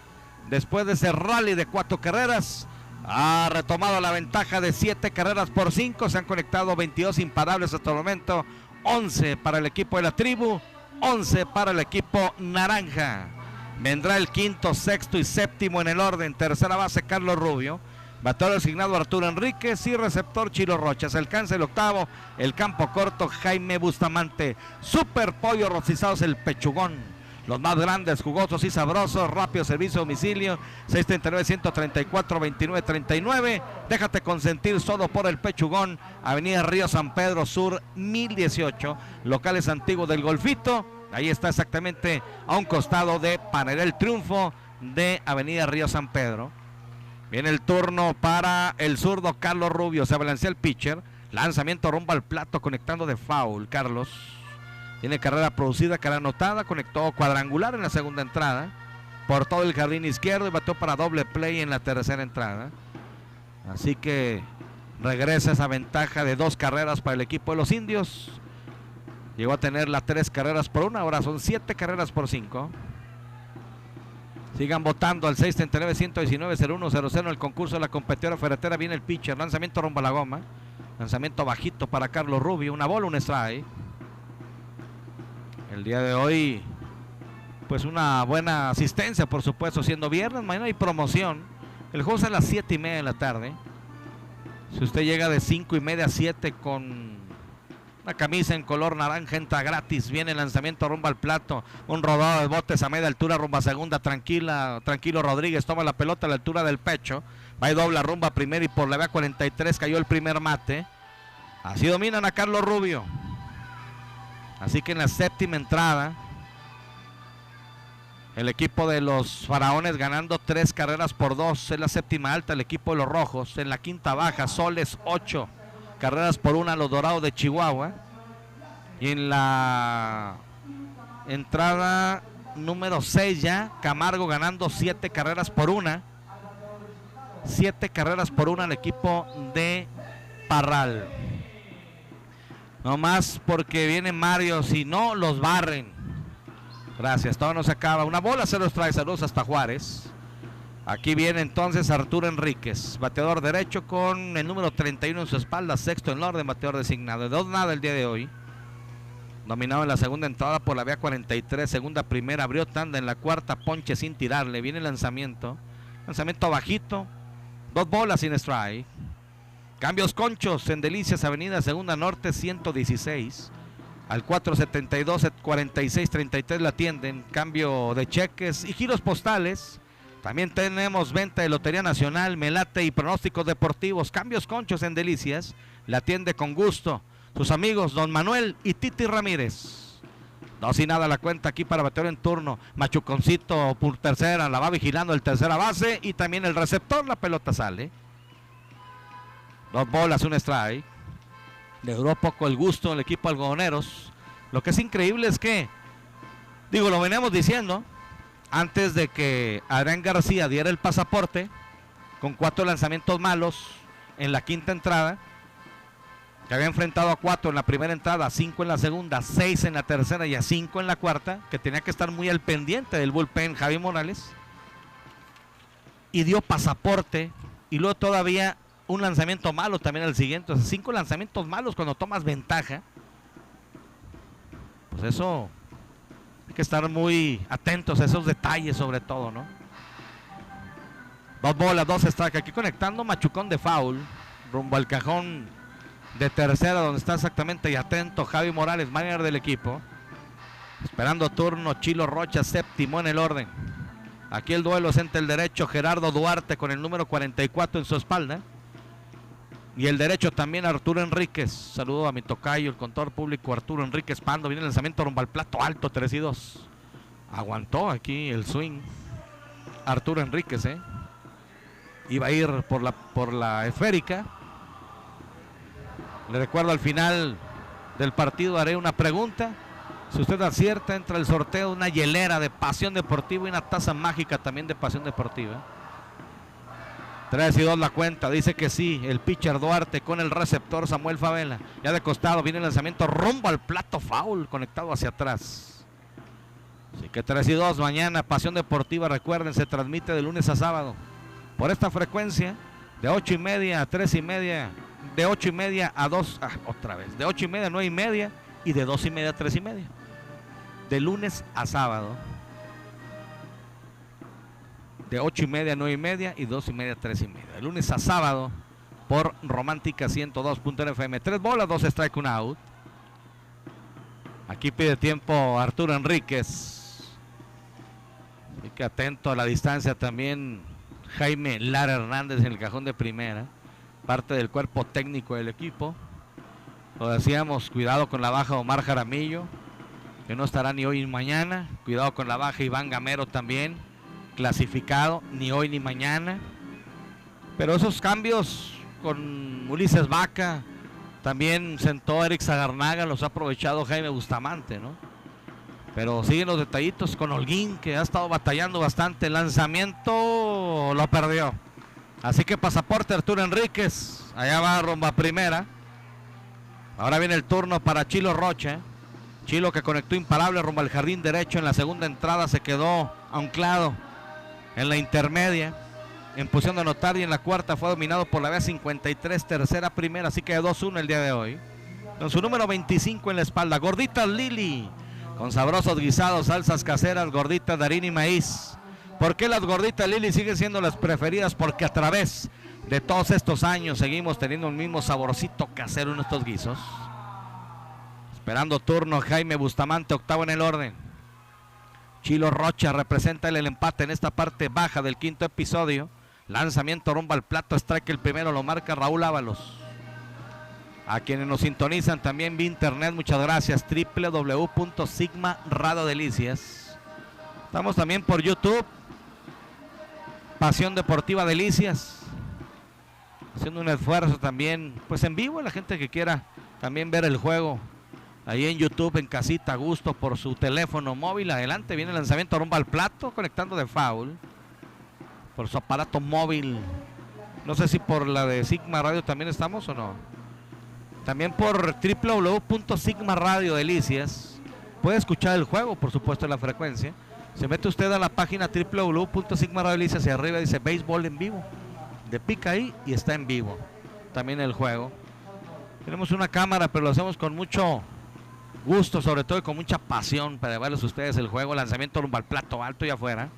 Speaker 1: después de ese rally de 4 carreras, ha retomado la ventaja de 7 carreras por 5. Se han conectado 22 imparables hasta el momento. 11 para el equipo de la tribu, 11 para el equipo naranja. Vendrá el quinto, sexto y séptimo en el orden. Tercera base Carlos Rubio. Bateador designado Arturo Enríquez y receptor Chilo Rochas. Alcanza el octavo, el campo corto Jaime Bustamante. Super pollo rostizados el pechugón. Los más grandes, jugosos y sabrosos. Rápido servicio a domicilio. 639-134-2939. Déjate consentir solo por el pechugón. Avenida Río San Pedro Sur 1018. Locales antiguos del Golfito. Ahí está exactamente a un costado de Panadería El Triunfo de Avenida Río San Pedro. Viene el turno para el zurdo Carlos Rubio. Se balancea el pitcher. Lanzamiento rumbo al plato, conectando de foul. Carlos tiene carrera producida, carrera anotada. Conectó cuadrangular en la segunda entrada. Por todo el jardín izquierdo y bateó para doble play en la tercera entrada. Así que regresa esa ventaja de 2 carreras para el equipo de los indios. Llegó a tener las 3 carreras por 1. Ahora son 7 carreras por 5. Sigan votando al 639-119-0100 en el concurso de la competidora ferretera. Viene el pitcher, lanzamiento rumbo a la goma. Lanzamiento bajito para Carlos Rubio. Una bola, un strike. El día de hoy, pues una buena asistencia, por supuesto, siendo viernes. Mañana hay promoción. El juego es a las 7:30 de la tarde. Si usted llega de 5:30 a 7 con una camisa en color naranja, entra gratis. Viene el lanzamiento rumbo al plato. Un rodado de botes a media altura rumbo a segunda. Tranquilo Rodríguez toma la pelota a la altura del pecho. Va y dobla rumbo a primera y por la vía 43 cayó el primer mate. Así dominan a Carlos Rubio. Así que en la séptima entrada, el equipo de los Faraones ganando 3 carreras por 2. Es la séptima alta el equipo de los Rojos. En la quinta baja, Soles 8 carreras por 1 a los Dorados de Chihuahua. Y en la entrada número 6 ya, Camargo ganando 7 carreras por 1. 7 carreras por 1 al equipo de Parral. No más porque viene Mario, si no los barren. Gracias, todo no se acaba. Una bola se los trae, saludos hasta Juárez. Aquí viene entonces Arturo Enríquez, bateador derecho con el número 31 en su espalda, sexto en el orden, bateador designado. De 2-0 el día de hoy. Dominado en la segunda entrada por la vía 43, segunda primera, abrió tanda en la cuarta, ponche sin tirarle. Viene el lanzamiento bajito, 2 bolas sin strike. Cambios conchos en Delicias, avenida Segunda Norte 116. Al 472-4633 la atienden. Cambio de cheques y giros postales. También tenemos venta de Lotería Nacional, Melate y pronósticos deportivos. Cambios conchos en Delicias. La atiende con gusto sus amigos Don Manuel y Titi Ramírez. 2-0 la cuenta aquí para bateador en turno. Machuconcito por tercera, la va vigilando el tercera base y también el receptor. La pelota sale. 2 bolas, un strike. Le duró poco el gusto al equipo algodoneros. Lo que es increíble es que, lo veníamos diciendo, antes de que Adrián García diera el pasaporte, con 4 lanzamientos malos en la quinta entrada, que había enfrentado a 4 en la primera entrada, a 5 en la segunda, 6 en la tercera y a 5 en la cuarta, que tenía que estar muy al pendiente del bullpen Javi Morales, y dio pasaporte, y luego todavía un lanzamiento malo también al siguiente. O sea, 5 lanzamientos malos cuando tomas ventaja. Pues eso, hay que estar muy atentos a esos detalles sobre todo, ¿no? 2 bolas, 2 strikes. Aquí conectando machucón de foul rumbo al cajón de tercera, donde está exactamente y atento Javi Morales, manager del equipo. Esperando turno Chilo Rocha, séptimo en el orden. Aquí el duelo es entre el derecho Gerardo Duarte con el número 44 en su espalda. Y el derecho también Arturo Enríquez. Saludo a mi tocayo, el contador público Arturo Enríquez Pando. Viene el lanzamiento rumbo al plato alto, 3-2. Aguantó aquí el swing Arturo Enríquez, Iba a ir por la esférica. Le recuerdo, al final del partido haré una pregunta. Si usted acierta, entra el sorteo de una hielera de Pasión Deportiva y una taza mágica también de Pasión Deportiva. 3-2 la cuenta, dice que sí, el pitcher Duarte con el receptor Samuel Favela. Ya de costado viene el lanzamiento rumbo al plato, foul, conectado hacia atrás. Así que 3-2 mañana, Pasión Deportiva, recuerden, se transmite de lunes a sábado. Por esta frecuencia, de 8:30 a 3:30, de 8:30 a 2, otra vez, de 8:30 a 9:30 y de 2:30 a 3:30. De lunes a sábado. De 8:30 a 9:30 y 2:30 a 3:30. De lunes a sábado por Romántica 102.1 FM. 3 bolas, 2 strike, 1 out. Aquí pide tiempo Arturo Enríquez. Así que atento a la distancia también Jaime Lara Hernández en el cajón de primera. Parte del cuerpo técnico del equipo. Lo decíamos, cuidado con la baja Omar Jaramillo, que no estará ni hoy ni mañana. Cuidado con la baja Iván Gamero también, clasificado, ni hoy ni mañana. Pero esos cambios con Ulises Vaca, también sentó Eric Zagarnaga, los ha aprovechado Jaime Bustamante, ¿no? Pero siguen los detallitos con Holguín, que ha estado batallando bastante. El lanzamiento lo perdió. Así que pasaporte Arturo Enríquez, allá va rumbo a primera. Ahora viene el turno para Chilo Rocha. Chilo, que conectó imparable rumbo al jardín derecho en la segunda entrada, se quedó anclado en la intermedia, en posición de anotar, y en la cuarta fue dominado por la B53, tercera, primera, así que 2-1 el día de hoy. Con su número 25 en la espalda, Gorditas Lili, con sabrosos guisados, salsas caseras, gorditas de harina y maíz. ¿Por qué las gorditas Lili siguen siendo las preferidas? Porque a través de todos estos años seguimos teniendo el mismo saborcito casero en estos guisos. Esperando turno Jaime Bustamante, octavo en el orden. Chilo Rocha representa el empate en esta parte baja del quinto episodio. Lanzamiento rumbo al plato, strike, el primero lo marca Raúl Ábalos. A quienes nos sintonizan también vía internet, muchas gracias. www.sigma Radio Delicias. Estamos también por YouTube, Pasión Deportiva Delicias, haciendo un esfuerzo también, pues en vivo, la gente que quiera también ver el juego ahí en YouTube, en casita, a gusto, por su teléfono móvil. Adelante, viene el lanzamiento rumbo al plato, conectando de foul por su aparato móvil. No sé si por la de Sigma Radio también estamos o no. También por www.sigma Radio Delicias puede escuchar el juego, por supuesto, en la frecuencia. Se mete usted a la página www.sigma Radio Delicias y arriba dice béisbol en vivo. Le pica ahí y está en vivo también el juego. Tenemos una cámara, pero lo hacemos con mucho gusto, sobre todo, y con mucha pasión para llevarles a ustedes el juego. Lanzamiento rumbo al plato alto y afuera.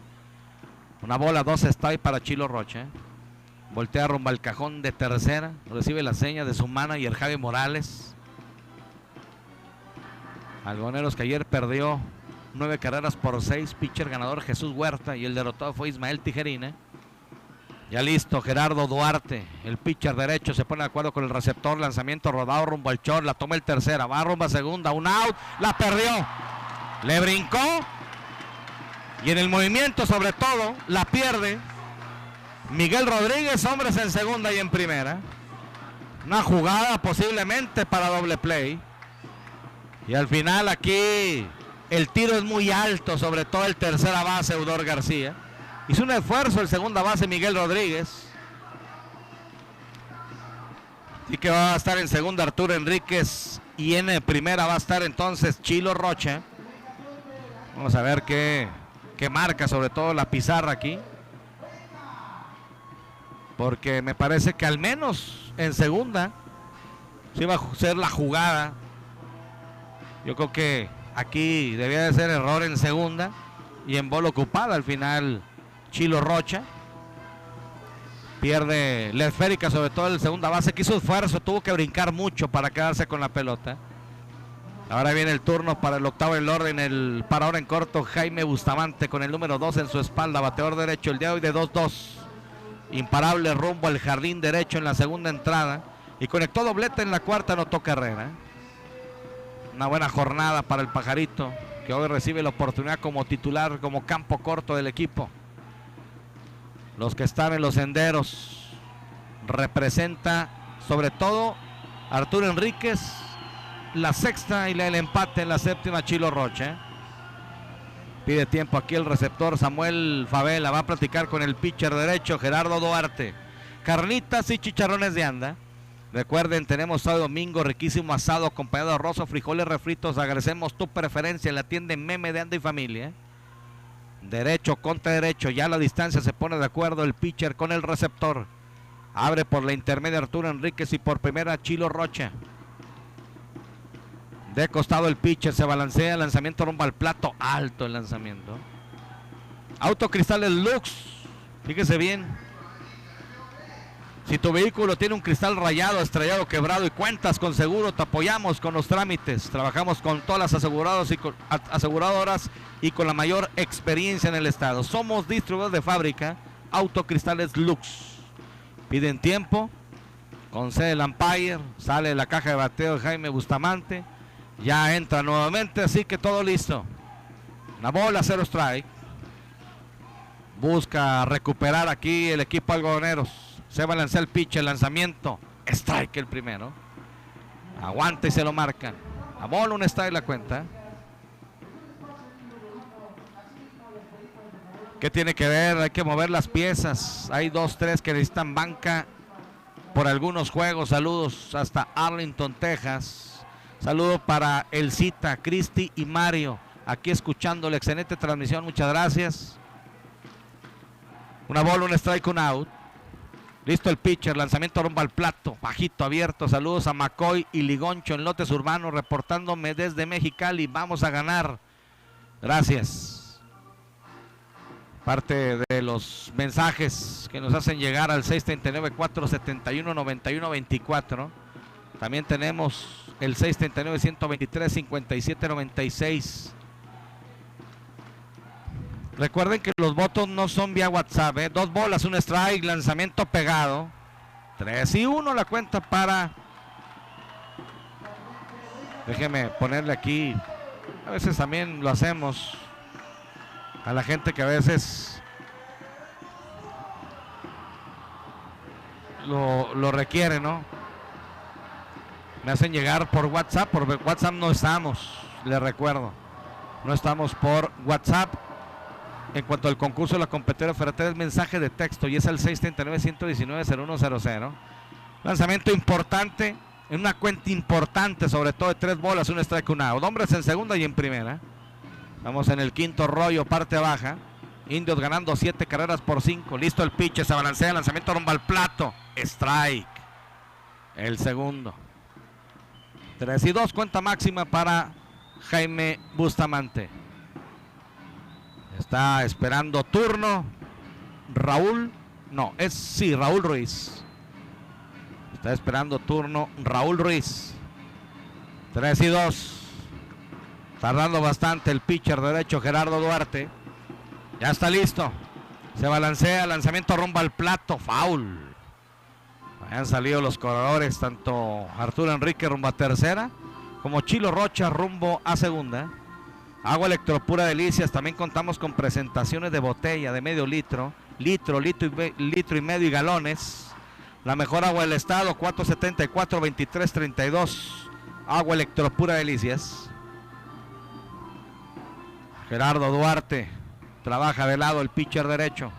Speaker 1: Una bola, 2 strike para Chilo Rocha. Voltea rumbo al cajón de tercera. Recibe la seña de su manager Javi Morales. Algoneros, que ayer perdió 9 carreras por 6. Pitcher ganador Jesús Huerta, y el derrotado fue Ismael Tijerina. Ya listo Gerardo Duarte, el pitcher derecho, se pone de acuerdo con el receptor. Lanzamiento rodado rumbo al short, la toma el tercera, va rumbo a segunda, un out, la perdió, le brincó, y en el movimiento sobre todo la pierde Miguel Rodríguez. Hombres en segunda y en primera. Una jugada posiblemente para doble play, y al final aquí el tiro es muy alto, sobre todo el tercera base Eudor García. Hizo un esfuerzo el segunda base Miguel Rodríguez. Así que va a estar en segunda Arturo Enríquez, y en primera va a estar entonces Chilo Rocha. Vamos a ver qué marca, sobre todo la pizarra aquí, porque me parece que al menos en segunda sí va a ser la jugada. Yo creo que aquí debía de ser error en segunda y en bola ocupada. Al final Chilo Rocha pierde la esférica, sobre todo el segunda base, que hizo esfuerzo, tuvo que brincar mucho para quedarse con la pelota. Ahora viene el turno para el octavo en el orden, el parador en corto Jaime Bustamante, con el número 2 en su espalda, bateador derecho el día de hoy de 2-2. Imparable rumbo al jardín derecho en la segunda entrada, y conectó doblete en la cuarta, anotó carrera. Una buena jornada para el pajarito, que hoy recibe la oportunidad como titular, como campo corto del equipo. Los que están en los senderos representa sobre todo Arturo Enríquez, la sexta, y el empate en la séptima Chilo Rocha. Pide tiempo aquí el receptor Samuel Favela, va a platicar con el pitcher derecho Gerardo Duarte. carnitas y chicharrones de anda. Recuerden, tenemos sábado y domingo riquísimo asado acompañado de arroz o frijoles refritos. Agradecemos tu preferencia en la tienda Meme de Anda y Familia. Derecho contra derecho, ya a la distancia se pone de acuerdo el pitcher con el receptor. Abre por la intermedia Arturo Enríquez y por primera Chilo Rocha. De costado el pitcher, se balancea, lanzamiento rumbo al plato, alto el lanzamiento. Autocristales Lux, fíjese bien. Si tu vehículo tiene un cristal rayado, estrellado, quebrado y cuentas con seguro, te apoyamos con los trámites. Trabajamos con todas las aseguradoras y con la mayor experiencia en el estado. Somos distribuidores de fábrica, Autocristales Lux. Piden tiempo, concede el umpire, sale la caja de bateo de Jaime Bustamante. Ya entra nuevamente, así que todo listo. La bola, 0 strike. Busca recuperar aquí el equipo algodoneros. Se balancea el pitch, el lanzamiento. Strike el primero. Aguanta y se lo marcan. La bola, un strike la cuenta. ¿Qué tiene que ver? Hay que mover las piezas. Hay 2, 3 que necesitan banca por algunos juegos. Saludos hasta Arlington, Texas. Saludo para Elcita, Cristi y Mario. Aquí escuchando la excelente transmisión. Muchas gracias. Una bola, un strike, un out. Listo el pitcher, lanzamiento rumbo al plato, bajito, abierto. Saludos a McCoy y Ligoncho en Lotes Urbanos, reportándome desde Mexicali. Vamos a ganar. Gracias. Parte de los mensajes que nos hacen llegar al 639-471-9124. También tenemos el 639-123-5796. Recuerden que los votos no son vía WhatsApp, 2 bolas, un strike, lanzamiento pegado. 3-1 la cuenta para... Déjeme ponerle aquí. A veces también lo hacemos. A la gente que a veces lo requiere, ¿no? Me hacen llegar por WhatsApp. Por WhatsApp no estamos, les recuerdo. No estamos por WhatsApp. En cuanto al concurso de la competidora ferretera, es mensaje de texto y es al 639-119-0100. Lanzamiento importante, en una cuenta importante, sobre todo de 3 bolas, un strike, un out. Hombres en segunda y en primera. Vamos en el quinto rollo, parte baja. Indios ganando 7 carreras por 5. Listo el pitch, se balancea, lanzamiento rumbo al plato. Strike. El segundo. 3-2, cuenta máxima para Jaime Bustamante. Está esperando turno Raúl. No, Raúl Ruiz. Está esperando turno Raúl Ruiz. 3-2. Tardando bastante el pitcher derecho Gerardo Duarte. Ya está listo. Se balancea, lanzamiento rumbo al plato. Foul. Han salido los corredores, tanto Arturo Enrique rumbo a tercera, como Chilo Rocha rumbo a segunda. Agua Electropura Delicias, también contamos con presentaciones de botella de medio litro, litro y medio y galones. La mejor agua del estado, 474-2332. Agua Electropura Delicias. Gerardo Duarte trabaja de lado el pitcher derecho.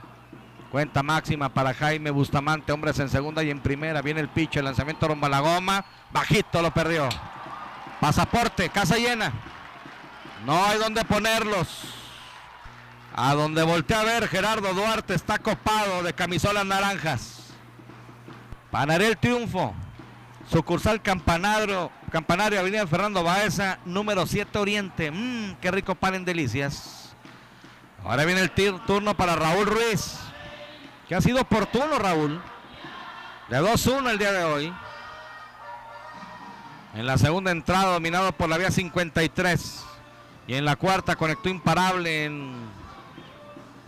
Speaker 1: Cuenta máxima para Jaime Bustamante, hombres en segunda y en primera. Viene el pitcher, lanzamiento rumbo a la goma. Bajito, lo perdió. Pasaporte, casa llena. No hay donde ponerlos. A donde voltea a ver, Gerardo Duarte está copado de camisolas naranjas. Panadería El Triunfo. Sucursal Campanario, Avenida Fernando Baeza, número 7 Oriente. Qué rico pan en delicias. Ahora viene el turno para Raúl Ruiz, que ha sido oportuno, Raúl. De 2-1 el día de hoy. En la segunda entrada dominado por la vía 53. Y en la cuarta conectó imparable en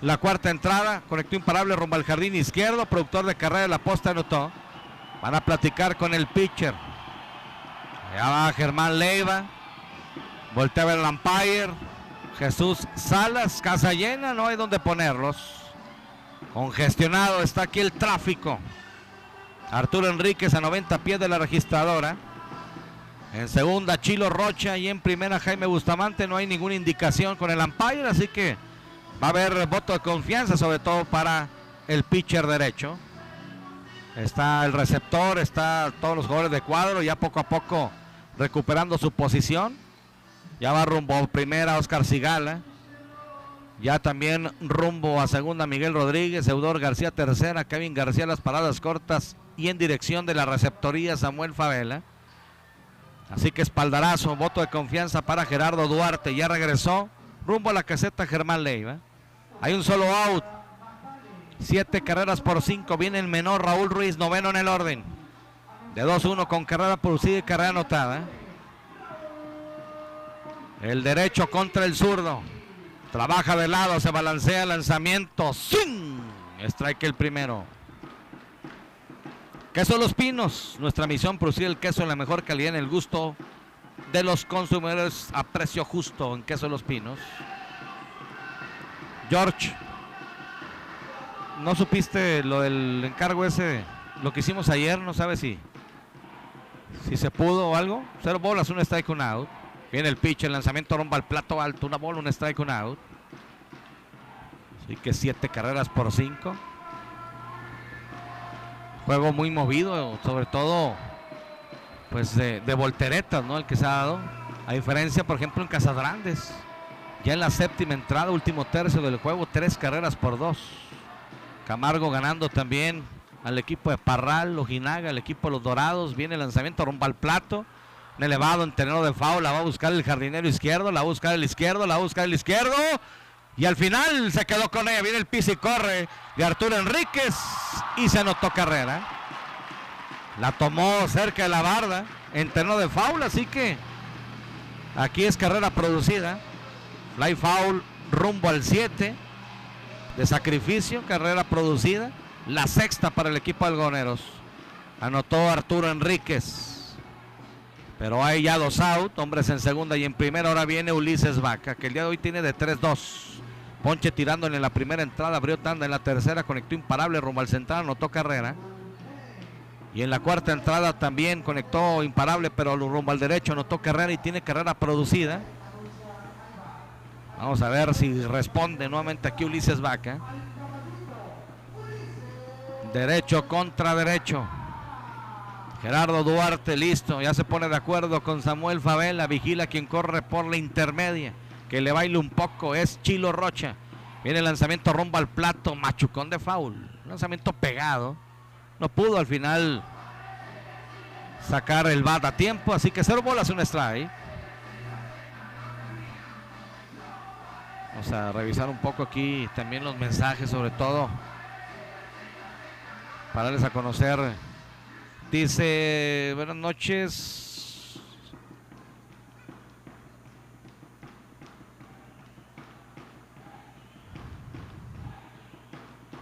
Speaker 1: la cuarta entrada. Conectó imparable rumbo al jardín izquierdo. Productor de carrera de la posta anotó. Van a platicar con el pitcher. Allá va Germán Leiva. Voltea a ver el umpire. Jesús Salas, casa llena, no hay donde ponerlos. Congestionado está aquí el tráfico. Arturo Enríquez a 90 pies de la registradora. En segunda Chilo Rocha y en primera Jaime Bustamante. No hay ninguna indicación con el umpire, así que va a haber voto de confianza, sobre todo para el pitcher derecho. Está el receptor, está todos los jugadores de cuadro, ya poco a poco recuperando su posición. Ya va rumbo a primera Oscar Sigala. Ya también rumbo a segunda Miguel Rodríguez, Eudor García tercera, Kevin García las paradas cortas y en dirección de la receptoría Samuel Favela. Así que espaldarazo, voto de confianza para Gerardo Duarte. Ya regresó rumbo a la caseta Germán Leiva. Hay un solo out. 7 carreras por 5. Viene el menor Raúl Ruiz, noveno en el orden. De 2-1 con carrera producida y carrera anotada. El derecho contra el zurdo. Trabaja de lado, se balancea, lanzamiento. ¡Swing! Strike el primero. Queso Los Pinos. Nuestra misión, producir el queso en la mejor calidad, en el gusto de los consumidores a precio justo en Queso Los Pinos. George, ¿no supiste lo del encargo ese? Lo que hicimos ayer, no sabes si se pudo o algo. 0 bolas, un strike, un out. Viene el pitch, el lanzamiento rompa el plato alto, una bola, un strike, un out. Así que 7 carreras por 5. Juego muy movido, sobre todo pues de volteretas, ¿no? El que se ha dado. A diferencia, por ejemplo, en Casas Grandes. Ya en la séptima entrada, último tercio del juego, 3 carreras por 2. Camargo ganando también al equipo de Parral, Ojinaga, el equipo de los Dorados. Viene el lanzamiento, rompa el plato. Un elevado en terreno de foul, la va a buscar el jardinero izquierdo, la va a buscar el izquierdo, la va a buscar el izquierdo. Y al final se quedó con ella. Viene el pis y corre de Arturo Enríquez y se anotó carrera. La tomó cerca de la barda en terreno de foul, así que aquí es carrera producida. Fly foul rumbo al 7 de sacrificio, carrera producida. La sexta para el equipo de algodoneros. Anotó Arturo Enríquez. Pero hay ya 2 out, hombres en segunda y en primera. Ahora viene Ulises Vaca, que el día de hoy tiene de 3-2. Ponche tirándole en la primera entrada, abrió tanda en la tercera, conectó imparable rumbo al central, anotó carrera. Y en la cuarta entrada también conectó imparable, pero rumbo al derecho, anotó carrera y tiene carrera producida. Vamos a ver si responde nuevamente aquí Ulises Vaca. Derecho contra derecho. Gerardo Duarte listo, ya se pone de acuerdo con Samuel Favela, vigila quien corre por la intermedia, que le baile un poco, es Chilo Rocha. Viene el lanzamiento rumbo al plato, machucón de foul, lanzamiento pegado, no pudo al final sacar el bat a tiempo, así que 0 bolas, un strike. Vamos a revisar un poco aquí también los mensajes, sobre todo para darles a conocer. Dice, buenas noches.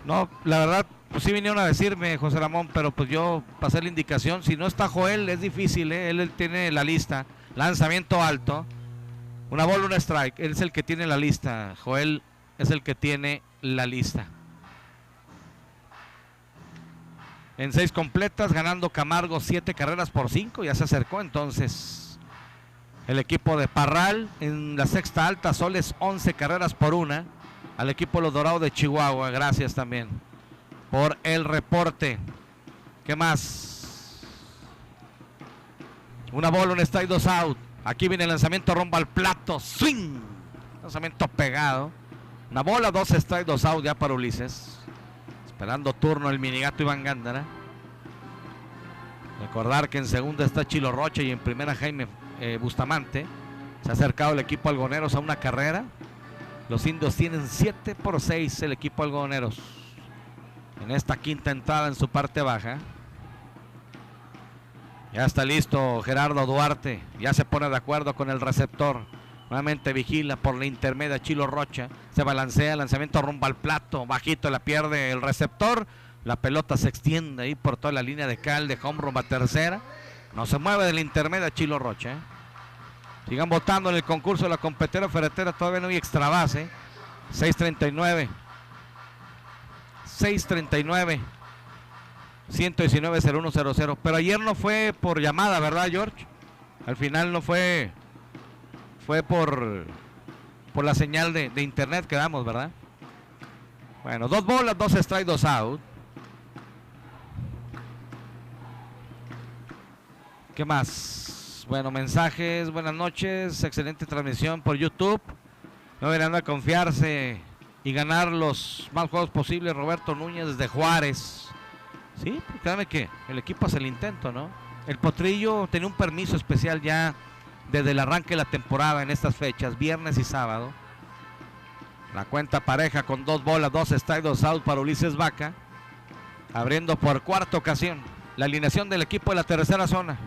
Speaker 1: No, la verdad, pues sí vinieron a decirme, José Ramón, pero pues yo pasé la indicación. Si no está Joel, es difícil, ¿eh? Él tiene la lista. Lanzamiento alto. Una bola, un strike. Él es el que tiene la lista. Joel es el que tiene la lista. En 6 completas, ganando Camargo 7 carreras por 5, ya se acercó entonces el equipo de Parral. En la sexta alta, Soles 11 carreras por 1, al equipo de los Dorados de Chihuahua. Gracias también por el reporte. ¿Qué más? Una bola, un strike, 2 out. Aquí viene el lanzamiento rumbo al plato, swing, lanzamiento pegado. Una bola, 2 strike, 2 out ya para Ulises. Esperando turno el minigato Iván Gándara. Recordar que en segunda está Chilo Rocha y en primera Jaime Bustamante. Se ha acercado el equipo algoneros a una carrera. Los indios tienen 7 por 6 el equipo algoneros en esta quinta entrada en su parte baja. Ya está listo Gerardo Duarte. Ya se pone de acuerdo con el receptor. Nuevamente vigila por la intermedia Chilo Rocha. Se balancea, lanzamiento rumbo al plato. Bajito la pierde el receptor. La pelota se extiende ahí por toda la línea de cal de home rumbo a tercera. No se mueve de la intermedia Chilo Rocha. Sigan votando en el concurso de la competera ferretera. Todavía no hay extra base. 639. 639. 119-0100. Pero ayer no fue por llamada, ¿verdad, George? Al final no fue. Fue por la señal de internet que damos, ¿verdad? Bueno, 2 bolas, 2 strikes, 2 out. ¿Qué más? Bueno, mensajes, buenas noches, excelente transmisión por YouTube. No deberían de confiarse y ganar los más juegos posibles. Roberto Núñez desde Juárez. Sí, pues créanme que el equipo hace el intento, ¿no? El Potrillo tenía un permiso especial ya desde el arranque de la temporada en estas fechas, viernes y sábado. La cuenta pareja con 2 bolas, 2 strikes, 2 outs para Ulises Vaca. Abriendo por cuarta ocasión la alineación del equipo de la tercera zona.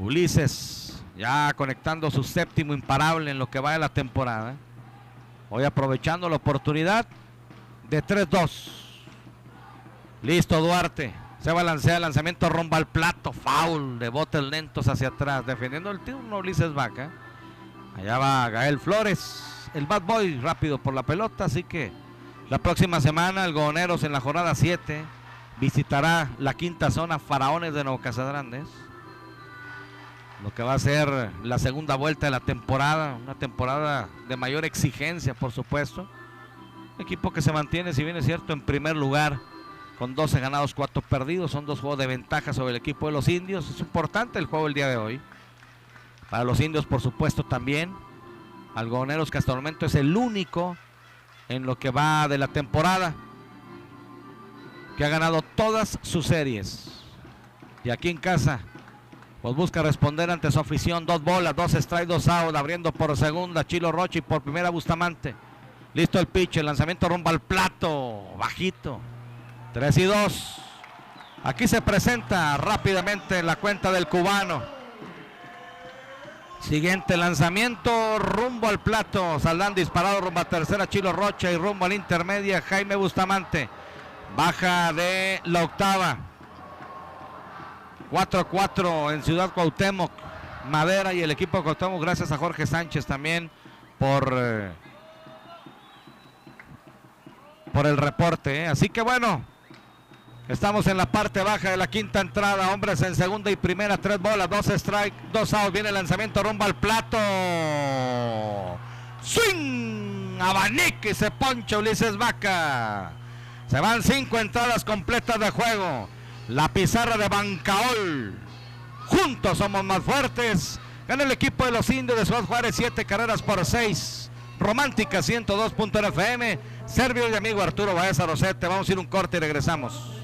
Speaker 1: Ulises ya conectando su séptimo imparable en lo que va de la temporada. Hoy aprovechando la oportunidad de 3-2. Listo Duarte. Se balancea el lanzamiento rumbo al plato. Foul de botes lentos hacia atrás. Defendiendo el turno Ulises Vaca. Allá va Gael Flores. El bad boy rápido por la pelota. Así que la próxima semana el Goneros en la jornada 7 visitará la quinta zona Faraones de Nuevo Casadrandes. Lo que va a ser la segunda vuelta de la temporada. Una temporada de mayor exigencia, por supuesto. Equipo que se mantiene, si bien es cierto, en primer lugar con 12 ganados, 4 perdidos. Son 2 juegos de ventaja sobre el equipo de los indios. Es importante el juego el día de hoy. Para los indios, por supuesto, también. Algodoneros que hasta el momento es el único en lo que va de la temporada que ha ganado todas sus series. Y aquí en casa, pues busca responder ante su afición. 2 bolas, 2 strikes, 2 outs. Abriendo por segunda Chilo Rocha y por primera Bustamante. Listo el pitch, el lanzamiento rumbo al plato. Bajito. 3-2. Aquí se presenta rápidamente la cuenta del cubano. Siguiente lanzamiento rumbo al plato. Saldán disparado rumbo a tercera Chilo Rocha y rumbo a la intermedia Jaime Bustamante. Baja de la octava. 4-4 en Ciudad Cuauhtémoc. Madera y el equipo de Cuauhtémoc, gracias a Jorge Sánchez también por el reporte. Así que bueno, estamos en la parte baja de la quinta entrada. Hombres en segunda y primera, 3 bolas, 2 strikes, 2 outs. Viene el lanzamiento rumbo al plato. Swing, abanique y se poncha Ulises Vaca. Se van 5 entradas completas de juego. La pizarra de Bancaol. Juntos somos más fuertes. Gana el equipo de los indios de Ciudad Juárez 7 carreras por 6. Romántica 102.fm. Servio y amigo Arturo Baeza Rosete. Vamos a ir un corte y regresamos.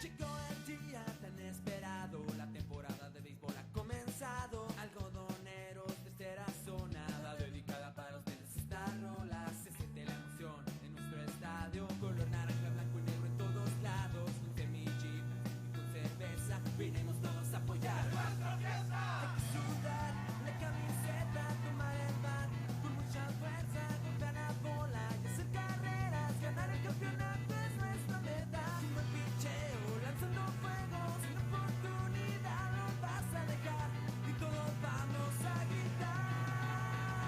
Speaker 2: Llegó el día tan esperado, la temporada de béisbol ha comenzado. Algodoneros de tercera zona, dedicada para los nenes esta rola. Se siente la emoción en nuestro estadio, color naranja, blanco y negro en todos lados. Con semillita y con cerveza, vinimos todos a apoyar nuestra fiesta. Hay que sudar la camiseta, tomar el bat con mucha fuerza, golpear la bola y hacer carreras. Ganar el campeonato es nuestra meta. Un buen picheo, lanzando fuego, sin oportunidad no vas a dejar y todos vamos a gritar.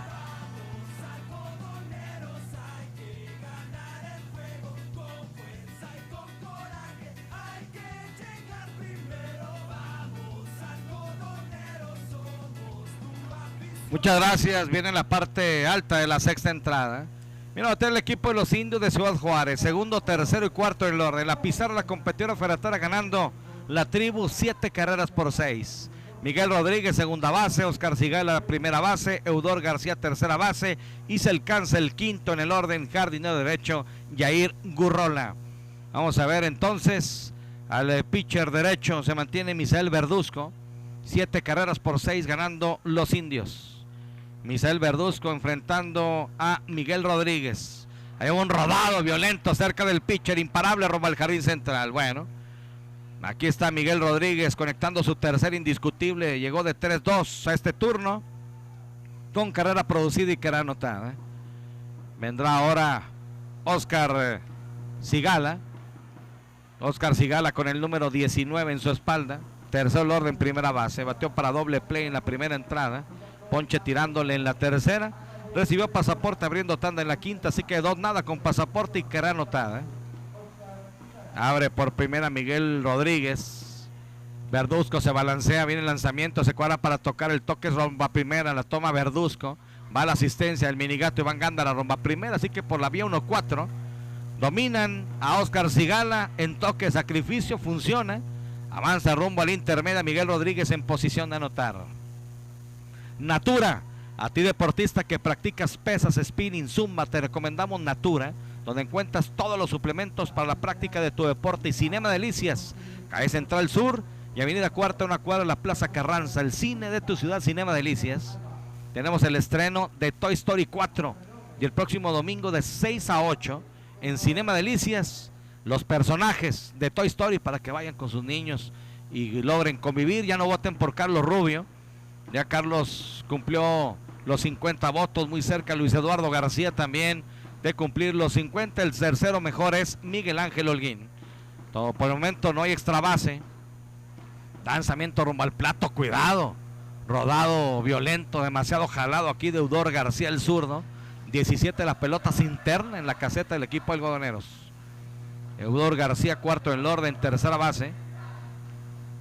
Speaker 2: Vamos algodoneros, hay que ganar el juego con fuerza y con coraje. Hay que llegar primero. Vamos algodoneros, somos tu afición.
Speaker 1: Muchas gracias. Viene la parte alta de la sexta entrada. Mira, está el equipo de los indios de Ciudad Juárez. Segundo, tercero y cuarto en el orden. La pizarra, la competidora Ferratara ganando la tribu 7 carreras por 6. Miguel Rodríguez, segunda base. Oscar Sigala, primera base. Eudor García, tercera base. Y se alcanza el quinto en el orden. Jardinero derecho, Yair Gurrola. Vamos a ver entonces al pitcher derecho. Se mantiene Misael Verduzco. 7 carreras por 6 ganando los indios. Misael Verduzco enfrentando a Miguel Rodríguez. Hay un rodado violento cerca del pitcher, imparable rumbo al jardín central. Bueno, aquí está Miguel Rodríguez conectando su tercer indiscutible. Llegó de 3-2 a este turno con carrera producida y carrera anotada. Vendrá ahora Oscar Sigala. Oscar Sigala con el número 19 en su espalda. Tercer orden, primera base. Bateó para doble play en la primera entrada. Ponche tirándole en la tercera. Recibió pasaporte abriendo tanda en la quinta. Así que 2-0 con pasaporte y carrera anotada. Abre por primera Miguel Rodríguez. Verduzco se balancea, viene el lanzamiento, se cuadra para tocar el toque, romba primera, la toma Verduzco. Va la asistencia del minigato Iván Gándara, romba primera. Así que por la vía 1-4 dominan a Oscar Sigala en toque sacrificio, funciona. Avanza rumbo al intermedia Miguel Rodríguez en posición de anotar. Natura, a ti deportista que practicas pesas, spinning, zumba, te recomendamos Natura, donde encuentras todos los suplementos para la práctica de tu deporte. Y Cinema Delicias, calle Central Sur y Avenida Cuarta, una cuadra de la Plaza Carranza, el cine de tu ciudad, Cinema Delicias. Tenemos el estreno de Toy Story 4 y el próximo domingo de 6 a 8 en Cinema Delicias, los personajes de Toy Story para que vayan con sus niños y logren convivir. Ya no voten por Carlos Rubio, ya Carlos cumplió los 50 votos, muy cerca Luis Eduardo García también de cumplir los 50. El tercero mejor es Miguel Ángel Holguín. Todo por el momento no hay extra base. Lanzamiento rumbo al plato, cuidado. Rodado violento, demasiado jalado aquí de Eudor García, el zurdo. 17 las pelotas internas en la caseta del equipo algodoneros. Eudor García, cuarto en el orden, tercera base.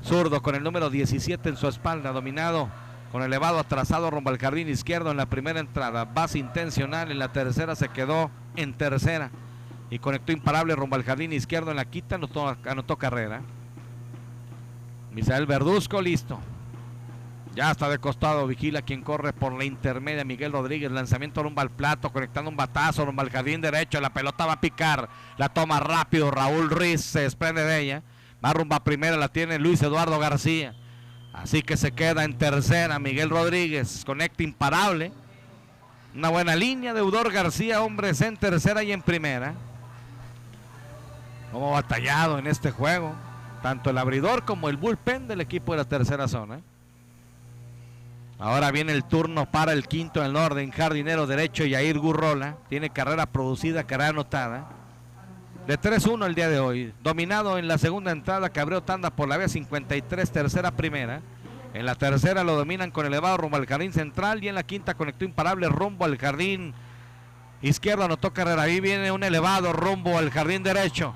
Speaker 1: Zurdo con el número 17 en su espalda, dominado con elevado atrasado rumbo al jardín izquierdo en la primera entrada. Base intencional, en la tercera se quedó en tercera y conectó imparable rumbo al jardín izquierdo en la quinta, anotó carrera. Misael Verduzco, listo. Ya está de costado, vigila quien corre por la intermedia, Miguel Rodríguez. Lanzamiento rumbo al plato, conectando un batazo rumbo al jardín derecho. La pelota va a picar, la toma rápido. Raúl Ruiz se desprende de ella. Va rumbo a primera, la tiene Luis Eduardo García. Así que se queda en tercera Miguel Rodríguez. Conecta imparable. Una buena línea de Eudor García, hombres en tercera y en primera. Como batallado en este juego, tanto el abridor como el bullpen del equipo de la tercera zona. Ahora viene el turno para el quinto en el orden, jardinero derecho Yair Gurrola. Tiene carrera producida, carrera anotada. De 3-1 el día de hoy. Dominado en la segunda entrada, que abrió tanda por la vía 53, tercera, primera. En la tercera lo dominan con elevado rumbo al jardín central. Y en la quinta conectó imparable rumbo al jardín izquierdo, anotó carrera. Ahí viene un elevado rumbo al jardín derecho.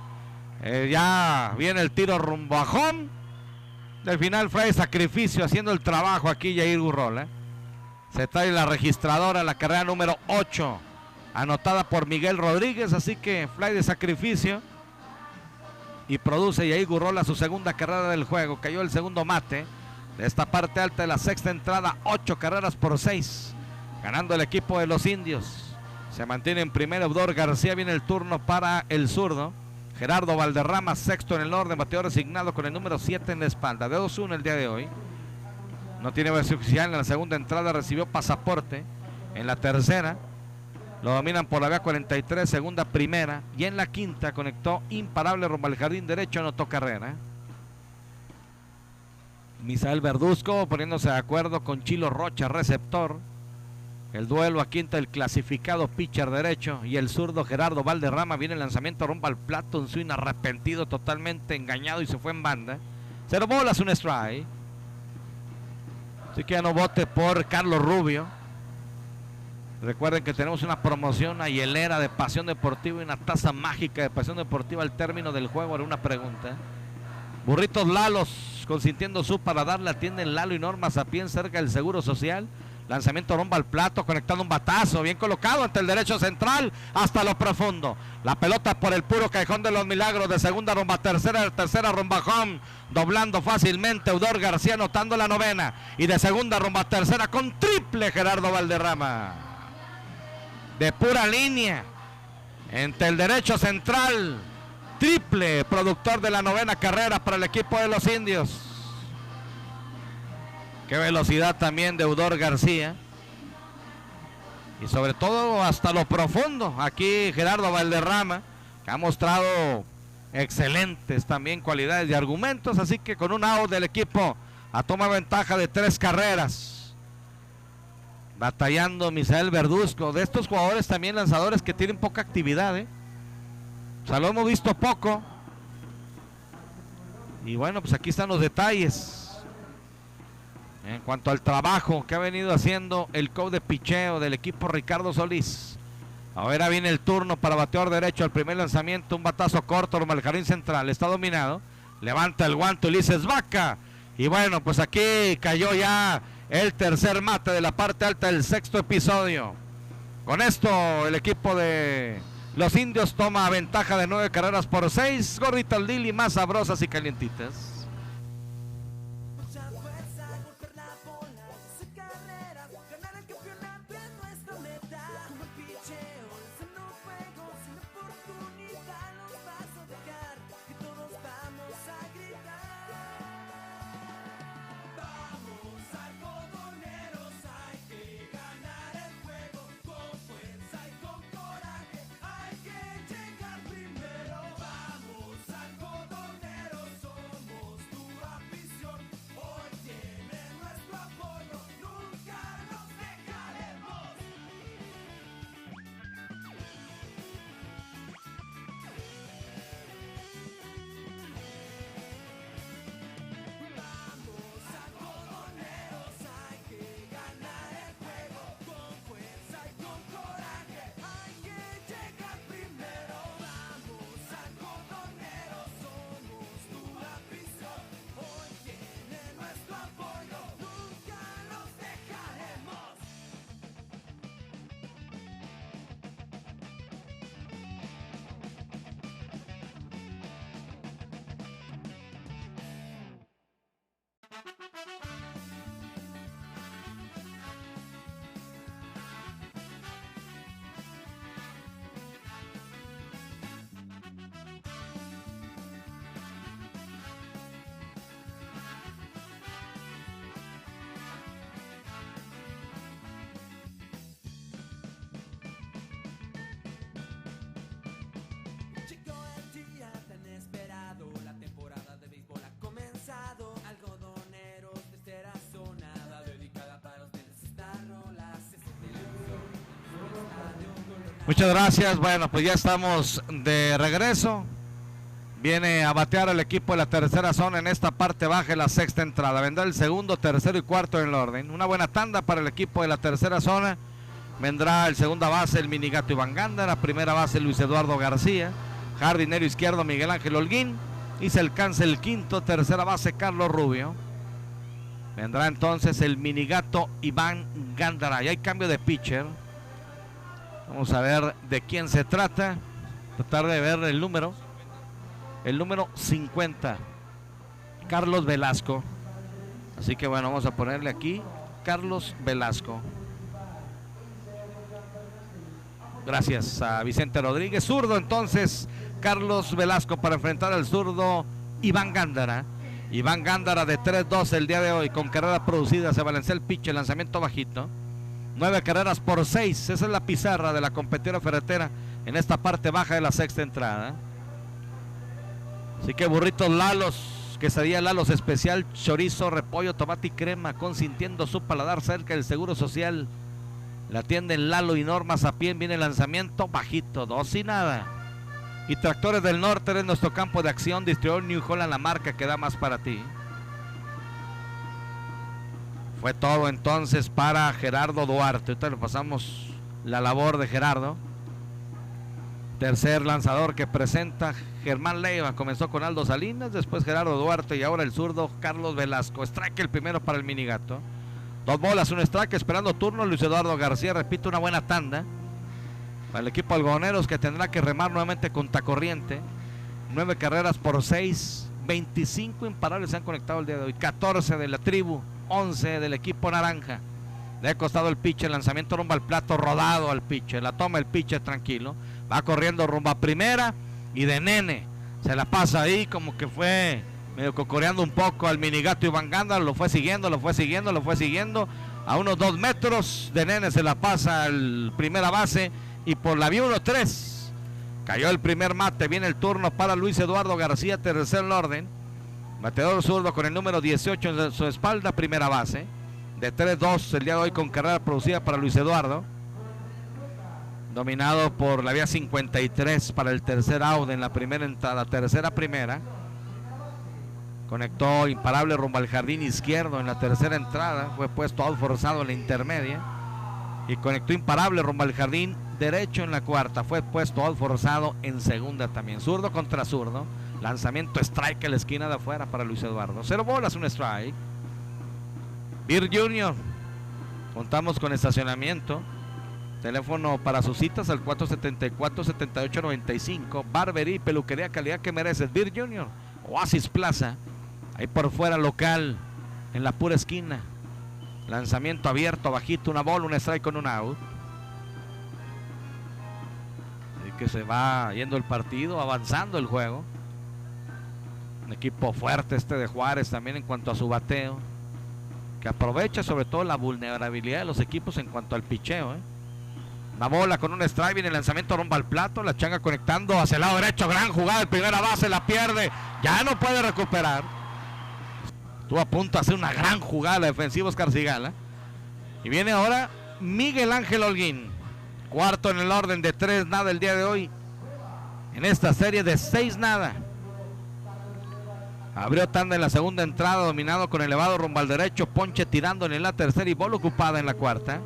Speaker 1: Ya viene el tiro rumbo a home. Del final fue de sacrificio haciendo el trabajo aquí Yair Gurrola. Se trae la registradora, la carrera número 8, anotada por Miguel Rodríguez, así que fly de sacrificio. Y produce Yair Gurrola su segunda carrera del juego. Cayó el segundo mate de esta parte alta de la sexta entrada, 8 carreras por 6. Ganando el equipo de los indios. Se mantiene en primera Eudor García, viene el turno para el zurdo. Gerardo Valderrama, sexto en el orden, bateador resignado con el número 7 en la espalda. De 2-1 el día de hoy. No tiene versión oficial en la segunda entrada, recibió pasaporte. En la tercera lo dominan por la vía 43, segunda, primera. Y en la quinta conectó imparable rumbo al jardín derecho, anotó carrera. Misael Verduzco poniéndose de acuerdo con Chilo Rocha, receptor. El duelo a quinta, el clasificado pitcher derecho y el zurdo Gerardo Valderrama. Viene el lanzamiento rumbo al plato, un swing arrepentido, totalmente engañado y se fue en banda. 0 bolas, un strike. Así que ya no vote por Carlos Rubio. Recuerden que tenemos una promoción, una hielera de Pasión Deportiva y una taza mágica de Pasión Deportiva al término del juego. Haré una pregunta. Burritos Lalos, consintiendo su paladar, la atienden Lalo y Norma Sapien cerca del Seguro Social. Lanzamiento rumbo al plato, conectando un batazo, bien colocado ante el derecho central, hasta lo profundo. La pelota por el puro callejón de los milagros, de segunda rumbo a tercera, de tercera rumbo a home, doblando fácilmente Eudor García, anotando la novena. Y de segunda rumbo a tercera con triple Gerardo Valderrama. De pura línea, entre el derecho central, triple, productor de la novena carrera para el equipo de los indios. Qué velocidad también de Eudor García. Y sobre todo hasta lo profundo. Aquí Gerardo Valderrama, que ha mostrado excelentes también cualidades y argumentos. Así que con un out del equipo a toma ventaja de 3 carreras. Batallando Misael Verduzco. De estos jugadores también lanzadores que tienen poca actividad. O sea, lo hemos visto poco. Y bueno, pues aquí están los detalles. En cuanto al trabajo que ha venido haciendo el coach de picheo del equipo Ricardo Solís. Ahora viene el turno para bateador derecho. Al primer lanzamiento, un batazo corto rumbo al jardín central. Está dominado. Levanta el guante Ulises Vaca. Y bueno, pues aquí cayó ya el tercer mate de la parte alta del sexto episodio. Con esto el equipo de los indios toma ventaja de 9 carreras por 6. Gorditas Lili, más sabrosas y calientitas. Muchas gracias. Bueno, pues ya estamos de regreso. Viene a batear el equipo de la tercera zona en esta parte baja de la sexta entrada. Vendrá el segundo, tercero y cuarto en el orden. Una buena tanda para el equipo de la tercera zona. Vendrá el segunda base el Minigato Iván Gándara, primera base Luis Eduardo García, jardinero izquierdo Miguel Ángel Holguín y se alcanza el quinto, tercera base Carlos Rubio. Vendrá entonces el Minigato Iván Gándara. Y hay cambio de pitcher. Vamos a ver de quién se trata. Tratar de ver el número. El número 50. Carlos Velasco. Así que bueno, vamos a ponerle aquí Carlos Velasco. Gracias a Vicente Rodríguez. Zurdo entonces Carlos Velasco para enfrentar al zurdo Iván Gándara. Iván Gándara de 3-2 el día de hoy con carrera producida. Se balancea el pitch, el lanzamiento bajito. 9 carreras por 6. Esa es la pizarra de la competidora ferretera en esta parte baja de la sexta entrada. Así que burritos Lalos, quesadilla Lalos especial, chorizo, repollo, tomate y crema, consintiendo su paladar cerca del Seguro Social. La atienden Lalo y Norma Sapien. Viene el lanzamiento bajito, 2 y nada. Y Tractores del Norte es nuestro campo de acción. Distribuidor New Holland, la marca que da más para ti. Fue todo entonces para Gerardo Duarte. Ahorita le pasamos la labor de Gerardo. Tercer lanzador que presenta Germán Leiva. Comenzó con Aldo Salinas, después Gerardo Duarte y ahora el zurdo Carlos Velasco. Strike el primero para el Minigato. 2 bolas, 1 strike, esperando turno Luis Eduardo García. Repito, una buena tanda para el equipo algodoneros, que tendrá que remar nuevamente contra corriente. 9 carreras por 6, 25 imparables se han conectado el día de hoy. 14 de la tribu, 11 del equipo naranja. Le ha costado el pitcher, lanzamiento rumbo al plato, rodado al pitcher. La toma el pitcher tranquilo. Va corriendo rumbo a primera y de nene se la pasa ahí como que fue medio cocoreando un poco al minigato Iván Gándara. Lo fue siguiendo. A unos 2 metros de nene se la pasa al primera base y por la vía 1-3. Cayó el primer mate. Viene el turno para Luis Eduardo García, tercer en orden. Bateador zurdo con el número 18 en su espalda, primera base. De 3-2 el día de hoy con carrera producida para Luis Eduardo. Dominado por la vía 53 para el tercer out en la primera entrada, tercera primera. Conectó imparable rumbo al jardín izquierdo en la tercera entrada. Fue puesto out forzado en la intermedia. Y conectó imparable rumbo al jardín derecho en la cuarta. Fue puesto out forzado en segunda también. Zurdo contra zurdo. Lanzamiento strike a la esquina de afuera para Luis Eduardo. 0 bolas, 1 strike. Beer Junior. Contamos con estacionamiento. Teléfono para sus citas al 474-7895. Barbería y peluquería, calidad que mereces. Beer Junior. Oasis Plaza. Ahí por fuera, local. En la pura esquina. Lanzamiento abierto, bajito, una bola, un strike con un out. Así que se va yendo el partido, avanzando el juego. Un equipo fuerte este de Juárez también en cuanto a su bateo, que aprovecha sobre todo la vulnerabilidad de los equipos en cuanto al picheo. Una bola con un strike, viene el lanzamiento rumbo al plato, la changa conectando hacia el lado derecho, gran jugada, el primera base la pierde, ya no puede recuperar. Estuvo a punto de hacer una gran jugada defensiva Oscar Cigala. Y viene ahora Miguel Ángel Holguín, cuarto en el orden de 3 nada el día de hoy, en esta serie de 6 nada. Abrió tanda en la segunda entrada, dominado con elevado rumbo al derecho, ponche tirando en la tercera y bola ocupada en la cuarta.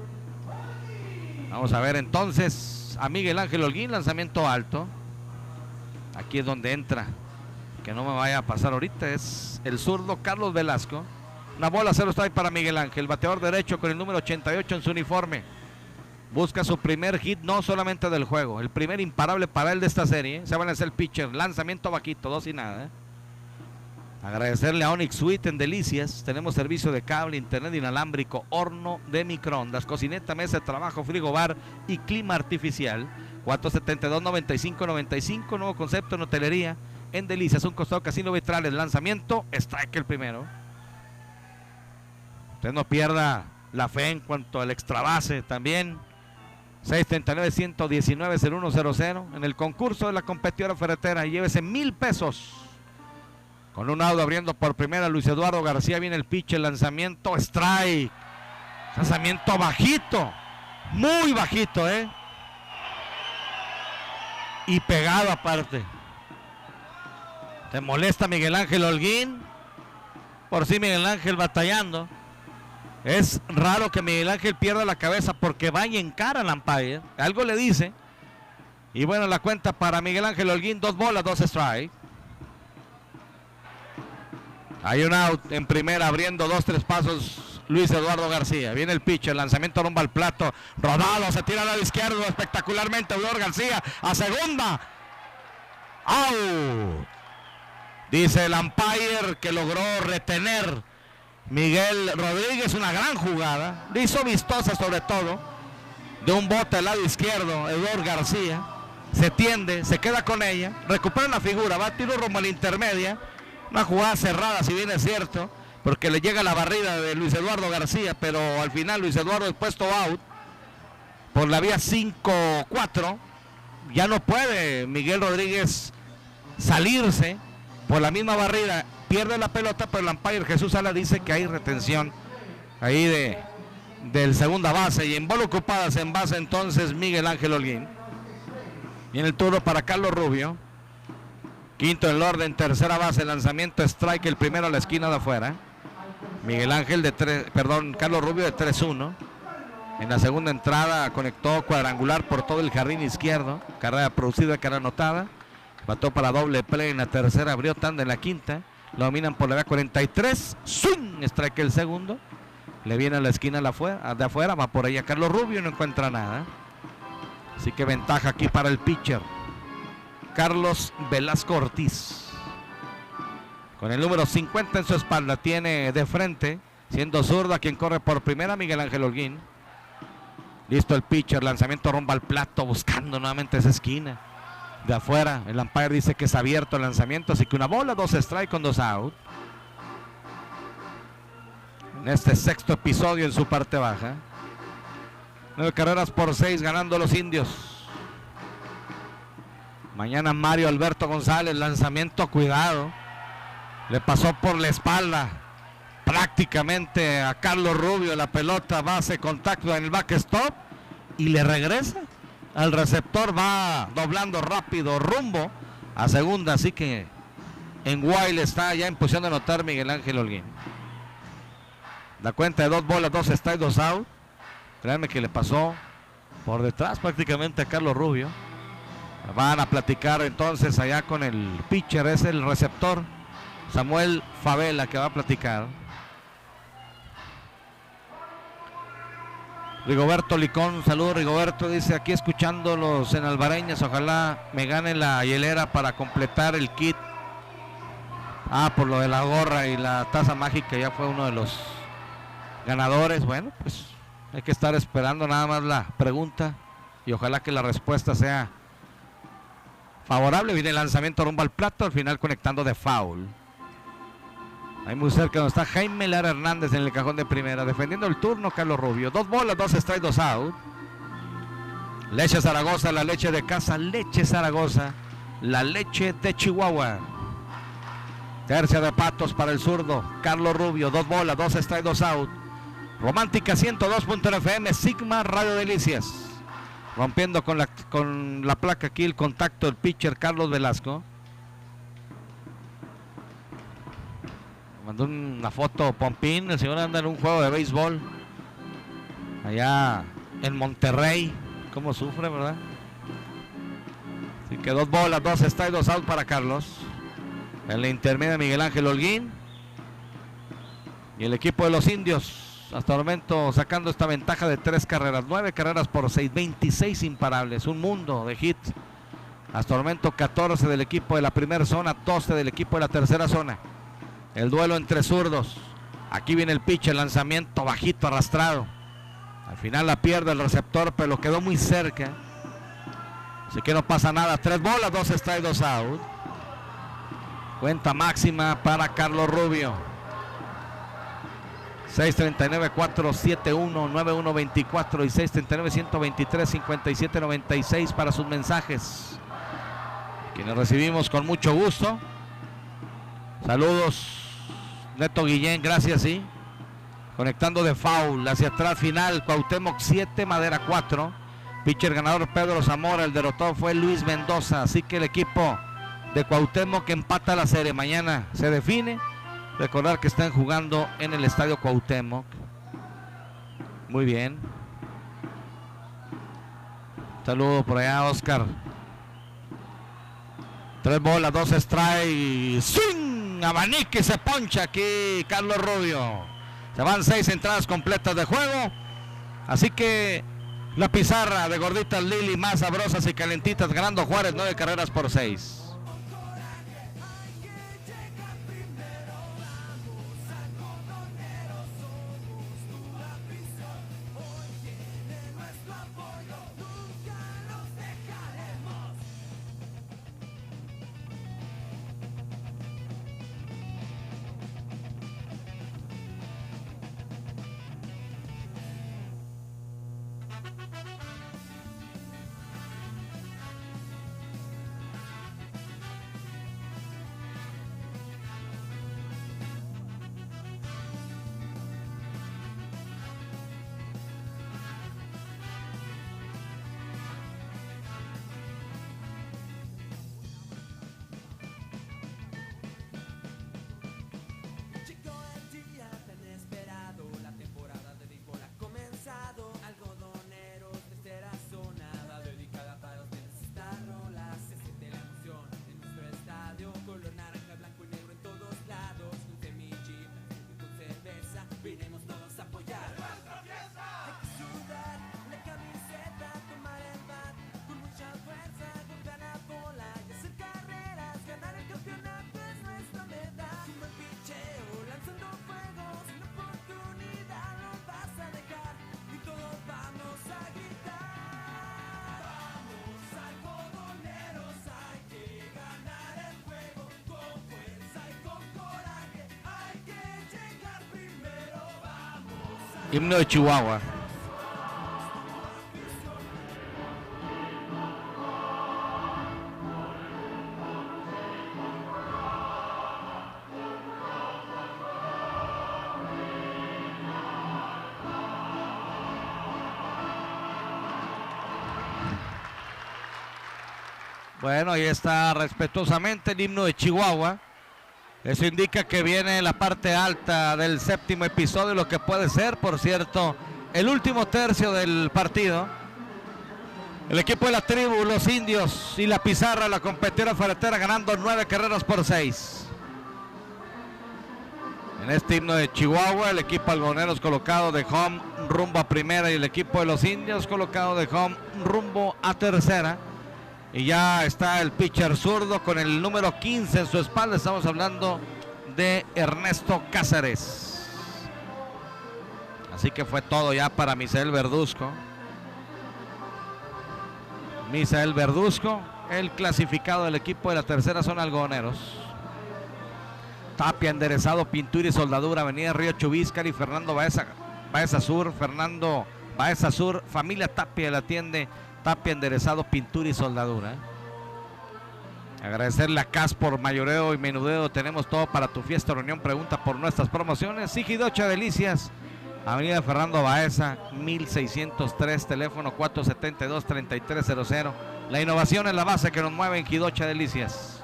Speaker 1: Vamos a ver entonces a Miguel Ángel Holguín, lanzamiento alto. Aquí es donde entra, que no me vaya a pasar ahorita, es el zurdo Carlos Velasco. Una bola, 0 strike para Miguel Ángel, bateador derecho con el número 88 en su uniforme. Busca su primer hit, no solamente del juego, el primer imparable para él de esta serie. Se va a lanzar el pitcher, lanzamiento bajito, 2 y nada. Agradecerle a Onyx Suite en Delicias. Tenemos servicio de cable, internet inalámbrico, horno de microondas, cocineta, mesa de trabajo, frigobar y clima artificial. 472-9595, nuevo concepto en hotelería en Delicias, un costado casino vitrales, lanzamiento, strike el primero. Usted no pierda la fe en cuanto al extra base también. 639-119-0100 en el concurso de la competidora ferretera. Llévese 1,000 pesos. Con un out abriendo por primera Luis Eduardo García, viene el pitch, el lanzamiento, strike. Lanzamiento bajito, muy bajito, y pegado aparte. Te molesta Miguel Ángel Holguín. Por sí Miguel Ángel batallando. Es raro que Miguel Ángel pierda la cabeza porque va y encara al umpire. Algo le dice. Y bueno, la cuenta para Miguel Ángel Holguín, 2 bolas, 2 strike. Hay un out en primera, abriendo 2-3 pasos Luis Eduardo García. Viene el pitch, el lanzamiento rumbo al plato. Rodado, se tira al lado izquierdo espectacularmente Eduardo García a segunda. ¡Out! Dice el umpire que logró retener Miguel Rodríguez. Una gran jugada. Le hizo vistosa sobre todo. De un bote al lado izquierdo, Eduardo García. Se tiende, se queda con ella. Recupera la figura, va a tiro rumbo a la intermedia. Una jugada cerrada, si bien es cierto, porque le llega la barrida de Luis Eduardo García, pero al final Luis Eduardo es puesto out por la vía 5-4. Ya no puede Miguel Rodríguez salirse por la misma barrida, pierde la pelota, pero el umpire Jesús Sala dice que hay retención ahí del segunda base, y en bola ocupadas en base entonces Miguel Ángel Holguín. Y en el turno para Carlos Rubio. Quinto en el orden, tercera base, lanzamiento strike, el primero a la esquina de afuera. Miguel Ángel Carlos Rubio de 3-1. En la segunda entrada conectó cuadrangular por todo el jardín izquierdo. Carrera producida, carrera anotada. Bató para doble play en la tercera, abrió tanda en la quinta. Lo dominan por la vía 43. Swing, strike el segundo. Le viene a la esquina de afuera, va por ahí a Carlos Rubio y no encuentra nada. Así que ventaja aquí para el pitcher Carlos Velasco Ortiz. Con el número 50 en su espalda, tiene de frente, siendo zurdo, a quien corre por primera, Miguel Ángel Holguín. Listo el pitcher, lanzamiento rumbo al plato, buscando nuevamente esa esquina. De afuera, el umpire dice que es abierto el lanzamiento, así que una bola, 2 strike con 2 out. En este sexto episodio en su parte baja. 9 carreras por 6 ganando los indios. Mañana Mario Alberto González, lanzamiento, cuidado. Le pasó por la espalda prácticamente a Carlos Rubio. La pelota va, hace contacto en el backstop y le regresa al receptor. Va doblando rápido rumbo a segunda. Así que en wild está ya en posición de anotar Miguel Ángel Holguín. La cuenta de 2 bolas, 2 strikes, 2 out. Créanme que le pasó por detrás prácticamente a Carlos Rubio. Van a platicar entonces allá con el pitcher, es el receptor Samuel Favela que va a platicar. Rigoberto Licón, saludos Rigoberto, dice aquí escuchándolos en Alvareñas, ojalá me gane la hielera para completar el kit. Por lo de la gorra y la taza mágica, ya fue uno de los ganadores. Bueno, pues hay que estar esperando nada más la pregunta y ojalá que la respuesta sea favorable. Viene el lanzamiento rumbo al plato, al final conectando de foul. Ahí muy cerca donde está Jaime Lara Hernández en el cajón de primera, defendiendo el turno Carlos Rubio. 2 bolas, 2 strikes, 2 out. Leche Zaragoza, la leche de casa, Leche Zaragoza, la leche de Chihuahua. Tercia de patos para el zurdo Carlos Rubio. 2 bolas, 2 strikes, 2 out. Romántica 102.fm, Sigma Radio Delicias. Rompiendo con la placa aquí el contacto del pitcher Carlos Velasco. Mandó una foto Pompín, el señor anda en un juego de béisbol allá en Monterrey. Cómo sufre, ¿verdad? Así que 2 bolas, 2 strikes, 2 out para Carlos. En la intermedia Miguel Ángel Holguín. Y el equipo de los indios hasta el momento sacando esta ventaja de 3 carreras, 9 carreras por 6, 26 imparables, un mundo de hits. Hasta el momento 14 del equipo de la primera zona, 12 del equipo de la tercera zona. El duelo entre zurdos. Aquí viene el pitch, el lanzamiento bajito, arrastrado. Al final la pierde el receptor, pero lo quedó muy cerca. Así que no pasa nada. 3 bolas, 2 strikes, 2 out. Cuenta máxima para Carlos Rubio. 639-471-9124 y 639-123-5796 para sus mensajes, quienes recibimos con mucho gusto. Saludos Neto Guillén, gracias, sí. Conectando de foul hacia atrás, final Cuauhtémoc 7, Madera 4. Pitcher ganador Pedro Zamora, el derrotado fue Luis Mendoza. Así que el equipo de Cuauhtémoc empata la serie, mañana se define. Recordar que están jugando en el estadio Cuauhtémoc. Muy bien. Saludo por allá, Oscar. 3 bolas, 2 strikes. ¡Swing! Abanique, se poncha aquí Carlos Rubio. Se van 6 entradas completas de juego. Así que la pizarra de gorditas Lili más sabrosas y calentitas, ganando Juárez 9 carreras por 6. Himno de Chihuahua. Bueno, ahí está respetuosamente el himno de Chihuahua. Eso indica que viene la parte alta del séptimo episodio, lo que puede ser, por cierto, el último tercio del partido. El equipo de la tribu, los indios y la pizarra, la competidora ferretera, ganando 9 carreras por 6. En este himno de Chihuahua, el equipo algodoneros colocado de home rumbo a primera y el equipo de los indios colocado de home rumbo a tercera. Y ya está el pitcher zurdo con el número 15 en su espalda. Estamos hablando de Ernesto Cáceres. Así que fue todo ya para Misael Verduzco. Misael Verduzco, el clasificado del equipo de la tercera zona algodoneros. Tapia, enderezado, pintura y soldadura, Avenida Río Chubíscar y Fernando Baeza Sur. Fernando Baeza Sur, familia Tapia la atiende. Tapia, enderezado, pintura y soldadura. Agradecerle a CAS por mayoreo y menudeo. Tenemos todo para tu fiesta, reunión, pregunta por nuestras promociones. Sigidocha Delicias, Avenida Fernando Baeza, 1603, teléfono 472-3300. La innovación es la base que nos mueve en Jidocha Delicias.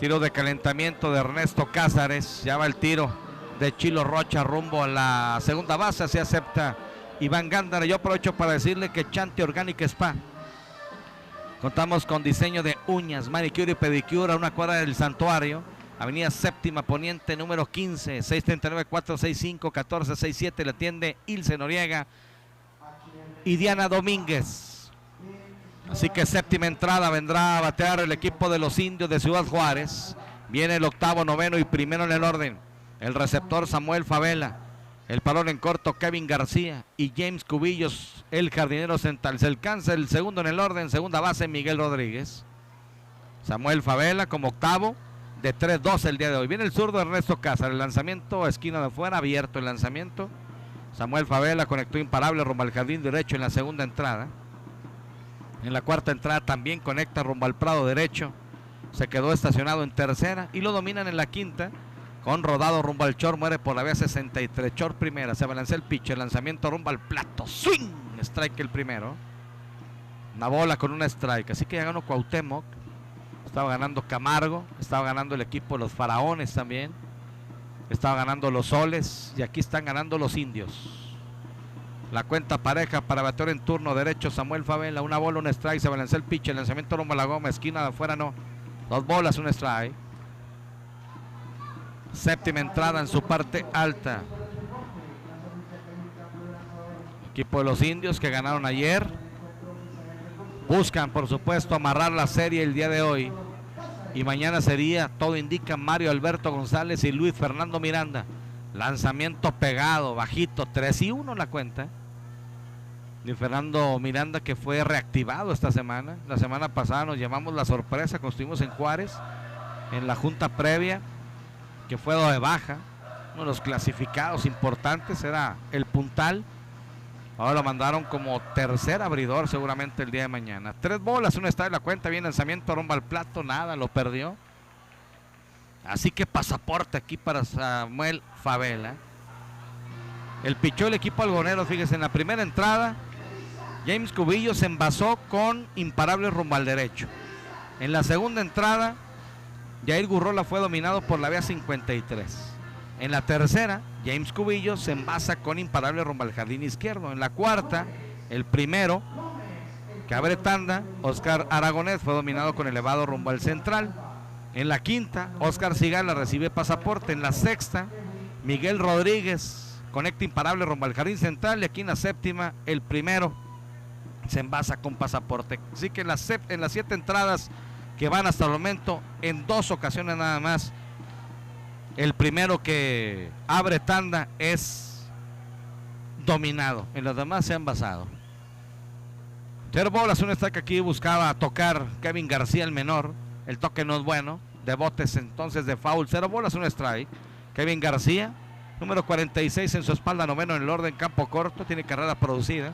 Speaker 1: Tiro de calentamiento de Ernesto Cáceres. Ya va el tiro de Chilo Rocha rumbo a la segunda base. Se acepta Iván Gándara. Yo aprovecho para decirle que Chante Organic Spa. Contamos con diseño de uñas, manicure y pedicure a una cuadra del Santuario. Avenida Séptima Poniente, número 15, 639-465-1467. Le atiende Ilse Noriega y Diana Domínguez. Así que séptima entrada vendrá a batear el equipo de los indios de Ciudad Juárez. Viene el octavo, noveno y primero en el orden. El receptor Samuel Favela. El balón en corto Kevin García y James Cubillos, el jardinero central. Se alcanza el segundo en el orden, segunda base Miguel Rodríguez. Samuel Favela como octavo, de 3-2 el día de hoy. Viene el zurdo Ernesto Cáceres, el lanzamiento esquina de fuera, abierto el lanzamiento. Samuel Favela conectó imparable rumbo al jardín derecho en la segunda entrada. En la cuarta entrada también conecta rumbo al prado derecho. Se quedó estacionado en tercera y lo dominan en la quinta. Con rodado rumbo al short, muere por la vía 63, short primera, se balancea el pitcher, lanzamiento rumbo al plato, swing, strike el primero. Una bola con una strike, así que ya ganó Cuauhtémoc, estaba ganando Camargo, estaba ganando el equipo de los Faraones también, estaba ganando los Soles y aquí están ganando los Indios. La cuenta pareja para batear en turno derecho Samuel Favela, una bola, un strike, se balancea el pitcher, lanzamiento rumbo a la goma, esquina de afuera no, 2 bolas, un strike. Séptima entrada en su parte alta. Equipo de los indios que ganaron ayer. Buscan, por supuesto, amarrar la serie el día de hoy. Y mañana sería, todo indica, Mario Alberto González y Luis Fernando Miranda. Lanzamiento pegado, bajito, 3-1 la cuenta. Luis Fernando Miranda que fue reactivado esta semana. La semana pasada nos llevamos la sorpresa cuando estuvimos en Juárez, en la junta previa, que fue de baja. Uno de los clasificados importantes era el Puntal. Ahora lo mandaron como tercer abridor seguramente el día de mañana. 3 bolas, una está en la cuenta, bien lanzamiento rumbo al plato, nada, lo perdió. Así que pasaporte aquí para Samuel Favela. El pichó el equipo algonero, fíjese, en la primera entrada James Cubillo se envasó con imparable rumbo al derecho. En la segunda entrada Jair Gurrola fue dominado por la vía 53. En la tercera, James Cubillo se envasa con imparable rumbo al jardín izquierdo. En la cuarta, el primero, que abre tanda, Oscar Aragonés, fue dominado con elevado rumbo al central. En la quinta, Oscar Sigala recibe pasaporte. En la sexta, Miguel Rodríguez conecta imparable rumbo al jardín central. Y aquí en la séptima, el primero se envasa con pasaporte. Así que en las 7 entradas que van hasta el momento, en 2 ocasiones nada más, el primero que abre tanda es dominado. En los demás se han basado. 0 bolas, un strike aquí buscaba tocar Kevin García, el menor. El toque no es bueno. De botes entonces de foul. 0 bolas, un strike. Kevin García Número 46 en su espalda, noveno en el orden, campo corto, tiene carrera producida.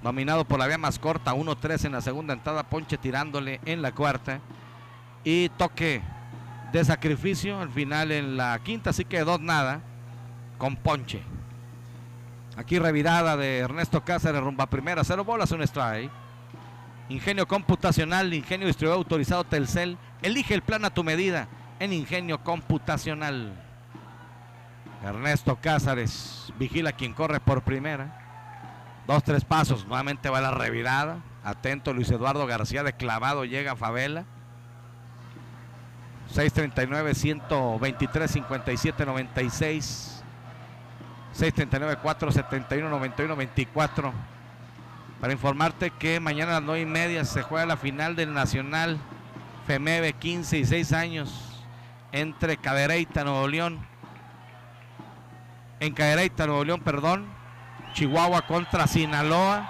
Speaker 1: Dominado por la vía más corta, 1-3 en la segunda entrada, ponche tirándole en la cuarta. Y toque de sacrificio al final en la quinta, así que 2-0 con ponche. Aquí revirada de Ernesto Cáceres, rumba primera, 0 bolas, 1 strike. Ingenio computacional, Ingenio distribuidor autorizado Telcel. Elige el plan a tu medida en Ingenio computacional. Ernesto Cáceres vigila quien corre por primera. 2-3 pasos, nuevamente va la revirada. Atento Luis Eduardo García de clavado, llega a Favela. 639, 123, 57, 96. 639, 471, 91, 24. Para informarte que mañana a las 9:30 se juega la final del Nacional FEMEVE 15 y 6 años entre Cadereyta, Nuevo León. En Cadereyta, Nuevo León, perdón. Chihuahua contra Sinaloa,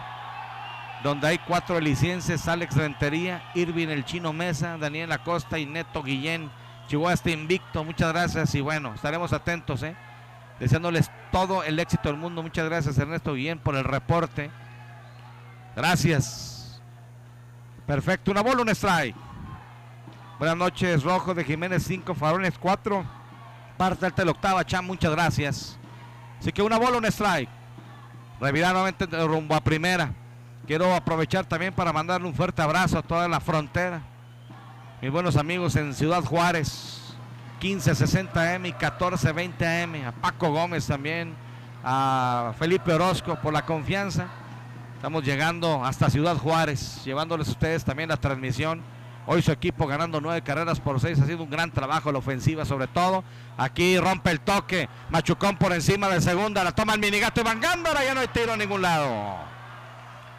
Speaker 1: donde hay 4 licencias: Alex Rentería, Irving el Chino Mesa, Daniel Acosta y Neto Guillén. Chihuahua está invicto, muchas gracias y bueno, estaremos atentos, deseándoles todo el éxito del mundo. Muchas gracias Ernesto Guillén por el reporte. Gracias. Perfecto, una bola, un strike. Buenas noches, Rojo de Jiménez 5, Farones 4. Parte alta de la octava, Cham, muchas gracias. Así que una bola, un strike. Revirada nuevamente rumbo a primera. Quiero aprovechar también para mandarle un fuerte abrazo a toda la frontera. Mis buenos amigos en Ciudad Juárez, 1560 AM y 1420 AM. A Paco Gómez también, a Felipe Orozco por la confianza. Estamos llegando hasta Ciudad Juárez, llevándoles a ustedes también la transmisión. Hoy su equipo ganando 9 carreras por 6, ha sido un gran trabajo la ofensiva sobre todo. Aquí rompe el toque, Machucón por encima de segunda, la toma el Minigato y Van Gándara, ya no hay tiro a ningún lado.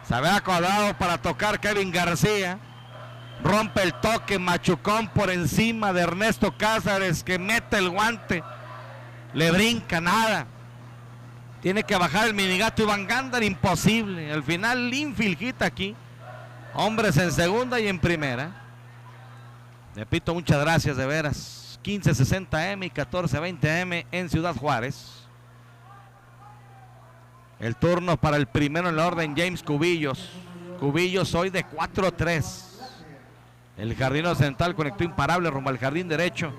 Speaker 1: Se había acordado para tocar Kevin García. Rompe el toque, Machucón por encima de Ernesto Cáceres, que mete el guante. Le brinca, nada. Tiene que bajar el Minigato y Van Gándara, imposible. Al final infield hit aquí. Hombres en segunda y en primera. Repito, muchas gracias de veras. 1560 M y 1420 M en Ciudad Juárez. El turno para el primero en la orden, James Cubillos. Cubillos hoy de 4-3. El jardinero central conectó imparable rumbo al jardín derecho.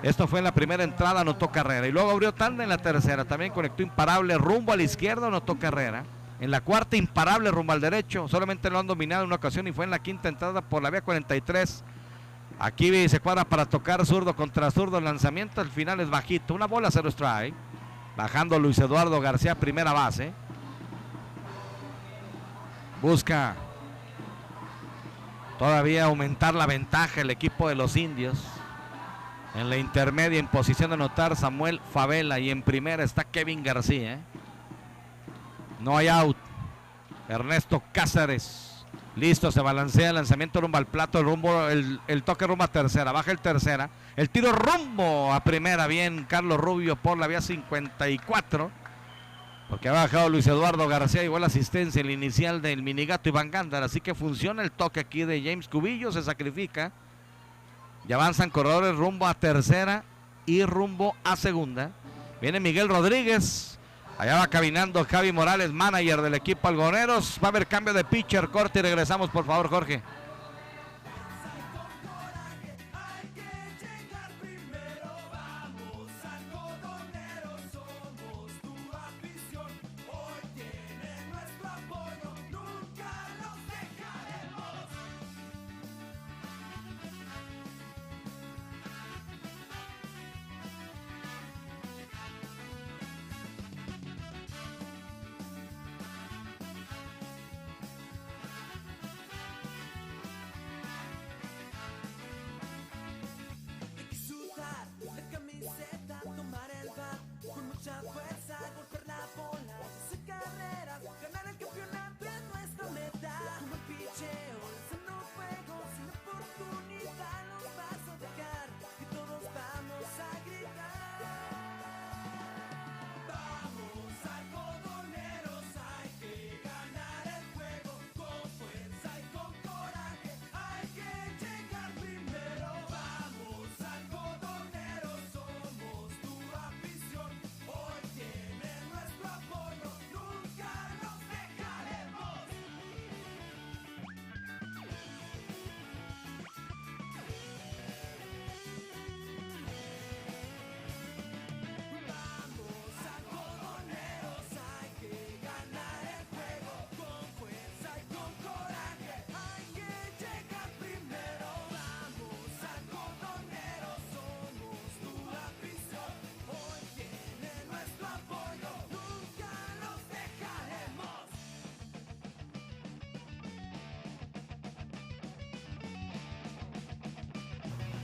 Speaker 1: Esto fue en la primera entrada, anotó carrera. Y luego abrió tanda en la tercera, también conectó imparable rumbo a la izquierda, anotó carrera. En la cuarta, imparable rumbo al derecho. Solamente lo han dominado en una ocasión y fue en la quinta entrada por la vía 43. Aquí se cuadra para tocar zurdo contra zurdo. El lanzamiento al final es bajito. Una bola, 0 strike. Bajando Luis Eduardo García, primera base. Busca todavía aumentar la ventaja el equipo de los indios. En la intermedia, en posición de anotar, Samuel Favela. Y en primera está Kevin García. No hay out. Ernesto Cáceres. Listo, se balancea el lanzamiento rumbo al plato, el toque rumbo a tercera, baja el tercera. El tiro rumbo a primera, bien Carlos Rubio por la vía 54. Porque ha bajado Luis Eduardo García, igual asistencia el inicial del Minigato y Van Gándara. Así que funciona el toque aquí de James Cubillo, se sacrifica. Ya avanzan corredores rumbo a tercera y rumbo a segunda. Viene Miguel Rodríguez. Allá va caminando Javi Morales, manager del equipo Algoneros. Va a haber cambio de pitcher, corte y regresamos, por favor, Jorge.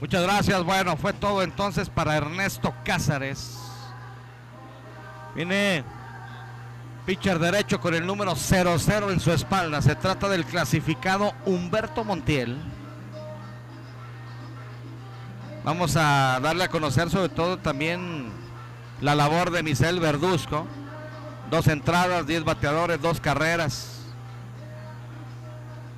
Speaker 1: Muchas gracias. Bueno, fue todo entonces para Ernesto Cázares. Viene pitcher derecho con el número 00 en su espalda. Se trata del clasificado Humberto Montiel. Vamos a darle a conocer sobre todo también la labor de Misael Verduzco. 2 entradas, 10 bateadores, 2 carreras.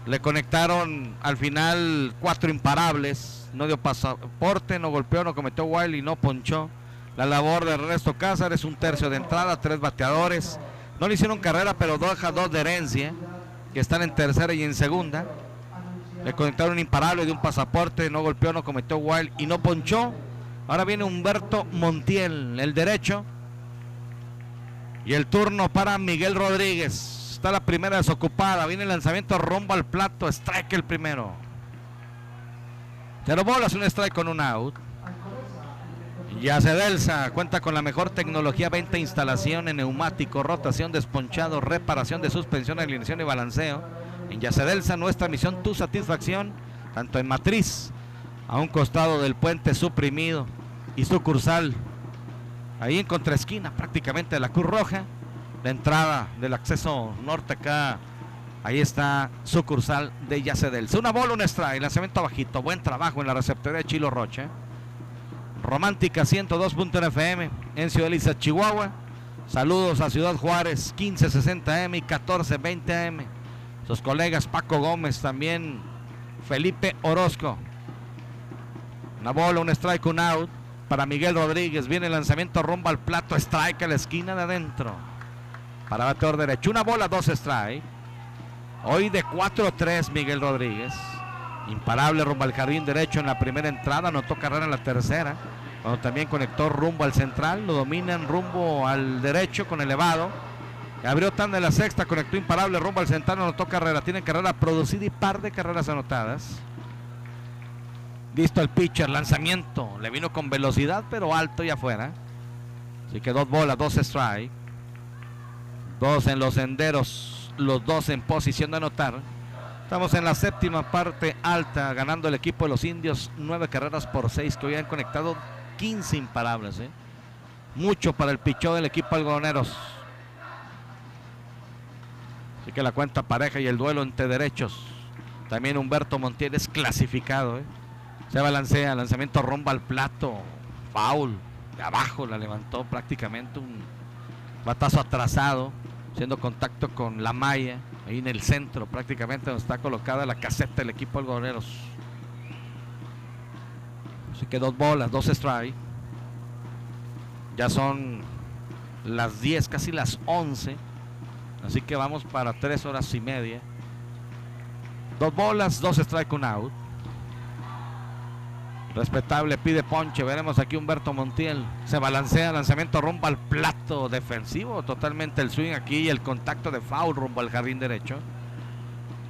Speaker 1: Le conectaron al final 4 imparables. No dio pasaporte, no golpeó, no cometió wild y no ponchó. La labor de Ernesto Cázares, 1/3 de entrada, 3 bateadores. No le hicieron carrera, pero deja 2 de herencia, que están en tercera y en segunda. Le conectaron un imparable de un pasaporte, no golpeó, no cometió wild y no ponchó. Ahora viene Humberto Montiel, el derecho. Y el turno para Miguel Rodríguez. Está la primera desocupada. Viene el lanzamiento rumbo al plato. Strike el primero. 0 bolas, un strike con un out. Yacedelsa cuenta con la mejor tecnología, venta, instalación en neumático, rotación, desponchado, reparación de suspensión, alineación y balanceo. En Yacedelsa, nuestra misión, tu satisfacción, tanto en Matriz, a un costado del puente suprimido, y sucursal, ahí en contraesquina prácticamente de la Cruz Roja, la entrada del acceso norte acá, ahí está sucursal de Yacedelsa. 1 bola, un strike, lanzamiento bajito, buen trabajo en la receptoría de Chilo Rocha. Romántica 102.fm en Ciudad Elisa, Chihuahua. Saludos a Ciudad Juárez, 1560 AM y 1420 AM. Sus colegas Paco Gómez, también Felipe Orozco. 1 bola, un strike, un out para Miguel Rodríguez. Viene el lanzamiento rumbo al plato, strike a la esquina de adentro. Para bateador derecho, 1 bola, 2 strike. Hoy de 4-3 Miguel Rodríguez. Imparable rumbo al jardín derecho en la primera entrada, anotó carrera en la tercera, cuando también conectó rumbo al central, lo dominan rumbo al derecho con elevado. Abrió tanda en la sexta, conectó imparable rumbo al central, anotó carrera, tiene carrera producida y par de carreras anotadas. Listo el pitcher, lanzamiento, le vino con velocidad pero alto y afuera. Así que 2 bolas, 2 strike. 2 en los senderos, los 2 en posición de anotar. Estamos en la séptima parte alta, ganando el equipo de los indios 9 carreras por 6, que hoy han conectado 15 imparables. Mucho para el pichón del equipo algodoneros. Así que la cuenta pareja y el duelo entre derechos. También Humberto Montiel es clasificado. Se balancea, lanzamiento rumbo al plato. Foul, de abajo la levantó prácticamente, un batazo atrasado, haciendo contacto con la malla. Ahí en el centro prácticamente donde está colocada la caseta del equipo algodoneros. Así que 2 bolas, 2 strike. Ya son las 10, casi las 11. Así que vamos para 3 horas y media. 2 bolas, 2 strike, 1 out. Respetable, pide ponche. Veremos aquí Humberto Montiel. Se balancea, lanzamiento rumbo al plato defensivo. Totalmente el swing aquí y el contacto de foul rumbo al jardín derecho.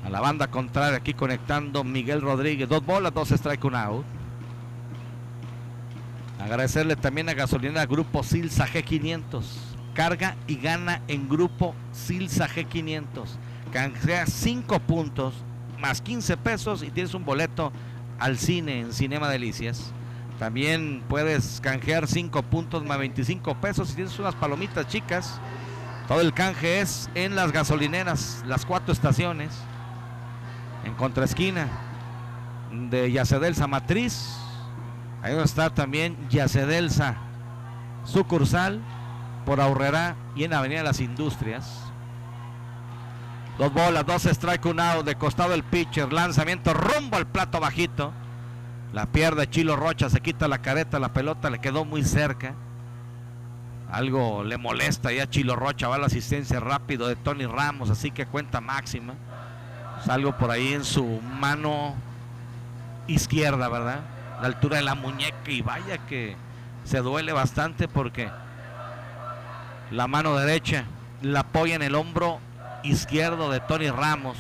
Speaker 1: A la banda contraria aquí conectando Miguel Rodríguez. 2 bolas, 2 strike, 1 out. Agradecerle también a Gasolinera Grupo Silsa G500. Carga y gana en Grupo Silsa G500. Canjea 5 puntos más 15 pesos y tienes un boleto al cine en Cinema Delicias. También puedes canjear 5 puntos más 25 pesos si tienes unas palomitas chicas. Todo el canje es en las gasolineras, las 4 estaciones, en contraesquina de Yacedelsa Matriz. Ahí va a estar también Yacedelsa sucursal por Aurrerá y en Avenida Las Industrias. 2 bolas, 2 strike, 1 out, de costado el pitcher, lanzamiento rumbo al plato bajito. La pierde Chilo Rocha, se quita la careta, la pelota le quedó muy cerca. Algo le molesta ya a Chilo Rocha, va a la asistencia rápido de Tony Ramos, así que cuenta máxima. Algo por ahí en su mano izquierda, ¿verdad? La altura de la muñeca, y vaya que se duele bastante porque la mano derecha la apoya en el hombro izquierdo de Tony Ramos.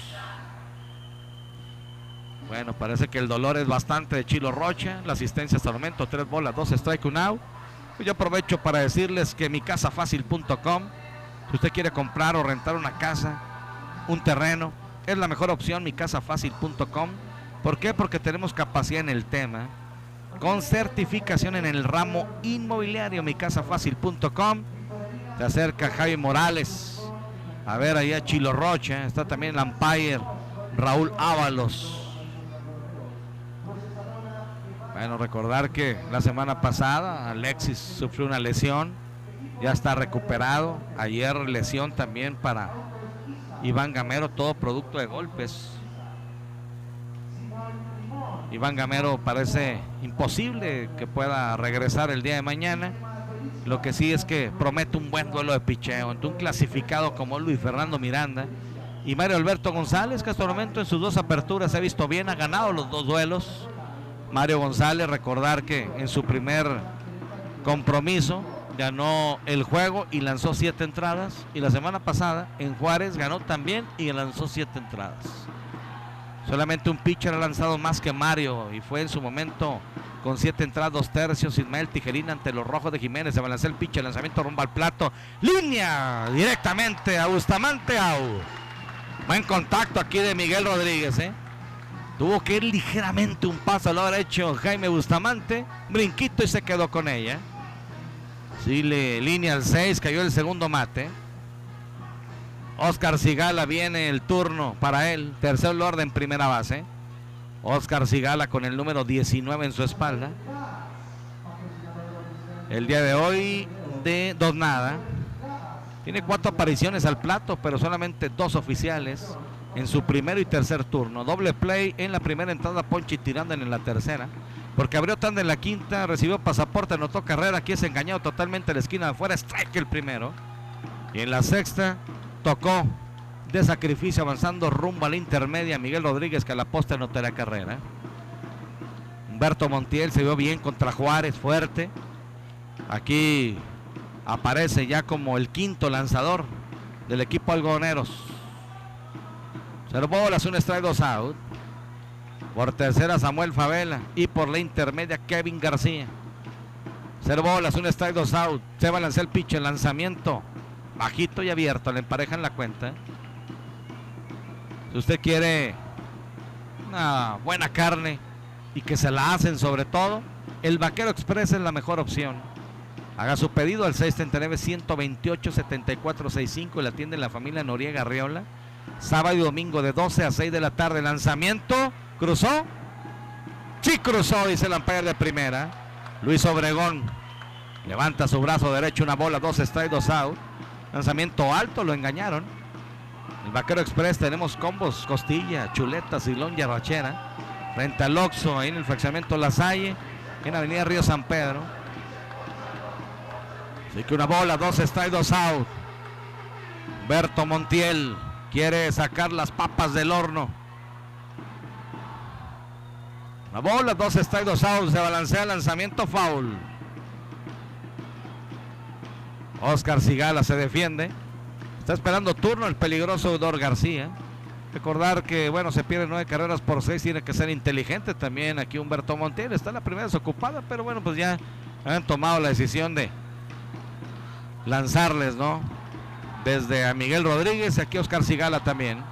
Speaker 1: Bueno, parece que el dolor es bastante de Chilo Rocha. La asistencia hasta el momento, 3 bolas, 2 strike, 1 out. Yo aprovecho para decirles que micasafacil.com, si usted quiere comprar o rentar una casa, un terreno, es la mejor opción, micasafacil.com. ¿Por qué? Porque tenemos capacidad en el tema. con certificación en el ramo inmobiliario, micasafacil.com. Se acerca Javi Morales. A ver, ahí a Chilo Rocha. Está también el umpire Raúl Ábalos. Bueno, recordar que la semana pasada Alexis sufrió una lesión. Ya está recuperado. Ayer lesión también para Iván Gamero, todo producto de golpes. Iván Gamero parece imposible que pueda regresar el día de mañana. Lo que sí es que promete un buen duelo de picheo ante un clasificado como Luis Fernando Miranda y Mario Alberto González, que hasta el momento en sus 2 aperturas se ha visto bien, ha ganado los 2 duelos. Mario González, recordar que en su primer compromiso ganó el juego y lanzó 7 entradas, y la semana pasada en Juárez ganó también y lanzó 7 entradas. Solamente un pitcher ha lanzado más que Mario, y fue en su momento con 7 entradas, 2 tercios, Ismael Tijerina ante los Rojos de Jiménez. Se balanceó el pitcher, lanzamiento rumbo al plato, línea directamente a Bustamante, out. Buen contacto aquí de Miguel Rodríguez, tuvo que ir ligeramente un paso, lo habrá hecho Jaime Bustamante, brinquito y se quedó con ella. Sí, línea al 6, cayó el segundo mate. Oscar Sigala, viene el turno para él, tercer orden, primera base. Oscar Sigala con el número 19 en su espalda. El día de hoy de 2 nada. Tiene 4 apariciones al plato, pero solamente 2 oficiales en su primero y tercer turno. Doble play en la primera entrada, Ponchi tirando en la tercera, porque abrió tanda en la quinta, recibió pasaporte, anotó carrera, aquí es engañado totalmente a la esquina de afuera, strike el primero. Y en la sexta tocó de sacrificio avanzando rumbo a la intermedia Miguel Rodríguez, que a la posta anotó la carrera. Humberto Montiel se vio bien contra Juárez, fuerte. Aquí aparece ya como el quinto lanzador del equipo algodoneros. 0 bolas, 1 strike, 2 out. Por tercera Samuel Favela y por la intermedia Kevin García. 0 bolas, 1 strike, 2 out. Se balancea el pitch, el lanzamiento bajito y abierto, le emparejan la cuenta. Si usted quiere una buena carne y que se la hacen sobre todo, el Vaquero Express es la mejor opción. Haga su pedido al 639-128-7465 y la atiende la familia Noriega Arriola. Sábado y domingo de 12 a 6 de la tarde. Lanzamiento, cruzó. Sí cruzó, dice el umpire de primera. Luis Obregón levanta su brazo derecho, 1 bola, 2 strike, 2 out. Lanzamiento alto, lo engañaron. El Vaquero Express tenemos combos, costilla, chuleta, silón y arrachera. Frente al Oxxo, ahí en el fraccionamiento La Salle, en Avenida Río San Pedro. Así que 1 bola, 2 strike, 2 out. Humberto Montiel quiere sacar las papas del horno. 1 bola, 2 strike, 2 out. Se balancea el lanzamiento, foul. Oscar Sigala se defiende. Está esperando turno el peligroso Eudor García. Recordar que, bueno, se pierden 9 carreras por 6. Tiene que ser inteligente también aquí Humberto Montiel. Está la primera desocupada, pero bueno, pues ya han tomado la decisión de lanzarles, ¿no? Desde a Miguel Rodríguez, aquí Oscar Sigala también.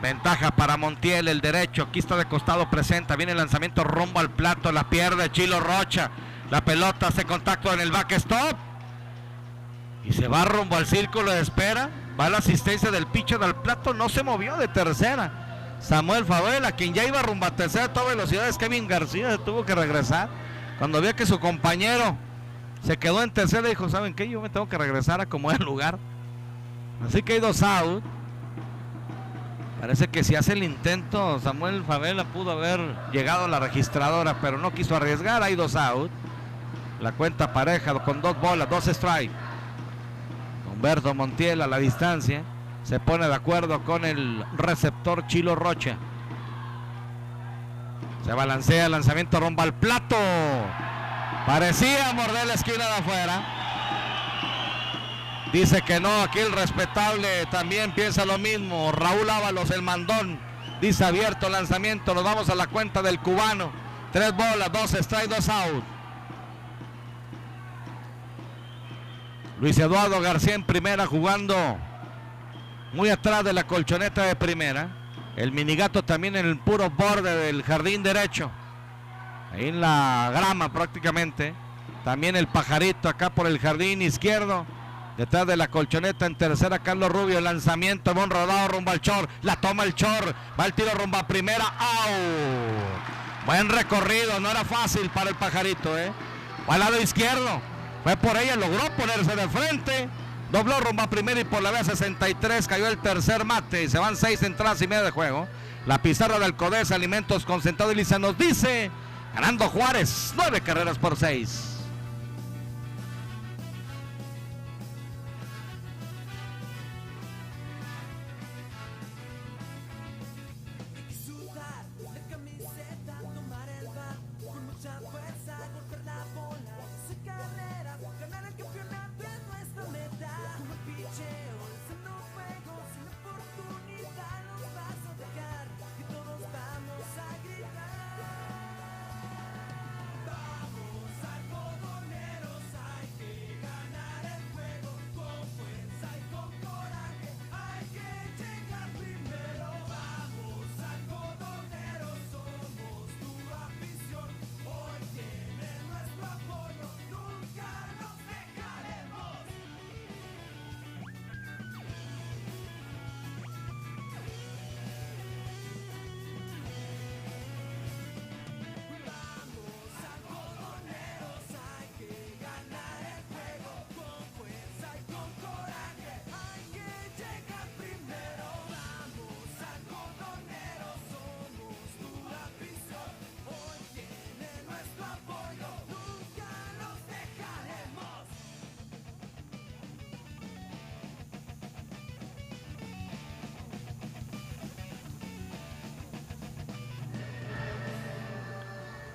Speaker 1: Ventaja para Montiel, el derecho. Aquí está de costado, presenta. Viene el lanzamiento rumbo al plato. La pierde Chilo Rocha. La pelota hace contacto en el backstop. Y se va rumbo al círculo de espera. Va la asistencia del pitcher al plato. No se movió de tercera. Samuel Favela, quien ya iba rumbo a tercera a toda velocidad, es Kevin García. Se tuvo que regresar. Cuando vio que su compañero se quedó en tercera, dijo, ¿saben qué? Yo me tengo que regresar a como era el lugar. Así que hay 2 out. Parece que si hace el intento, Samuel Favela pudo haber llegado a la registradora, pero no quiso arriesgar. Hay 2 out. La cuenta pareja con 2 bolas, 2 strike. Humberto Montiel a la distancia se pone de acuerdo con el receptor Chilo Rocha. Se balancea el lanzamiento rumbo al plato. Parecía morder la esquina de afuera. Dice que no, aquí el respetable también piensa lo mismo. Raúl Ábalos, el mandón, dice abierto lanzamiento. Nos vamos a la cuenta del cubano. 3 bolas, 2 strike, 2 out. Luis Eduardo García en primera, jugando muy atrás de la colchoneta de primera. El Minigato también en el puro borde del jardín derecho. ahí en la grama prácticamente. También el pajarito acá por el jardín izquierdo. Detrás de la colchoneta en tercera, Carlos Rubio. Lanzamiento, buen rodado rumbo al short. La toma el short. Va el tiro rumbo a primera. ¡Au! Buen recorrido. No era fácil para el pajarito, ¿eh? Fue al lado izquierdo. Fue por ella. Logró ponerse de frente. Dobló rumbo a primera y por la vía 63 cayó el tercer mate. Y se van 6 entradas y media de juego. La pizarra del Codesa Alimentos Concentrado y Lisa nos dice: ganando Juárez, 9 carreras por 6.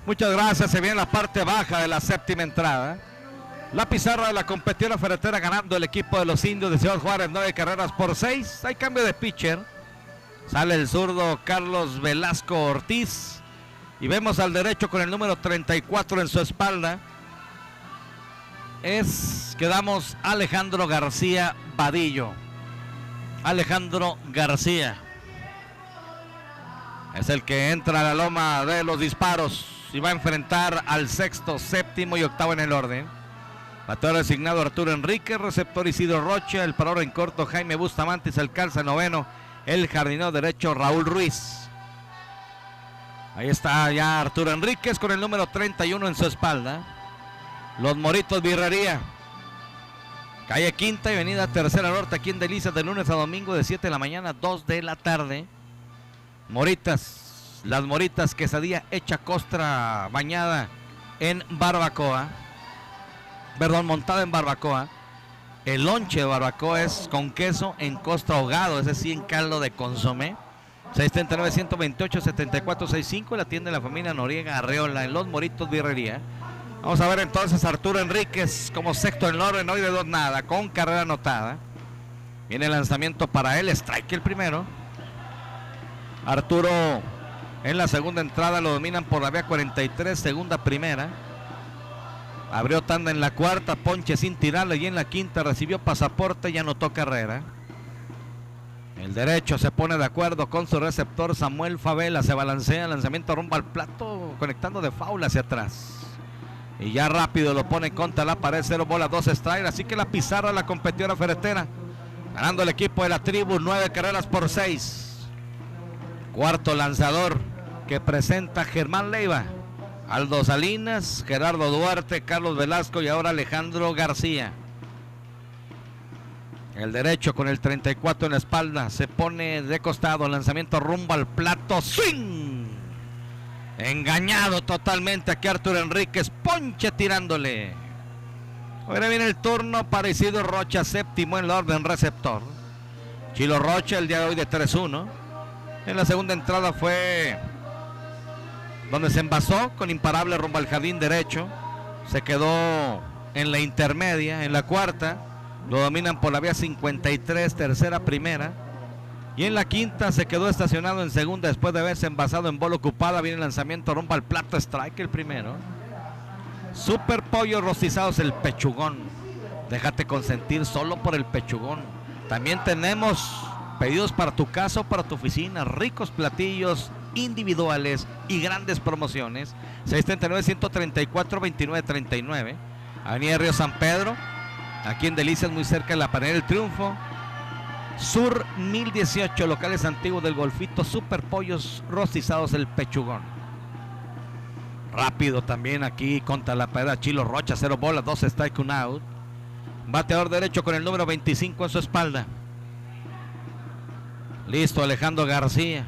Speaker 1: Muchas gracias. Se viene la parte baja de la séptima entrada. La pizarra de la competidora ferretera ganando el equipo de los Indios de Ciudad Juárez, 9 carreras por 6. Hay cambio de pitcher. Sale el zurdo Carlos Velasco Ortiz. Y vemos al derecho con el número 34 en su espalda. Quedamos Alejandro García Vadillo. Alejandro García es el que entra a la loma de los disparos y va a enfrentar al sexto, séptimo y octavo en el orden. Bateador designado Arturo Enríquez, receptor Isidro Rocha, el parador en corto Jaime Bustamante, se alcanza el noveno, el jardinero derecho Raúl Ruiz. Ahí está ya Arturo Enríquez con el número 31 en su espalda. Los Moritos Birrería. Calle Quinta y Avenida Tercera Norte, aquí en Delicias, de lunes a domingo de 7 de la mañana a 2 de la tarde. Moritas, las Moritas, quesadilla hecha costra bañada en barbacoa. Perdón, montada en barbacoa. El lonche de barbacoa es con queso en costra ahogado, es decir, en caldo de consomé. 639-128-7465, la tienda de la familia Noriega Arreola en Los Moritos Birrería. Vamos a ver entonces a Arturo Enríquez como sexto en el orden, hoy de 2-0, con carrera anotada. Viene el lanzamiento para él, strike el primero. Arturo en la segunda entrada lo dominan por la vía 43, segunda, primera. Abrió tanda en la cuarta, ponche sin tirarle, y en la quinta recibió pasaporte y anotó carrera. El derecho se pone de acuerdo con su receptor Samuel Favela, se balancea, lanzamiento rumbo al plato, conectando de foul hacia atrás. Y ya rápido lo pone contra la pared, 0 bolas, 2 strikes, así que la pizarra de la competidora ferretera, ganando el equipo de la tribu, 9 carreras por 6. Cuarto lanzador que presenta Germán Leiva, Aldo Salinas, Gerardo Duarte, Carlos Velasco y ahora Alejandro García. El derecho con el 34 en la espalda, se pone de costado, lanzamiento rumbo al plato, swing. Engañado totalmente aquí Arturo Enríquez, ponche tirándole. Ahora viene el turno para Isidro Rocha, séptimo en el orden receptor. Chilo Rocha el día de hoy de 3-1. En la segunda entrada fue donde se envasó con imparable rumbo al jardín derecho. Se quedó en la intermedia, en la cuarta. Lo dominan por la vía 53, tercera, primera. Y en la quinta se quedó estacionado en segunda después de haberse envasado en bola ocupada. Viene el lanzamiento rumbo al plato, strike el primero. Super Pollo Rostizados, el pechugón. Déjate consentir solo por el pechugón. También tenemos pedidos para tu casa o para tu oficina. Ricos platillos individuales y grandes promociones. 639-134-2939. Avenida Río San Pedro, aquí en Delicias, muy cerca de la Panera del Triunfo. Sur 1018, locales antiguos del Golfito, Super Pollos Rostizados El Pechugón. Rápido también aquí contra la pared Chilo Rocha, 0 bolas, 2 strike, 1 out. Bateador derecho con el número 25 en su espalda. Listo Alejandro García.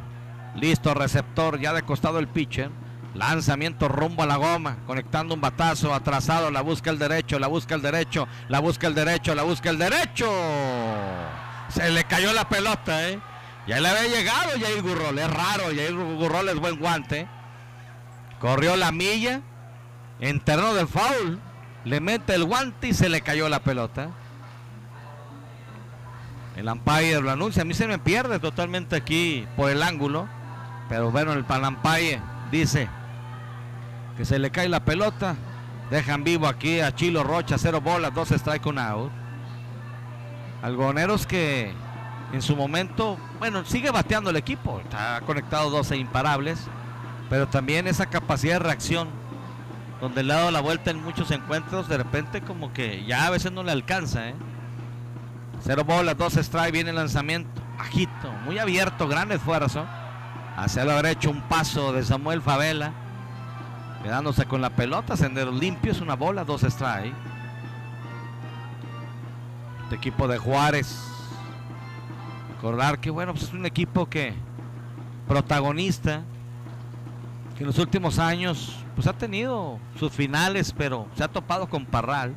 Speaker 1: Listo receptor, ya de costado el pitcher. Lanzamiento rumbo a la goma, conectando un batazo, atrasado, la busca el derecho, la busca el derecho, la busca el derecho, la busca el derecho. Se le cayó la pelota, Ya le había llegado Yair Gurrol, es raro, Yair Gurrol es buen guante. Corrió la milla, en terreno de foul, le mete el guante y se le cayó la pelota. El umpire lo anuncia, a mí se me pierde totalmente aquí por el ángulo, pero bueno, el umpire dice que se le cae la pelota. Dejan vivo aquí a Chilo Rocha, 0 bolas, 2 strike, 1 out. Algodoneros que en su momento, bueno, sigue bateando el equipo, está conectado 12 imparables, pero también esa capacidad de reacción, donde le ha dado la vuelta en muchos encuentros, de repente como que ya a veces no le alcanza, 0 bolas, 2 strike, viene el lanzamiento, bajito, muy abierto, gran esfuerzo, hacia la derecha un paso de Samuel Favela, quedándose con la pelota, senderos limpios, 1 bola, 2 strike. Este equipo de Juárez, recordar que bueno, pues es un equipo que protagonista, que en los últimos años pues ha tenido sus finales, pero se ha topado con Parral.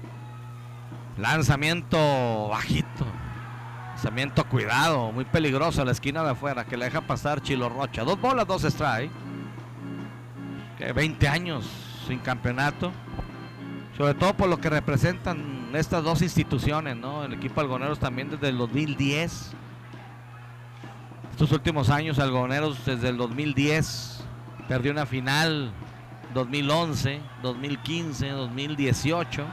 Speaker 1: Lanzamiento bajito, lanzamiento cuidado, muy peligroso a la esquina de afuera, que le deja pasar Chilo Rocha. 2 bolas, 2 strike. Que 20 años sin campeonato, sobre todo por lo que representan estas dos instituciones, ¿no? El equipo Algodoneros también desde el 2010. Estos últimos años Algodoneros desde el 2010 perdió una final, 2011, 2015, 2018.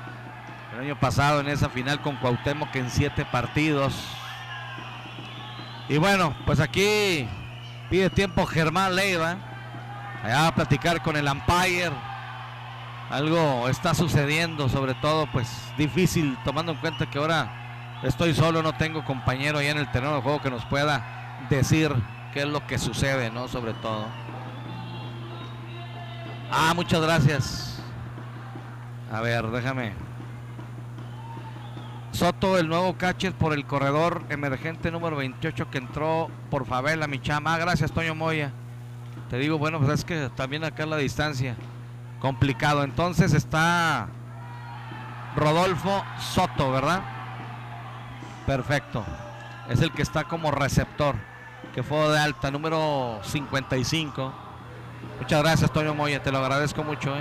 Speaker 1: El año pasado en esa final con Cuauhtémoc en 7 partidos. Y bueno, pues aquí pide tiempo Germán Leiva. Allá va a platicar con el umpire. Algo está sucediendo, sobre todo pues difícil, tomando en cuenta que ahora estoy solo, no tengo compañero allá en el terreno de juego que nos pueda decir qué es lo que sucede, ¿no? Sobre todo. Muchas gracias. A ver, déjame. Soto, el nuevo catcher por el corredor emergente número 28 que entró por Favela, mi chama. Gracias, Toño Moya. Te digo, bueno, pues es que también acá la distancia complicado. Entonces está Rodolfo Soto, ¿verdad? Perfecto. Es el que está como receptor, que fue de alta, número 55. Muchas gracias, Toño Moya, te lo agradezco mucho,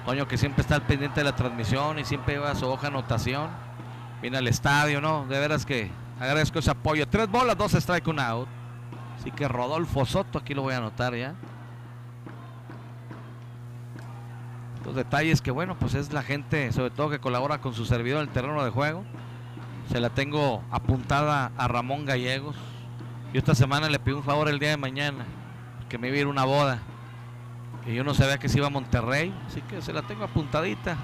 Speaker 1: Toño, que siempre está al pendiente de la transmisión y siempre lleva su hoja de anotación. Viene al estadio, ¿no? De veras que agradezco ese apoyo. 3 bolas, 2 strike, 1 out. Así que Rodolfo Soto, aquí lo voy a anotar ya. Los detalles que bueno, pues es la gente, sobre todo que colabora con su servidor en el terreno de juego. Se la tengo apuntada a Ramón Gallegos. Yo esta semana le pedí un favor el día de mañana, que me iba a ir a una boda. Y yo no sabía que se iba a Monterrey, así que se la tengo apuntadita.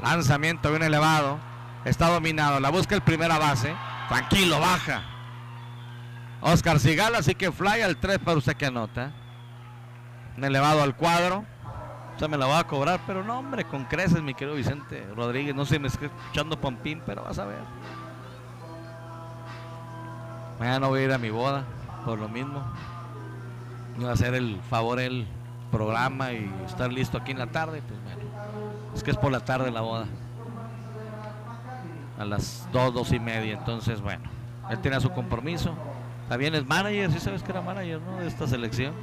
Speaker 1: Lanzamiento bien elevado. Está dominado, la busca el primera base. Tranquilo, baja. Oscar Sigala, así que fly al 3 para usted que anota. Un elevado al cuadro. O sea, me la va a cobrar, pero no, hombre, con creces, mi querido Vicente Rodríguez. No sé si me está escuchando Pompín, pero vas a ver. Mañana voy a ir a mi boda, por lo mismo. Me va a hacer el favor el programa y estar listo aquí en la tarde. Pues bueno, es que es por la tarde la boda. A las 2 y media, entonces bueno, él tiene su compromiso. También es manager, sí sabes que era manager, ¿no? De esta selección.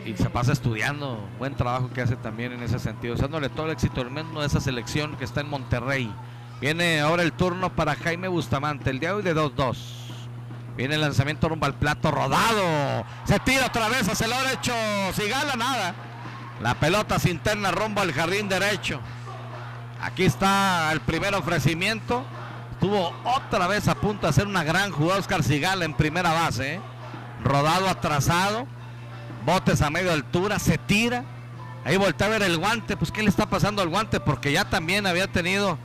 Speaker 1: Y se pasa estudiando, buen trabajo que hace también en ese sentido, dándole todo el éxito al menos de esa selección que está en Monterrey. Viene ahora el turno para Jaime Bustamante, el día de hoy de 2-2. Viene el lanzamiento rumbo al plato, rodado. Se tira otra vez hacia el derecho. Sigala, nada. La pelota se interna rumbo al jardín derecho. Aquí está el primer ofrecimiento. Estuvo otra vez a punto de hacer una gran jugada Oscar Sigala en primera base. rodado, atrasado, botes a media altura, se tira. Ahí voltea a ver el guante, pues ¿qué le está pasando al guante? Porque ya también había tenido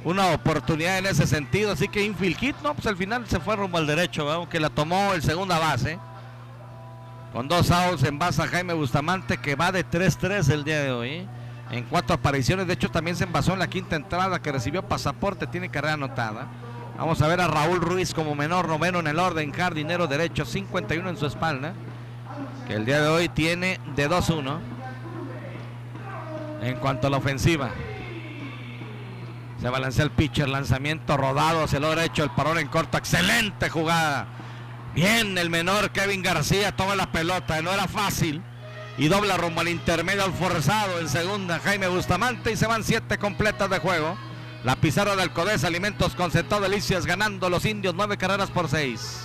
Speaker 1: una oportunidad en ese sentido, así que infield hit, no, pues al final se fue rumbo al derecho, aunque la tomó el segunda base. Con 2 outs en base a Jaime Bustamante, que va de 3-3 el día de hoy, en 4 apariciones. De hecho también se envasó en la quinta entrada, que recibió pasaporte, tiene carrera anotada. Vamos a ver a Raúl Ruiz como menor, noveno en el orden, jardinero derecho, 51 en su espalda, que el día de hoy tiene de 2-1. En cuanto a la ofensiva, se balancea el pitcher, lanzamiento rodado hacia el lado derecho, el parón en corto, excelente jugada. Bien el menor Kevin García, toma la pelota, no era fácil, y dobla rumbo al intermedio, al forzado en segunda Jaime Bustamante, y se van 7 completas de juego. La pizarra del Codesa Alimentos Concentrado Delicias, ganando los indios 9 carreras por 6.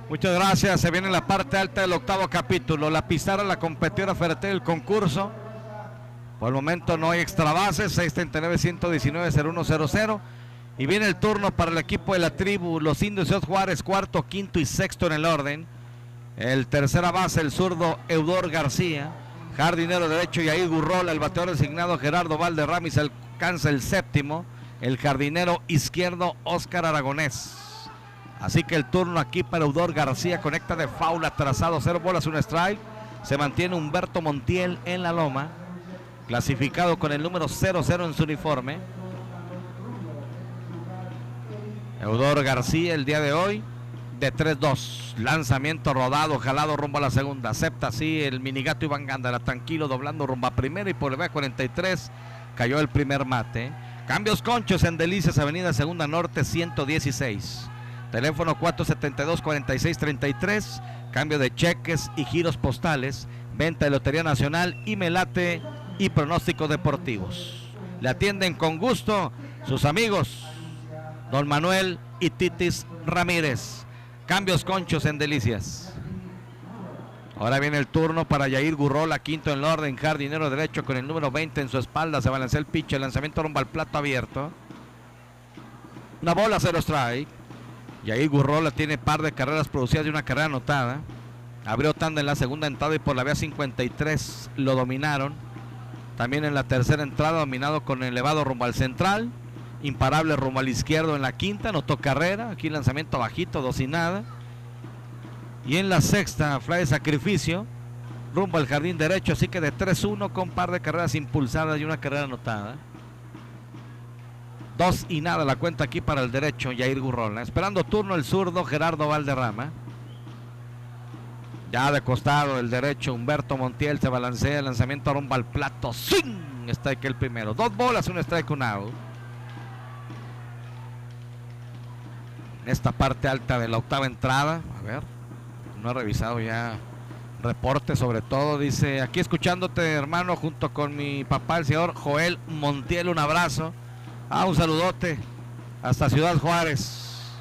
Speaker 1: Muchas gracias, se viene la parte alta del octavo capítulo. La pizarra, la competidora Ferretel, el concurso. Por el momento no hay extra bases, 639-119-0100. Y viene el turno para el equipo de la tribu, los indios de Juárez, cuarto, quinto y sexto en el orden. El tercera base, el zurdo Eudor García. Jardinero derecho, Yair Gurrola. El bateador designado Gerardo Valderramis alcanza el séptimo. El jardinero izquierdo Óscar Aragonés. Así que el turno aquí para Eudor García, conecta de foul atrasado, 0 bolas, 1 strike. Se mantiene Humberto Montiel en la loma, clasificado con el número 00 en su uniforme. Eudor García el día de hoy de 3-2, lanzamiento rodado, jalado rumbo a la segunda, acepta así el minigato Iván Gándara, tranquilo, doblando rumbo a primera, y por el B43 cayó el primer mate. Cambios conchos en Delicias, avenida Segunda Norte 116. Teléfono 472-4633, cambio de cheques y giros postales, venta de Lotería Nacional y Melate y pronósticos deportivos. Le atienden con gusto sus amigos Don Manuel y Titis Ramírez. Cambios conchos en Delicias. Ahora viene el turno para Yair Gurrola, quinto en el orden, jardinero derecho con el número 20 en su espalda. Se balancea el pitch, el lanzamiento rumbo al plato abierto. Una bola, 0 strike. Yair Gurrola tiene par de carreras producidas y una carrera anotada. Abrió tanda en la segunda entrada y por la vía 53 lo dominaron. También en la tercera entrada, dominado con elevado rumbo al central. Imparable rumbo al izquierdo en la quinta, anotó carrera. Aquí lanzamiento bajito, 2 y nada. Y en la sexta, fly de sacrificio rumbo al jardín derecho, así que de 3-1 con par de carreras impulsadas y una carrera anotada. 2 y nada la cuenta aquí para el derecho, Yair Gurrola. Esperando turno el zurdo Gerardo Valderrama. Ya de costado, el derecho, Humberto Montiel se balancea, el lanzamiento rumbo al plato. ¡Swing! Strike el primero. 2 bolas, un strike, un out. Esta parte alta de la octava entrada. A ver, no he revisado ya reporte sobre todo. Dice, aquí escuchándote, hermano, junto con mi papá, el señor Joel Montiel. Un abrazo. Un saludote hasta Ciudad Juárez.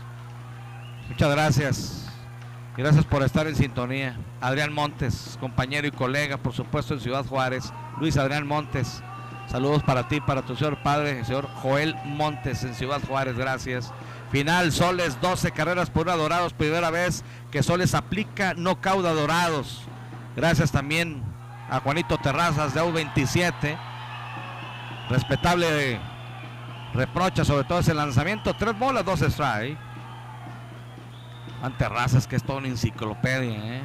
Speaker 1: Muchas gracias. Gracias por estar en sintonía. Adrián Montes, compañero y colega, por supuesto, en Ciudad Juárez. Luis Adrián Montes, saludos para ti, para tu señor padre, el señor Joel Montes, en Ciudad Juárez. Gracias. Final, Soles, 12 carreras por 1 Dorados. Primera vez que Soles aplica knockout a Dorados. Gracias también a Juanito Terrazas de U27. Respetable reprocha sobre todo ese lanzamiento. 3 bolas, 2 strike. Juan Terrazas, que es toda una enciclopedia, ¿eh?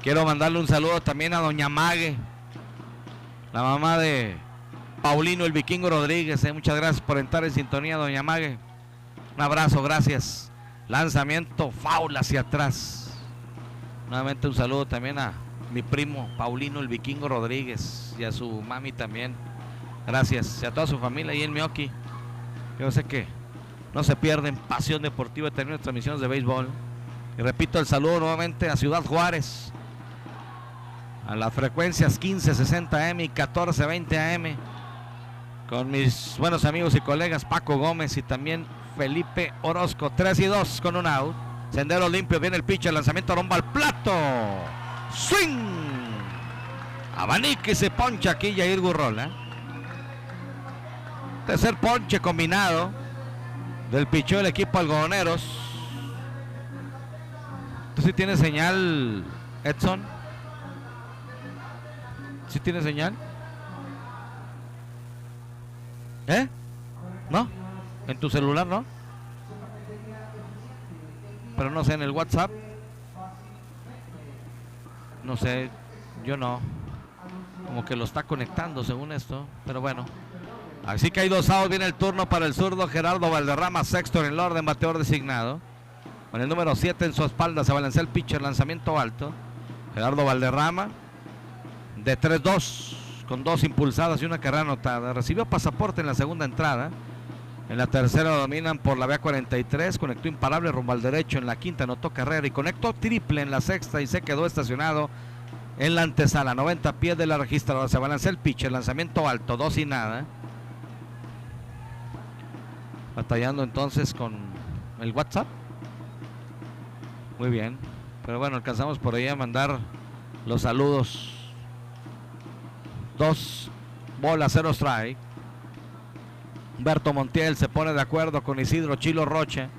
Speaker 1: Quiero mandarle un saludo también a doña Mague, la mamá de Paulino el Vikingo Rodríguez, ¿eh? Muchas gracias por entrar en sintonía, doña Mague. Un abrazo, gracias. Lanzamiento foul hacia atrás. Nuevamente un saludo también a mi primo Paulino el Vikingo Rodríguez y a su mami también. Gracias. Y a toda su familia y en Mioki. Yo sé que no se pierden Pasión Deportiva, también transmisiones de béisbol. Y repito el saludo nuevamente a Ciudad Juárez, a las frecuencias 1560 AM y 1420 AM, con mis buenos amigos y colegas Paco Gómez y también Felipe Orozco. 3-2 con un out. Sendero limpio, viene el pitcher, lanzamiento rumbo al plato. Swing. Abanique, se poncha aquí Yair Gurrola. Tercer ponche combinado del picheo del equipo Algodoneros. ¿Tú sí tienes señal, Edson? ¿Sí tienes señal? ¿No? ¿En tu celular no? Pero no sé, en el WhatsApp. No sé, yo no. Como que lo está conectando según esto, pero bueno. Así que hay 2 outs, viene el turno para el zurdo Gerardo Valderrama, sexto en el orden, bateador designado. Con el número 7 en su espalda se balancea el pitcher, lanzamiento alto. Gerardo Valderrama, de 3-2, con 2 impulsadas y una carrera anotada. Recibió pasaporte en la segunda entrada. En la tercera lo dominan por la BA43, conectó imparable rumbo al derecho. En la quinta anotó carrera y conectó triple en la sexta y se quedó estacionado en la antesala. 90 pies de la registradora, se balancea el pitcher, lanzamiento alto, 2 y nada. Batallando entonces con el WhatsApp. Muy bien. Pero bueno, alcanzamos por ahí a mandar los saludos. 2 bolas, 0 strike. Humberto Montiel se pone de acuerdo con Isidro Chilo Rocha.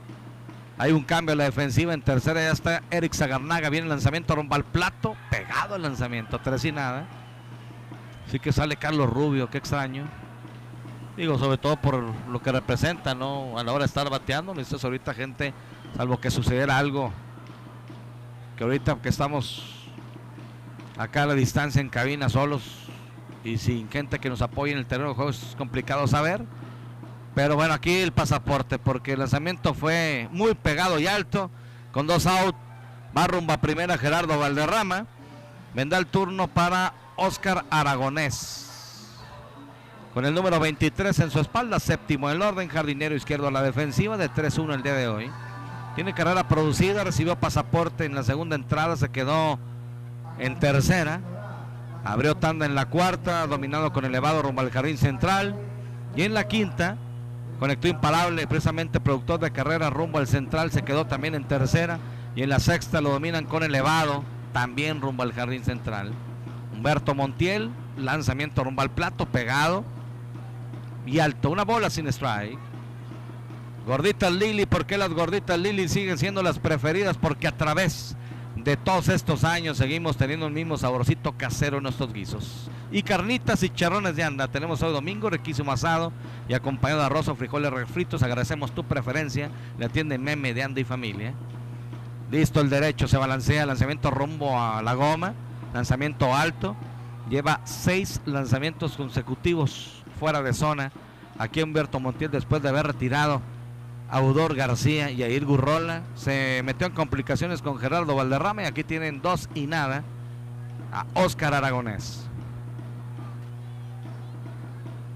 Speaker 1: Hay un cambio en la defensiva. En tercera ya está Eric Zagarnaga. Viene el lanzamiento rumbo al plato. Pegado el lanzamiento, 3 y nada. Así que sale Carlos Rubio, qué extraño. Digo, sobre todo por lo que representa, ¿no? A la hora de estar bateando, necesitas ahorita gente, salvo que sucediera algo, que ahorita que estamos acá a la distancia en cabina solos y sin gente que nos apoye en el terreno de juego, es complicado saber. Pero bueno, aquí el pasaporte, porque el lanzamiento fue muy pegado y alto, con 2 outs, va rumbo a primera Gerardo Valderrama. Vendrá el turno para Oscar Aragonés, con el número 23 en su espalda, séptimo en el orden, jardinero izquierdo a la defensiva, de 3-1 el día de hoy. Tiene carrera producida, recibió pasaporte en la segunda entrada, se quedó en tercera, abrió tanda en la cuarta, dominado con elevado rumbo al jardín central, y en la quinta conectó imparable, precisamente productor de carrera rumbo al central, se quedó también en tercera, y en la sexta lo dominan con elevado, también rumbo al jardín central. Humberto Montiel, lanzamiento rumbo al plato, pegado y alto, 1 bola sin strike. Gorditas Lili, ¿por qué las gorditas Lili siguen siendo las preferidas? Porque a través de todos estos años seguimos teniendo el mismo saborcito casero en nuestros guisos. Y carnitas y charrones de anda, tenemos hoy domingo, riquísimo asado y acompañado de arroz o frijoles refritos. Agradecemos tu preferencia, le atiende Meme de Anda y Familia. Listo el derecho, se balancea, lanzamiento rumbo a la goma, lanzamiento alto. Lleva 6 lanzamientos consecutivos fuera de zona aquí Humberto Montiel, después de haber retirado Audor García y Air Gurrola. Se metió en complicaciones con Gerardo Valderrama y aquí tienen 2-0 a Óscar Aragonés.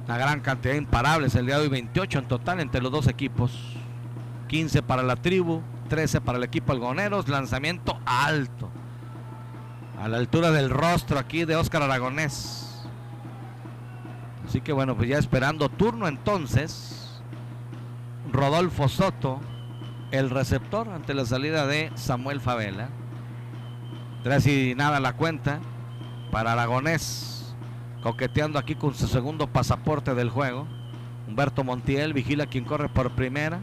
Speaker 1: Una gran cantidad de imparables el día de hoy, 28 en total entre los dos equipos. 15 para la tribu, 13 para el equipo algoneros. Lanzamiento alto, a la altura del rostro aquí de Óscar Aragonés. Así que bueno, pues ya esperando turno entonces. Rodolfo Soto, el receptor ante la salida de Samuel Favela. 3-0 la cuenta para Aragonés, coqueteando aquí con su segundo pasaporte del juego. Humberto Montiel vigila quien corre por primera.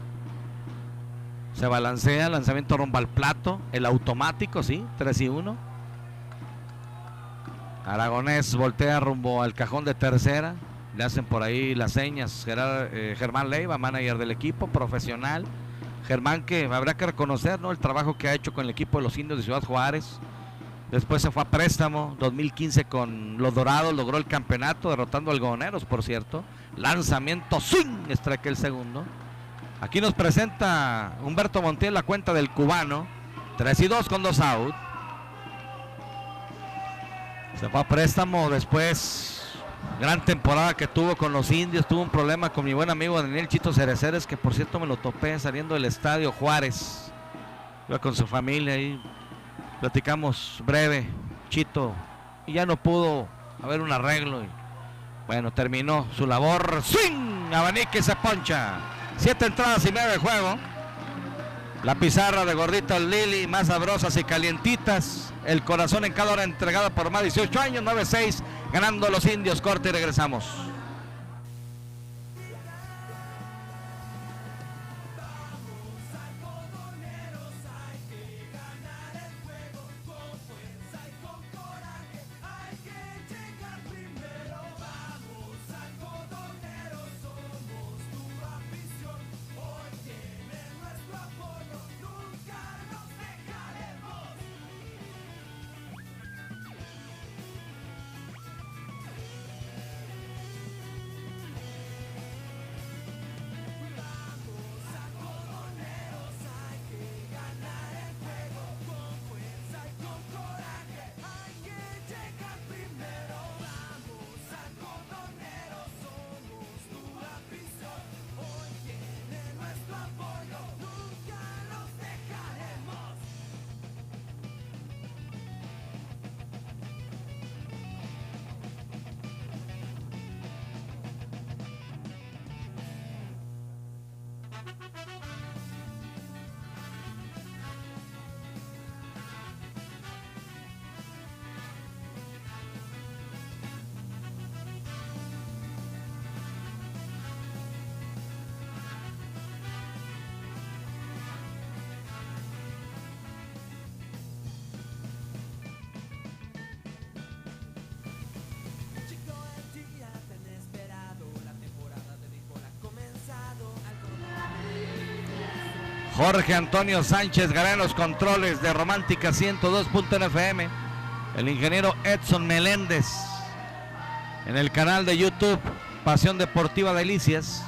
Speaker 1: Se balancea, lanzamiento rumbo al plato, el automático, sí, 3-1. Aragonés voltea rumbo al cajón de tercera. Le hacen por ahí las señas Germán Leiva, manager del equipo, profesional. Germán, que habrá que reconocer, ¿no?, el trabajo que ha hecho con el equipo de los Indios de Ciudad Juárez. Después se fue a préstamo, 2015 con los Dorados, logró el campeonato, derrotando a Algodoneros, por cierto. Lanzamiento, swing, strike el segundo. Aquí nos presenta Humberto Montiel la cuenta del cubano. 3-2 con 2 out. Se fue a préstamo después. Gran temporada que tuvo con los Indios. Tuvo un problema con mi buen amigo Daniel Chito Cereceres, que por cierto me lo topé saliendo del estadio Juárez. Iba con su familia y platicamos breve, Chito, y ya no pudo haber un arreglo. Y bueno, terminó su labor. ¡Swing! Abanique y se poncha. 7 entradas y 9 de juego. La pizarra de Gordito Lili, más sabrosas y calientitas. El corazón en cada hora entregada por más de 18 años. 9-6, ganando los Indios. Corte y regresamos. Jorge Antonio Sánchez Gará en los controles de Romántica 102.fm. El ingeniero Edson Meléndez en el canal de YouTube Pasión Deportiva Delicias.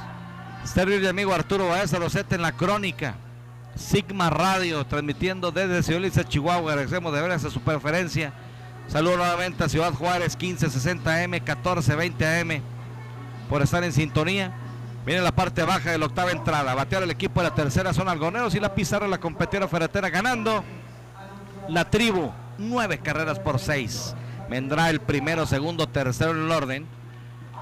Speaker 1: Stereo de amigo Arturo Baeza Rosete en la crónica. Sigma Radio transmitiendo desde Ciudad Liza, Chihuahua. Agradecemos de veras a su preferencia. Saludos nuevamente a Ciudad Juárez 1560 AM, 1420 AM por estar en sintonía. Viene la parte baja de la octava entrada. Batear el equipo de la tercera zona Algoneros y la pizarra la competidora ferretera ganando la tribu 9-6. Vendrá el primero, segundo, tercero en el orden.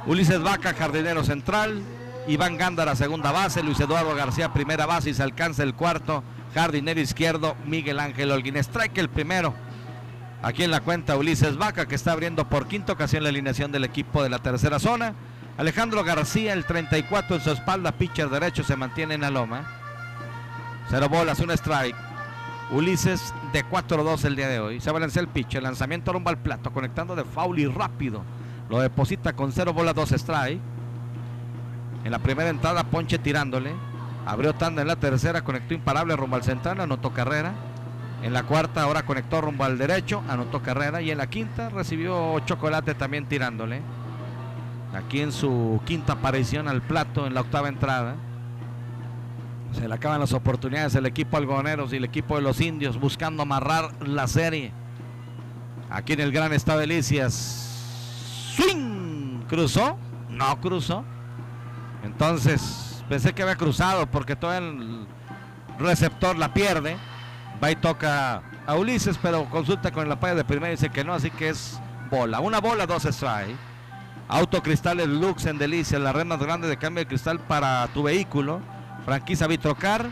Speaker 1: Ulises Vaca, jardinero central. Iván Gándara, segunda base. Luis Eduardo García, primera base. Y se alcanza el cuarto, jardinero izquierdo, Miguel Ángel Holguín. Strike el primero. Aquí en la cuenta Ulises Vaca, que está abriendo por quinta ocasión la alineación del equipo de la tercera zona. Alejandro García, el 34 en su espalda, pitcher derecho, se mantiene en la loma. 0 bolas, un strike. Ulises de 4-2 el día de hoy. Se balancea el pitcher, lanzamiento rumbo al plato, conectando de foul y rápido. Lo deposita con 0 bolas, 2 strike. En la primera entrada, ponche tirándole. Abrió tanda en la tercera, conectó imparable rumbo al central, anotó carrera. En la cuarta, ahora conectó rumbo al derecho, anotó carrera. Y en la quinta, recibió chocolate también tirándole. Aquí en su quinta aparición al plato en la octava entrada. Se le acaban las oportunidades el equipo algodoneros y el equipo de los indios buscando amarrar la serie. Aquí en el gran estado de Delicias. ¡Swing! ¿Cruzó? No cruzó. Entonces pensé que había cruzado porque todo el receptor la pierde. Va y toca a Ulises, pero consulta con el apoyo de primera y dice que no, así que es bola. Una bola, 2 strike. Autocristales Lux en Delicias, la red más grande de cambio de cristal para tu vehículo. Franquicia Vitrocar,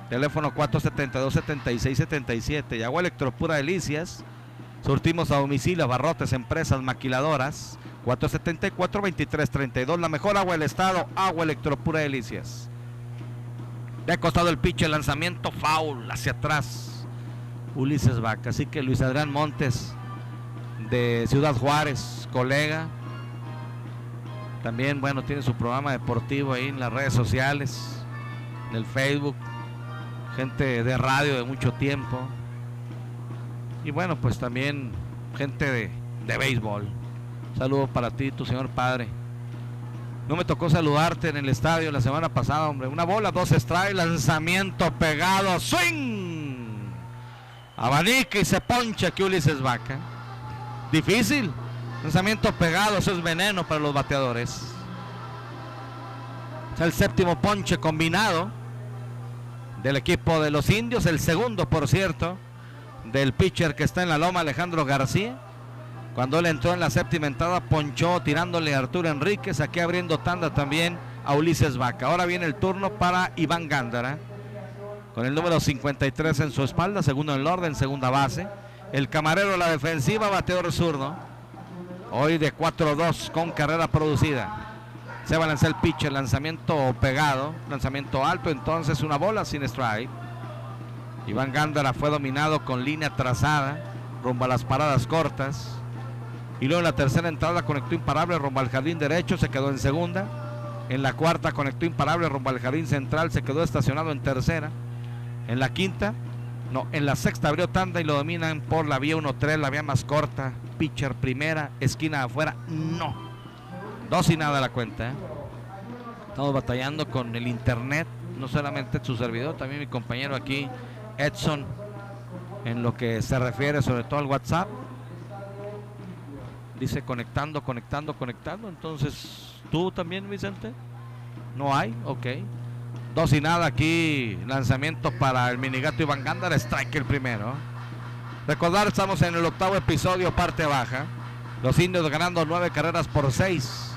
Speaker 1: teléfono 472-7677. Y Agua Electropura Delicias. Surtimos a domicilio, abarrotes, empresas, maquiladoras. 474-2332. La mejor agua del estado, Agua Electropura Delicias. De costado el pitch, el lanzamiento foul hacia atrás. Ulises Vaca. Así que Luis Adrián Montes de Ciudad Juárez, colega. También, bueno, tiene su programa deportivo ahí en las redes sociales, en el Facebook. Gente de radio de mucho tiempo. Y bueno, pues también gente de béisbol. Saludos para ti, tu señor padre. No me tocó saludarte en el estadio la semana pasada, hombre. Una bola, 2 strikes, lanzamiento pegado, swing. Abanica y se poncha aquí Ulises Vaca. Difícil. Lanzamiento pegado, eso es veneno para los bateadores. Es el 7º ponche combinado del equipo de los indios. El segundo, por cierto, del pitcher que está en la loma, Alejandro García. Cuando él entró en la 7ª entrada, ponchó tirándole a Arturo Enríquez. Aquí abriendo tanda también a Ulises Vaca. Ahora viene el turno para Iván Gándara, con el número 53 en su espalda, segundo en el orden, segunda base. El camarero de la defensiva, bateador zurdo. Hoy de 4-2 con carrera producida. Se va a lanzar el pitch, el lanzamiento pegado, lanzamiento alto, entonces una bola sin strike. Iván Gándara fue dominado con línea trazada rumbo a las paradas cortas. Y luego en la tercera entrada conectó imparable rumbo al jardín derecho, se quedó en segunda. En la cuarta conectó imparable rumbo al jardín central, se quedó estacionado en tercera. En la quinta, no, en la sexta abrió tanda y lo dominan por la vía 1-3, la vía más corta. Pitcher primera, esquina de afuera, no. 2 y nada la cuenta, ¿eh? Estamos batallando con el internet, no solamente su servidor, también mi compañero aquí, Edson, en lo que se refiere sobre todo al WhatsApp. Dice conectando. Entonces, ¿tú también, Vicente? ¿No hay? Ok. 2 y nada aquí, lanzamiento para el minigato Iván Gándara, strike el primero. Recordar, estamos en el 8º episodio, parte baja. Los indios ganando 9 carreras por 6.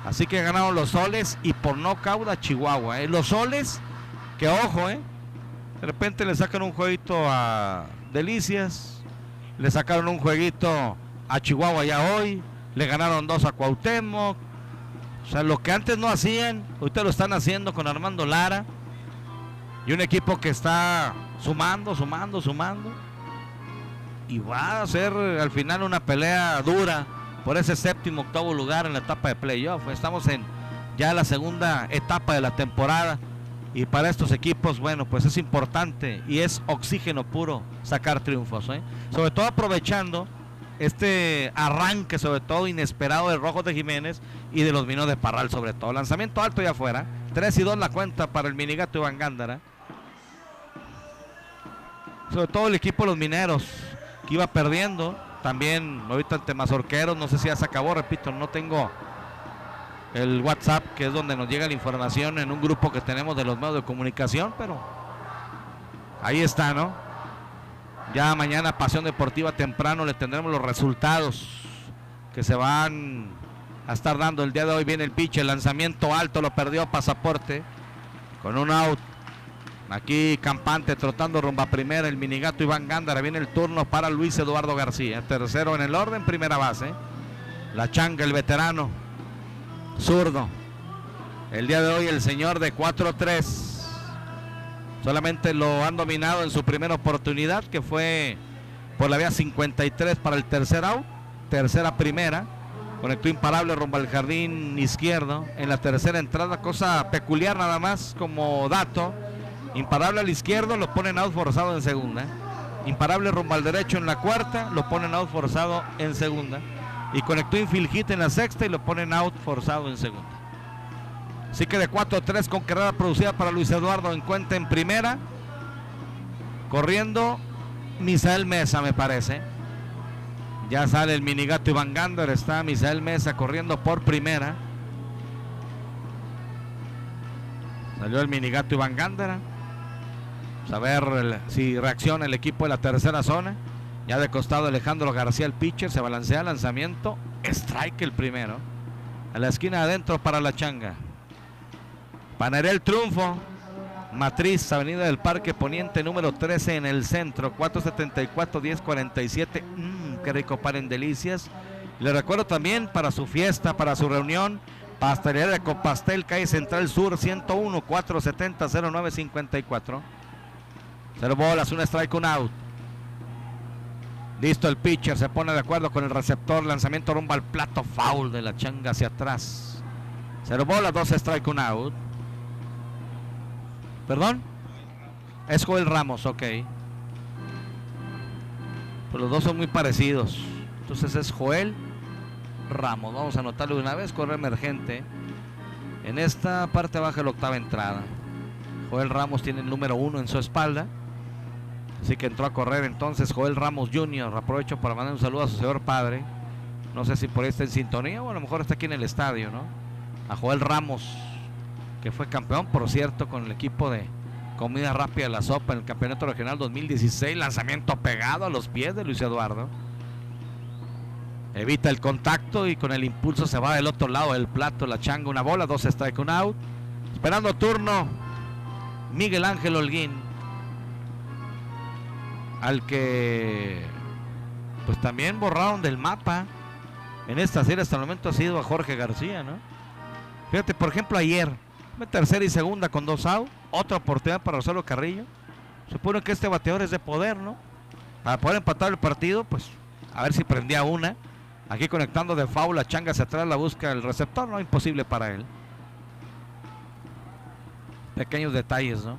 Speaker 1: Así que ganaron los Soles y por nocaut a Chihuahua. Los Soles, que ojo, de repente le sacan un jueguito a Delicias. Le sacaron un jueguito a Chihuahua ya hoy. Le ganaron 2 a Cuauhtémoc. O sea, lo que antes no hacían, ahorita lo están haciendo con Armando Lara. Y un equipo que está sumando. Y va a ser al final una pelea dura por ese 7º, 8º lugar en la etapa de playoff. Estamos en ya la segunda etapa de la temporada. Y para estos equipos, bueno, pues es importante y es oxígeno puro sacar triunfos, Sobre todo aprovechando este arranque, sobre todo inesperado de Rojos de Jiménez y de los Mineros de Parral, sobre todo. Lanzamiento alto y afuera. 3-2 la cuenta para el minigato Iván Gándara. Sobre todo el equipo de los Mineros, que iba perdiendo. También ahorita ante Mazorqueros, no sé si ya se acabó, repito, no tengo el WhatsApp, que es donde nos llega la información en un grupo que tenemos de los medios de comunicación, pero ahí está, ¿no? Ya mañana Pasión Deportiva temprano le tendremos los resultados que se van a estar dando. El día de hoy viene el pitch, el lanzamiento alto, lo perdió Pasaporte con un out. Aquí campante trotando rumbo a primera el minigato Iván Gándara. Viene el turno para Luis Eduardo García, tercero en el orden, primera base. La changa, el veterano zurdo. El día de hoy el señor de 4-3. Solamente lo han dominado en su primera oportunidad, que fue por la vía 53 para el tercer out. Tercera primera. Conectó imparable rumbo al jardín izquierdo. En la tercera entrada, cosa peculiar nada más como dato. Imparable al izquierdo, lo ponen out forzado en segunda. Imparable rumbo al derecho en la cuarta, lo ponen out forzado en segunda. Y conectó infield hit en la sexta y lo ponen out forzado en segunda. Así que de 4-3 con carrera producida para Luis Eduardo en cuenta en primera. Corriendo Misael Mesa, me parece. Ya sale el minigato Iván Gándara. Está Misael Mesa corriendo por primera. Salió el minigato Iván Gándara. Vamos a ver si reacciona el equipo de la tercera zona. Ya de costado Alejandro García, el pitcher. Se balancea, lanzamiento. Strike el primero. A la esquina adentro para la changa. Panaré el triunfo. Matriz, Avenida del Parque Poniente, número 13 en el centro. 474-1047. Qué rico pan en delicias. Le recuerdo también para su fiesta, para su reunión. Pastelería de Copastel, calle Central Sur, 101 470-0954. 0 bolas, un strike, un out. Listo el pitcher, se pone de acuerdo con el receptor. Lanzamiento rumbo al plato, foul de la changa hacia atrás. 0 bolas, 2 strike, un out. ¿Perdón? Es Joel Ramos, ok. Pues los dos son muy parecidos. Entonces es Joel Ramos. Vamos a anotarlo de una vez. Corre emergente. En esta parte baja de la octava entrada. Joel Ramos tiene el número 1 en su espalda. Así que entró a correr entonces Joel Ramos Jr. Aprovecho para mandar un saludo a su señor padre. No sé si por ahí está en sintonía o a lo mejor está aquí en el estadio, ¿no? A Joel Ramos, que fue campeón, por cierto, con el equipo de Comida Rápida La Sopa en el Campeonato Regional 2016. Lanzamiento pegado a los pies de Luis Eduardo. Evita el contacto y con el impulso se va del otro lado del plato. La changa, una bola, 2 strike, un out. Esperando turno Miguel Ángel Holguín, al que pues también borraron del mapa en esta serie hasta el momento ha sido a Jorge García, ¿no? Fíjate, por ejemplo, ayer tercera y segunda con 2 out, otra oportunidad para Rosario Carrillo. Supone que este bateador es de poder, ¿no? Para poder empatar el partido, pues a ver si prendía una. Aquí conectando de foul, la changa hacia atrás, la busca el receptor, no, imposible para él. Pequeños detalles, ¿no?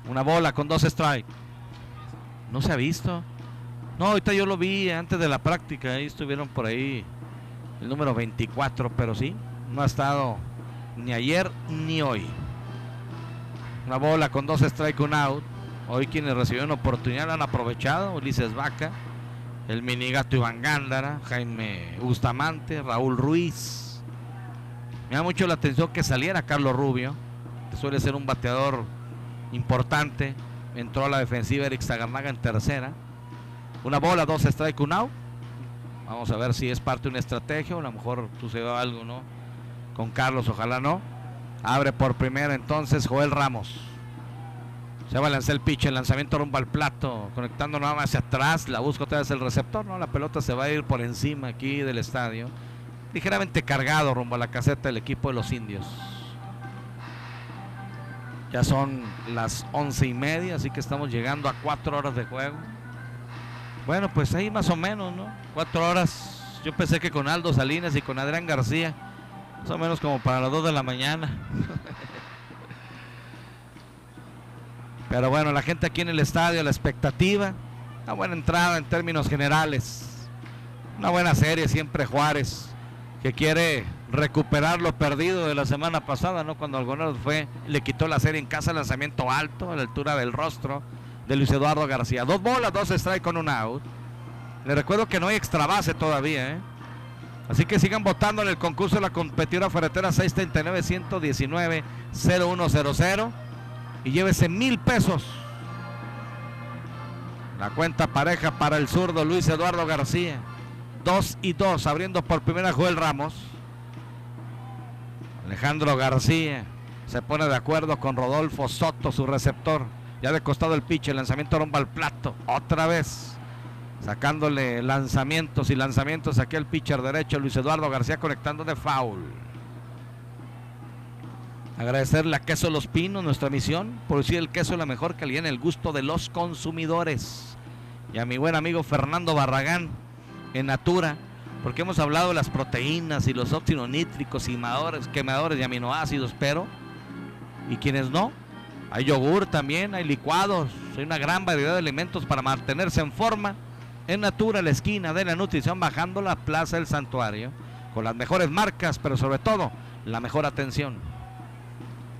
Speaker 1: Una bola con 2 strikes. No se ha visto. No, ahorita yo lo vi antes de la práctica, ahí estuvieron por ahí el número 24, pero sí, no ha estado ni ayer ni hoy. Una bola con 2 strikes, un out. Hoy quienes recibieron oportunidad la han aprovechado. Ulises Vaca, el minigato Iván Gándara, Jaime Bustamante, Raúl Ruiz. Me da mucho la atención que saliera Carlos Rubio, que suele ser un bateador importante. Entró a la defensiva Eric Zagarnaga en tercera. Una bola, 2 strikes, un out. Vamos a ver si es parte de una estrategia o a lo mejor sucedió algo, ¿no? Con Carlos, ojalá no. Abre por primera entonces Joel Ramos. Se va a lanzar el pitch, el lanzamiento rumbo al plato, conectando nada más hacia atrás. La busca otra vez el receptor, ¿no? La pelota se va a ir por encima aquí del estadio. Ligeramente cargado rumbo a la caseta del equipo de los indios. Ya son las 11:30, así que estamos llegando a 4 horas de juego. Bueno, pues ahí más o menos, ¿no? 4 horas. Yo pensé que con Aldo Salinas y con Adrián García, más o menos como para las 2 de la mañana. Pero bueno, la gente aquí en el estadio, la expectativa, una buena entrada en términos generales. Una buena serie siempre Juárez, que quiere recuperar lo perdido de la semana pasada, ¿no? Cuando Algoneros le quitó la serie en casa, lanzamiento alto a la altura del rostro de Luis Eduardo García. 2 bolas, 2 strikes con un out. Le recuerdo que no hay extra base todavía, ¿eh? Así que sigan votando en el concurso de la competidora ferretera 639-119-0100 y llévese 1,000 pesos. La cuenta pareja para el zurdo Luis Eduardo García. 2-2, abriendo por primera Joel Ramos. Alejandro García se pone de acuerdo con Rodolfo Soto, su receptor. Ya de costado el pitch, el lanzamiento rumbo al plato. Otra vez sacándole lanzamientos y lanzamientos aquí al pitcher derecho Luis Eduardo García, conectando de foul. Agradecerle a Queso Los Pinos, nuestra misión, por decir el queso de la mejor calidad en el gusto de los consumidores. Y a mi buen amigo Fernando Barragán en Natura, porque hemos hablado de las proteínas y los óxidos nítricos y quemadores de aminoácidos, pero y quienes no, hay yogur también, hay licuados, hay una gran variedad de elementos para mantenerse en forma. En Natura, la esquina de la nutrición, bajando la Plaza del Santuario, con las mejores marcas, pero sobre todo la mejor atención.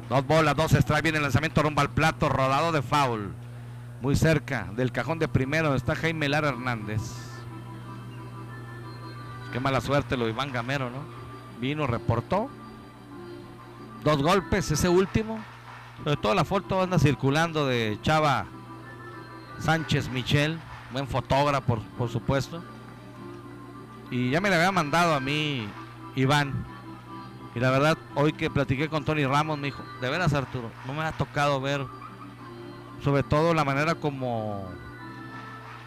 Speaker 1: 2 bolas, 2 strike, viene el lanzamiento rumbo al plato, rodado de foul. Muy cerca del cajón de primero está Jaime Lara Hernández. Qué mala suerte lo de Iván Gamero, ¿no? Vino, reportó. 2 golpes, ese último. Pero toda la foto anda circulando de Chava Sánchez Michel, buen fotógrafo, por supuesto. Y ya me la había mandado a mí Iván. Y la verdad, hoy que platiqué con Tony Ramos, me dijo, de veras Arturo, no me ha tocado ver, sobre todo la manera como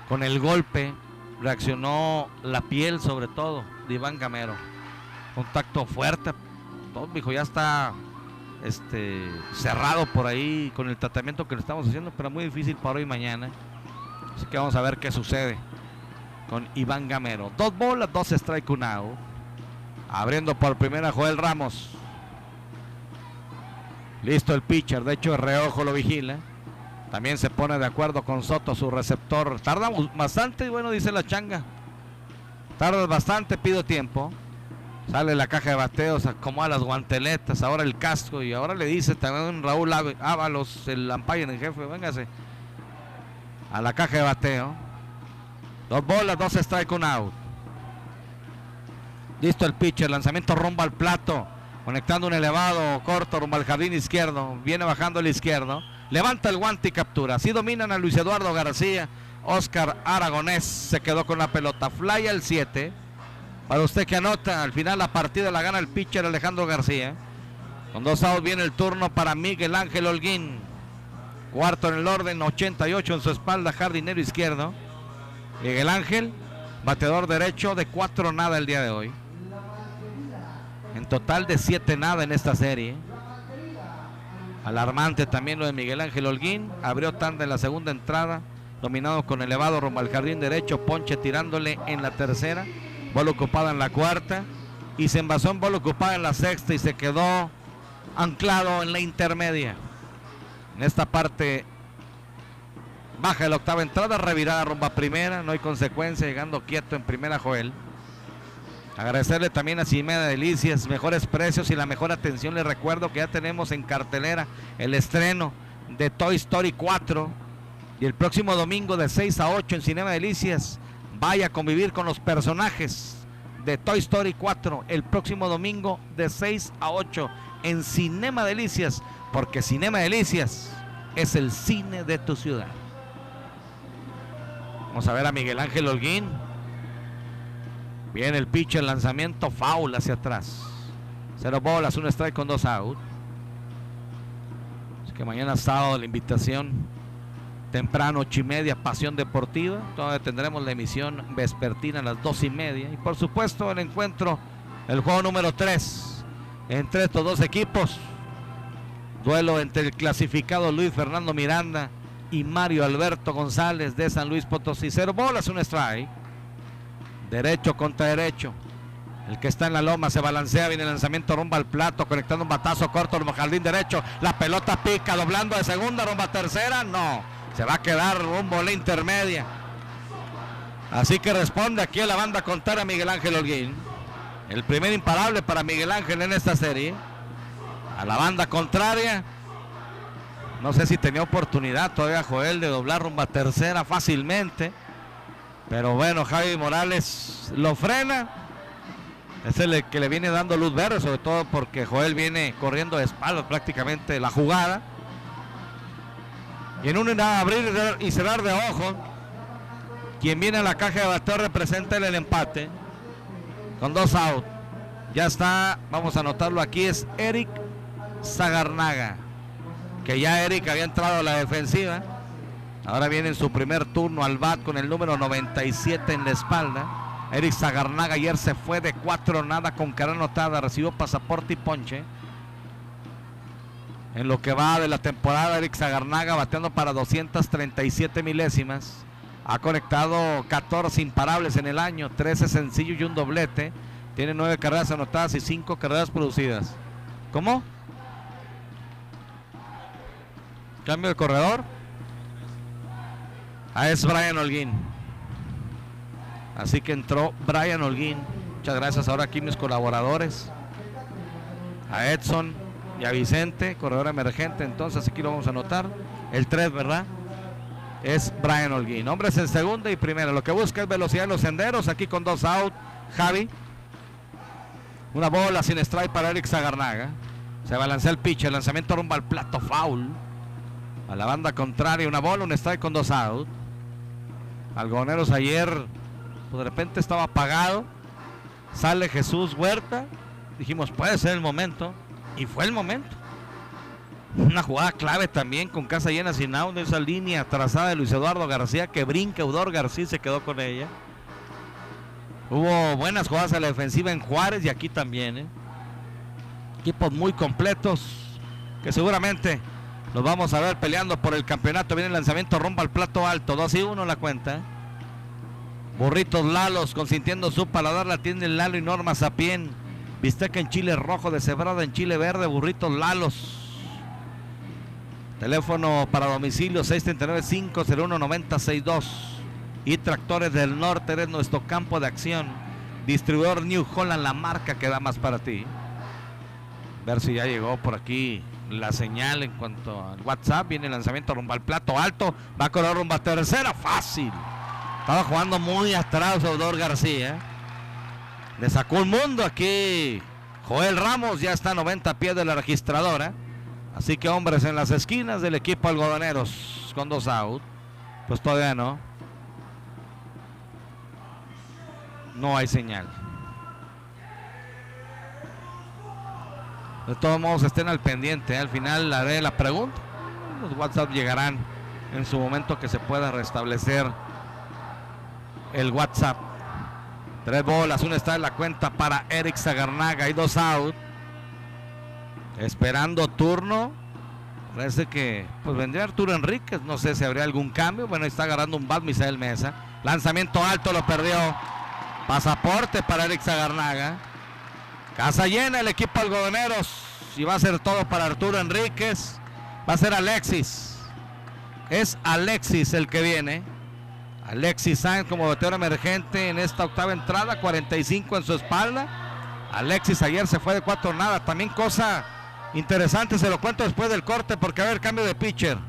Speaker 1: con el golpe reaccionó la piel, sobre todo, de Iván Gamero. Contacto fuerte. Todo, me dijo, ya está cerrado por ahí con el tratamiento que le estamos haciendo, pero muy difícil para hoy y mañana. Así que vamos a ver qué sucede con Iván Gamero. 2 bolas, 2 strike, 1 out. Abriendo por primera Joel Ramos. Listo el pitcher, de hecho el reojo lo vigila. También se pone de acuerdo con Soto, su receptor. Tarda bastante, y bueno, dice la changa. Tarda bastante, pido tiempo. Sale la caja de bateos, acomoda las guanteletas, ahora el casco. Y ahora le dice también Raúl Ábalos, el umpire en jefe, véngase a la caja de bateo. 2 bolas, 2 strike, 1 out. Listo el pitcher, lanzamiento rumbo al plato, conectando un elevado corto rumbo al jardín izquierdo. Viene bajando el izquierdo, levanta el guante y captura. Así dominan a Luis Eduardo García. Oscar Aragonés se quedó con la pelota. Fly al 7. Para usted que anota, al final la partida la gana el pitcher Alejandro García. Con 2 outs viene el turno para Miguel Ángel Holguín. Cuarto en el orden, 88 en su espalda, jardinero izquierdo. Miguel Ángel, bateador derecho de 4 nada el día de hoy. En total de 7 nada en esta serie. Alarmante también lo de Miguel Ángel Holguín. Abrió tanda en la segunda entrada, dominado con elevado rumbo al jardín derecho. Ponche tirándole en la tercera. Bola ocupada en la cuarta. Y se envasó en bola ocupada en la sexta. Y se quedó anclado en la intermedia. En esta parte baja de la octava entrada, revirada rumbo a primera. No hay consecuencia, llegando quieto en primera Joel. Agradecerle también a Cinemea Delicias, mejores precios y la mejor atención. Les recuerdo que ya tenemos en cartelera el estreno de Toy Story 4. Y el próximo domingo de 6 a 8 en Cinemea Delicias, vaya a convivir con los personajes de Toy Story 4. El próximo domingo de 6 a 8 en Cinema Delicias, porque Cinema Delicias es el cine de tu ciudad. Vamos a ver a Miguel Ángel Holguín. Viene el pitcher, lanzamiento foul hacia atrás. 0 bolas, 1 strike con 2 out. Así que mañana sábado la invitación temprano, 8:30, Pasión Deportiva. Todavía tendremos la emisión vespertina a las 2:30. Y por supuesto el encuentro, el juego número 3 entre estos dos equipos. Duelo entre el clasificado Luis Fernando Miranda y Mario Alberto González de San Luis Potosí. 0 bolas, 1 strike. Derecho contra derecho. El que está en la loma se balancea, viene el lanzamiento rumbo al plato, conectando un batazo corto rumbo al jardín derecho. La pelota pica, doblando de segunda rumbo a tercera. No, se va a quedar rumbo a la intermedia. Así que responde aquí a la banda contraria Miguel Ángel Holguín. El primer imparable para Miguel Ángel en esta serie. A la banda contraria. No sé si tenía oportunidad todavía Joel de doblar rumbo a tercera fácilmente. Pero bueno, Javi Morales lo frena. Es el que le viene dando luz verde, sobre todo porque Joel viene corriendo de espaldas prácticamente la jugada. Y en un abrir y cerrar de ojos, quien viene a la caja de bateo representa el empate. Con 2 outs. Ya está, vamos a anotarlo aquí, es Eric Sagarnaga. Que ya Eric había entrado a la defensiva. Ahora viene en su primer turno al bat con el número 97 en la espalda. Eric Sagarnaga ayer se fue de 4 nada con carrera anotada, recibió pasaporte y ponche. En lo que va de la temporada, Eric Sagarnaga bateando para 237 milésimas. Ha conectado 14 imparables en el año, 13 sencillos y un doblete. Tiene 9 carreras anotadas y 5 carreras producidas. ¿Cómo? Cambio de corredor. Es Brian Holguín. Así que entró Brian Holguín. Muchas gracias ahora aquí mis colaboradores. A Edson, y a Vicente, corredor emergente. Entonces aquí lo vamos a anotar. El 3, ¿verdad? Es Brian Holguín. Hombres en segunda y primera. Lo que busca es velocidad en los senderos. Aquí con 2 out. Javi. Una bola sin strike para Eric Zagarnaga. Se balancea el pitcher. Lanzamiento rumbo al plato. Foul. A la banda contraria. Una bola, un strike con 2 out. Algodoneros ayer, pues de repente estaba apagado. Sale Jesús Huerta. Dijimos, puede ser el momento. Y fue el momento. Una jugada clave también con casa llena sin out. Esa línea trazada de Luis Eduardo García que brinca. Eudor García se quedó con ella. Hubo buenas jugadas a la defensiva en Juárez y aquí también. Equipos muy completos que seguramente los vamos a ver peleando por el campeonato. Viene el lanzamiento rumbo al plato alto. 2-1 la cuenta. Burritos Lalos consintiendo su paladar. La tiene el Lalo y Norma Sapien. Bisteca en chile rojo, deshebrada en chile verde. Burritos Lalos. Teléfono para domicilio 639-501-9062. Y Tractores del Norte, eres nuestro campo de acción. Distribuidor New Holland, la marca que da más para ti. Ver si ya llegó por aquí la señal en cuanto al WhatsApp. Viene el lanzamiento rumbo al plato alto. Va a correr rumbo a tercera. Fácil. Estaba jugando muy atrás Eudor García. Le sacó un mundo aquí. Joel Ramos ya está a 90 pies de la registradora. Así que hombres en las esquinas del equipo Algodoneros con 2 out. Pues todavía no. No hay señal. De todos modos estén al pendiente. Al final haré la pregunta. Los WhatsApp llegarán en su momento que se pueda restablecer el WhatsApp. 3 bolas, una está en la cuenta para Eric Zagarnaga y 2 out. Esperando turno. Parece que pues vendría Arturo Enríquez. No sé si habría algún cambio. Bueno, está agarrando un bat Misael Mesa. Lanzamiento alto, lo perdió. Pasaporte para Eric Zagarnaga. Casa llena el equipo Algodoneros. Y va a ser todo para Arturo Enríquez. Va a ser Alexis. Es Alexis el que viene. Alexis Sainz como bateador emergente en esta octava entrada. 45 en su espalda. Alexis ayer se fue de 4-0. También cosa interesante, se lo cuento después del corte porque va a haber cambio de pitcher.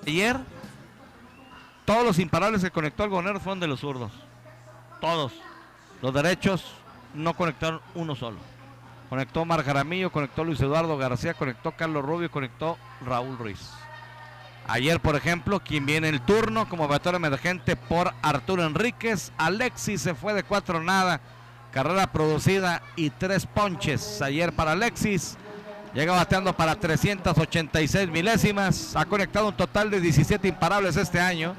Speaker 1: Ayer todos los imparables que conectó Algodoneros fueron de los zurdos. Todos. Los derechos no conectaron uno solo. Conectó Mar Jaramillo, conectó Luis Eduardo García, conectó Carlos Rubio, conectó Raúl Ruiz. Ayer, por ejemplo, quien viene el turno como bateador emergente por Arturo Enríquez, Alexis se fue de 4-0. Carrera producida y 3 ponches. Ayer para Alexis. Llega bateando para 386 milésimas. Ha conectado un total de 17 imparables este año.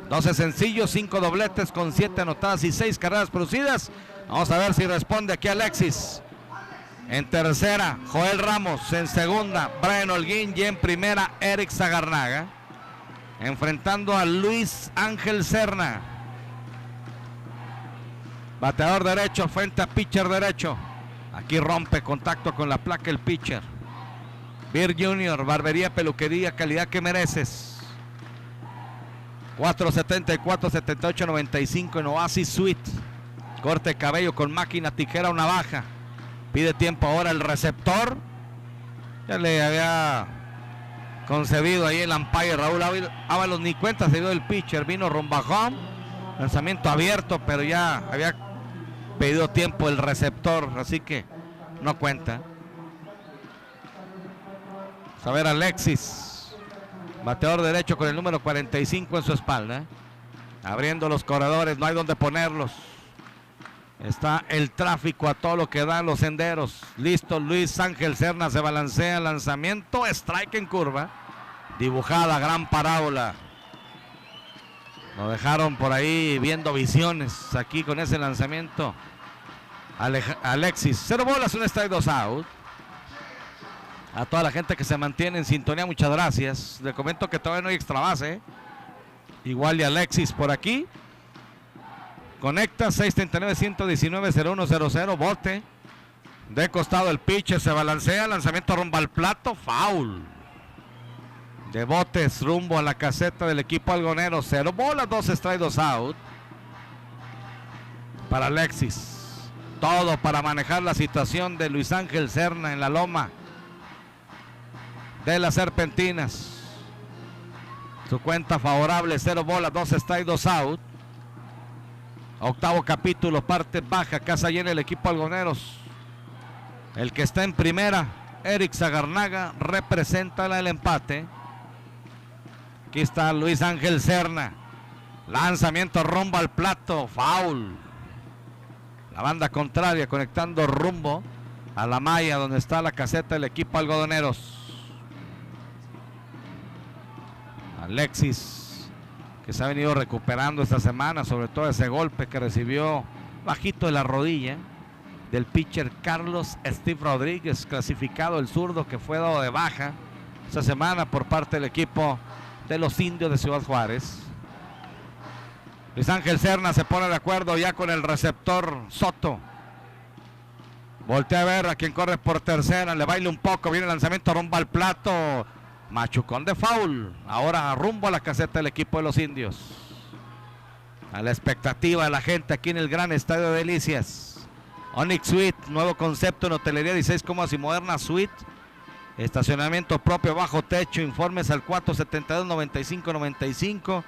Speaker 1: 12 sencillos, 5 dobletes con 7 anotadas y 6 carreras producidas. Vamos a ver si responde aquí Alexis. En tercera, Joel Ramos. En segunda, Brian Holguín. Y en primera, Eric Zagarnaga. Enfrentando a Luis Ángel Serna. Bateador derecho frente a pitcher derecho. Aquí rompe contacto con la placa el pitcher. Beer Junior, barbería, peluquería, calidad que mereces. 474 78 95 en Oasis Suite. Corte de cabello con máquina, tijera o navaja. Pide tiempo ahora el receptor. Ya le había concedido ahí el umpire Raúl Ábalos, ni cuenta se dio el pitcher. Vino rumbajón, lanzamiento abierto, pero ya había pedido tiempo el receptor, así que no cuenta. Vamos a ver Alexis, bateador derecho con el número 45 en su espalda, abriendo los corredores, no hay donde ponerlos. Está el tráfico a todo lo que dan los senderos. Listo, Luis Ángel Serna se balancea, lanzamiento, strike en curva, dibujada, gran parábola. Lo dejaron por ahí viendo visiones aquí con ese lanzamiento. Alexis, 0 bolas, 1 strike, 2 out. A toda la gente que se mantiene en sintonía, muchas gracias. Le comento que todavía no hay extra base. Igual de Alexis por aquí. Conecta 639-119-0100, bote. De costado el pitcher, se balancea, lanzamiento rumbo al plato, foul. De botes rumbo a la caseta del equipo algonero. 0 bolas, 2 strike, 2 out. Para Alexis. Todo para manejar la situación de Luis Ángel Serna en la loma de las Serpentinas. Su cuenta favorable, 0 bolas, 2 strike, 2 out. Octavo capítulo, parte baja, casa llena el equipo algoneros. El que está en primera, Eric Zagarnaga, representa el empate. Aquí está Luis Ángel Serna. Lanzamiento rumbo al plato, foul. La banda contraria conectando rumbo a la malla donde está la caseta del equipo algodoneros. Alexis, que se ha venido recuperando esta semana, sobre todo ese golpe que recibió bajito de la rodilla del pitcher Carlos Steve Rodríguez, clasificado el zurdo, que fue dado de baja esta semana por parte del equipo de los Indios de Ciudad Juárez. Luis Ángel Serna se pone de acuerdo ya con el receptor Soto. Voltea a ver a quien corre por tercera, le baila un poco, viene el lanzamiento rumbo al plato. Machucón de foul. Ahora rumbo a la caseta del equipo de los Indios. A la expectativa de la gente aquí en el gran estadio de Delicias. Onyx Suite, nuevo concepto en hotelería, 16 cómodas y moderna suite. Estacionamiento propio bajo techo. Informes al 472-9595.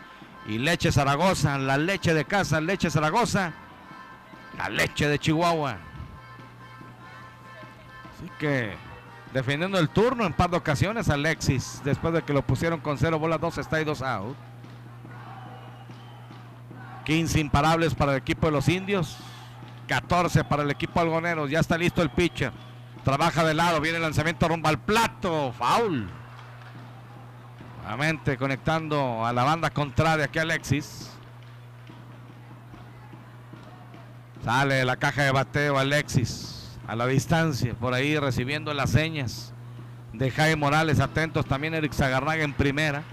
Speaker 1: Y Leche Zaragoza, la leche de casa, Leche Zaragoza, la leche de Chihuahua. Así que defendiendo el turno en par de ocasiones Alexis, después de que lo pusieron con 0 bolas, 2 strike, 2 out. 15 imparables para el equipo de los Indios, 14 para el equipo algoneros. Ya está listo el pitcher, trabaja de lado, viene el lanzamiento rumbo al plato, foul. Nuevamente conectando a la banda contraria aquí Alexis. Sale de la caja de bateo Alexis a la distancia, por ahí recibiendo las señas de Jaime Morales. Atentos también Eric Zagarnaga en primera.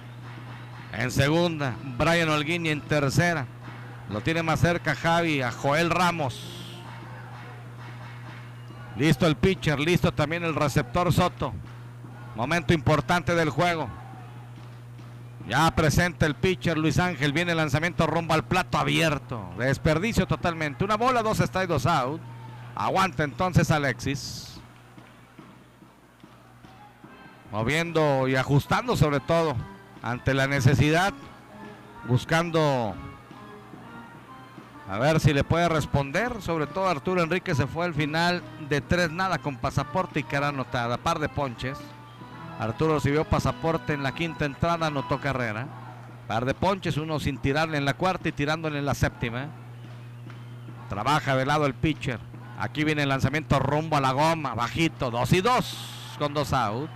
Speaker 1: En segunda, Brian Holguín, y en tercera lo tiene más cerca Javi a Joel Ramos. Listo el pitcher, listo también el receptor Soto. Momento importante del juego. Ya presenta el pitcher Luis Ángel, viene el lanzamiento rumbo al plato abierto. Desperdicio totalmente. 1 bola, 2 strike, 2 out. Aguanta entonces Alexis. Moviendo y ajustando sobre todo ante la necesidad. Buscando a ver si le puede responder. Sobre todo Arturo Enrique se fue al final de 3-0 con pasaporte y cara anotada. Par de ponches. Arturo recibió pasaporte en la quinta entrada, anotó carrera. Par de ponches, uno sin tirarle en la cuarta y tirándole en la séptima. Trabaja de lado el pitcher. Aquí viene el lanzamiento rumbo a la goma, bajito, 2-2. con 2 out.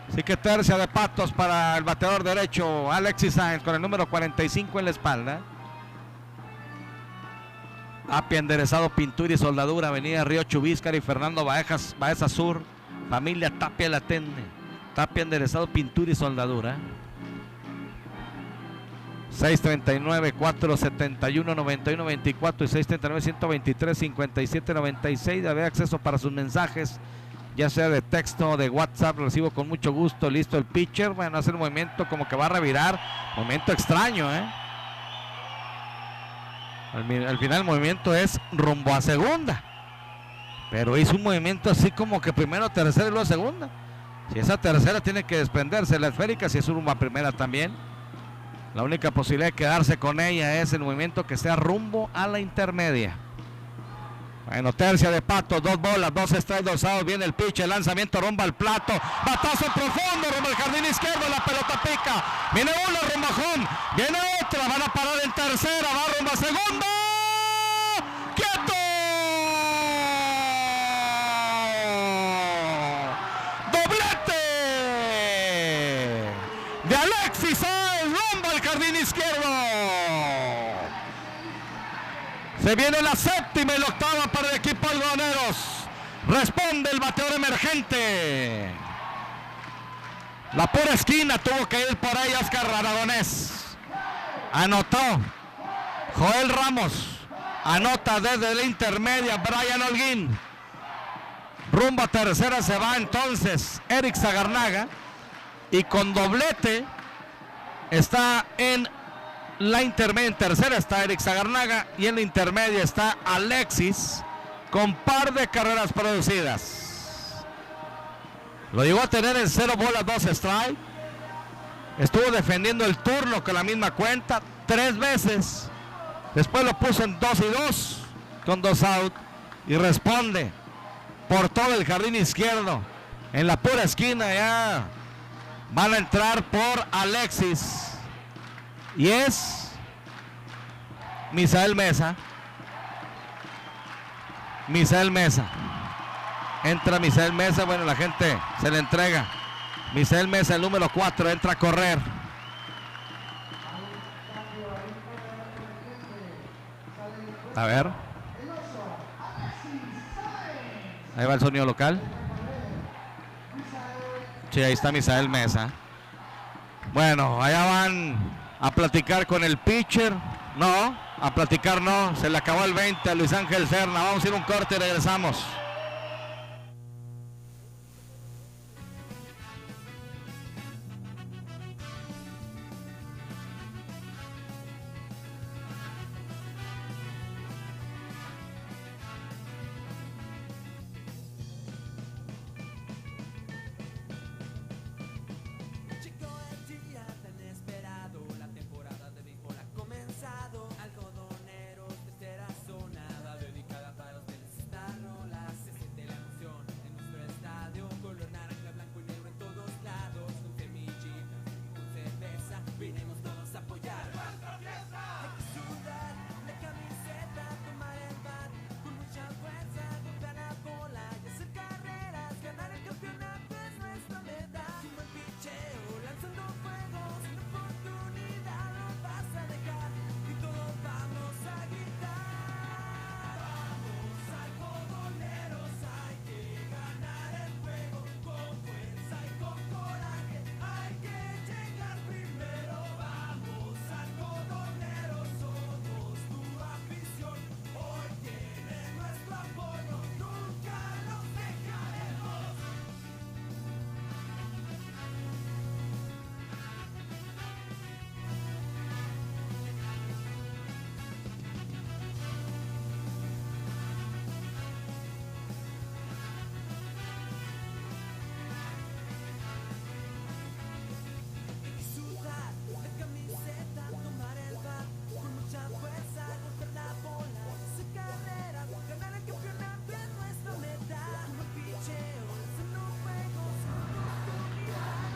Speaker 1: Así que tercia de patos para el bateador derecho Alexis Sáenz con el número 45 en la espalda. Apia enderezado, pintura y soldadura, Avenida Río Chubíscar y Fernando Baeza Sur. Familia Tapia la atiende. Tapia enderezado, pintura y soldadura. 639 471 91 24 y 639 123 57 96. Había acceso para sus mensajes, ya sea de texto o de WhatsApp. Recibo con mucho gusto. Listo el pitcher. Bueno, hace el movimiento como que va a revirar. Movimiento extraño, Al final el movimiento es rumbo a segunda, pero hizo un movimiento así como que primero tercera y luego segunda. Si esa tercera tiene que desprenderse la esférica, si es rumbo a primera también. La única posibilidad de quedarse con ella es el movimiento que sea rumbo a la intermedia. Bueno, tercia de patos, 2 bolas, 2 strikes, 2 outs. Viene el pitch, el lanzamiento rumbo al plato. Batazo profundo rumbo al jardín izquierdo. La pelota pica. Viene una rumbo a home. Viene otra. Van a parar en tercera. Va rumbo a segunda. ¡Quieto! ¡Doblete! De Alexis Sáenz rumbo al jardín izquierdo. Se viene la séptima y la octava para el equipo algodoneros. Responde el bateador emergente. La pura esquina tuvo que ir por ahí Oscar Aragonés. Anotó Joel Ramos. Anota desde la intermedia Brian Holguín. Rumbo a tercera se va entonces Eric Zagarnaga. Y con doblete está en la intermedia. En tercera está Eric Zagarnaga y en la intermedia está Alexis con par de carreras producidas. Lo llegó a tener en 0 bolas, 2 strike. Estuvo defendiendo el turno con la misma cuenta 3 veces. Después lo puso en 2 y 2 con 2 out y responde por todo el jardín izquierdo. En la pura esquina ya van a entrar por Alexis. Y es Misael Mesa. Misael Mesa. Entra Misael Mesa. Bueno, la gente se le entrega. Misael Mesa, el número 4, entra a correr. A ver. Ahí va el sonido local. Sí, ahí está Misael Mesa. Bueno, allá van a platicar con el pitcher. No, a platicar no. Se le acabó el 20 a Luis Ángel Serna. Vamos a ir un corte y regresamos.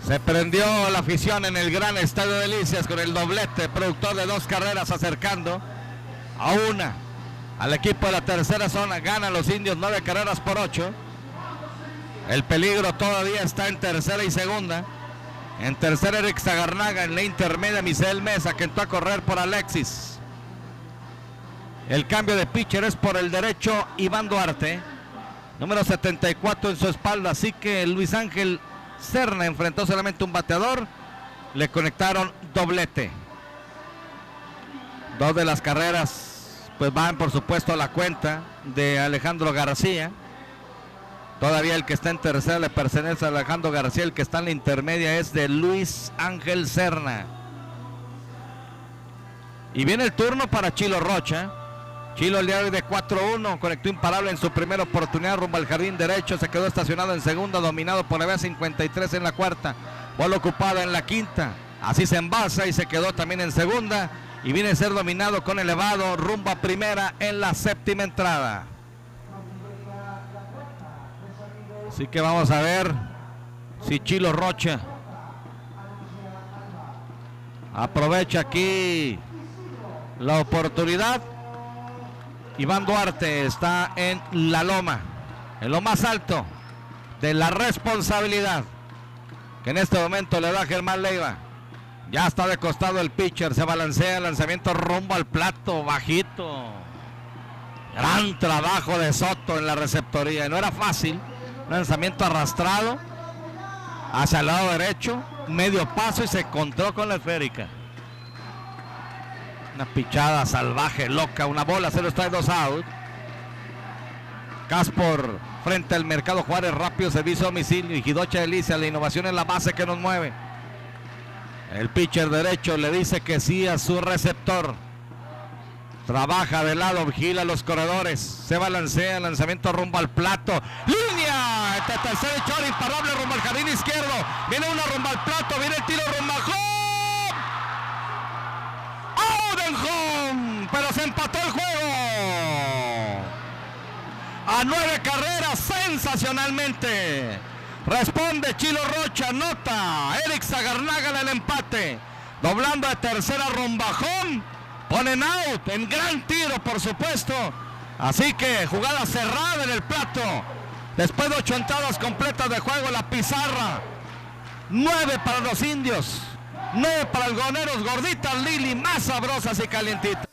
Speaker 1: Se prendió la afición en el gran Estadio Delicias con el doblete, productor de 2 carreras acercando a una al equipo de la tercera zona. Ganan los indios 9 carreras por 8. El peligro todavía está en tercera y segunda. En tercera Eric Zagarnaga, en la intermedia Misael Mesa, que entró a correr por Alexis. El cambio de pitcher es por el derecho Iván Duarte, número 74 en su espalda, así que Luis Ángel Serna enfrentó solamente un bateador, le conectaron doblete. Dos de las carreras pues van por supuesto a la cuenta de Alejandro García. Todavía el que está en tercera le pertenece a Alejandro García, el que está en la intermedia es de Luis Ángel Serna. Y viene el turno para Chilo Rocha. Chilo el día de hoy de 4-1, conectó imparable en su primera oportunidad rumbo al jardín derecho, se quedó estacionado en segunda, dominado por la B53 en la cuarta, bola ocupada en la quinta, así se envasa y se quedó también en segunda, y viene a ser dominado con elevado rumbo a primera en la séptima entrada. Así que vamos a ver si Chilo Rocha aprovecha aquí la oportunidad. Iván Duarte está en la loma, en lo más alto de la responsabilidad que en este momento le da Germán Leiva. Ya está de costado el pitcher, se balancea, el lanzamiento rumbo al plato, bajito. Gran trabajo de Soto en la receptoría, no era fácil. Un lanzamiento arrastrado hacia el lado derecho, medio paso y se encontró con la esférica. Una pichada salvaje, loca, una bola, 0 strike, 2 out. Caspor frente al Mercado Juárez, rápido servicio a domicilio. Y Jidocha Delicia, la innovación en la base que nos mueve. El pitcher derecho le dice que sí a su receptor. Trabaja de lado, vigila los corredores. Se balancea, lanzamiento rumbo al plato. ¡Línea! Este tercer echor imparable rumbo al jardín izquierdo. Viene una rumbo al plato, viene el tiro rumbo a home. Home, pero se empató el juego a 9 carreras sensacionalmente. Responde Chilo Rocha, nota Eric Zagarnaga en el empate, doblando de tercera rumbo a home, ponen out en gran tiro por supuesto, así que jugada cerrada en el plato después de 8 entradas completas de juego. La pizarra 9 para los indios, 9 para algodoneros, gorditas Lili, más sabrosas y calientitas.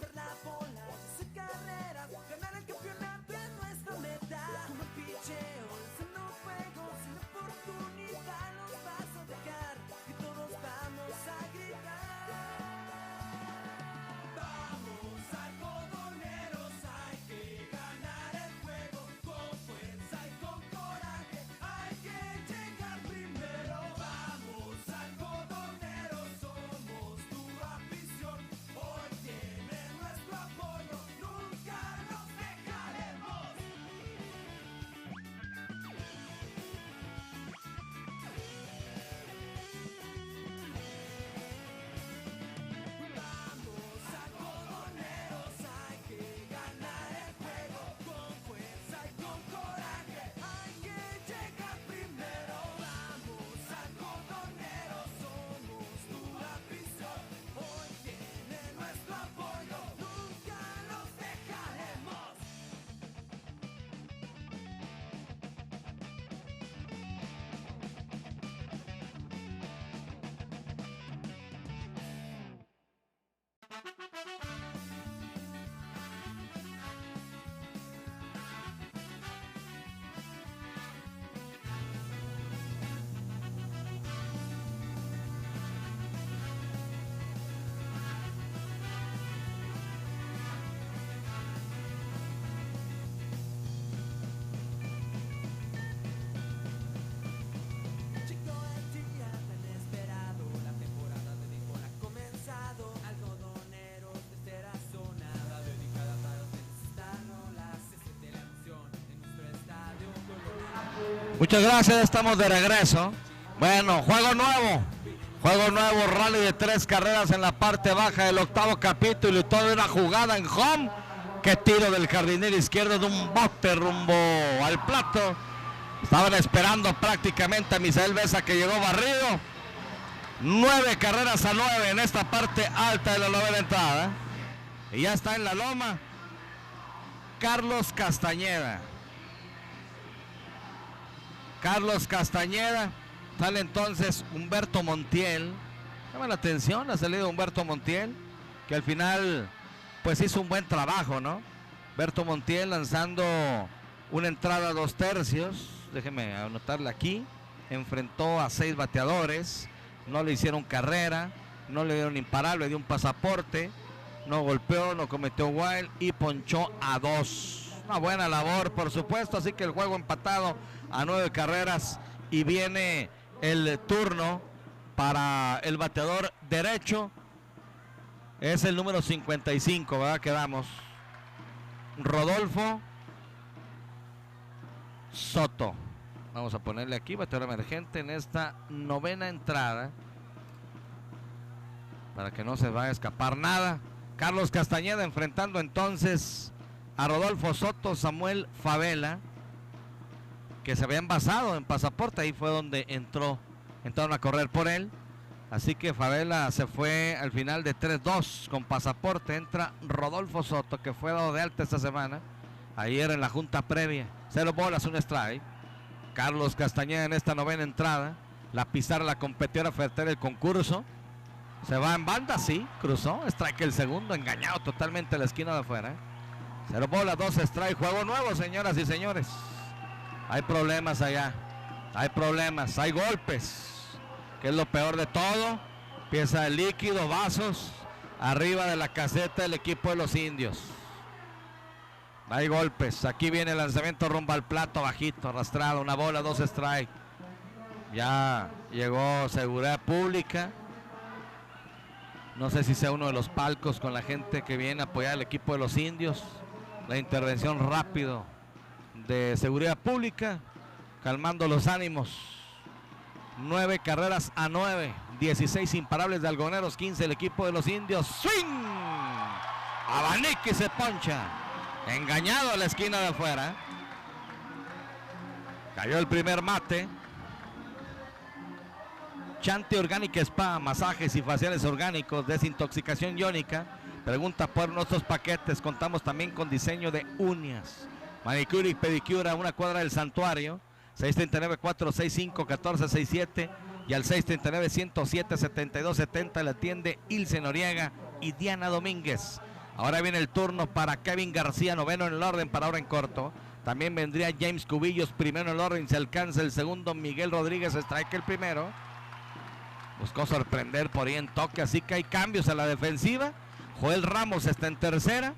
Speaker 1: Muchas gracias, estamos de regreso. Bueno, juego nuevo, rally de 3 carreras en la parte baja del octavo capítulo y toda una jugada en home. Qué tiro del jardinero izquierdo de un bote rumbo al plato. Estaban esperando prácticamente a Misael Mesa, que llegó barrido. 9 carreras a 9 en esta parte alta de la novena entrada. Y ya está en la loma Carlos Castañeda. Carlos Castañeda. Sale entonces Humberto Montiel. Llama la atención la salida de Humberto Montiel, que al final pues hizo un buen trabajo, ¿no? Humberto Montiel lanzando una entrada a 2/3. Déjeme anotarle aquí. Enfrentó a 6 bateadores. No le hicieron carrera. No le dieron imparable, le dio un pasaporte. No golpeó, no cometió wild y ponchó a 2. Una buena labor, por supuesto. Así que el juego empatado a 9 carreras. Y viene el turno para el bateador derecho. Es el número 55, ¿verdad? Quedamos. Rodolfo Soto. Vamos a ponerle aquí bateador emergente en esta 9ª entrada, para que no se vaya a escapar nada. Carlos Castañeda enfrentando entonces a Rodolfo Soto. Samuel Favela, que se habían basado en pasaporte, ahí fue donde entraron a correr por él. Así que Favela se fue al final de 3-2 con pasaporte. Entra Rodolfo Soto, que fue dado de alta esta semana, ayer en la junta previa. 0 bolas, 1 strike. Carlos Castañeda en esta 9ª entrada. La pizarra, la competidora ofertar el concurso. Se va en banda, sí, cruzó. Strike el segundo, engañado totalmente a la esquina de afuera. 0 bolas, 2 strike. Juego nuevo, señoras y señores. Hay problemas allá. Hay problemas, hay golpes, que es lo peor de todo. Pieza de líquido, vasos arriba de la caseta del equipo de los indios. Hay golpes. Aquí viene el lanzamiento rumbo al plato, bajito, arrastrado. 1 bola, 2 strike. Ya llegó seguridad pública. No sé si sea uno de los palcos con la gente que viene a apoyar al equipo de los indios. La intervención rápido de seguridad pública, calmando los ánimos. 9 carreras a 9. 16 imparables de algoneros, 15 el equipo de los indios. ¡Swing! Abanica y se poncha. Engañado a la esquina de afuera. Cayó el primer mate. Chante Orgánica Spa, masajes y faciales orgánicos, desintoxicación iónica. Pregunta por nuestros paquetes. Contamos también con diseño de uñas, manicura y pedicura a 1 cuadra del santuario. 639-465-1467 y al 639-107-7270 la atiende Ilse Noriega y Diana Domínguez. Ahora viene el turno para Kevin García, 9º en el orden para ahora en corto. También vendría James Cubillos, 1º en el orden, se alcanza el segundo. Miguel Rodríguez, strike el primero. Buscó sorprender por ahí en toque, así que hay cambios a la defensiva. Joel Ramos está en tercera.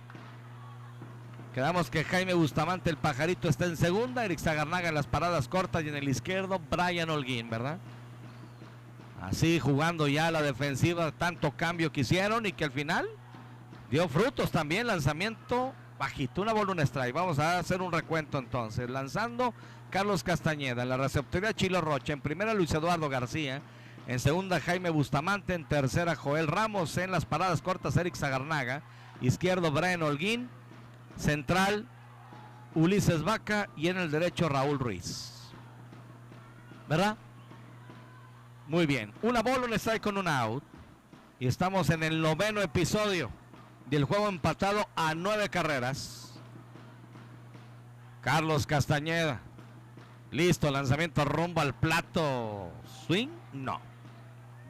Speaker 1: Quedamos que Jaime Bustamante, el pajarito, está en segunda. Eric Zagarnaga en las paradas cortas y en el izquierdo Brian Holguín, ¿verdad? Así jugando ya la defensiva, tanto cambio que hicieron y que al final dio frutos también. Lanzamiento bajito, 1 bola, 1 strike. Vamos a hacer un recuento entonces. Lanzando Carlos Castañeda, en la receptoría Chilo Rocha, en primera Luis Eduardo García, en segunda Jaime Bustamante, en tercera Joel Ramos, en las paradas cortas Eric Zagarnaga, izquierdo Brian Holguín, central Ulises Vaca y en el derecho Raúl Ruiz, ¿verdad? Muy bien, 1 bola, 1 strike con 1 out y estamos en el 9º episodio del juego empatado a 9 carreras. Carlos Castañeda, listo, lanzamiento rumbo al plato. Swing, no.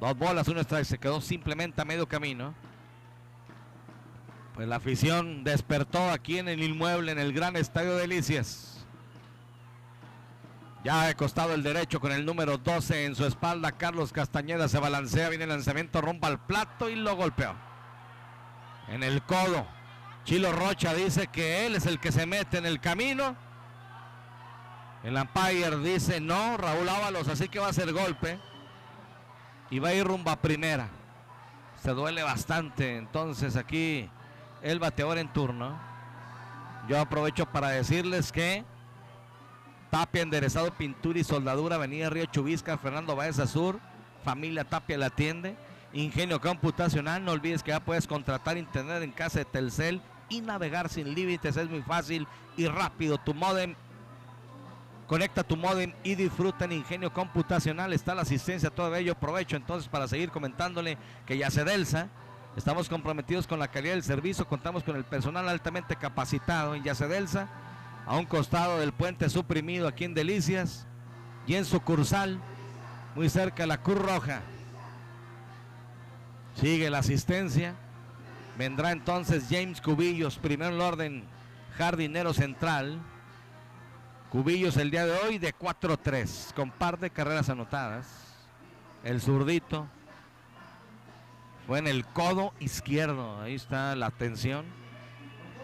Speaker 1: 2 bolas, 1 strike, se quedó simplemente a medio camino. Pues la afición despertó aquí en el inmueble, en el gran Estadio Delicias. Ya de costado el derecho con el número 12 en su espalda, Carlos Castañeda se balancea, viene el lanzamiento rumbo al plato y lo golpeó en el codo. Chilo Rocha dice que él es el que se mete en el camino. El umpire dice no, Raúl Ábalos, así que va a ser golpe y va a ir rumbo a primera. Se duele bastante entonces aquí el bateador en turno. Yo aprovecho para decirles que Tapia Enderezado, Pintura y Soldadura, Avenida Río Chubisca, Fernando Baeza Sur, familia Tapia la atiende. Ingenio computacional, no olvides que ya puedes contratar internet en casa de Telcel y navegar sin límites, es muy fácil y rápido. Tu módem, conecta tu módem y disfruta en Ingenio Computacional. Está la asistencia, todo ello. Aprovecho entonces para seguir comentándole que Yacedelsa, estamos comprometidos con la calidad del servicio, contamos con el personal altamente capacitado en Yacedelsa, a un costado del puente suprimido aquí en Delicias. y en sucursal, muy cerca de la Cruz Roja. Sigue la asistencia. Vendrá entonces James Cubillos, primero en el orden, jardinero central. Cubillos el día de hoy de 4-3, con par de carreras anotadas. El zurdito fue en el codo izquierdo, ahí está la atención.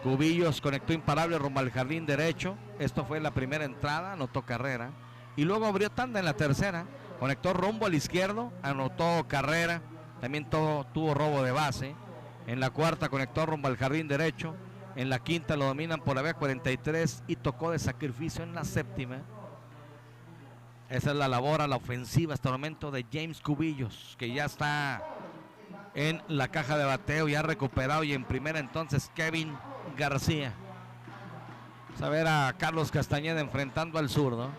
Speaker 1: Cubillos conectó imparable rumbo al jardín derecho. Esto fue la primera entrada, anotó carrera. Y luego abrió tanda en la tercera, conectó rumbo al izquierdo, anotó carrera. También tuvo robo de base. En la cuarta conectó rumbo al jardín derecho. En la quinta lo dominan por la vía 43 y tocó de sacrificio en la séptima. Esa es la labor a la ofensiva hasta el momento de James Cubillos, que ya está en la caja de bateo, ya recuperado. Y en primera entonces Kevin García. Vamos a ver a Carlos Castañeda enfrentando al zurdo.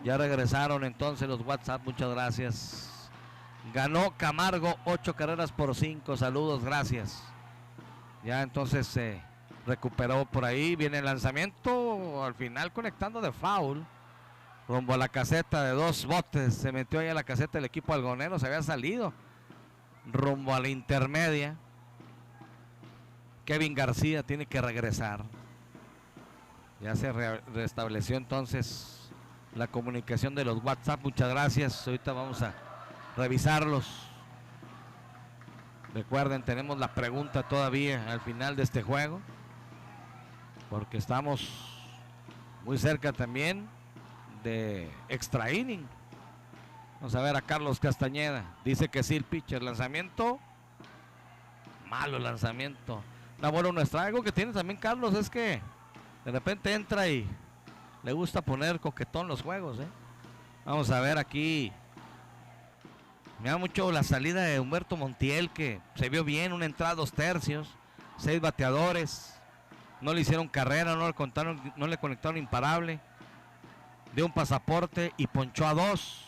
Speaker 1: Ya regresaron entonces los WhatsApp, muchas gracias. Ganó Camargo 8 carreras por 5, saludos, gracias. Ya entonces se recuperó por ahí, viene el lanzamiento, al final conectando de foul. Rumbo a la caseta de 2 botes, se metió ahí a la caseta del equipo algonero, se había salido. Rumbo a la intermedia. Kevin García tiene que regresar. Ya se restableció entonces la comunicación de los WhatsApp, muchas gracias. Ahorita vamos a revisarlos. Recuerden, tenemos la pregunta todavía al final de este juego, porque estamos muy cerca también de extra inning. Vamos a ver a Carlos Castañeda. Dice que sí el pitcher. Lanzamiento. Malo el lanzamiento. Una bola, un strike. Algo que tiene también Carlos es que de repente entra y le gusta poner coquetón los juegos, ¿eh? Vamos a ver aquí. Me da mucho la salida de Humberto Montiel, que se vio bien. Una entrada 2 tercios. 6 bateadores. No le hicieron carrera. No le conectaron imparable. Dio un pasaporte y ponchó a 2.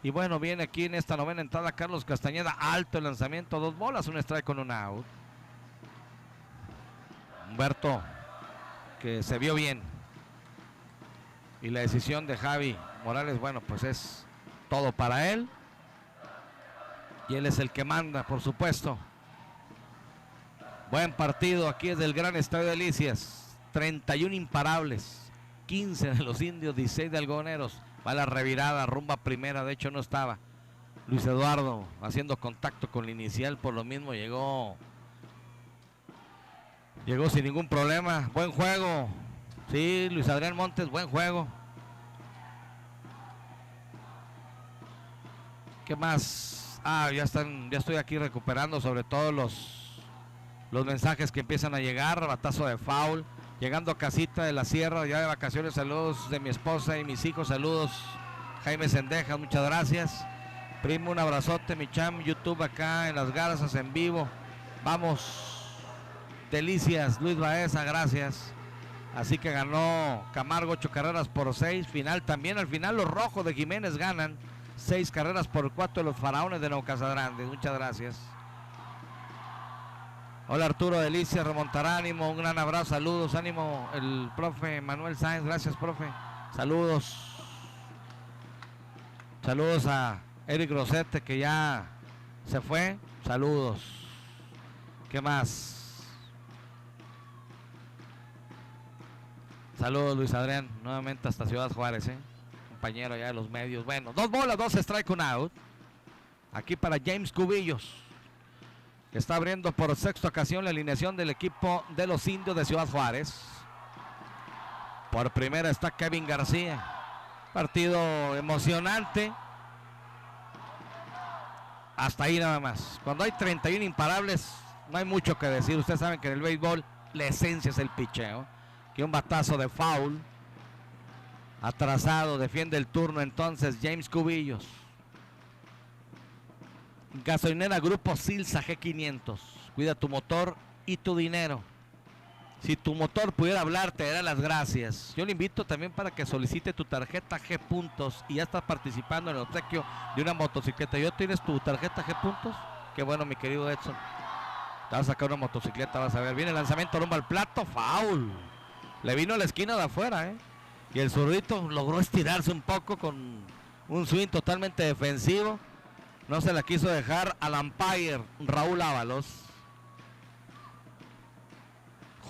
Speaker 1: Y bueno, viene aquí en esta novena entrada Carlos Castañeda. Alto el lanzamiento. 2 bolas, un strike con un out. Humberto, que se vio bien. Y la decisión de Javi Morales, bueno, pues es todo para él. Y él es el que manda, por supuesto. Buen partido aquí desde el gran Estadio Delicias. 31 imparables. 15 de los indios, 16 de algodoneros. Va la revirada, rumba primera. De hecho no estaba Luis Eduardo haciendo contacto con la inicial. Por lo mismo llegó sin ningún problema. Buen juego. Sí, Luis Adrián Montes, buen juego. ¿Qué más? Ya estoy aquí recuperando sobre todo los mensajes que empiezan a llegar. Batazo de foul. Llegando a casita de la sierra, ya de vacaciones, saludos de mi esposa y mis hijos, saludos Jaime Sendejas, muchas gracias. Primo, un abrazote, mi cham, YouTube acá en Las Garzas en vivo. Vamos, Delicias, Luis Baeza, gracias. Así que ganó Camargo 8 carreras por 6, final también, al final los rojos de Jiménez ganan 6 carreras por 4 de los faraones de Nocasagrandes, muchas gracias. Hola Arturo Delicias, remontará, ánimo, un gran abrazo, saludos, ánimo, el profe Manuel Sáenz, gracias profe, saludos. Saludos a Eric Rosete que ya se fue, saludos. ¿Qué más? Saludos Luis Adrián, nuevamente hasta Ciudad Juárez, compañero ya de los medios. Bueno, 2 bolas, 2 strike, un out. Aquí para James Cubillos, que está abriendo por 6ª ocasión la alineación del equipo de los indios de Ciudad Juárez. Por primera está Kevin García. Partido emocionante. Hasta ahí nada más. Cuando hay 31 imparables, no hay mucho que decir. Ustedes saben que en el béisbol la esencia es el picheo. Que un batazo de foul. Atrasado, defiende el turno entonces James Cubillos. Gasolinera Grupo Silsa G500. Cuida tu motor y tu dinero. Si tu motor pudiera hablar, te dará las gracias. Yo le invito también para que solicite tu tarjeta G Puntos y ya estás participando en el obsequio de una motocicleta. ¿Yo tienes tu tarjeta G Puntos? Qué bueno, mi querido Edson. Te vas a sacar una motocicleta, vas a ver. Viene el lanzamiento rumbo al plato, foul. Le vino a la esquina de afuera, Y el zurdito logró estirarse un poco con Un swing totalmente defensivo. No se la quiso dejar al umpire Raúl Ábalos.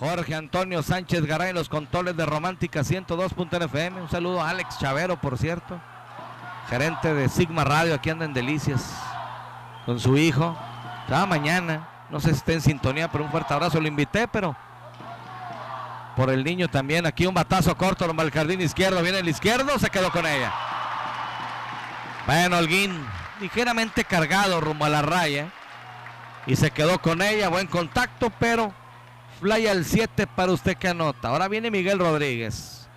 Speaker 1: Jorge Antonio Sánchez Garay en los controles de Romántica 102.fm. Un saludo a Alex Chavero, por cierto. Gerente de Sigma Radio, aquí anda en Delicias. Con su hijo. Cada mañana. No sé si está en sintonía, pero un fuerte abrazo. Lo invité, pero por el niño también. Aquí un batazo corto rumbo al jardín izquierdo. Viene el izquierdo, se quedó con ella. Bueno, Holguín ligeramente cargado rumbo a la raya. Y se quedó con ella. Buen contacto, pero fly al 7 para usted que anota. Ahora viene Miguel Rodríguez.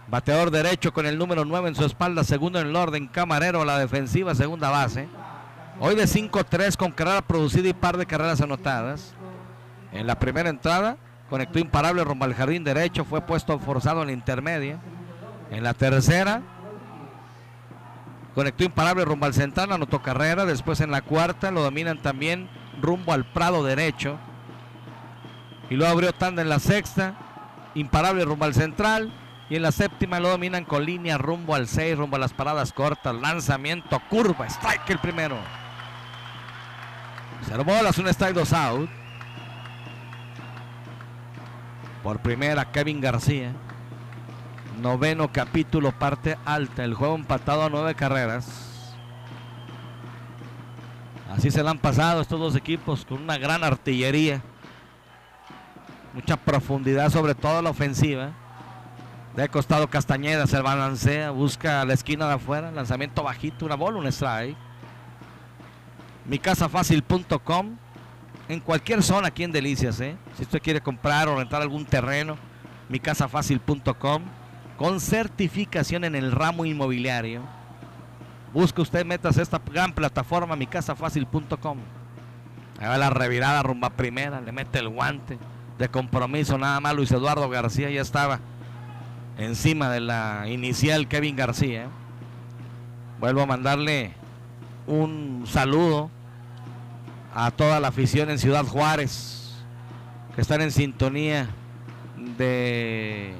Speaker 1: Bateador derecho con el número 9 en su espalda. Segundo en el orden. Camarero a la defensiva, segunda base. Hoy de 5-3 con carrera producida y par de carreras anotadas. En la primera entrada conectó imparable rumbo al jardín derecho. Fue puesto forzado en la intermedia. En la tercera conectó imparable rumbo al central. Anotó carrera. Después en la cuarta lo dominan también rumbo al prado derecho. Y luego abrió tanda en la sexta. Imparable rumbo al central. Y en la séptima lo dominan con línea rumbo al 6. Rumbo a las paradas cortas. Lanzamiento, curva. Strike el primero. 0 bolas, un strike, 2 out. Por primera Kevin García. Noveno capítulo, parte alta. El juego empatado a 9 carreras. Así se la han pasado estos dos equipos con una gran artillería. Mucha profundidad, sobre todo la ofensiva. De costado Castañeda se balancea, busca la esquina de afuera. Lanzamiento bajito, una bola, un strike. Micasafacil.com. En cualquier zona aquí en Delicias, Si usted quiere comprar o rentar algún terreno, micasafacil.com. Con certificación en el ramo inmobiliario. Busque usted, metas esta gran plataforma, micasafacil.com. Ahí va la revirada rumba primera, le mete el guante de compromiso, nada más Luis Eduardo García ya estaba encima de la inicial Kevin García. Vuelvo a mandarle un saludo a toda la afición en Ciudad Juárez que están en sintonía de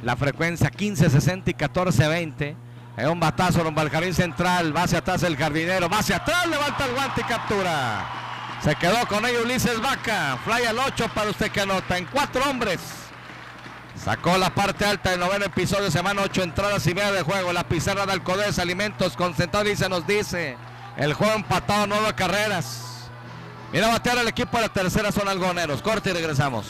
Speaker 1: la frecuencia 1560 y 1420. Hay un batazo rumbo al jardín central, va hacia atrás el jardinero, va hacia atrás, levanta el guante y captura. Se quedó con ello Ulises Vaca. Fly al 8 para usted que anota en 4 hombres. Sacó la parte alta del noveno episodio, semana 8 entradas y media de juego. La pizarra de Alcodes Alimentos concentrado y se nos dice el juego empatado, 9 carreras. Mira a batear el equipo de la tercera, son algoneros. Corte y regresamos.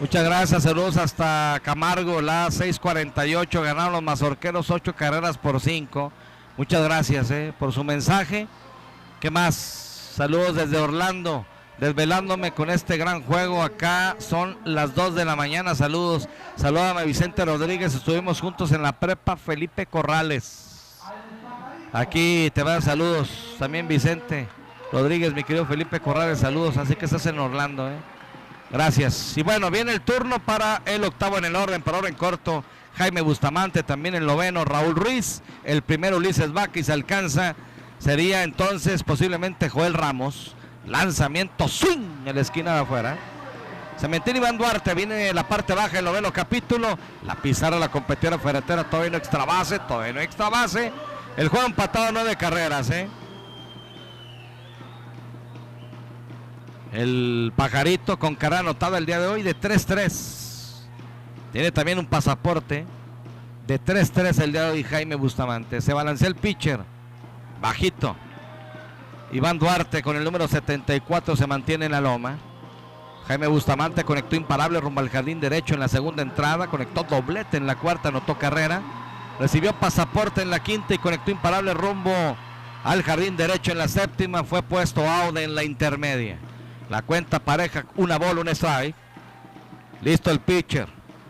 Speaker 1: Muchas gracias, saludos hasta Camargo, la 6:48, ganaron los mazorqueros 8 carreras por 5. Muchas gracias por su mensaje. ¿Qué más? Saludos desde Orlando, desvelándome con este gran juego. Acá son las 2 de la mañana. Saludos. Salúdame a Vicente Rodríguez. Estuvimos juntos en la prepa Felipe Corrales. Aquí te van saludos. También Vicente Rodríguez, mi querido Felipe Corrales, saludos. Así que estás en Orlando, Gracias. Y bueno, viene el turno para el octavo en el orden, por orden corto. Jaime Bustamante, también el noveno, Raúl Ruiz. El primero, Ulises Vázquez, alcanza. Sería entonces posiblemente Joel Ramos. Lanzamiento, swing en la esquina de afuera. Cementerio Iván Duarte, viene la parte baja del noveno capítulo. La pizarra, la competidora ferretera, todavía no extra base. El juego empatado, 9 carreras, El pajarito con carrera anotada el día de hoy de 3-3. Tiene también un pasaporte de 3-3 el día de hoy Jaime Bustamante. Se balancea el pitcher, bajito. Iván Duarte con el número 74 se mantiene en la loma. Jaime Bustamante conectó imparable rumbo al jardín derecho en la segunda entrada. Conectó doblete en la cuarta, anotó carrera. Recibió pasaporte en la quinta y conectó imparable rumbo al jardín derecho en la séptima. Fue puesto out en la intermedia. La cuenta pareja, una bola, un strike. Listo el pitcher.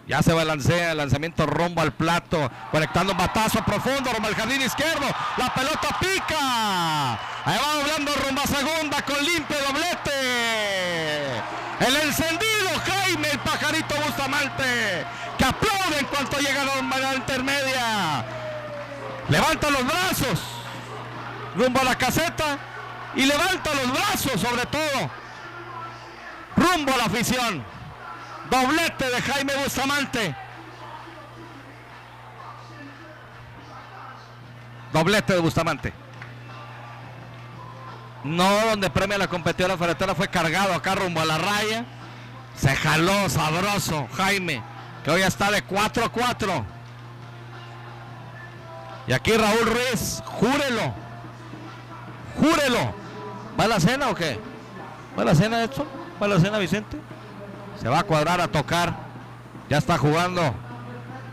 Speaker 1: Ya se balancea el lanzamiento rumbo al plato. Conectando un batazo profundo rumbo al jardín izquierdo. La pelota pica. Ahí va doblando rumbo a segunda con limpio doblete. El encendido Jaime el pajarito Bustamante, que aplaude en cuanto llega a la intermedia. Levanta los brazos rumbo a la caseta y levanta los brazos sobre todo rumbo a la afición. Doblete de Jaime Bustamante. Doblete de Bustamante. No donde premia la competidora ferretera, fue cargado acá rumbo a la raya. Se jaló sabroso Jaime, que hoy está de 4-4. Y aquí Raúl Ruiz, júrelo. ¿Va a la cena o qué? ¿Va a la cena, Edson? ¿Va a la cena, Vicente? Se va a cuadrar a tocar. Ya está jugando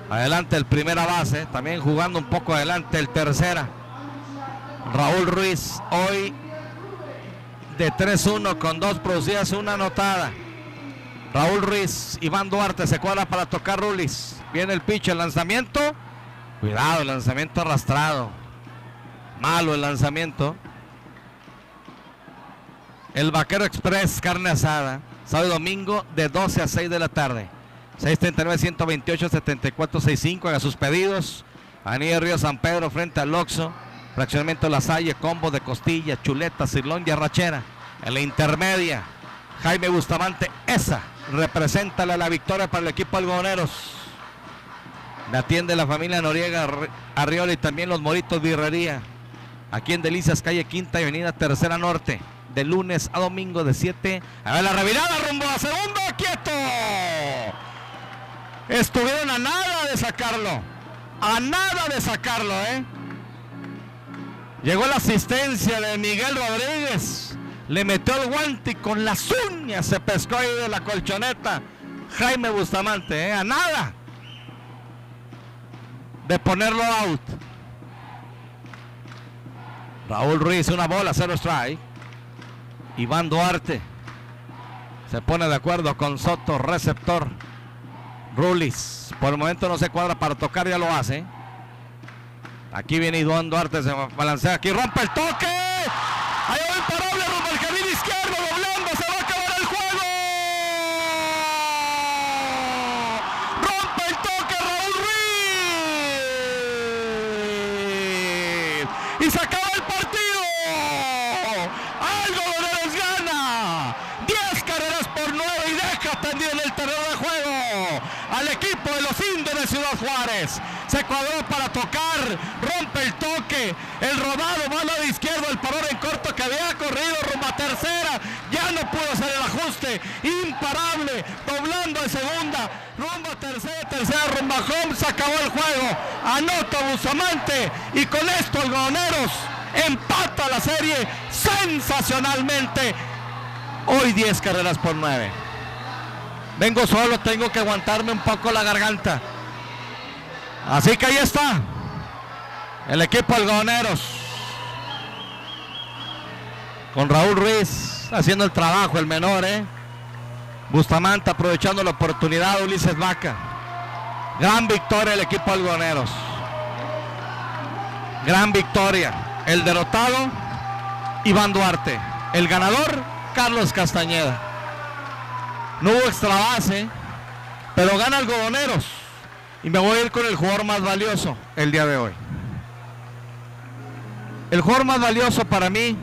Speaker 1: adelante el primera base. También jugando un poco adelante el tercera. Raúl Ruiz hoy de 3-1 con 2 producidas, 1 anotada. Raúl Ruiz, Iván Duarte se cuadra para tocar Rulis. Viene el pitch, el lanzamiento. Cuidado, el lanzamiento arrastrado. Malo el lanzamiento. El Vaquero Express, carne asada. Sábado y domingo de 12 a 6 de la tarde. 639-128-7465. Haga sus pedidos. Avenida Río San Pedro frente al Oxxo. Fraccionamiento La Salle, combo de costilla, chuleta, cirlón y arrachera. En la intermedia, Jaime Bustamante, esa representa la victoria para el equipo algodoneros. Le atiende la familia Noriega Arriola y también los Moritos Birrería. Aquí en Delicias, calle Quinta y avenida Tercera Norte. De lunes a domingo de 7. A ver la revirada rumbo a segundo. ¡Quieto! Estuvieron a nada de sacarlo. Llegó la asistencia de Miguel Rodríguez. Le metió el guante y con las uñas se pescó ahí de la colchoneta Jaime Bustamante. A nada de ponerlo out. Raúl Ruiz, una bola, 0 strike. Iván Duarte se pone de acuerdo con Soto, receptor. Rulis, por el momento no se cuadra para tocar, ya lo hace. Aquí viene Iván Duarte, se balancea, aquí rompe el toque. Ahí va imparable rumbo al jardín izquierdo, doblando, se va a acabar el juego. Rompe el toque Raúl Ruiz. Y se acaba el partido. Algodoneros gana 10 carreras por 9 y deja tendido en el terreno de juego al equipo de los Indios de Ciudad Juárez. Se cuadró para tocar, rompe el toque, el rodado va al lado izquierdo, el parón en corto que había corrido rumbo a tercera, ya no pudo hacer el ajuste, imparable, doblando en segunda, rumbo a tercera rumbo a home, se acabó el juego, anota Bustamante y con esto Algodoneros empata la serie sensacionalmente. Hoy 10 carreras por 9. Vengo solo, tengo que aguantarme un poco la garganta. Así que ahí está el equipo Algodoneros con Raúl Ruiz, haciendo el trabajo, el menor, Bustamante aprovechando la oportunidad, Ulises Vaca. Gran victoria del equipo algoneros. Gran victoria. El derrotado, Iván Duarte. El ganador, Carlos Castañeda. No hubo extra base, pero gana Algodoneros. Y me voy a ir con el jugador más valioso el día de hoy. El jugador más valioso para mí,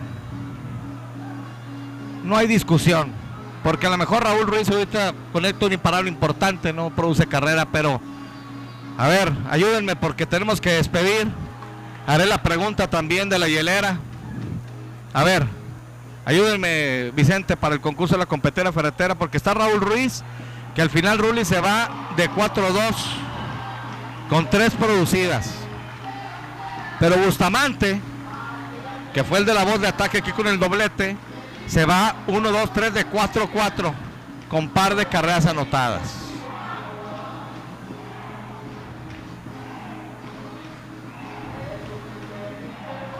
Speaker 1: no hay discusión. Porque a lo mejor Raúl Ruiz ahorita conecta un imparable importante, no produce carrera, pero a ver, ayúdenme porque tenemos que despedir. Haré la pregunta también de la hielera. A ver, ayúdenme, Vicente, para el concurso de la competera ferretera, porque está Raúl Ruiz, que al final Ruli se va de 4-2 con 3 producidas. Pero Bustamante, que fue el de la voz de ataque aquí con el doblete, se va 1-2-3 de 4-4 con par de carreras anotadas.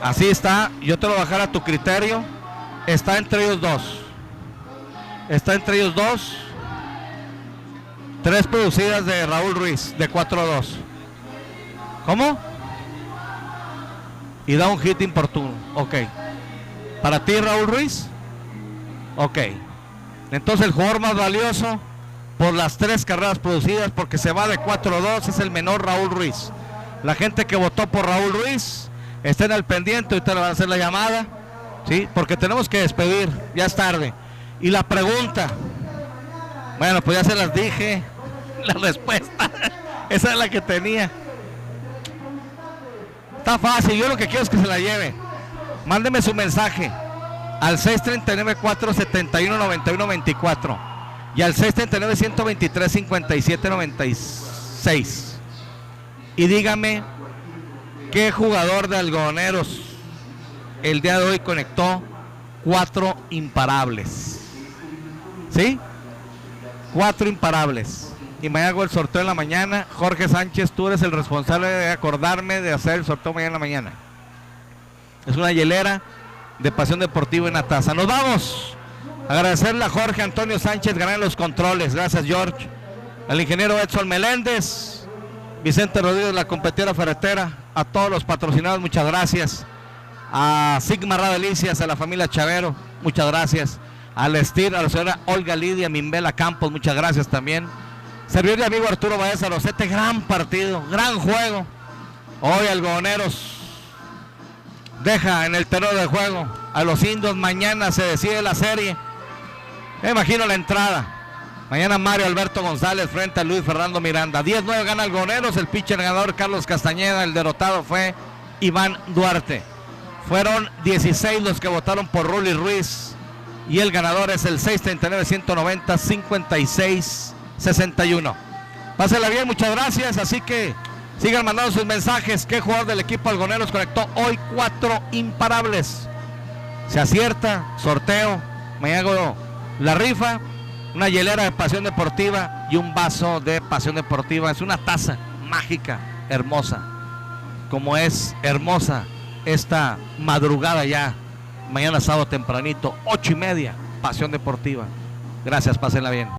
Speaker 1: Así está, yo te lo voy a bajar a tu criterio. Está entre ellos dos. Está entre ellos dos. 3 producidas de Raúl Ruiz de 4-2. ¿Cómo? Y da un hit importuno. Ok. ¿Para ti, Raúl Ruiz? Ok. Entonces el jugador más valioso por las 3 carreras producidas, porque se va de 4-2, es el menor Raúl Ruiz. La gente que votó por Raúl Ruiz, estén al pendiente, ahorita le van a hacer la llamada, ¿sí? Porque tenemos que despedir, ya es tarde. Y la pregunta, bueno, pues ya se las dije, la respuesta, esa es la que tenía. Está fácil, yo lo que quiero es que se la lleve. Mándeme su mensaje al 639-471-9124 y al 639-123-5796 y dígame qué jugador de Algodoneros el día de hoy conectó 4 imparables. ¿Sí? 4 imparables. Y mañana hago el sorteo en la mañana. Jorge Sánchez, tú eres el responsable de acordarme de hacer el sorteo mañana en la mañana. Es una hielera de Pasión Deportiva en la taza. Nos vamos. Agradecerle a Jorge Antonio Sánchez, ganar los controles. Gracias, George. Al ingeniero Edson Meléndez, Vicente Rodríguez, la competidora ferretera. A todos los patrocinados, muchas gracias. A Sigma Radelicias, a la familia Chavero, muchas gracias. Al Estir, a la señora Olga Lidia Mimbela Campos, muchas gracias también. Servidor y amigo Arturo Baeza Rosete, gran partido, gran juego. Hoy Algodoneros deja en el terreno de juego a los indios. Mañana se decide la serie. Me imagino la entrada. Mañana Mario Alberto González frente a Luis Fernando Miranda. 10-9 gana Algodoneros. El pitcher ganador Carlos Castañeda. El derrotado fue Iván Duarte. Fueron 16 los que votaron por Ruli Ruiz. Y el ganador es el 639-190-56-61. Pásenla bien, muchas gracias. Así que sigan mandando sus mensajes. ¿Qué jugador del equipo Algodoneros conectó hoy 4 imparables? Se acierta, sorteo. Mañana hago la rifa. Una hielera de Pasión Deportiva y un vaso de Pasión Deportiva. Es una taza mágica, hermosa. Como es hermosa esta madrugada ya. Mañana sábado tempranito, 8:30, Pasión Deportiva. Gracias, pásenla bien.